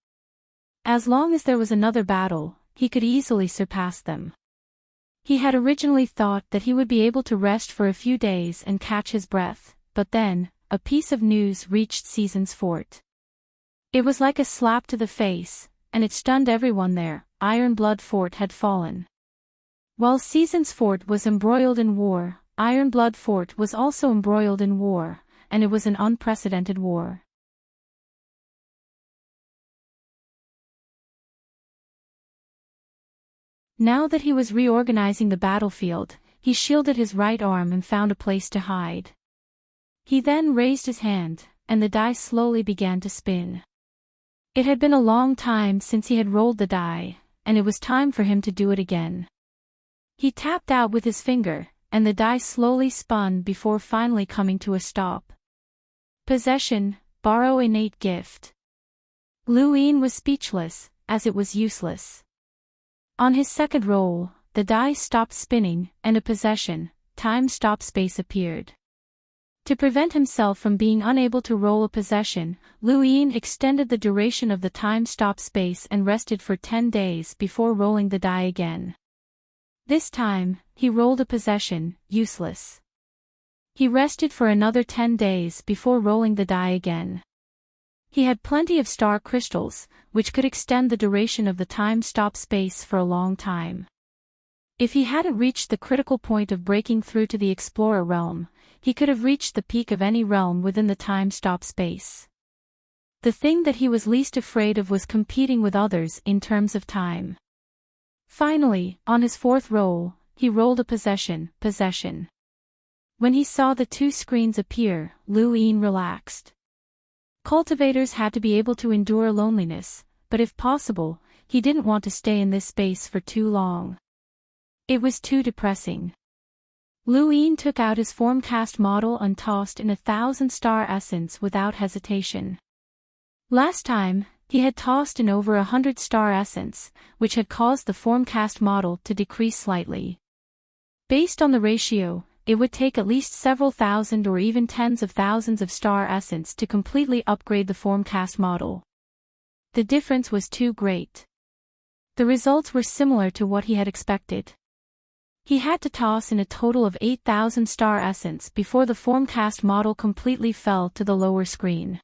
As long as there was another battle, he could easily surpass them. He had originally thought that he would be able to rest for a few days and catch his breath, but then, a piece of news reached Season's fort. It was like a slap to the face, and it stunned everyone there. Iron Blood Fort had fallen. While Season's fort was embroiled in war, Ironblood Fort was also embroiled in war, and it was an unprecedented war. Now that he was reorganizing the battlefield, he shielded his right arm and found a place to hide. He then raised his hand, and the die slowly began to spin. It had been a long time since he had rolled the die, and it was time for him to do it again. He tapped out with his finger, and the die slowly spun before finally coming to a stop. Possession, borrow innate gift. Luin was speechless, as it was useless. On his second roll, the die stopped spinning, and a possession, time stop space appeared. To prevent himself from being unable to roll a possession, Luin extended the duration of the time stop space and rested for 10 days before rolling the die again. This time, he rolled a possession, useless. He rested for another 10 days before rolling the die again. He had plenty of star crystals, which could extend the duration of the time stop space for a long time. If he hadn't reached the critical point of breaking through to the Explorer realm, he could have reached the peak of any realm within the time stop space. The thing that he was least afraid of was competing with others in terms of time. Finally, on his fourth roll, he rolled a possession. When he saw the two screens appear, Luin relaxed. Cultivators had to be able to endure loneliness, but if possible, he didn't want to stay in this space for too long. It was too depressing. Luin took out his formcast model and tossed in 1,000 star essence without hesitation. Last time, he had tossed in over 100 star essence, which had caused the formcast model to decrease slightly. Based on the ratio, it would take at least several thousand or even tens of thousands of star essence to completely upgrade the formcast model. The difference was too great. The results were similar to what he had expected. He had to toss in a total of 8,000 star essence before the formcast model completely fell to the lower screen.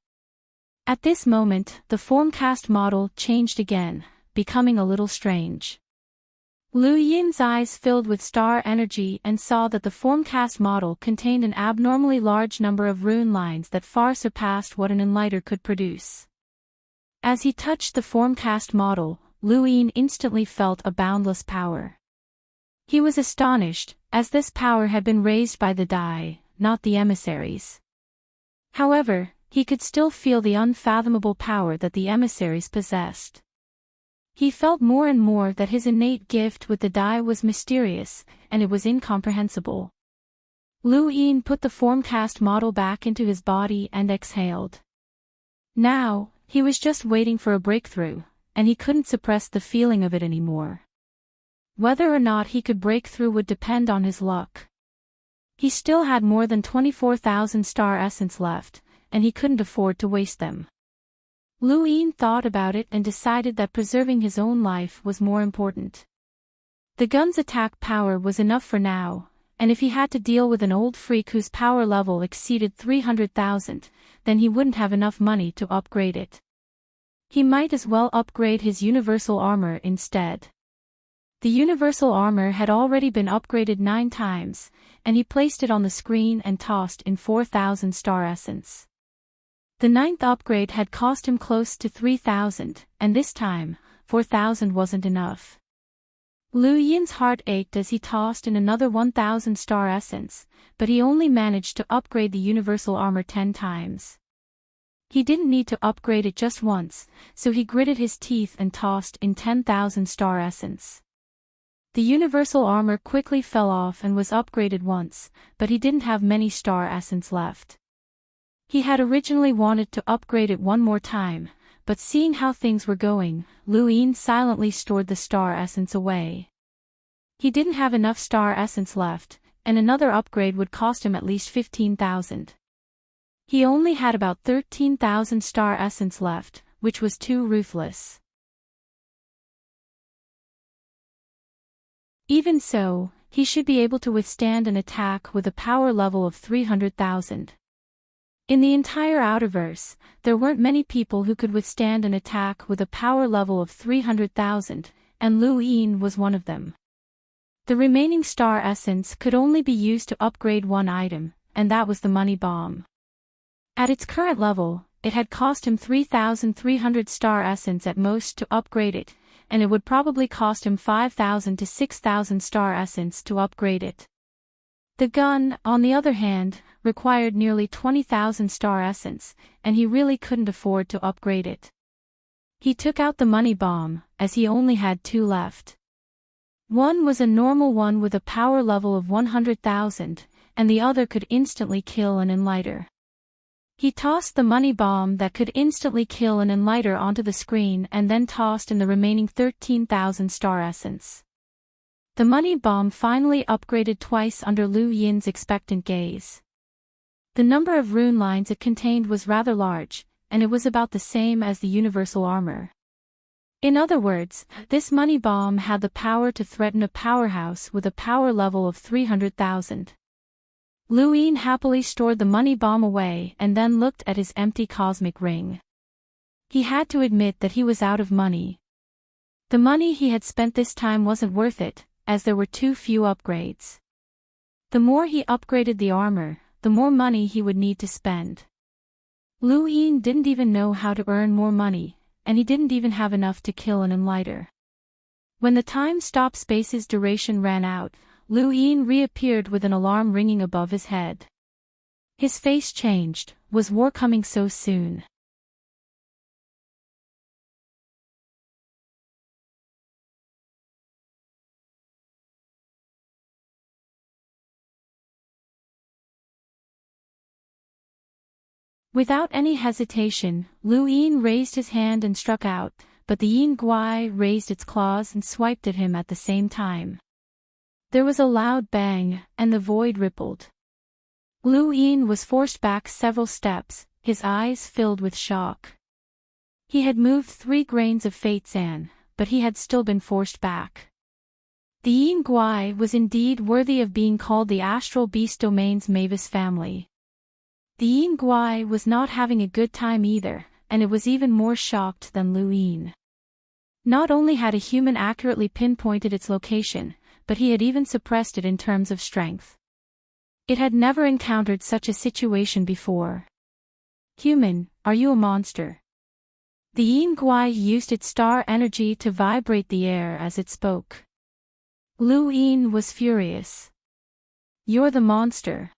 At this moment, the formcast model changed again, becoming a little strange. Lu Yin's eyes filled with star energy and saw that the formcast model contained an abnormally large number of rune lines that far surpassed what an enlighter could produce. As he touched the formcast model, Lu Yin instantly felt a boundless power. He was astonished, as this power had been raised by the die, not the emissaries. However, he could still feel the unfathomable power that the emissaries possessed. He felt more and more that his innate gift with the die was mysterious, and it was incomprehensible. Lu Yin put the formcast model back into his body and exhaled. Now, he was just waiting for a breakthrough, and he couldn't suppress the feeling of it anymore. Whether or not he could break through would depend on his luck. He still had more than 24,000 star essence left, and he couldn't afford to waste them. Lu Yin thought about it and decided that preserving his own life was more important. The gun's attack power was enough for now, and if he had to deal with an old freak whose power level exceeded 300,000, then he wouldn't have enough money to upgrade it. He might as well upgrade his universal armor instead. The universal armor had already been upgraded 9 times, and he placed it on the screen and tossed in 4,000 star essence. The 9th upgrade had cost him close to 3,000, and this time, 4,000 wasn't enough. Lu Yin's heart ached as he tossed in another 1,000 star essence, but he only managed to upgrade the universal armor 10 times. He didn't need to upgrade it just once, so he gritted his teeth and tossed in 10,000 star essence. The universal armor quickly fell off and was upgraded once, but he didn't have many star essence left. He had originally wanted to upgrade it one more time, but seeing how things were going, Lu Yin silently stored the star essence away. He didn't have enough star essence left, and another upgrade would cost him at least 15,000. He only had about 13,000 star essence left, which was too ruthless. Even so, he should be able to withstand an attack with a power level of 300,000. In the entire Outerverse, there weren't many people who could withstand an attack with a power level of 300,000, and Lu Yin was one of them. The remaining star essence could only be used to upgrade one item, and that was the money bomb. At its current level, it had cost him 3,300 star essence at most to upgrade it, and it would probably cost him 5,000 to 6,000 star essence to upgrade it. The gun, on the other hand, required nearly 20,000 star essence, and he really couldn't afford to upgrade it. He took out the money bomb, as he only had two left. One was a normal one with a power level of 100,000, and the other could instantly kill an enlighter. He tossed the money bomb that could instantly kill an enlighter onto the screen and then tossed in the remaining 13,000 star essence. The money bomb finally upgraded twice under Liu Yin's expectant gaze. The number of rune lines it contained was rather large, and it was about the same as the universal armor. In other words, this money bomb had the power to threaten a powerhouse with a power level of 300,000. Liu Yin happily stored the money bomb away and then looked at his empty cosmic ring. He had to admit that he was out of money. The money he had spent this time wasn't worth it, as there were too few upgrades. The more he upgraded the armor, the more money he would need to spend. Liu Yin didn't even know how to earn more money, and he didn't even have enough to kill an enlighter. When the time-stop space's duration ran out, Liu Yin reappeared with an alarm ringing above his head. His face changed. Was war coming so soon? Without any hesitation, Liu Yin raised his hand and struck out, but the Yin Guai raised its claws and swiped at him at the same time. There was a loud bang, and the void rippled. Liu Yin was forced back several steps, his eyes filled with shock. He had moved 3 grains of fate sand, but he had still been forced back. The Yin Guai was indeed worthy of being called the Astral Beast Domain's Mavis family. The Yin Guai was not having a good time either, and it was even more shocked than Liu Yin. Not only had a human accurately pinpointed its location, but he had even suppressed it in terms of strength. It had never encountered such a situation before. Human, are you a monster? The Yin Guai used its star energy to vibrate the air as it spoke. Liu Yin was furious. You're the monster.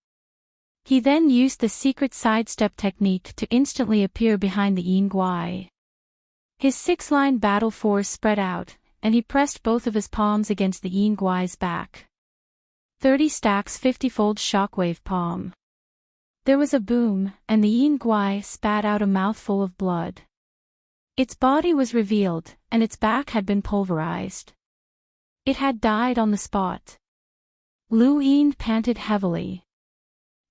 He then used the secret sidestep technique to instantly appear behind the Yin Guai. His 6-line battle force spread out, and he pressed both of his palms against the Yin Guai's back. 30 stacks 50-fold shockwave palm. There was a boom, and the Yin Guai spat out a mouthful of blood. Its body was revealed, and its back had been pulverized. It had died on the spot. Liu Yin panted heavily.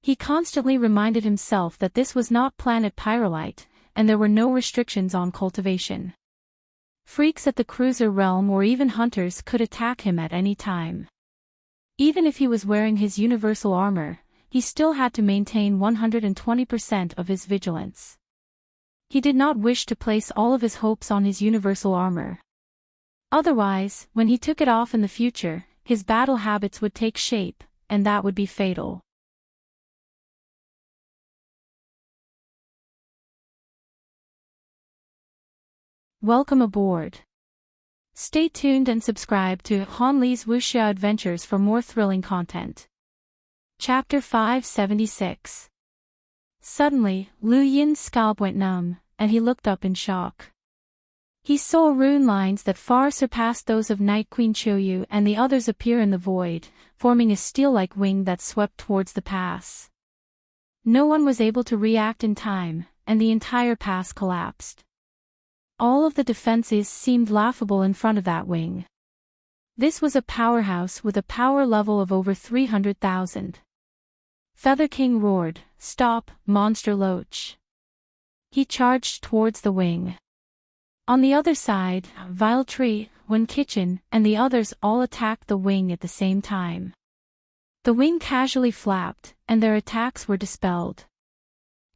He constantly reminded himself that this was not planet Pyrolite, and there were no restrictions on cultivation. Freaks at the cruiser realm or even hunters could attack him at any time. Even if he was wearing his universal armor, he still had to maintain 120% of his vigilance. He did not wish to place all of his hopes on his universal armor. Otherwise, when he took it off in the future, his battle habits would take shape, and that would be fatal. Welcome aboard. Stay tuned and subscribe to Han Li's Wuxia Adventures for more thrilling content. Chapter 576. Suddenly, Liu Yin's scalp went numb, and he looked up in shock. He saw rune lines that far surpassed those of Night Queen Qiuyu and the others appear in the void, forming a steel-like wing that swept towards the pass. No one was able to react in time, and the entire pass collapsed. All of the defenses seemed laughable in front of that wing. This was a powerhouse with a power level of over 300,000. Feather King roared, "Stop, Monster Loach!" He charged towards the wing. On the other side, Vile Tree, Wen Kitchen, and the others all attacked the wing at the same time. The wing casually flapped, and their attacks were dispelled.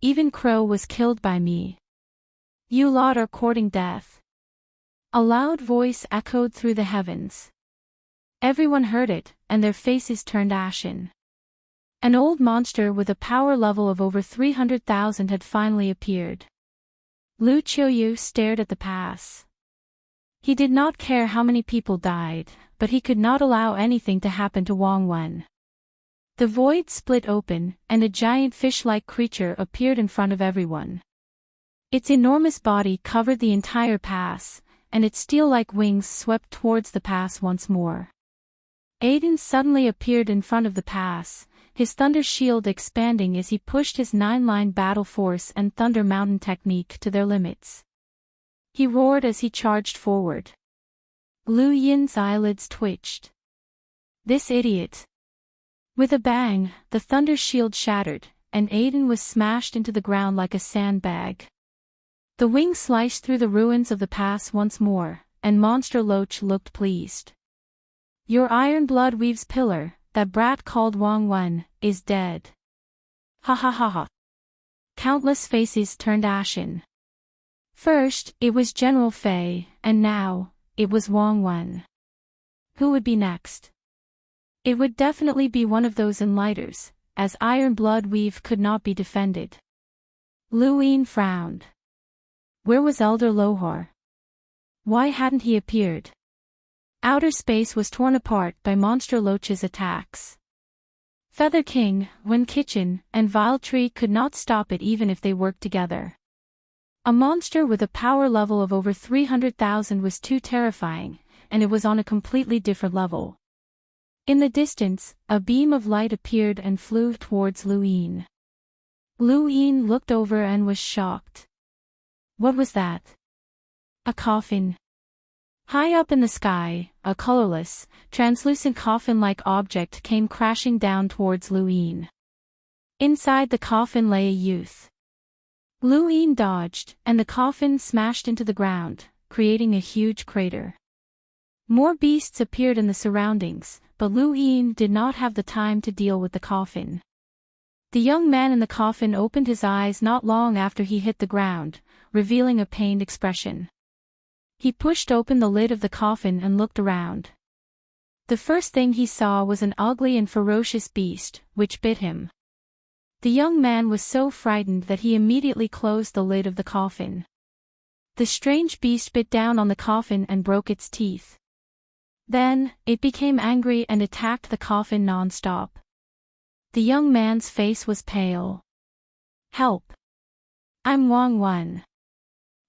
Even Crow was killed by me. You lot are courting death. A loud voice echoed through the heavens. Everyone heard it, and their faces turned ashen. An old monster with a power level of over 300,000 had finally appeared. Lu Qiuyu stared at the pass. He did not care how many people died, but he could not allow anything to happen to Wang Wen. The void split open, and a giant fish-like creature appeared in front of everyone. Its enormous body covered the entire pass, and its steel-like wings swept towards the pass once more. Aiden suddenly appeared in front of the pass, his thunder shield expanding as he pushed his 9-line battle force and thunder mountain technique to their limits. He roared as he charged forward. Lu Yin's eyelids twitched. This idiot. With a bang, the thunder shield shattered, and Aiden was smashed into the ground like a sandbag. The wing sliced through the ruins of the pass once more, and Monster Loach looked pleased. Your Iron Blood Weaves pillar, that brat called Wang Wen, is dead. Ha ha ha ha. Countless faces turned ashen. First, it was General Fei, and now, it was Wang Wen. Who would be next? It would definitely be one of those Enlighters, as Iron Blood Weave could not be defended. Lu Yin frowned. Where was Elder Lohar? Why hadn't he appeared? Outer space was torn apart by Monster Loach's attacks. Feather King, Wind Kitchen, and Vile Tree could not stop it even if they worked together. A monster with a power level of over 300,000 was too terrifying, and it was on a completely different level. In the distance, a beam of light appeared and flew towards Lu Yin. Lu Yin looked over and was shocked. What was that? A coffin. High up in the sky, a colorless, translucent coffin-like object came crashing down towards Lu Yin. Inside the coffin lay a youth. Lu Yin dodged, and the coffin smashed into the ground, creating a huge crater. More beasts appeared in the surroundings, but Lu Yin did not have the time to deal with the coffin. The young man in the coffin opened his eyes not long after he hit the ground, revealing a pained expression. He pushed open the lid of the coffin and looked around. The first thing he saw was an ugly and ferocious beast, which bit him. The young man was so frightened that he immediately closed the lid of the coffin. The strange beast bit down on the coffin and broke its teeth. Then, it became angry and attacked the coffin non-stop. The young man's face was pale. Help! I'm Wang Wen.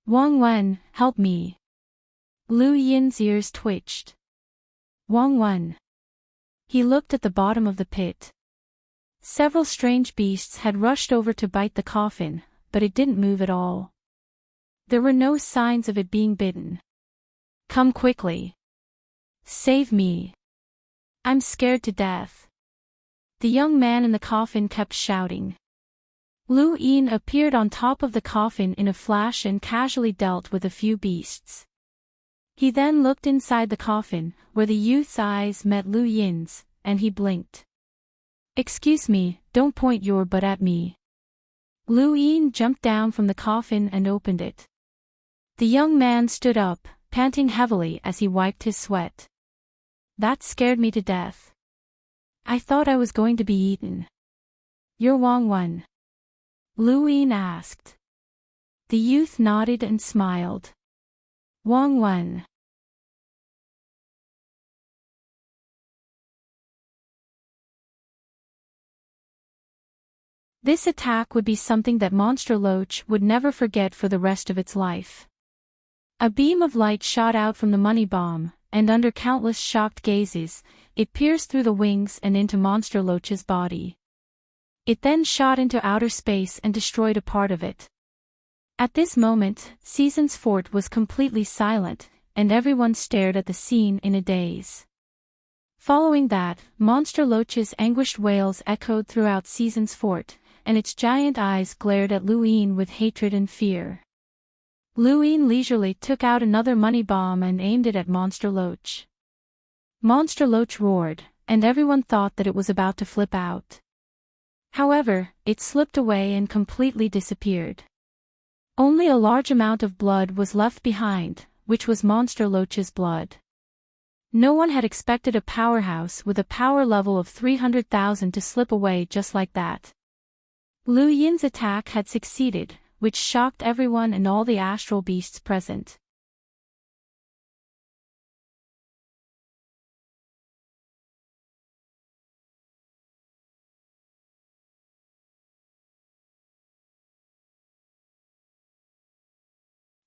Wang Wen, help me. Lu Yin's ears twitched. Wang Wen. He looked at the bottom of the pit. Several strange beasts had rushed over to bite the coffin, but it didn't move at all. There were no signs of it being bitten. Come quickly. Save me. I'm scared to death. The young man in the coffin kept shouting. Lu Yin appeared on top of the coffin in a flash and casually dealt with a few beasts. He then looked inside the coffin, where the youth's eyes met Lu Yin's, and he blinked. Excuse me, don't point your butt at me. Lu Yin jumped down from the coffin and opened it. The young man stood up, panting heavily as he wiped his sweat. That scared me to death. I thought I was going to be eaten. You're Wang Wen? Lu Yin asked. The youth nodded and smiled. Wang Wen. This attack would be something that Monster Loach would never forget for the rest of its life. A beam of light shot out from the money bomb, and under countless shocked gazes, it pierced through the wings and into Monster Loach's body. It then shot into outer space and destroyed a part of it. At this moment, Season's fort was completely silent, and everyone stared at the scene in a daze. Following that, Monster Loach's anguished wails echoed throughout Season's fort, and its giant eyes glared at Lu Yin with hatred and fear. Lu Yin leisurely took out another money bomb and aimed it at Monster Loach. Monster Loach roared, and everyone thought that it was about to flip out. However, it slipped away and completely disappeared. Only a large amount of blood was left behind, which was Monster Loach's blood. No one had expected a powerhouse with a power level of 300,000 to slip away just like that. Lu Yin's attack had succeeded, which shocked everyone and all the astral beasts present.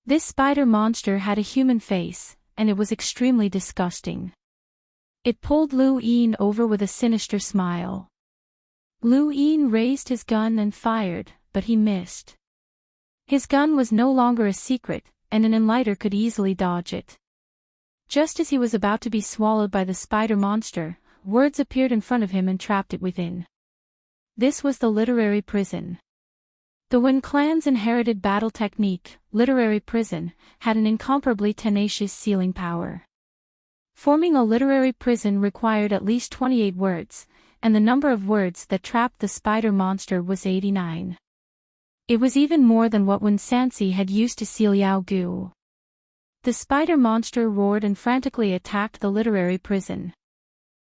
This spider monster had a human face, and it was extremely disgusting. It pulled Lu Yin over with a sinister smile. Lu Yin raised his gun and fired, but he missed. His gun was no longer a secret, and an enlighter could easily dodge it. Just as he was about to be swallowed by the spider monster, words appeared in front of him and trapped it within. This was the literary prison. The Wen clan's inherited battle technique, literary prison, had an incomparably tenacious sealing power. Forming a literary prison required at least 28 words, and the number of words that trapped the spider monster was 89. It was even more than what Wen Sansi had used to seal Yao Gu. The spider monster roared and frantically attacked the literary prison.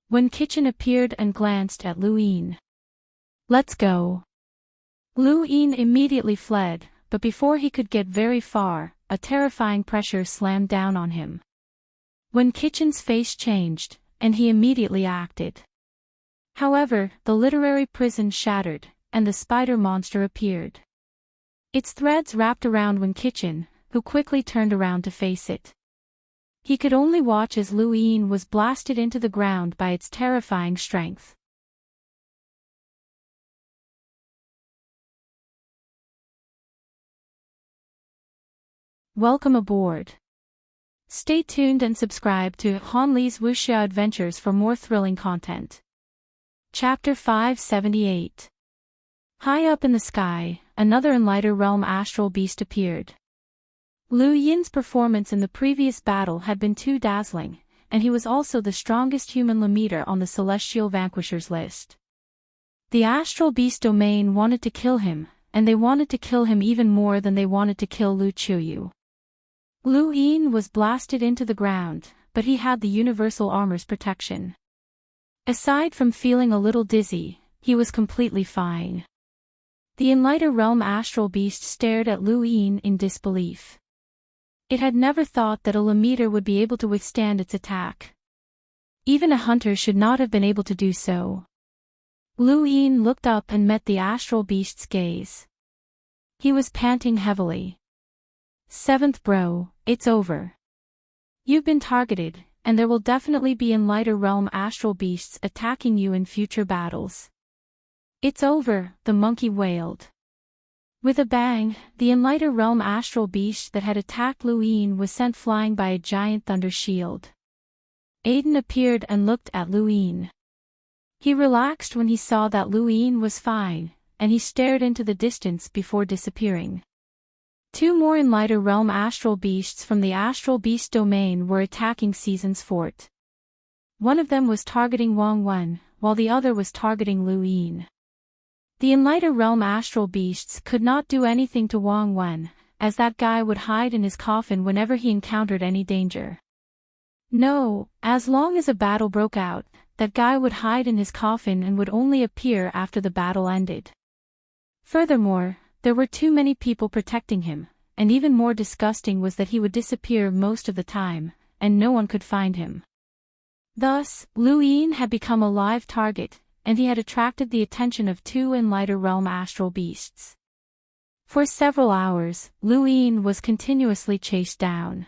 When Kitchen appeared and glanced at Lu Yin. "Let's go." Lu Yin immediately fled, but before he could get very far, a terrifying pressure slammed down on him. When Kitchen's face changed, and he immediately acted. However, the literary prison shattered, and the spider monster appeared. Its threads wrapped around Wen Kitchen, who quickly turned around to face it. He could only watch as Lu Yin was blasted into the ground by its terrifying strength. Welcome aboard. Stay tuned and subscribe to Han Li's Wuxia Adventures for more thrilling content. Chapter 578. High up in the sky, another Enlighter realm astral beast appeared. Lu Yin's performance in the previous battle had been too dazzling, and he was also the strongest human Lemiter on the Celestial Vanquishers list. The astral beast domain wanted to kill him, and they wanted to kill him even more than they wanted to kill Lu Chuyu. Lu Yin was blasted into the ground, but he had the universal armor's protection. Aside from feeling a little dizzy, he was completely fine. The Enlighter realm astral beast stared at Lu Yin in disbelief. It had never thought that a Lemiter would be able to withstand its attack. Even a hunter should not have been able to do so. Lu Yin looked up and met the astral beast's gaze. He was panting heavily. "Seventh bro, it's over. You've been targeted, and there will definitely be Enlighter realm astral beasts attacking you in future battles." "It's over," the monkey wailed. With a bang, the Enlighter realm astral beast that had attacked Lu Yin was sent flying by a giant thunder shield. Aiden appeared and looked at Lu Yin. He relaxed when he saw that Lu Yin was fine, and he stared into the distance before disappearing. Two more Enlighter realm astral beasts from the astral beast domain were attacking Season's fort. One of them was targeting Wang Wen, while the other was targeting Lu Yin. The Enlighter realm astral beasts could not do anything to Wang Wen, as that guy would hide in his coffin whenever he encountered any danger. No, as long as a battle broke out, that guy would hide in his coffin and would only appear after the battle ended. Furthermore, there were too many people protecting him, and even more disgusting was that he would disappear most of the time, and no one could find him. Thus, Lu Yin had become a live target, and he had attracted the attention of two Enlighter realm astral beasts. For several hours, Lu Yin was continuously chased down.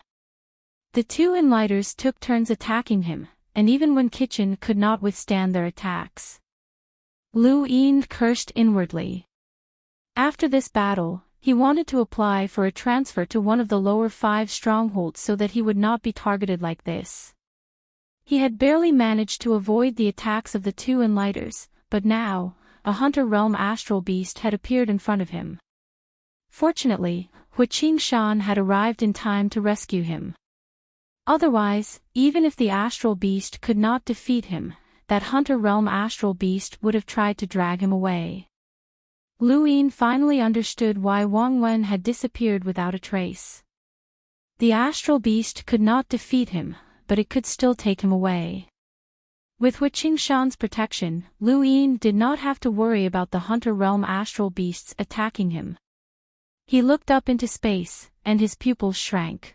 The two Enlighters took turns attacking him, and even when Kitchen could not withstand their attacks. Lu Yin cursed inwardly. After this battle, he wanted to apply for a transfer to one of the lower 5 strongholds so that he would not be targeted like this. He had barely managed to avoid the attacks of the two Enlighters, but now, a Hunter realm astral beast had appeared in front of him. Fortunately, Huiqing Shan had arrived in time to rescue him. Otherwise, even if the astral beast could not defeat him, that Hunter realm astral beast would have tried to drag him away. Lu Yin finally understood why Wang Wen had disappeared without a trace. The astral beast could not defeat him, but it could still take him away. With Wu Qingshan's protection, Lu Yin did not have to worry about the Hunter Realm astral beasts attacking him. He looked up into space, and his pupils shrank.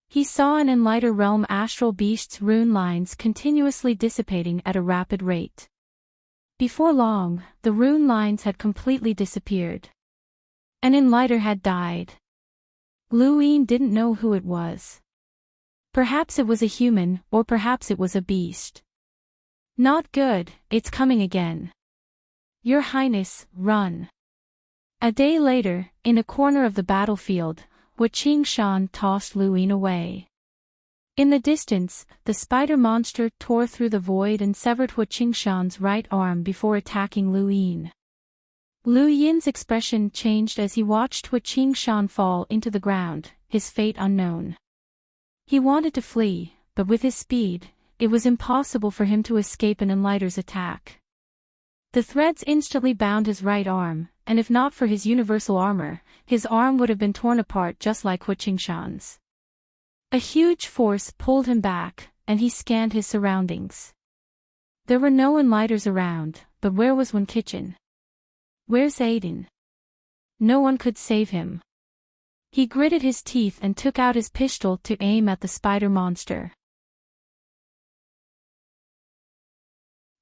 He saw an Enlighter Realm astral beast's rune lines continuously dissipating at a rapid rate. Before long, the rune lines had completely disappeared. An Enlighter had died. Lu Yin didn't know who it was. Perhaps it was a human, or perhaps it was a beast. Not good, it's coming again. Your Highness, run. A day later, in a corner of the battlefield, Wu Qingshan tossed Lu Yin away. In the distance, the spider monster tore through the void and severed Wu Qingshan's right arm before attacking Lu Yin. Lu Yin's expression changed as he watched Wu Qingshan fall into the ground, his fate unknown. He wanted to flee, but with his speed, it was impossible for him to escape an Enlighter's attack. The threads instantly bound his right arm, and if not for his universal armor, his arm would have been torn apart just like Wu Qingshan's. A huge force pulled him back, and he scanned his surroundings. There were no Enlighters around, but where was Wen Kitchen? Where's Aiden? No one could save him. He gritted his teeth and took out his pistol to aim at the spider monster.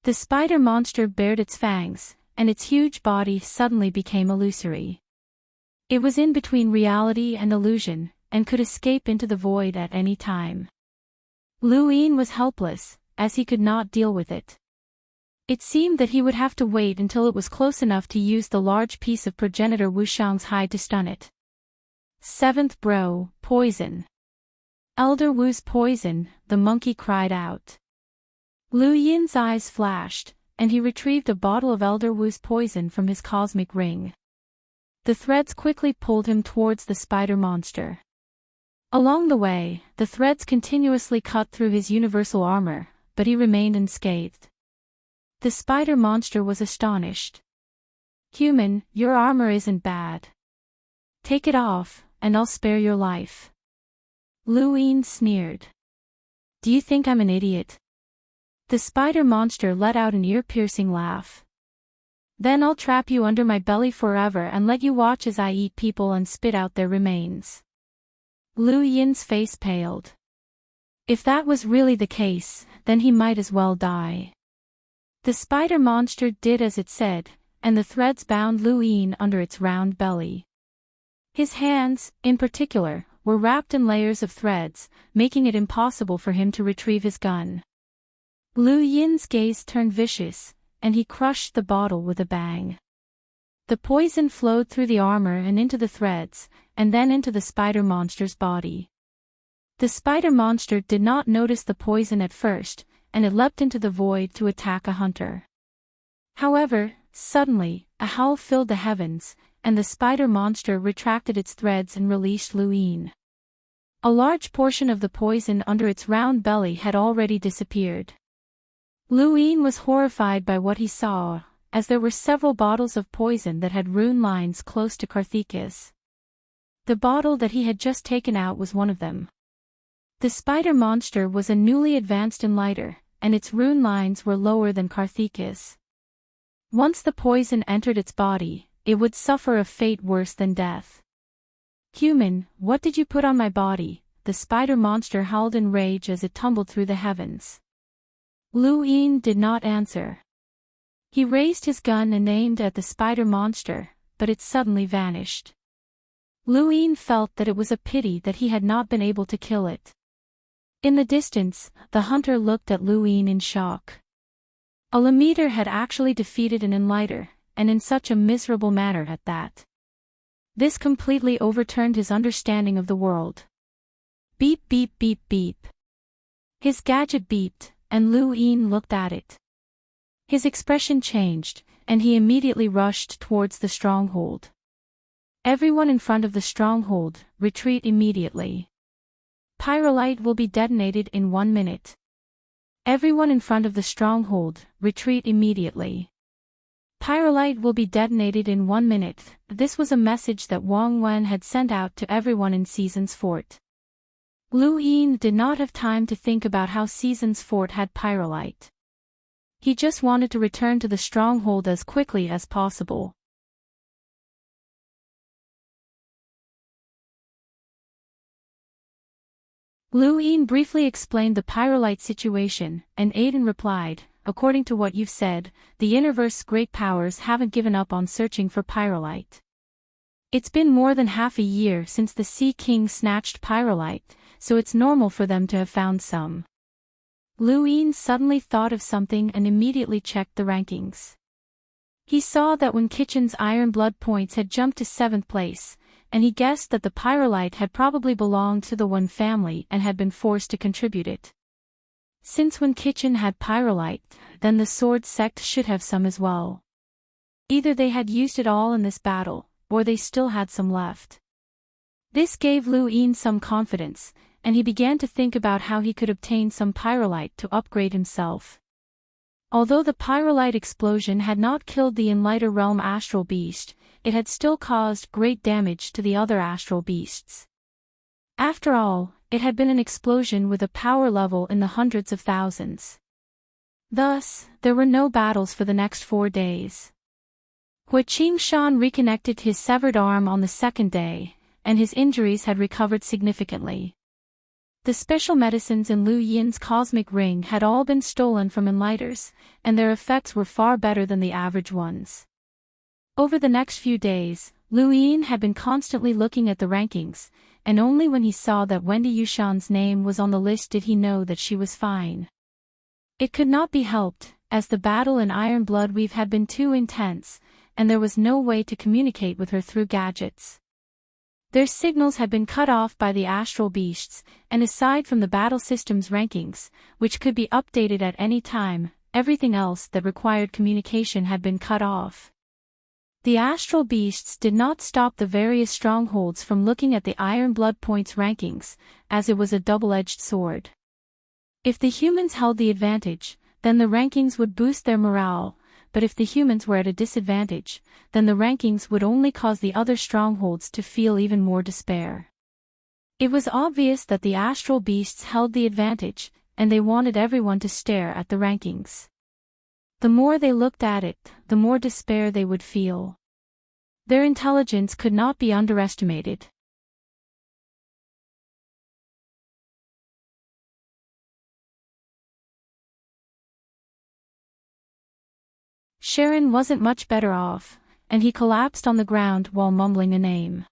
The spider monster bared its fangs, and its huge body suddenly became illusory. It was in between reality and illusion, and could escape into the void at any time. Lu Yin was helpless, as he could not deal with it. It seemed that he would have to wait until it was close enough to use the large piece of progenitor Wushang's hide to stun it. Seventh bro, poison. Elder Wu's poison, the monkey cried out. Lu Yin's eyes flashed, and he retrieved a bottle of Elder Wu's poison from his cosmic ring. The threads quickly pulled him towards the spider monster. Along the way, the threads continuously cut through his universal armor, but he remained unscathed. The spider monster was astonished. Human, your armor isn't bad. Take it off, and I'll spare your life. Lu Yin sneered. Do you think I'm an idiot? The spider monster let out an ear-piercing laugh. Then I'll trap you under my belly forever and let you watch as I eat people and spit out their remains. Lu Yin's face paled. If that was really the case, then he might as well die. The spider monster did as it said, and the threads bound Lu Yin under its round belly. His hands, in particular, were wrapped in layers of threads, making it impossible for him to retrieve his gun. Lu Yin's gaze turned vicious, and he crushed the bottle with a bang. The poison flowed through the armor and into the threads, and then into the spider monster's body. The spider monster did not notice the poison at first, and it leapt into the void to attack a hunter. However, suddenly, a howl filled the heavens, and the spider monster retracted its threads and released Lu Yin. A large portion of the poison under its round belly had already disappeared. Lu Yin was horrified by what he saw, as there were several bottles of poison that had rune lines close to Karthika's. The bottle that he had just taken out was one of them. The spider monster was a newly advanced Enlighter, and its rune lines were lower than Karthika's. Once the poison entered its body, it would suffer a fate worse than death. Human, what did you put on my body? The spider monster howled in rage as it tumbled through the heavens. Lu Yin did not answer. He raised his gun and aimed at the spider monster, but it suddenly vanished. Lu Yin felt that it was a pity that he had not been able to kill it. In the distance, the hunter looked at Lu Yin in shock. A Lammeter had actually defeated an Enlighter, and in such a miserable manner at that. This completely overturned his understanding of the world. Beep beep beep beep. His gadget beeped, and Lu Yin looked at it. His expression changed, and he immediately rushed towards the stronghold. Everyone in front of the stronghold, retreat immediately. Pyrolite will be detonated in 1 minute. Everyone in front of the stronghold, retreat immediately. Pyrolite will be detonated in 1 minute. This was a message that Wang Wen had sent out to everyone in Season's fort. Lu Yin did not have time to think about how Season's fort had pyrolite. He just wanted to return to the stronghold as quickly as possible. Lu Yin briefly explained the pyrolite situation, and Aiden replied, "According to what you've said, the universe's great powers haven't given up on searching for pyrolite. It's been more than half a year since the Sea King snatched pyrolite, so it's normal for them to have found some." Lu Yin suddenly thought of something and immediately checked the rankings. He saw that Wen Kitchen's Iron Blood points had jumped to 7th place, and he guessed that the pyrolite had probably belonged to the Wen family and had been forced to contribute it. Since Wen Kitchen had pyrolite, then the sword sect should have some as well. Either they had used it all in this battle, or they still had some left. This gave Lu Yin some confidence, and he began to think about how he could obtain some pyrolite to upgrade himself. Although the pyrolite explosion had not killed the Enlighter Realm astral beast, it had still caused great damage to the other astral beasts. After all, it had been an explosion with a power level in the hundreds of thousands. Thus, there were no battles for the next 4 days. Hua Qingshan reconnected his severed arm on the 2nd day, and his injuries had recovered significantly. The special medicines in Lu Yin's cosmic ring had all been stolen from Enlighters, and their effects were far better than the average ones. Over the next few days, Lu Yin had been constantly looking at the rankings, and only when he saw that Wendy Yushan's name was on the list did he know that she was fine. It could not be helped, as the battle in Iron Blood Weave had been too intense, and there was no way to communicate with her through gadgets. Their signals had been cut off by the astral beasts, and aside from the battle system's rankings, which could be updated at any time, everything else that required communication had been cut off. The astral beasts did not stop the various strongholds from looking at the Iron Blood Points rankings, as it was a double-edged sword. If the humans held the advantage, then the rankings would boost their morale, but if the humans were at a disadvantage, then the rankings would only cause the other strongholds to feel even more despair. It was obvious that the astral beasts held the advantage, and they wanted everyone to stare at the rankings. The more they looked at it, the more despair they would feel. Their intelligence could not be underestimated. Sharon wasn't much better off, and he collapsed on the ground while mumbling a name.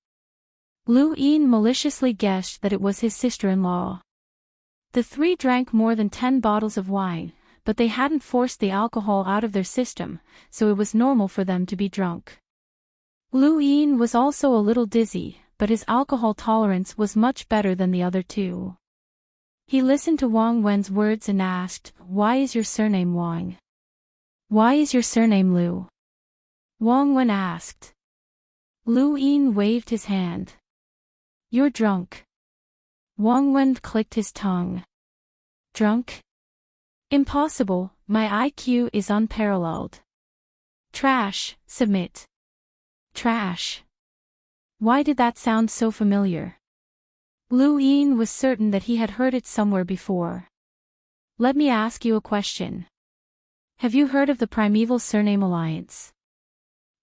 Lu Yin maliciously guessed that it was his sister-in-law. The three drank more than 10 bottles of wine, but they hadn't forced the alcohol out of their system, so it was normal for them to be drunk. Lu Yin was also a little dizzy, but his alcohol tolerance was much better than the other two. He listened to Wang Wen's words and asked, "Why is your surname Wang? Why is your surname Lu?" Wang Wen asked. Lu Yin waved his hand. "You're drunk." Wang Wen clicked his tongue. "Drunk? Impossible, my IQ is unparalleled." "Trash, submit." "Trash." Why did that sound so familiar? Lu Yin was certain that he had heard it somewhere before. "Let me ask you a question. Have you heard of the Primeval Surname Alliance?"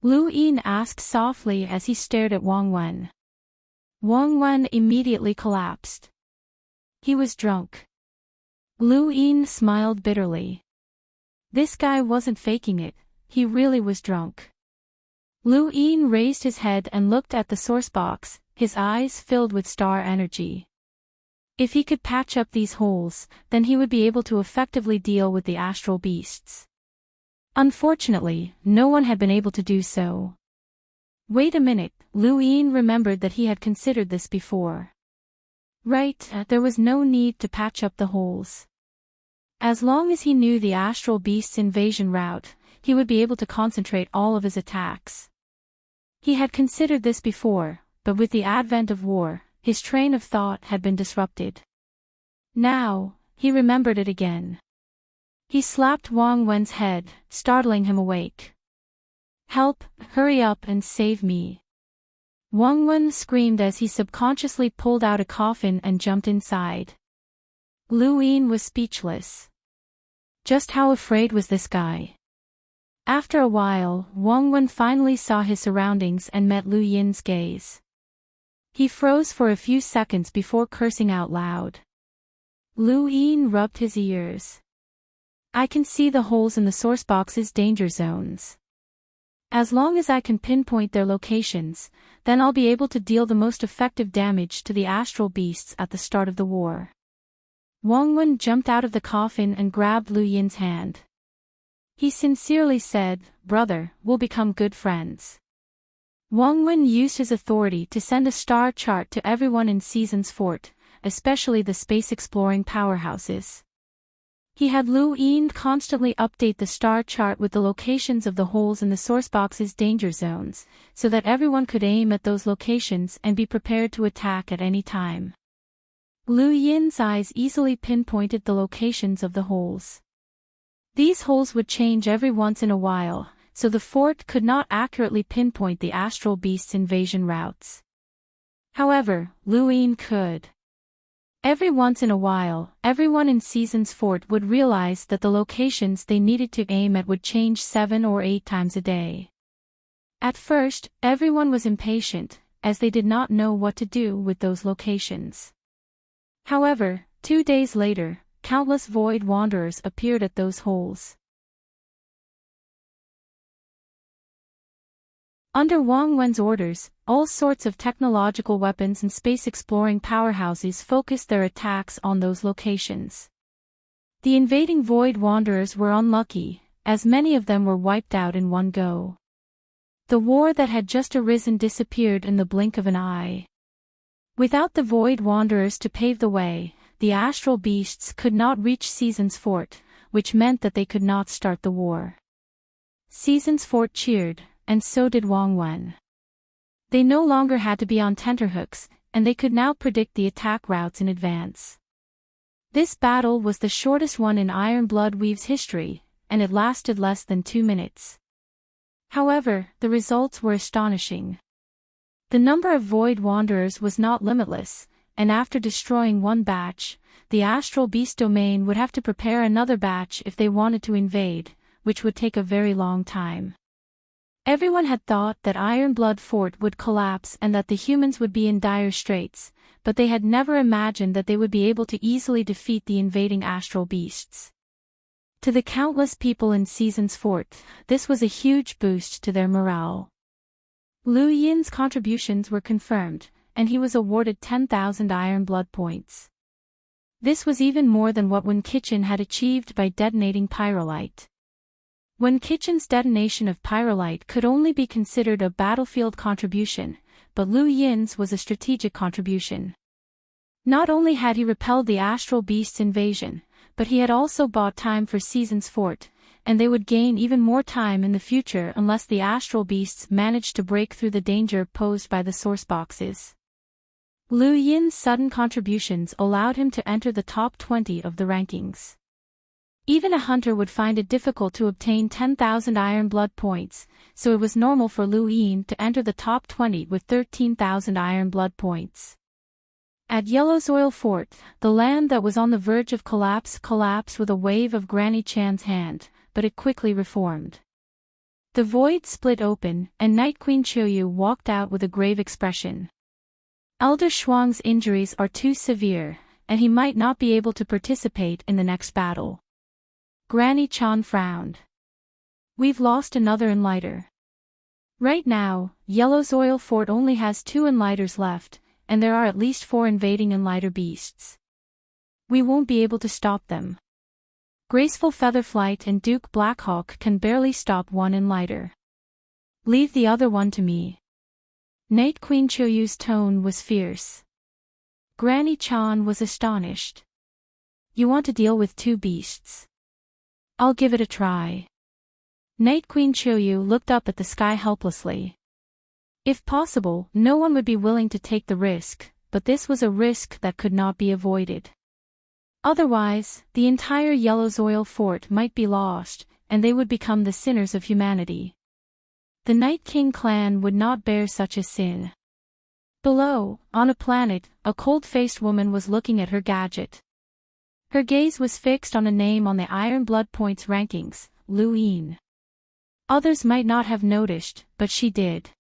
Lu Yin asked softly as he stared at Wang Wen. Wang Wen immediately collapsed. He was drunk. Lu Yin smiled bitterly. This guy wasn't faking it, he really was drunk. Lu Yin raised his head and looked at the source box, his eyes filled with star energy. If he could patch up these holes, then he would be able to effectively deal with the astral beasts. Unfortunately, no one had been able to do so. Wait a minute, Lu Yin remembered that he had considered this before. Right, there was no need to patch up the holes. As long as he knew the astral beast's invasion route, he would be able to concentrate all of his attacks. He had considered this before, but with the advent of war, his train of thought had been disrupted. Now, he remembered it again. He slapped Wang Wen's head, startling him awake. "Help, hurry up and save me." Wang Wen screamed as he subconsciously pulled out a coffin and jumped inside. Lu Yin was speechless. Just how afraid was this guy? After a while, Wang Wen finally saw his surroundings and met Lu Yin's gaze. He froze for a few seconds before cursing out loud. Lu Yin rubbed his ears. I can see the holes in the source box's danger zones. As long as I can pinpoint their locations, then I'll be able to deal the most effective damage to the astral beasts at the start of the war. Wang Wen jumped out of the coffin and grabbed Lu Yin's hand. He sincerely said, "Brother, we'll become good friends." Wang Wen used his authority to send a star chart to everyone in Season's fort, especially the space-exploring powerhouses. He had Lu Yin constantly update the star chart with the locations of the holes in the source box's danger zones, so that everyone could aim at those locations and be prepared to attack at any time. Lu Yin's eyes easily pinpointed the locations of the holes. These holes would change every once in a while, so the fort could not accurately pinpoint the astral beast's invasion routes. However, Lu Yin could. Every once in a while, everyone in Season's fort would realize that the locations they needed to aim at would change 7 or 8 times a day. At first, everyone was impatient, as they did not know what to do with those locations. However, 2 days later, countless void wanderers appeared at those holes. Under Wang Wen's orders, all sorts of technological weapons and space-exploring powerhouses focused their attacks on those locations. The invading void wanderers were unlucky, as many of them were wiped out in one go. The war that had just arisen disappeared in the blink of an eye. Without the void wanderers to pave the way, the astral beasts could not reach Season's fort, which meant that they could not start the war. Season's fort cheered, and so did Wang Wen. They no longer had to be on tenterhooks, and they could now predict the attack routes in advance. This battle was the shortest one in Iron Blood Weave's history, and it lasted less than 2 minutes. However, the results were astonishing. The number of void wanderers was not limitless, and after destroying one batch, the astral beast domain would have to prepare another batch if they wanted to invade, which would take a very long time. Everyone had thought that Iron Blood Fort would collapse and that the humans would be in dire straits, but they had never imagined that they would be able to easily defeat the invading astral beasts. To the countless people in Season's fort, this was a huge boost to their morale. Lu Yin's contributions were confirmed, and he was awarded 10,000 Iron Blood points. This was even more than what Wen Kitchen had achieved by detonating pyrolite. Wen Kitchen's detonation of pyrolite could only be considered a battlefield contribution, but Lu Yin's was a strategic contribution. Not only had he repelled the astral beast's invasion, but he had also bought time for Season's fort, and they would gain even more time in the future unless the astral beasts managed to break through the danger posed by the source boxes. Lu Yin's sudden contributions allowed him to enter the top 20 of the rankings. Even a hunter would find it difficult to obtain 10,000 Iron Blood points, so it was normal for Lu Yin to enter the top 20 with 13,000 Iron Blood points. At Yellow's Oil Fort, the land that was on the verge of collapsed with a wave of Granny Chan's hand, but it quickly reformed. The void split open, and Night Queen Qiuyu walked out with a grave expression. Elder Shuang's injuries are too severe, and he might not be able to participate in the next battle. Granny Chan frowned. We've lost another enlighter. Right now, Yellow's Oil Fort only has 2 enlighters left, and there are at least 4 invading enlighter beasts. We won't be able to stop them. Graceful Featherflight and Duke Blackhawk can barely stop 1 enlighter. Leave the other one to me. Night Queen Qiuyu's tone was fierce. Granny Chan was astonished. You want to deal with 2 beasts? I'll give it a try. Night Queen Qiuyu looked up at the sky helplessly. If possible, no one would be willing to take the risk, but this was a risk that could not be avoided. Otherwise, the entire Yellow's Oil Fort might be lost, and they would become the sinners of humanity. The Night King clan would not bear such a sin. Below, on a planet, a cold-faced woman was looking at her gadget. Her gaze was fixed on a name on the Iron Blood Points rankings, Luine. Others might not have noticed, but she did.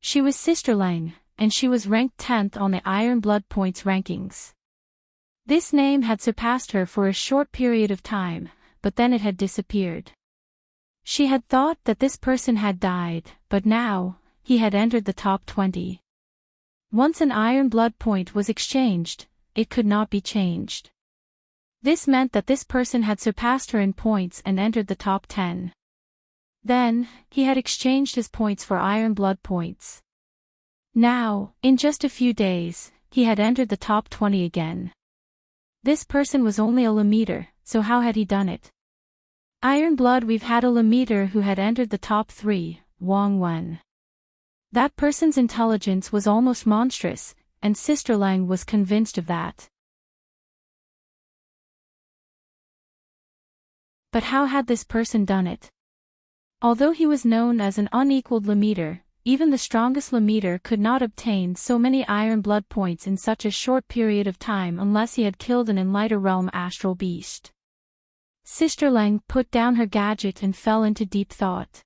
She was Sister Lang, and she was ranked 10th on the Iron Blood Points rankings. This name had surpassed her for a short period of time, but then it had disappeared. She had thought that this person had died, but now, he had entered the top 20. Once an Iron Blood Point was exchanged, it could not be changed. This meant that this person had surpassed her in points and entered the top 10. Then, he had exchanged his points for Iron Blood Points. Now, in just a few days, he had entered the top 20 again. This person was only a Lemeter, so how had he done it? Iron Blood, we've had a Lemeter who had entered the top 3, Wang Wen. That person's intelligence was almost monstrous, and Sister Lang was convinced of that. But how had this person done it? Although he was known as an unequaled Lemeter, even the strongest Lemeter could not obtain so many Iron Blood Points in such a short period of time unless he had killed an Enlighter Realm astral beast. Sister Lang put down her gadget and fell into deep thought.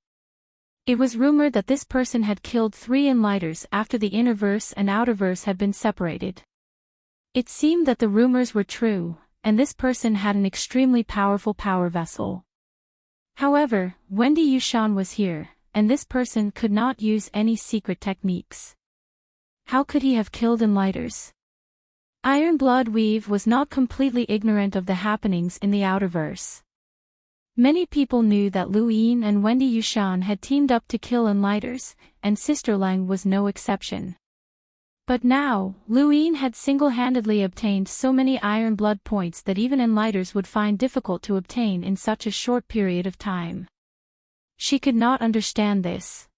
It was rumored that this person had killed 3 Enlighters after the Innerverse and Outerverse had been separated. It seemed that the rumors were true, and this person had an extremely powerful power vessel. However, Wendy Yushan was here, and this person could not use any secret techniques. How could he have killed Enlighters? Iron Blood Weave was not completely ignorant of the happenings in the Outerverse. Many people knew that Luine and Wendy Yushan had teamed up to kill Enlighters, and Sister Lang was no exception. But now, Luine had single-handedly obtained so many Iron Blood Points that even Enlighters would find difficult to obtain in such a short period of time. She could not understand this.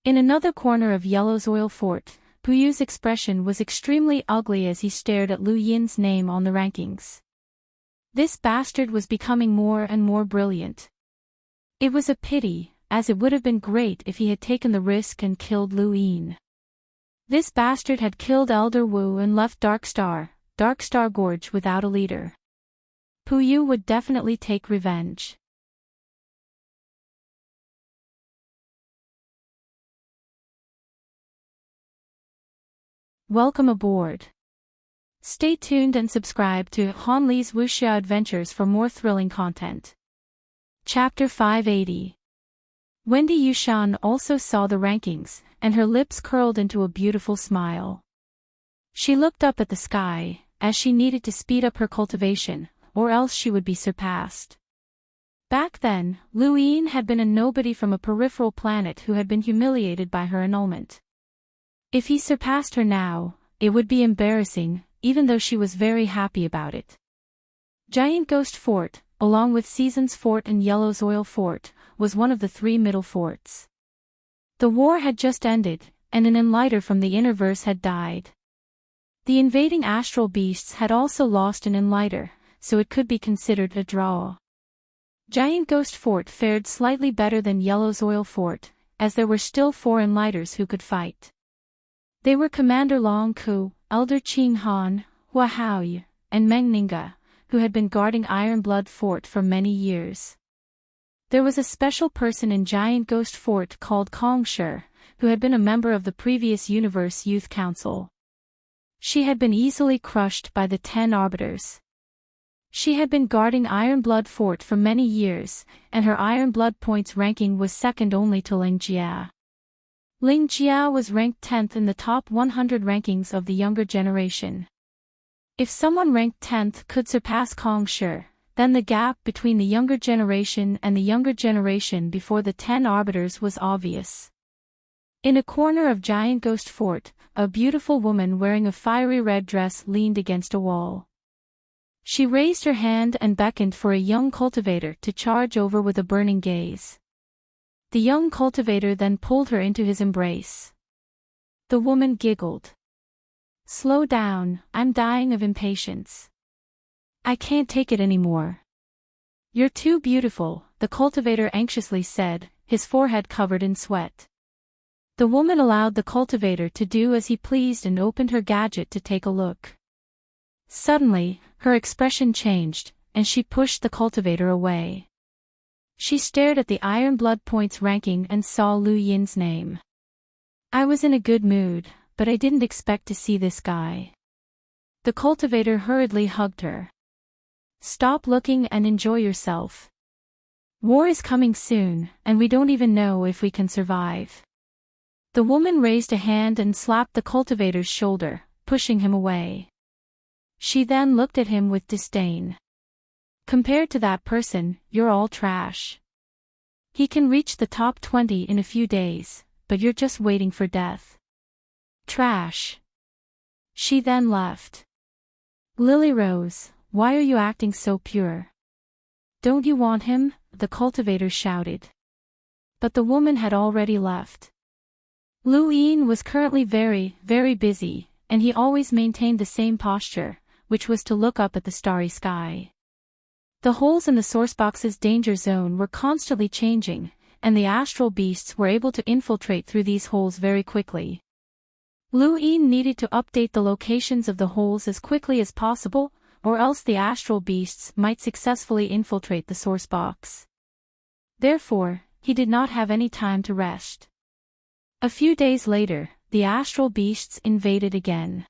In another corner of Yellow's oil fort, Puyu's expression was extremely ugly as he stared at Lu Yin's name on the rankings. This bastard was becoming more and more brilliant. It was a pity, as it would have been great if he had taken the risk and killed Lu Yin. This bastard had killed Elder Wu and left Darkstar Gorge without a leader. Puyu would definitely take revenge. Welcome aboard. Stay tuned and subscribe to Han Li's Wuxia Adventures for more thrilling content. Chapter 580. Wendy Yushan also saw the rankings, and her lips curled into a beautiful smile. She looked up at the sky, as she needed to speed up her cultivation, or else she would be surpassed. Back then, Lu Yin had been a nobody from a peripheral planet who had been humiliated by her annulment. If he surpassed her now, it would be embarrassing, even though she was very happy about it. Giant Ghost Fort, along with Seasons Fort and Yellow's Oil Fort, was one of the 3 middle forts. The war had just ended, and an Enlighter from the Innerverse had died. The invading astral beasts had also lost an Enlighter, so it could be considered a draw. Giant Ghost Fort fared slightly better than Yellow's Oil Fort, as there were still 4 Enlighters who could fight. They were Commander Long Ku, Elder Qing Han, Hua Haoyu, and Meng Ninga, who had been guarding Iron Blood Fort for many years. There was a special person in Giant Ghost Fort called Kong Shi, who had been a member of the previous Universe Youth Council. She had been easily crushed by the 10 Arbiters. She had been guarding Iron Blood Fort for many years, and her Iron Blood Points ranking was second only to Ling Jia. Ling Jia was ranked 10th in the top 100 rankings of the younger generation. If someone ranked 10th could surpass Kong Shi, then the gap between the younger generation and the younger generation before the 10 Arbiters was obvious. In a corner of Giant Ghost Fort, a beautiful woman wearing a fiery red dress leaned against a wall. She raised her hand and beckoned for a young cultivator to charge over with a burning gaze. The young cultivator then pulled her into his embrace. The woman giggled. "Slow down, I'm dying of impatience. I can't take it anymore." "You're too beautiful," the cultivator anxiously said, his forehead covered in sweat. The woman allowed the cultivator to do as he pleased and opened her gadget to take a look. Suddenly, her expression changed, and she pushed the cultivator away. She stared at the Iron Blood Points ranking and saw Lu Yin's name. I was in a good mood, but I didn't expect to see this guy. The cultivator hurriedly hugged her. Stop looking and enjoy yourself. War is coming soon, and we don't even know if we can survive. The woman raised a hand and slapped the cultivator's shoulder, pushing him away. She then looked at him with disdain. Compared to that person, you're all trash. He can reach the top 20 in a few days, but you're just waiting for death. Trash. She then left. Lily Rose, why are you acting so pure? Don't you want him? The cultivator shouted. But the woman had already left. Lu Yin was currently very, very busy, and he always maintained the same posture, which was to look up at the starry sky. The holes in the sourcebox's danger zone were constantly changing, and the astral beasts were able to infiltrate through these holes very quickly. Lu Yin needed to update the locations of the holes as quickly as possible, or else the astral beasts might successfully infiltrate the sourcebox. Therefore, he did not have any time to rest. A few days later, the astral beasts invaded again.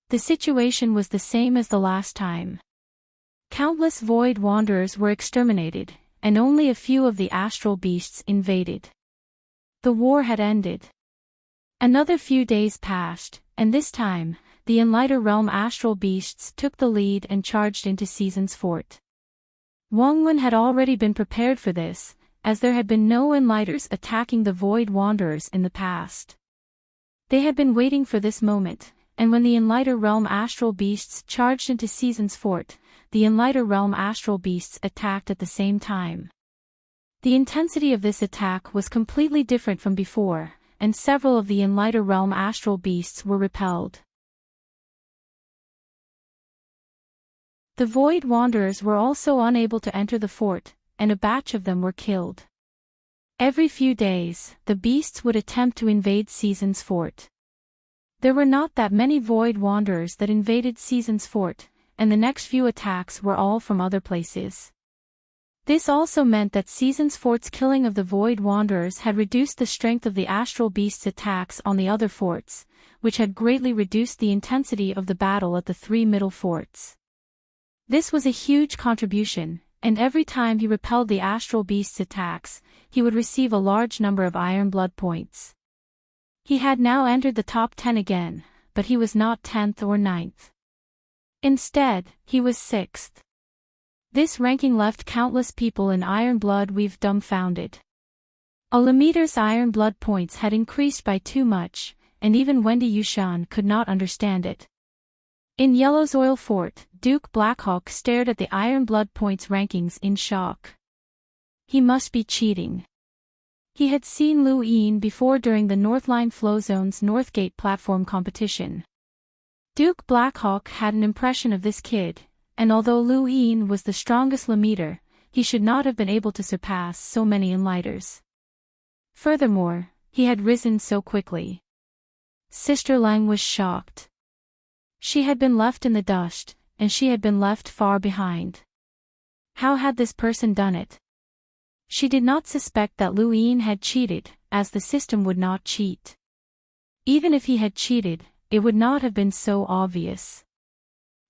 The situation was the same as the last time. Countless void wanderers were exterminated, and only a few of the astral beasts invaded. The war had ended. Another few days passed, and this time, the Enlighter Realm astral beasts took the lead and charged into Season's fort. Wang Wen had already been prepared for this, as there had been no Enlighters attacking the void wanderers in the past. They had been waiting for this moment, and when the Enlighter Realm astral beasts charged into Season's fort, the Enlighter Realm astral beasts attacked at the same time. The intensity of this attack was completely different from before, and several of the Enlighter Realm astral beasts were repelled. The void wanderers were also unable to enter the fort, and a batch of them were killed. Every few days, the beasts would attempt to invade Season's fort. There were not that many void wanderers that invaded Season's fort, and the next few attacks were all from other places. This also meant that Season's fort's killing of the void wanderers had reduced the strength of the astral beasts' attacks on the other forts, which had greatly reduced the intensity of the battle at the three middle forts. This was a huge contribution, and every time he repelled the astral beast's attacks, he would receive a large number of Iron Blood points. He had now entered the top 10 again, but he was not 10th or 9th. Instead, he was 6th. This ranking left countless people in Iron Blood Weave dumbfounded. A Lemeter's Iron Blood points had increased by too much, and even Wendy Yushan could not understand it. In Yellow's Oil Fort, Duke Blackhawk stared at the Iron Blood points rankings in shock. He must be cheating. He had seen Lu Yin before during the Northline Flow Zone's Northgate platform competition. Duke Blackhawk had an impression of this kid, and although Lu Yin was the strongest Lemeter, he should not have been able to surpass so many Enlighters. Furthermore, he had risen so quickly. Sister Lang was shocked. She had been left in the dust, and she had been left far behind. How had this person done it? She did not suspect that Lu Yin had cheated, as the system would not cheat. Even if he had cheated, it would not have been so obvious.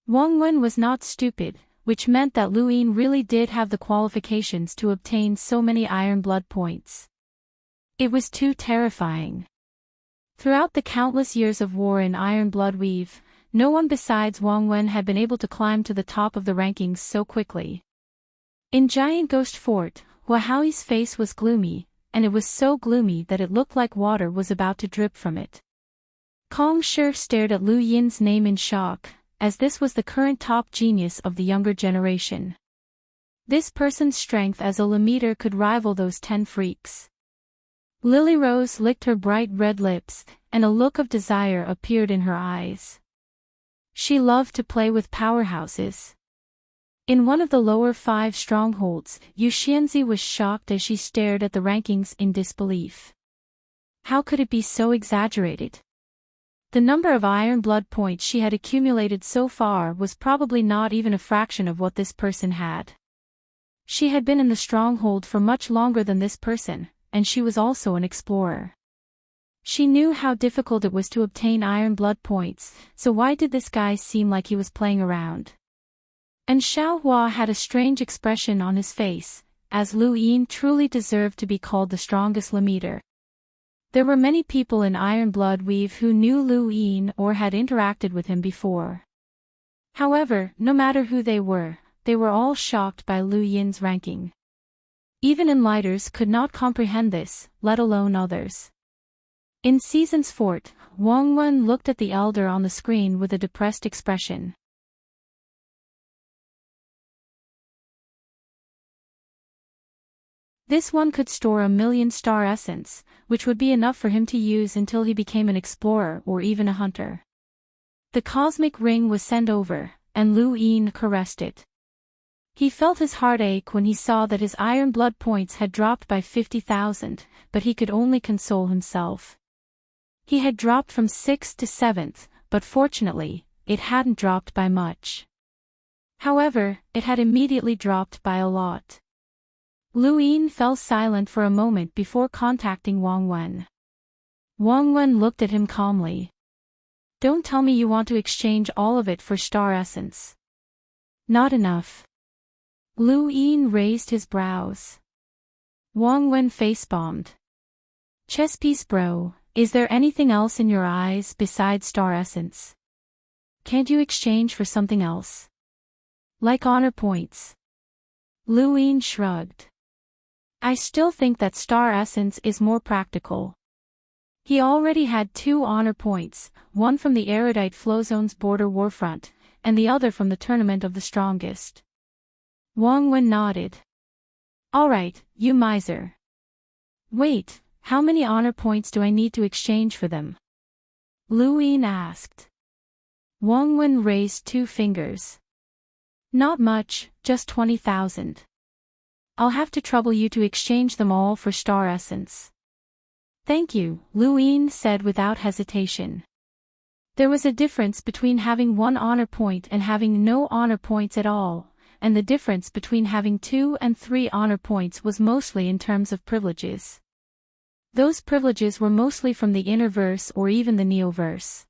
Wang Wen was not stupid, which meant that Lu Yin really did have the qualifications to obtain so many Iron Blood points. It was too terrifying. Throughout the countless years of war in Iron Blood Weave, no one besides Wang Wen had been able to climb to the top of the rankings so quickly. In Giant Ghost Fort, Hua Haoi's face was gloomy, and it was so gloomy that it looked like water was about to drip from it. Kong Shi stared at Lu Yin's name in shock, as this was the current top genius of the younger generation. This person's strength as a Lemeter could rival those 10 freaks. Lily Rose licked her bright red lips, and a look of desire appeared in her eyes. She loved to play with powerhouses. In one of the lower 5 strongholds, Yu Xianzi was shocked as she stared at the rankings in disbelief. How could it be so exaggerated? The number of iron blood points she had accumulated so far was probably not even a fraction of what this person had. She had been in the stronghold for much longer than this person, and she was also an explorer. She knew how difficult it was to obtain iron blood points, so why did this guy seem like he was playing around? And Xiao Hua had a strange expression on his face, as Lu Yin truly deserved to be called the strongest Lamiter. There were many people in Iron Blood Weave who knew Lu Yin or had interacted with him before. However, no matter who they were all shocked by Lu Yin's ranking. Even Enlighters could not comprehend this, let alone others. In Season's Fort, Wang Wen looked at the elder on the screen with a depressed expression. This one could store 1,000,000 star essence, which would be enough for him to use until he became an explorer or even a hunter. The cosmic ring was sent over, and Lu Yin caressed it. He felt his heart ache when he saw that his iron blood points had dropped by 50,000, but he could only console himself. He had dropped from 6th to 7th, but fortunately, it hadn't dropped by much. However, it had immediately dropped by a lot. Lu Yin fell silent for a moment before contacting Wang Wen. Wang Wen looked at him calmly. Don't tell me you want to exchange all of it for star essence. Not enough. Lu Yin raised his brows. Wang Wen face-bombed. Chess piece bro, is there anything else in your eyes besides star essence? Can't you exchange for something else? Like honor points? Lu Yin shrugged. I still think that star essence is more practical. He already had 2 honor points, one from the Erudite Flowzone's border warfront, and the other from the Tournament of the Strongest. Wang Wen nodded. Alright, you miser. Wait, how many honor points do I need to exchange for them? Lu Yin asked. Wang Wen raised 2 fingers. Not much, just 20,000. I'll have to trouble you to exchange them all for star essence. Thank you, Lu Yin said without hesitation. There was a difference between having 1 honor point and having no honor points at all, and the difference between having 2 and 3 honor points was mostly in terms of privileges. Those privileges were mostly from the inner verse or even the neoverse.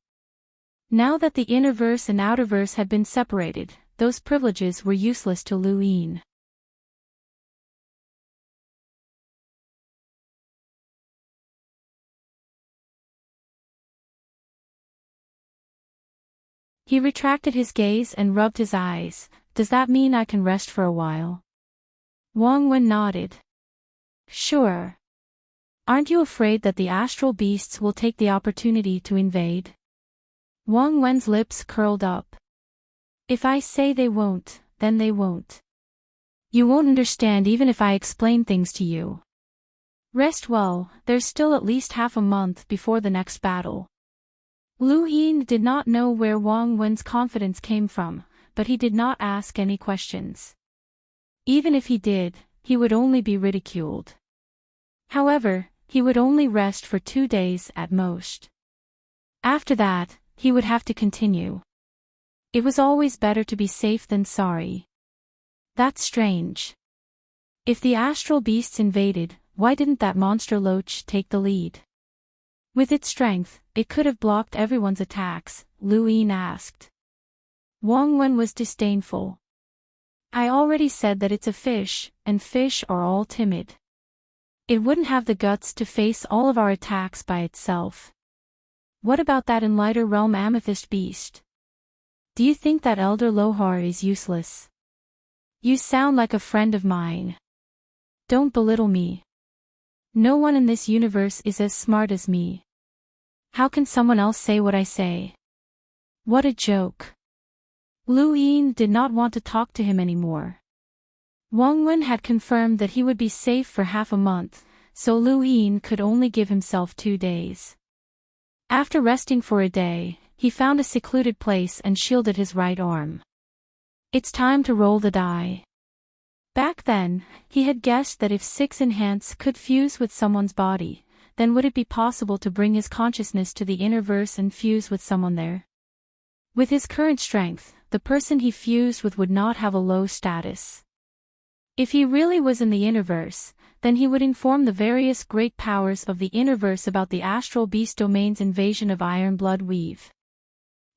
Now that the inner verse and outer verse had been separated, those privileges were useless to Lu Yin. He retracted his gaze and rubbed his eyes. Does that mean I can rest for a while? Wang Wen nodded. Sure. Aren't you afraid that the astral beasts will take the opportunity to invade? Wang Wen's lips curled up. If I say they won't, then they won't. You won't understand even if I explain things to you. Rest well, there's still at least half a month before the next battle. Lu Yin did not know where Wang Wen's confidence came from, but he did not ask any questions. Even if he did, he would only be ridiculed. However, he would only rest for 2 days at most. After that, he would have to continue. It was always better to be safe than sorry. That's strange. If the astral beasts invaded, why didn't that monster Loach take the lead? With its strength, it could have blocked everyone's attacks, Lu Yin asked. Wang Wen was disdainful. I already said that it's a fish, and fish are all timid. It wouldn't have the guts to face all of our attacks by itself. What about that Enlighter Realm Amethyst beast? Do you think that Elder Lohar is useless? You sound like a friend of mine. Don't belittle me. No one in this universe is as smart as me. How can someone else say what I say? What a joke. Lu Yin did not want to talk to him anymore. Wang Wen had confirmed that he would be safe for half a month, so Lu Yin could only give himself 2 days. After resting for a day, he found a secluded place and shielded his right arm. It's time to roll the die. Back then, he had guessed that if 6 enhance could fuse with someone's body, then would it be possible to bring his consciousness to the innerverse and fuse with someone there? With his current strength, the person he fused with would not have a low status. If he really was in the innerverse, then he would inform the various great powers of the innerverse about the astral beast domain's invasion of Iron Blood Weave.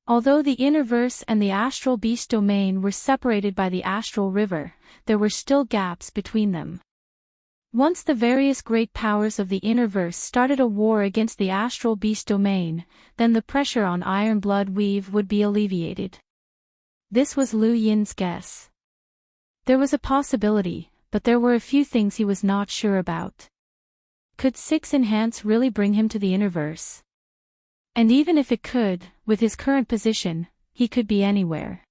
Although the innerverse and the astral beast domain were separated by the astral river, there were still gaps between them. Once the various great powers of the innerverse started a war against the astral beast domain, then the pressure on Iron Blood Weave would be alleviated. This was Lu Yin's guess. There was a possibility, but there were a few things he was not sure about. Could 6 Enhance really bring him to the innerverse? And even if it could, with his current position, he could be anywhere.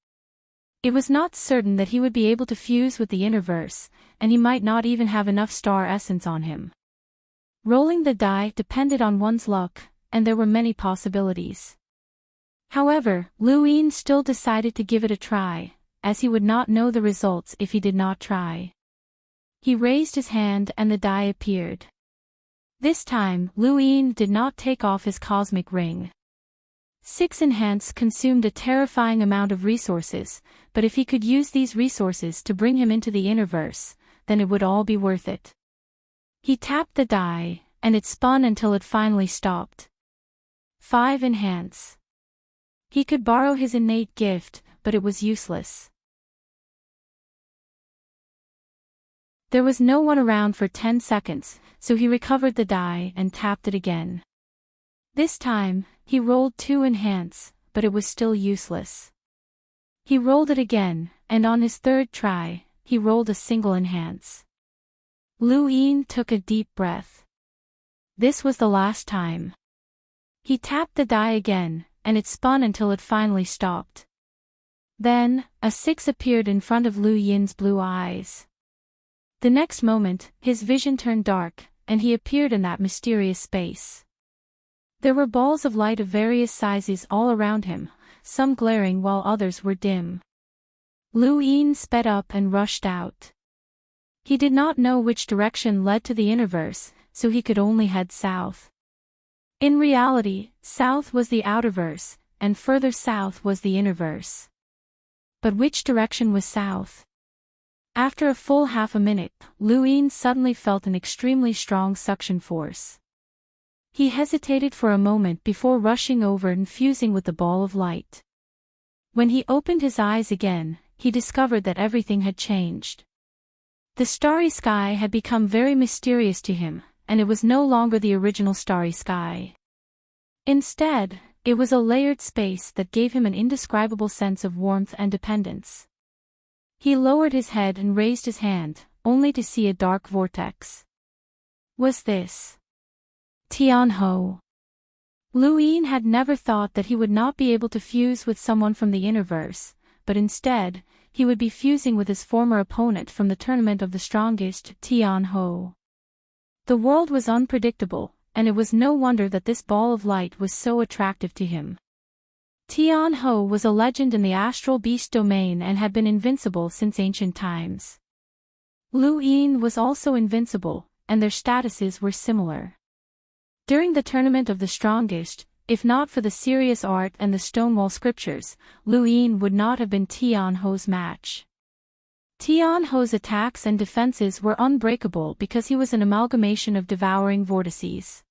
It was not certain that he would be able to fuse with the innerverse, and he might not even have enough star essence on him. Rolling the die depended on one's luck, and there were many possibilities. However, Lu Yin still decided to give it a try, as he would not know the results if he did not try. He raised his hand and the die appeared. This time, Lu Yin did not take off his cosmic ring. 6 Enhance consumed a terrifying amount of resources, but if he could use these resources to bring him into the innerverse, then it would all be worth it. He tapped the die, and it spun until it finally stopped. 5 Enhance. He could borrow his innate gift, but it was useless. There was no one around for 10 seconds, so he recovered the die and tapped it again. This time, he rolled 2 Enhance, but it was still useless. He rolled it again, and on his third try, he rolled a single Enhance. Lu Yin took a deep breath. This was the last time. He tapped the die again, and it spun until it finally stopped. Then, a 6 appeared in front of Lu Yin's blue eyes. The next moment, his vision turned dark, and he appeared in that mysterious space. There were balls of light of various sizes all around him, some glaring while others were dim. Lu Yin sped up and rushed out. He did not know which direction led to the innerverse, so he could only head south. In reality, south was the outerverse, and further south was the innerverse. But which direction was south? After a full half a minute, Lu Yin suddenly felt an extremely strong suction force. He hesitated for a moment before rushing over and fusing with the ball of light. When he opened his eyes again, he discovered that everything had changed. The starry sky had become very mysterious to him, and it was no longer the original starry sky. Instead, it was a layered space that gave him an indescribable sense of warmth and dependence. He lowered his head and raised his hand, only to see a dark vortex. Was this Tianhou? Lu Yin had never thought that he would not be able to fuse with someone from the innerverse, but instead, he would be fusing with his former opponent from the Tournament of the Strongest, Tianhou. The world was unpredictable, and it was no wonder that this ball of light was so attractive to him. Tianhou was a legend in the astral beast domain and had been invincible since ancient times. Lu Yin was also invincible, and their statuses were similar. During the Tournament of the Strongest, if not for the serious art and the Stonewall scriptures, Lu Yin would not have been Tianhou's match. Tianhou's attacks and defenses were unbreakable because he was an amalgamation of devouring vortices.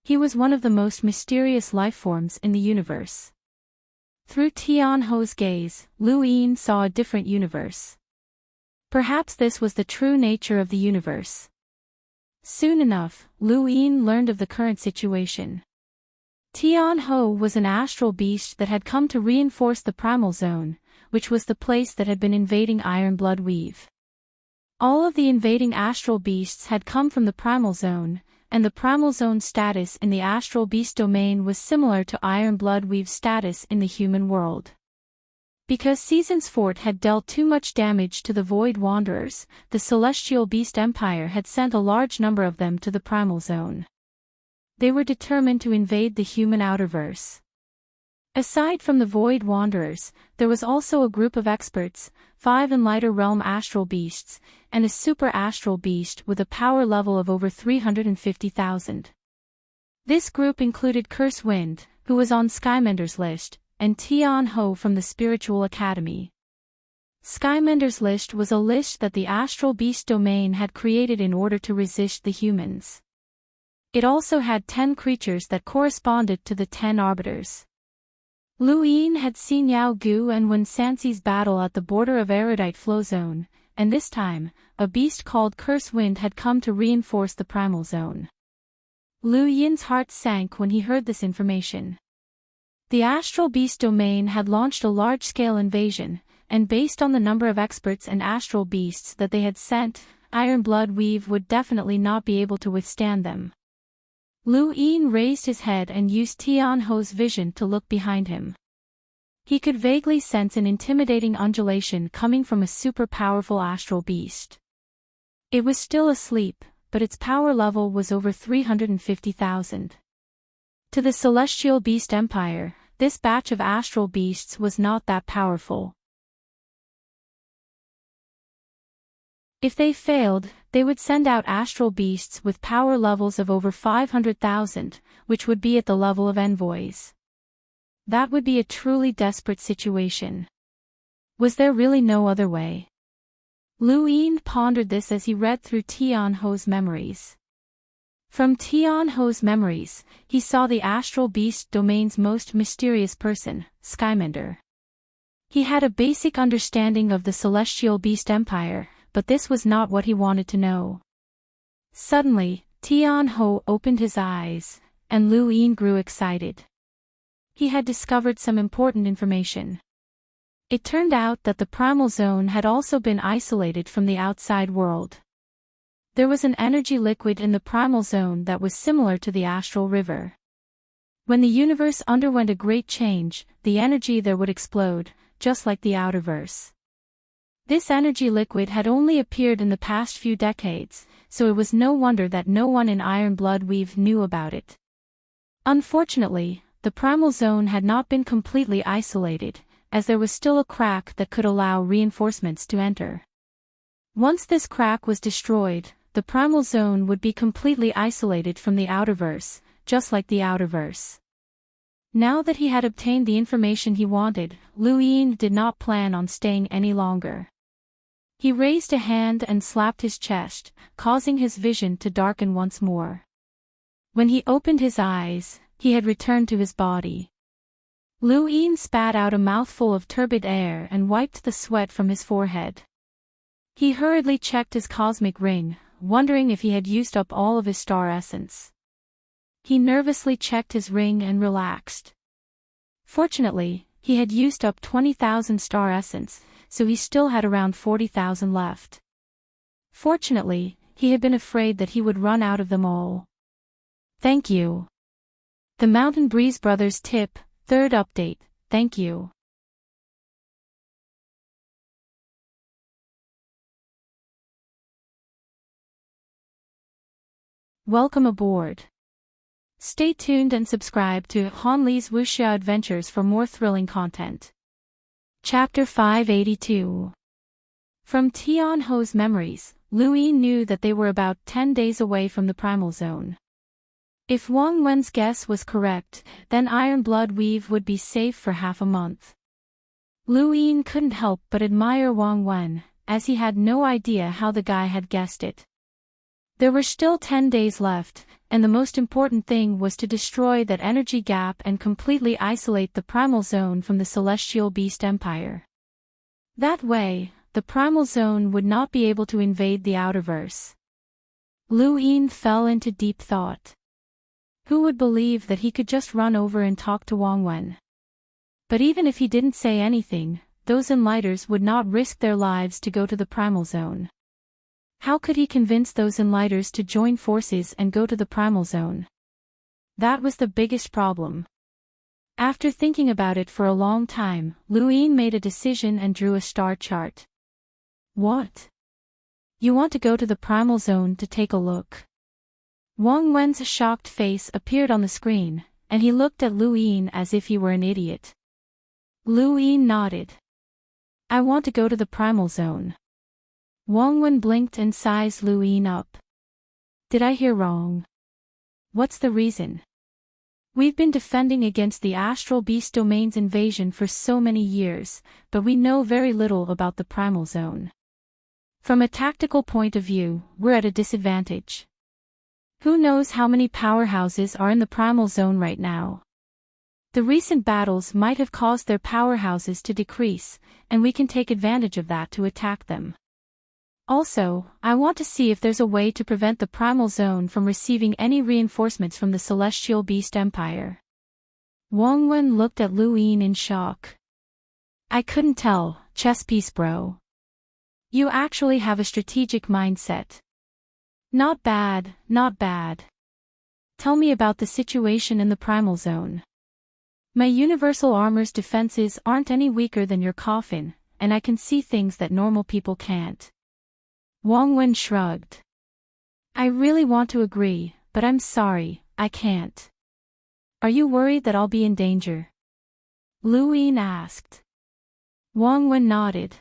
He was one of the most mysterious lifeforms in the universe. Through Tianhou's gaze, Lu Yin saw a different universe. Perhaps this was the true nature of the universe. Soon enough, Lu Yin learned of the current situation. Tianhou was an astral beast that had come to reinforce the primal zone, which was the place that had been invading Iron Blood Weave. All of the invading astral beasts had come from the primal zone, and the primal zone status in the astral beast domain was similar to Iron Blood Weave's status in the human world. Because Season's Fort had dealt too much damage to the Void Wanderers, the Celestial Beast Empire had sent a large number of them to the primal zone. They were determined to invade the human outerverse. Aside from the Void Wanderers, there was also a group of experts, 5 in lighter realm astral beasts, and a super astral beast with a power level of over 350,000. This group included Curse Wind, who was on Skymender's list, and Tian Ho from the Spiritual Academy. Skymender's list was a list that the Astral Beast domain had created in order to resist the humans. It also had 10 creatures that corresponded to the 10 arbiters. Lu Yin had seen Yao Gu and Wen Sanxi's battle at the border of Erudite Flow Zone, and this time, a beast called Curse Wind had come to reinforce the Primal Zone. Lu Yin's heart sank when he heard this information. The Astral Beast domain had launched a large-scale invasion, and based on the number of experts and astral beasts that they had sent, Iron Blood Weave would definitely not be able to withstand them. Lu Yin raised his head and used Tian Ho's vision to look behind him. He could vaguely sense an intimidating undulation coming from a super-powerful astral beast. It was still asleep, but its power level was over 350,000. To the Celestial Beast Empire, this batch of astral beasts was not that powerful. If they failed, they would send out astral beasts with power levels of over 500,000, which would be at the level of envoys. That would be a truly desperate situation. Was there really no other way? Lu Yin pondered this as he read through Tian Ho's memories. From Tian Ho's memories, he saw the astral beast domain's most mysterious person, Skymender. He had a basic understanding of the Celestial Beast Empire, but this was not what he wanted to know. Suddenly, Tian Ho opened his eyes, and Lu Yin grew excited. He had discovered some important information. It turned out that the Primal Zone had also been isolated from the outside world. There was an energy liquid in the Primal Zone that was similar to the Astral River. When the universe underwent a great change, the energy there would explode, just like the Outerverse. This energy liquid had only appeared in the past few decades, so it was no wonder that no one in Iron Blood Weave knew about it. Unfortunately, the Primal Zone had not been completely isolated, as there was still a crack that could allow reinforcements to enter. Once this crack was destroyed, the Primal Zone would be completely isolated from the Outerverse, just like the Outerverse. Now that he had obtained the information he wanted, Lu Yin did not plan on staying any longer. He raised a hand and slapped his chest, causing his vision to darken once more. When he opened his eyes, he had returned to his body. Lu Yin spat out a mouthful of turbid air and wiped the sweat from his forehead. He hurriedly checked his cosmic ring, wondering if he had used up all of his star essence. He nervously checked his ring and relaxed. Fortunately, he had used up 20,000 star essence, so he still had around 40,000 left. Fortunately, he had been afraid that he would run out of them all. Thank you. The Mountain Breeze Brothers tip, 3rd update, thank you. Welcome aboard. Stay tuned and subscribe to Hanli's Wuxia Adventures for more thrilling content. Chapter 582. From Tian Ho's memories, Lu Yin knew that they were about 10 days away from the Primal Zone. If Wang Wen's guess was correct, then Iron Blood Weave would be safe for half a month. Lu Yin couldn't help but admire Wang Wen, as he had no idea how the guy had guessed it. There were still 10 days left, and the most important thing was to destroy that energy gap and completely isolate the Primal Zone from the Celestial Beast Empire. That way, the Primal Zone would not be able to invade the Outerverse. Lu Yin fell into deep thought. Who would believe that he could just run over and talk to Wang Wen? But even if he didn't say anything, those Enlighters would not risk their lives to go to the Primal Zone. How could he convince those Enlighters to join forces and go to the Primal Zone? That was the biggest problem. After thinking about it for a long time, Lu Yin made a decision and drew a star chart. What? You want to go to the Primal Zone to take a look? Wang Wen's shocked face appeared on the screen, and he looked at Lu Yin as if he were an idiot. Lu Yin nodded. I want to go to the Primal Zone. Wang Wen blinked and sized Lu Yin up. Did I hear wrong? What's the reason? We've been defending against the astral beast domain's invasion for so many years, but we know very little about the primal zone. From a tactical point of view, we're at a disadvantage. Who knows how many powerhouses are in the primal zone right now? The recent battles might have caused their powerhouses to decrease, and we can take advantage of that to attack them. Also, I want to see if there's a way to prevent the primal zone from receiving any reinforcements from the Celestial Beast Empire. Wang Wen looked at Lu Yin in shock. I couldn't tell, chess piece bro. You actually have a strategic mindset. Not bad, not bad. Tell me about the situation in the primal zone. My universal armor's defenses aren't any weaker than your coffin, and I can see things that normal people can't. Wang Wen shrugged. I really want to agree, but I'm sorry, I can't. Are you worried that I'll be in danger? Lu Yin asked. Wang Wen nodded.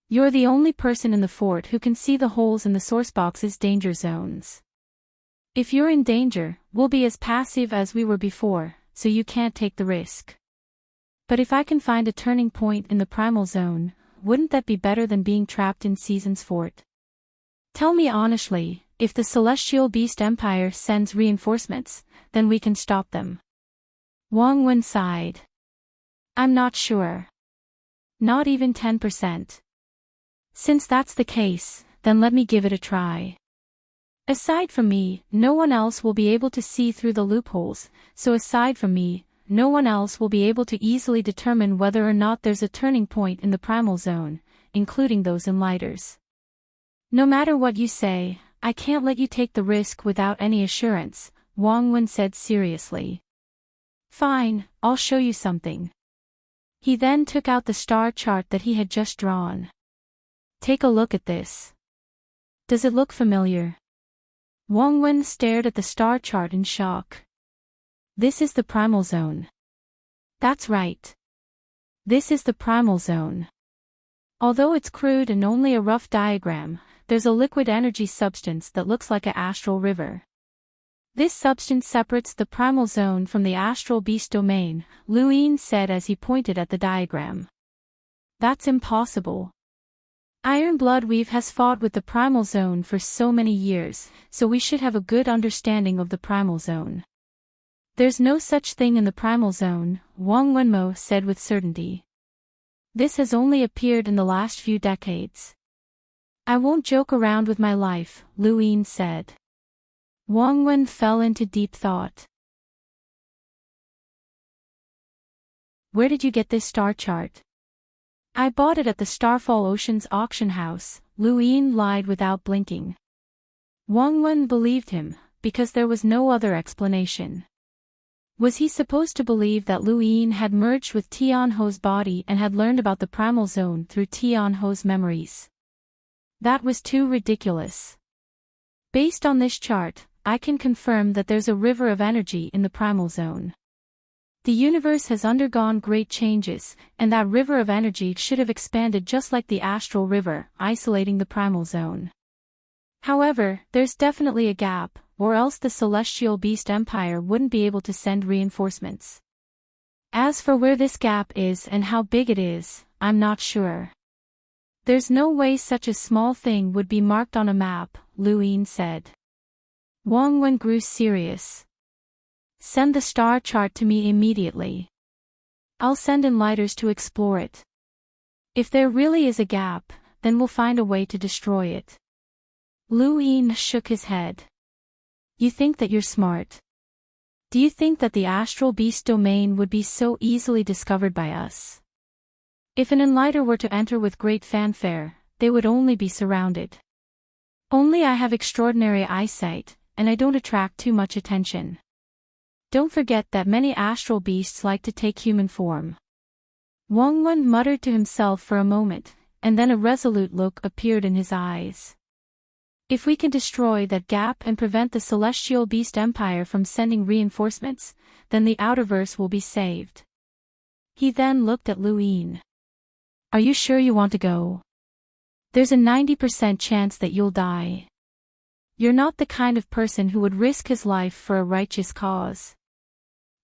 You're the only person in the fort who can see the holes in the sourcebox's danger zones. If you're in danger, we'll be as passive as we were before, so you can't take the risk. But if I can find a turning point in the primal zone, wouldn't that be better than being trapped in Season's fort? Tell me honestly, if the Celestial Beast Empire sends reinforcements, then we can stop them. Wang Wen sighed. I'm not sure. Not even 10%. Since that's the case, then let me give it a try. Aside from me, no one else will be able to see through the loopholes, so aside from me, no one else will be able to easily determine whether or not there's a turning point in the primal zone, including those enlighters. No matter what you say, I can't let you take the risk without any assurance, Wang Wen said seriously. Fine, I'll show you something. He then took out the star chart that he had just drawn. Take a look at this. Does it look familiar? Wang Wen stared at the star chart in shock. This is the primal zone. That's right. This is the primal zone. Although it's crude and only a rough diagram, there's a liquid energy substance that looks like an astral river. This substance separates the primal zone from the astral beast domain, Lu Yin said as he pointed at the diagram. That's impossible. Iron Blood Weave has fought with the primal zone for so many years, so we should have a good understanding of the primal zone. There's no such thing in the primal zone, Wang Wenmo said with certainty. This has only appeared in the last few decades. I won't joke around with my life, Lu Yin said. Wang Wen fell into deep thought. Where did you get this star chart? I bought it at the Starfall Ocean's auction house, Lu Yin lied without blinking. Wang Wen believed him, because there was no other explanation. Was he supposed to believe that Lu Yin had merged with Tian Ho's body and had learned about the primal zone through Tian Ho's memories? That was too ridiculous. Based on this chart, I can confirm that there's a river of energy in the primal zone. The universe has undergone great changes, and that river of energy should have expanded just like the astral river, isolating the primal zone. However, there's definitely a gap, or else the Celestial Beast Empire wouldn't be able to send reinforcements. As for where this gap is and how big it is, I'm not sure. There's no way such a small thing would be marked on a map, Lu Yin said. Wang Wen grew serious. Send the star chart to me immediately. I'll send enlighters to explore it. If there really is a gap, then we'll find a way to destroy it. Lu Yin shook his head. You think that you're smart? Do you think that the astral beast domain would be so easily discovered by us? If an enlighter were to enter with great fanfare, they would only be surrounded. Only I have extraordinary eyesight, and I don't attract too much attention. Don't forget that many astral beasts like to take human form. Wang Wen muttered to himself for a moment, and then a resolute look appeared in his eyes. If we can destroy that gap and prevent the Celestial Beast Empire from sending reinforcements, then the Outerverse will be saved. He then looked at Lu Yin. Are you sure you want to go? There's a 90% chance that you'll die. You're not the kind of person who would risk his life for a righteous cause.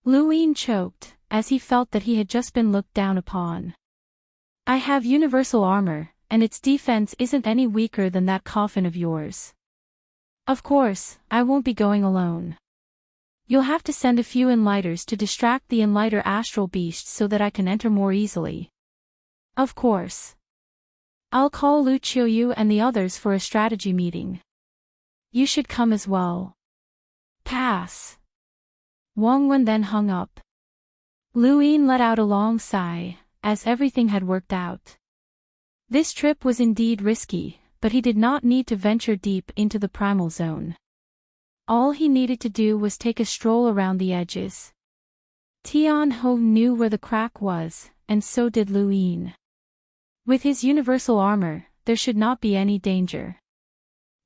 Lu Yin choked, as he felt that he had just been looked down upon. I have universal armor, and its defense isn't any weaker than that coffin of yours. Of course, I won't be going alone. You'll have to send a few enlighters to distract the enlighter astral beasts so that I can enter more easily. Of course. I'll call Lu Qiuyu and the others for a strategy meeting. You should come as well. Pass. Wang Wen then hung up. Lu Yin let out a long sigh, as everything had worked out. This trip was indeed risky, but he did not need to venture deep into the primal zone. All he needed to do was take a stroll around the edges. Tian Ho knew where the crack was, and so did Lu Yin. With his universal armor, there should not be any danger.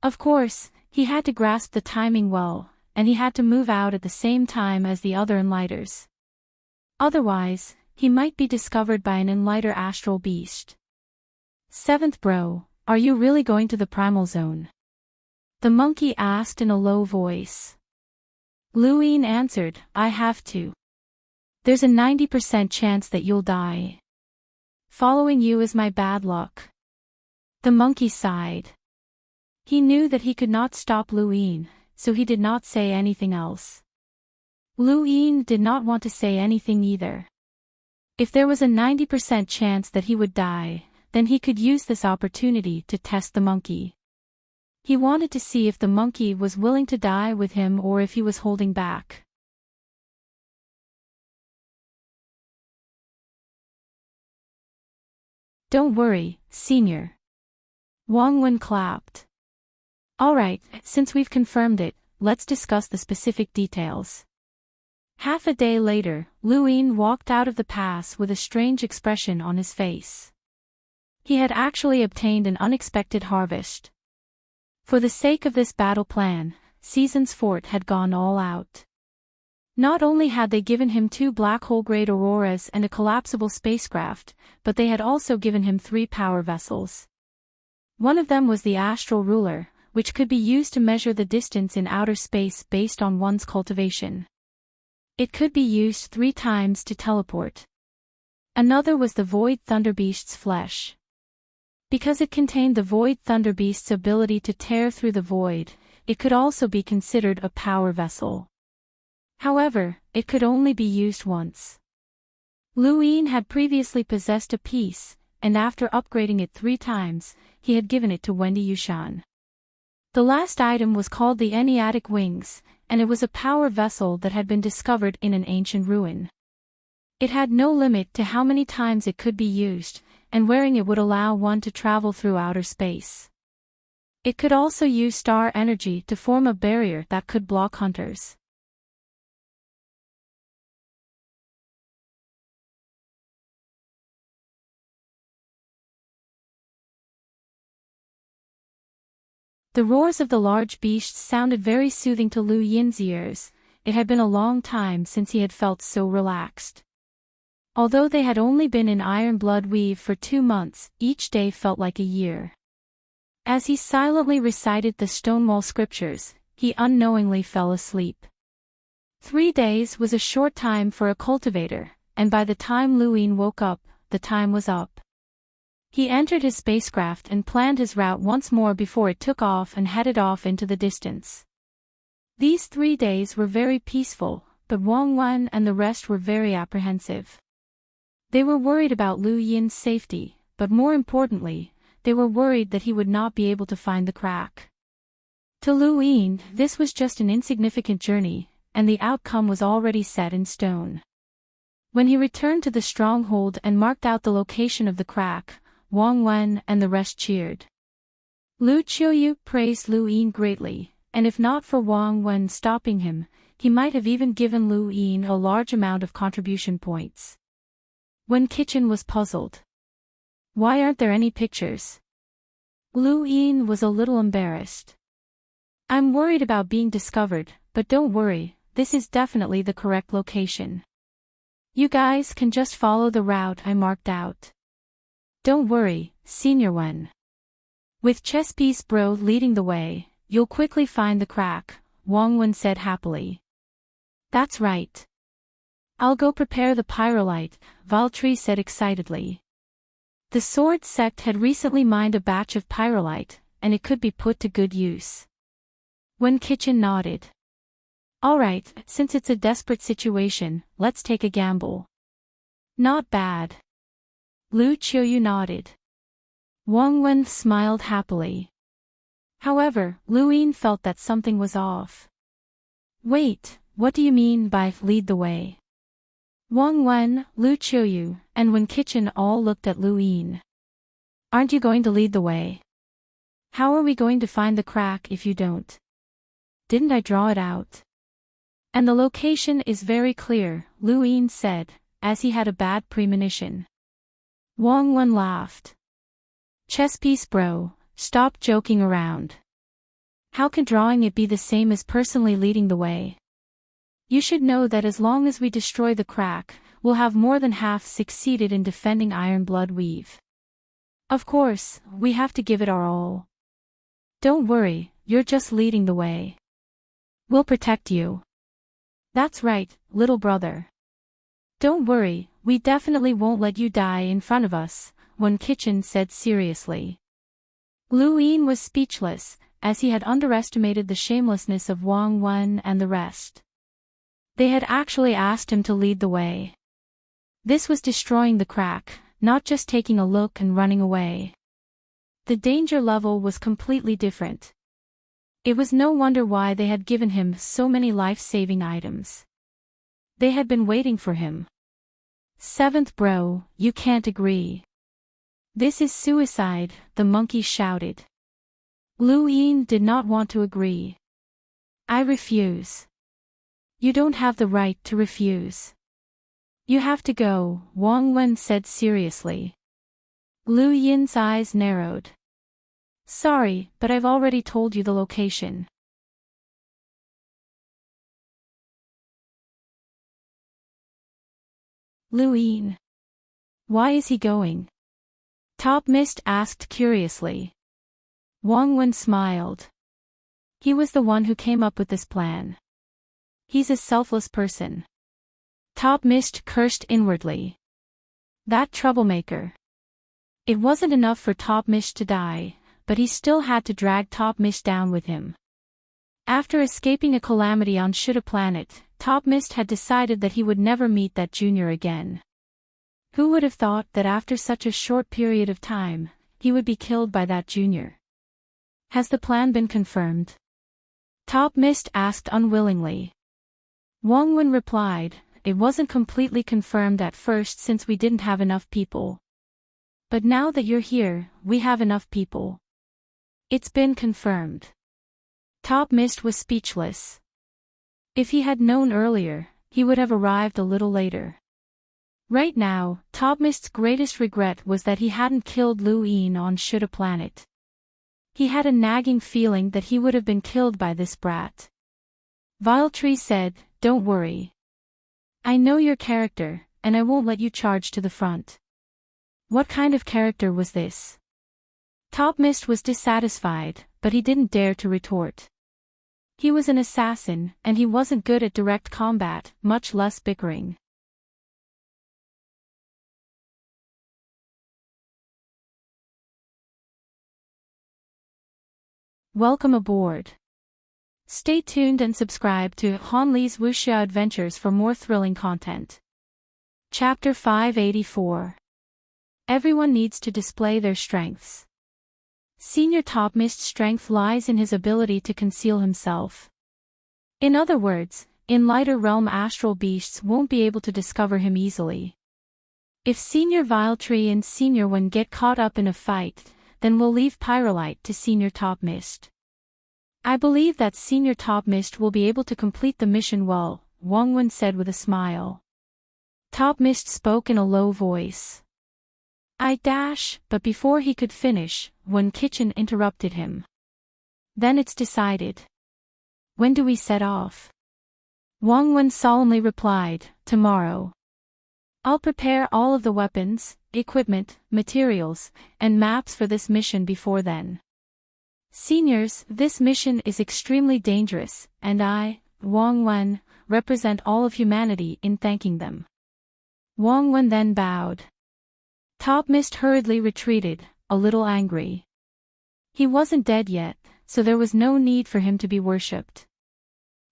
Of course, he had to grasp the timing well, and he had to move out at the same time as the other enlighters. Otherwise, he might be discovered by an enlighter astral beast. Seventh bro, are you really going to the primal zone? The monkey asked in a low voice. Lu Yin answered, I have to. There's a 90% chance that you'll die. Following you is my bad luck. The monkey sighed. He knew that he could not stop Lu Yin, so he did not say anything else. Lu Yin did not want to say anything either. If there was a 90% chance that he would die, then he could use this opportunity to test the monkey. He wanted to see if the monkey was willing to die with him or if he was holding back. Don't worry, Senior. Wang Wen clapped. Alright, since we've confirmed it, let's discuss the specific details. Half a day later, Lu Yin walked out of the pass with a strange expression on his face. He had actually obtained an unexpected harvest. For the sake of this battle plan, Season's Fort had gone all out. Not only had they given him 2 black hole-grade auroras and a collapsible spacecraft, but they had also given him 3 power vessels. One of them was the Astral Ruler, which could be used to measure the distance in outer space based on one's cultivation. It could be used 3 times to teleport. Another was the Void Thunderbeast's flesh. Because it contained the Void Thunderbeast's ability to tear through the void, it could also be considered a power vessel. However, it could only be used once. Lu Yin had previously possessed a piece, and after upgrading it 3 times, he had given it to Wendy Yushan. The last item was called the Enneatic Wings, and it was a power vessel that had been discovered in an ancient ruin. It had no limit to how many times it could be used, and wearing it would allow one to travel through outer space. It could also use star energy to form a barrier that could block hunters. The roars of the large beasts sounded very soothing to Lu Yin's ears. It had been a long time since he had felt so relaxed. Although they had only been in Iron Blood Weave for 2 months, each day felt like a year. As he silently recited the Stonewall scriptures, he unknowingly fell asleep. 3 days was a short time for a cultivator, and by the time Lu Yin woke up, the time was up. He entered his spacecraft and planned his route once more before it took off and headed off into the distance. These 3 days were very peaceful, but Wang Wen and the rest were very apprehensive. They were worried about Lu Yin's safety, but more importantly, they were worried that he would not be able to find the crack. To Lu Yin, this was just an insignificant journey, and the outcome was already set in stone. When he returned to the stronghold and marked out the location of the crack, Wang Wen and the rest cheered. Lu Qiuyu praised Lu Yin greatly, and if not for Wang Wen stopping him, he might have even given Lu Yin a large amount of contribution points. When Kitchen was puzzled. Why aren't there any pictures? Lu Yin was a little embarrassed. I'm worried about being discovered, but don't worry, this is definitely the correct location. You guys can just follow the route I marked out. Don't worry, Senior Wen. With Chess-Piece Bro leading the way, you'll quickly find the crack, Wang Wen said happily. That's right. I'll go prepare the pyrolite, Valtteri said excitedly. The sword sect had recently mined a batch of pyrolite, and it could be put to good use. Wen Qichen nodded. All right, since it's a desperate situation, let's take a gamble. Not bad. Lu Qiuyu nodded. Wang Wen smiled happily. However, Lu Yin felt that something was off. Wait, what do you mean by lead the way? Wang Wen, Lu Qiuyu, and Wen Qichen all looked at Lu Yin. Aren't you going to lead the way? How are we going to find the crack if you don't? Didn't I draw it out? And the location is very clear, Lu Yin said, as he had a bad premonition. Wang Wen laughed. Chess piece bro, stop joking around. How can drawing it be the same as personally leading the way? You should know that as long as we destroy the crack, we'll have more than half succeeded in defending Iron Blood Weave. Of course, we have to give it our all. Don't worry, you're just leading the way. We'll protect you. That's right, little brother. Don't worry, we definitely won't let you die in front of us, Wen Qichen said seriously. Lu Yin was speechless, as he had underestimated the shamelessness of Wang Wen and the rest. They had actually asked him to lead the way. This was destroying the crack, not just taking a look and running away. The danger level was completely different. It was no wonder why they had given him so many life-saving items. They had been waiting for him. Seventh bro, you can't agree. This is suicide, the monkey shouted. Lu Yin did not want to agree. I refuse. You don't have the right to refuse. You have to go, Wang Wen said seriously. Lu Yin's eyes narrowed. Sorry, but I've already told you the location. Lu Yin. Why is he going? Top Mist asked curiously. Wang Wen smiled. He was the one who came up with this plan. He's a selfless person. Top Mist cursed inwardly. That troublemaker. It wasn't enough for Top Mist to die, but he still had to drag Top Mist down with him. After escaping a calamity on Shuda planet, Top Mist had decided that he would never meet that junior again. Who would have thought that after such a short period of time, he would be killed by that junior? Has the plan been confirmed? Top Mist asked unwillingly. Wang Wen replied, it wasn't completely confirmed at first since we didn't have enough people. But now that you're here, we have enough people. It's been confirmed. Top Mist was speechless. If he had known earlier, he would have arrived a little later. Right now, Top Mist's greatest regret was that he hadn't killed Lu Yin on Shuda planet. He had a nagging feeling that he would have been killed by this brat. Valtteri said, don't worry. I know your character, and I won't let you charge to the front. What kind of character was this? Top Mist was dissatisfied, but he didn't dare to retort. He was an assassin, and he wasn't good at direct combat, much less bickering. Welcome aboard. Stay tuned and subscribe to Hanli's Wuxia Adventures for more thrilling content. Chapter 584. Everyone needs to display their strengths. Senior Top Mist's strength lies in his ability to conceal himself. In other words, in lighter realm astral beasts won't be able to discover him easily. If Senior Valtteri and Senior Wen get caught up in a fight, then we'll leave Pyrolite to Senior Top Mist. I believe that Senior Top Mist will be able to complete the mission well, Wang Wen said with a smile. Top Mist spoke in a low voice. But before he could finish, Wen Qichen interrupted him. Then it's decided. When do we set off? Wang Wen solemnly replied, tomorrow. I'll prepare all of the weapons, equipment, materials, and maps for this mission before then. Seniors, this mission is extremely dangerous, and I, Wang Wen, represent all of humanity in thanking them. Wang Wen then bowed. Top Mist hurriedly retreated, a little angry. He wasn't dead yet, so there was no need for him to be worshipped.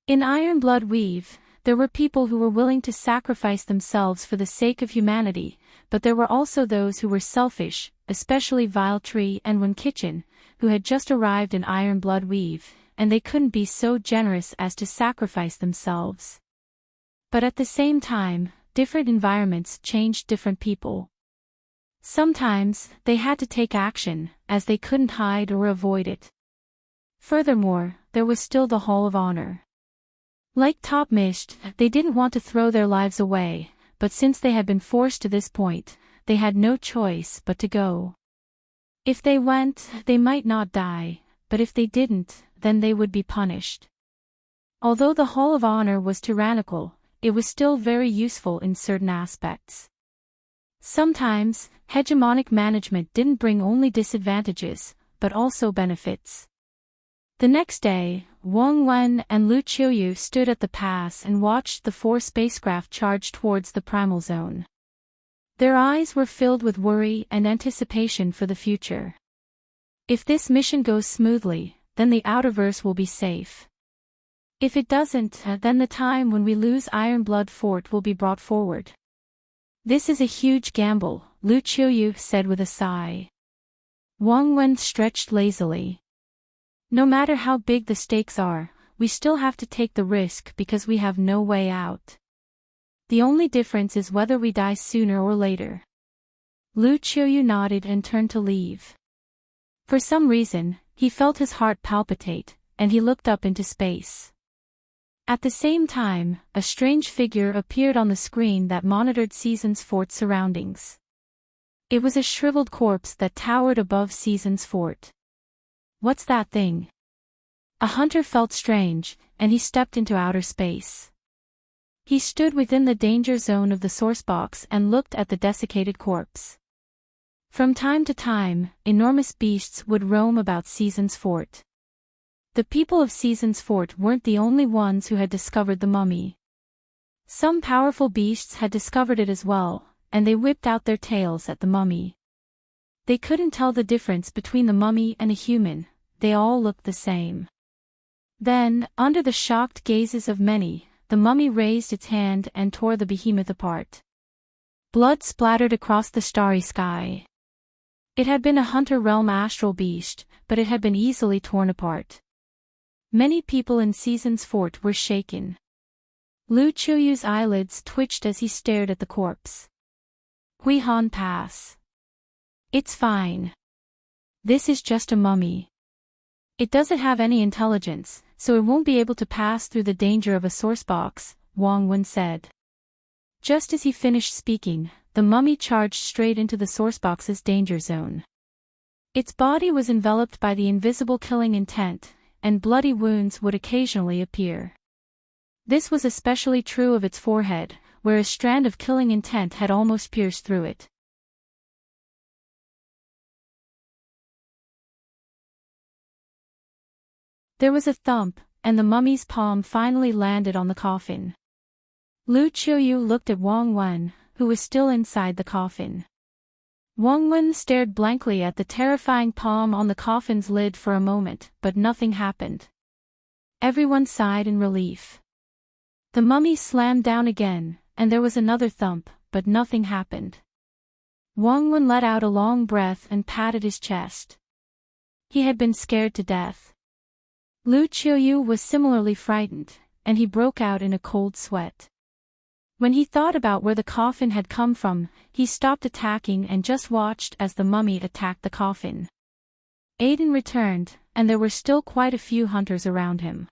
In Iron Blood Weave, there were people who were willing to sacrifice themselves for the sake of humanity, but there were also those who were selfish, especially Vile Tree and Wen Kitchen, who had just arrived in Iron Blood Weave, and they couldn't be so generous as to sacrifice themselves. But at the same time, different environments changed different people. Sometimes, they had to take action, as they couldn't hide or avoid it. Furthermore, there was still the Hall of Honor. Like Top Mist, they didn't want to throw their lives away, but since they had been forced to this point, they had no choice but to go. If they went, they might not die, but if they didn't, then they would be punished. Although the Hall of Honor was tyrannical, it was still very useful in certain aspects. Sometimes, hegemonic management didn't bring only disadvantages, but also benefits. The next day, Wang Wen and Lu Qiuyu stood at the pass and watched the 4 spacecraft charge towards the primal zone. Their eyes were filled with worry and anticipation for the future. If this mission goes smoothly, then the Outerverse will be safe. If it doesn't, then the time when we lose Iron Blood Fort will be brought forward. This is a huge gamble, Lu Qiuyu said with a sigh. Wang Wen stretched lazily. No matter how big the stakes are, we still have to take the risk because we have no way out. The only difference is whether we die sooner or later. Lu Qiuyu nodded and turned to leave. For some reason, he felt his heart palpitate, and he looked up into space. At the same time, a strange figure appeared on the screen that monitored Season's fort's surroundings. It was a shriveled corpse that towered above Season's fort. What's that thing? A hunter felt strange, and he stepped into outer space. He stood within the danger zone of the source box and looked at the desiccated corpse. From time to time, enormous beasts would roam about Season's fort. The people of Season's fort weren't the only ones who had discovered the mummy. Some powerful beasts had discovered it as well, and they whipped out their tails at the mummy. They couldn't tell the difference between the mummy and a human, they all looked the same. Then, under the shocked gazes of many, the mummy raised its hand and tore the behemoth apart. Blood splattered across the starry sky. It had been a Hunter Realm astral beast, but it had been easily torn apart. Many people in Season's fort were shaken. Lu Qiuyu's eyelids twitched as he stared at the corpse. Huihan Pass. It's fine. This is just a mummy. It doesn't have any intelligence, so it won't be able to pass through the danger of a source box, Wang Wen said. Just as he finished speaking, the mummy charged straight into the source box's danger zone. Its body was enveloped by the invisible killing intent, and bloody wounds would occasionally appear. This was especially true of its forehead, where a strand of killing intent had almost pierced through it. There was a thump, and the mummy's palm finally landed on the coffin. Lu Qiuyu looked at Wang Wen, who was still inside the coffin. Wang Wen stared blankly at the terrifying palm on the coffin's lid for a moment, but nothing happened. Everyone sighed in relief. The mummy slammed down again, and there was another thump, but nothing happened. Wang Wen let out a long breath and patted his chest. He had been scared to death. Lu Qiuyu was similarly frightened, and he broke out in a cold sweat. When he thought about where the coffin had come from, he stopped attacking and just watched as the mummy attacked the coffin. Aiden returned, and there were still quite a few hunters around him.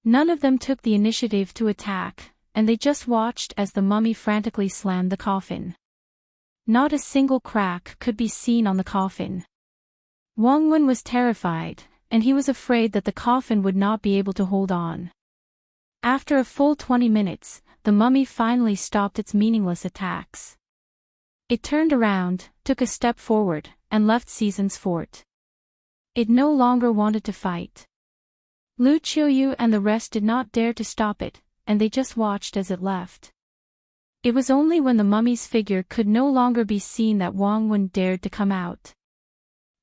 None of them took the initiative to attack, and they just watched as the mummy frantically slammed the coffin. Not a single crack could be seen on the coffin. Wang Wen was terrified, and he was afraid that the coffin would not be able to hold on. After a full 20 minutes, the mummy finally stopped its meaningless attacks. It turned around, took a step forward, and left Season's fort. It no longer wanted to fight. Lu Qiuyu and the rest did not dare to stop it, and they just watched as it left. It was only when the mummy's figure could no longer be seen that Wang Wen dared to come out.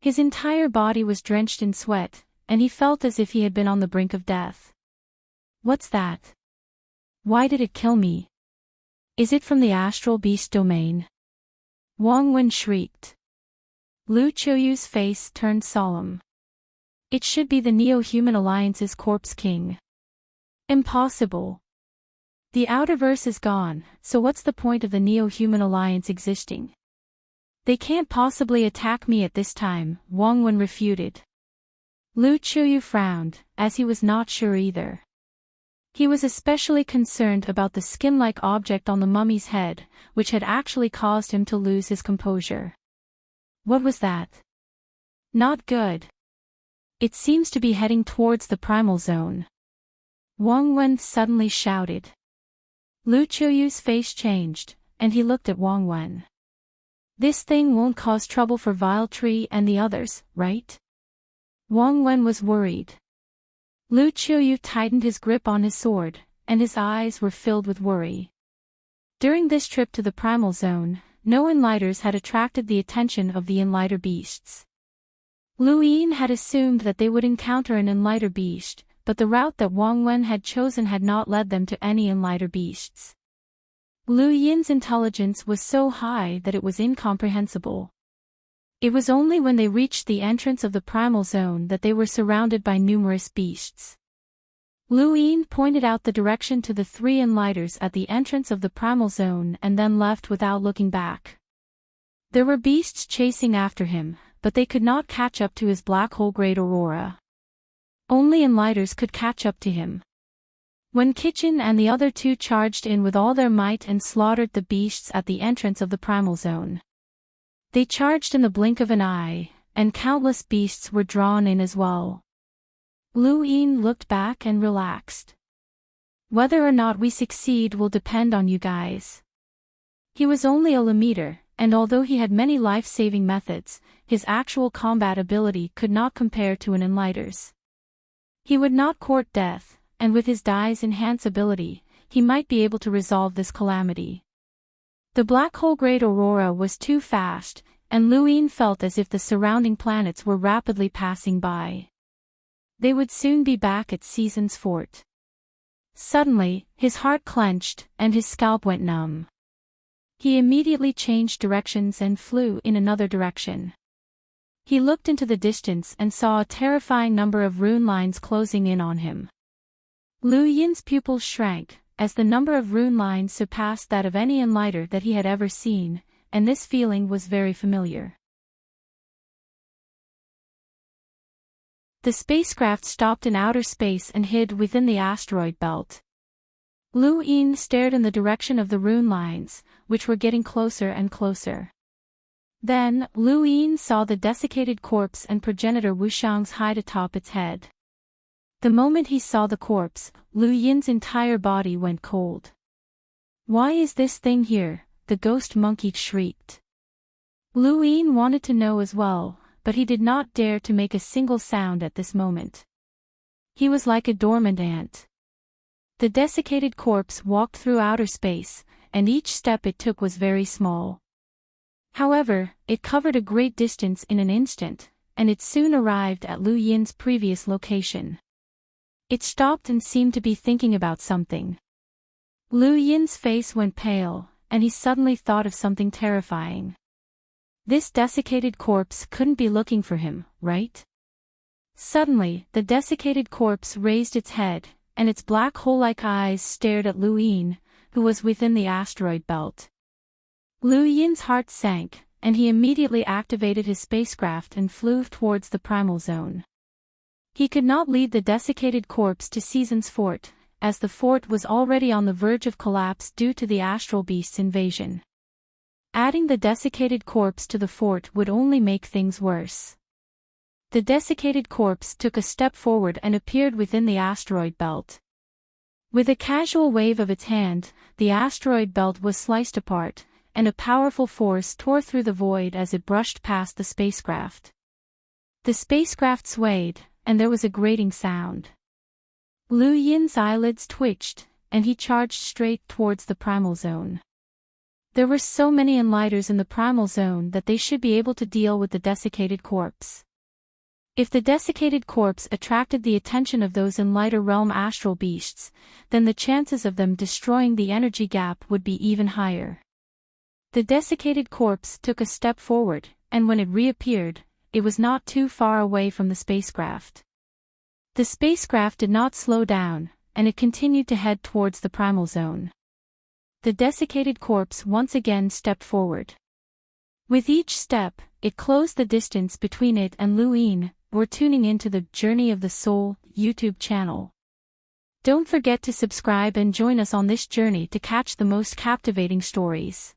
His entire body was drenched in sweat, and he felt as if he had been on the brink of death. What's that? Why did it kill me? Is it from the astral beast domain? Wang Wen shrieked. Lu Qiuyu's face turned solemn. It should be the Neo-Human Alliance's corpse king. Impossible. The Outerverse is gone, so what's the point of the Neo-Human Alliance existing? They can't possibly attack me at this time, Wang Wen refuted. Lu Qiuyu frowned, as he was not sure either. He was especially concerned about the skin-like object on the mummy's head, which had actually caused him to lose his composure. What was that? Not good. It seems to be heading towards the primal zone. Wang Wen suddenly shouted. Lu Qiuyu's face changed, and he looked at Wang Wen. This thing won't cause trouble for Vile Tree and the others, right? Wang Wen was worried. Lu Qiuyu tightened his grip on his sword, and his eyes were filled with worry. During this trip to the primal zone, no enlighters had attracted the attention of the enlighter beasts. Lu Yin had assumed that they would encounter an enlighter beast, but the route that Wang Wen had chosen had not led them to any enlighter beasts. Lu Yin's intelligence was so high that it was incomprehensible. It was only when they reached the entrance of the primal zone that they were surrounded by numerous beasts. Lu Yin pointed out the direction to the three enlighters at the entrance of the primal zone and then left without looking back. There were beasts chasing after him, but they could not catch up to his black hole great aurora. Only enlighters could catch up to him. When Kitchen and the other two charged in with all their might and slaughtered the beasts at the entrance of the primal zone. They charged in the blink of an eye, and countless beasts were drawn in as well. Lu Yin looked back and relaxed. Whether or not we succeed will depend on you guys. He was only a Lammeter, and although he had many life-saving methods, his actual combat ability could not compare to an enlighter's. He would not court death, and with his Dai's enhance ability, he might be able to resolve this calamity. The black hole great aurora was too fast, and Lu Yin felt as if the surrounding planets were rapidly passing by. They would soon be back at Season's fort. Suddenly, his heart clenched, and his scalp went numb. He immediately changed directions and flew in another direction. He looked into the distance and saw a terrifying number of rune lines closing in on him. Lu Yin's pupils shrank, as the number of rune lines surpassed that of any enlighter that he had ever seen, and this feeling was very familiar. The spacecraft stopped in outer space and hid within the asteroid belt. Lu Yin stared in the direction of the rune lines, which were getting closer and closer. Then, Lu Yin saw the desiccated corpse and progenitor Wuxiang's hide atop its head. The moment he saw the corpse, Lu Yin's entire body went cold. Why is this thing here? The ghost monkey shrieked. Lu Yin wanted to know as well, but he did not dare to make a single sound at this moment. He was like a dormant ant. The desiccated corpse walked through outer space, and each step it took was very small. However, it covered a great distance in an instant, and it soon arrived at Lu Yin's previous location. It stopped and seemed to be thinking about something. Lu Yin's face went pale, and he suddenly thought of something terrifying. This desiccated corpse couldn't be looking for him, right? Suddenly, the desiccated corpse raised its head, and its black hole-like eyes stared at Lu Yin, who was within the asteroid belt. Lu Yin's heart sank, and he immediately activated his spacecraft and flew towards the primal zone. He could not lead the desiccated corpse to Season's fort, as the fort was already on the verge of collapse due to the astral beast's invasion. Adding the desiccated corpse to the fort would only make things worse. The desiccated corpse took a step forward and appeared within the asteroid belt. With a casual wave of its hand, the asteroid belt was sliced apart, and a powerful force tore through the void as it brushed past the spacecraft. The spacecraft swayed, and there was a grating sound. Lu Yin's eyelids twitched, and he charged straight towards the primal zone. There were so many Enlighters in the primal zone that they should be able to deal with the desiccated corpse. If the desiccated corpse attracted the attention of those Enlighter realm astral beasts, then the chances of them destroying the energy gap would be even higher. The desiccated corpse took a step forward, and when it reappeared, it was not too far away from the spacecraft. The spacecraft did not slow down, and it continued to head towards the primal zone. The desiccated corpse once again stepped forward. With each step, it closed the distance between it and Luin. We're tuning into the Journey of the Soul YouTube channel. Don't forget to subscribe and join us on this journey to catch the most captivating stories.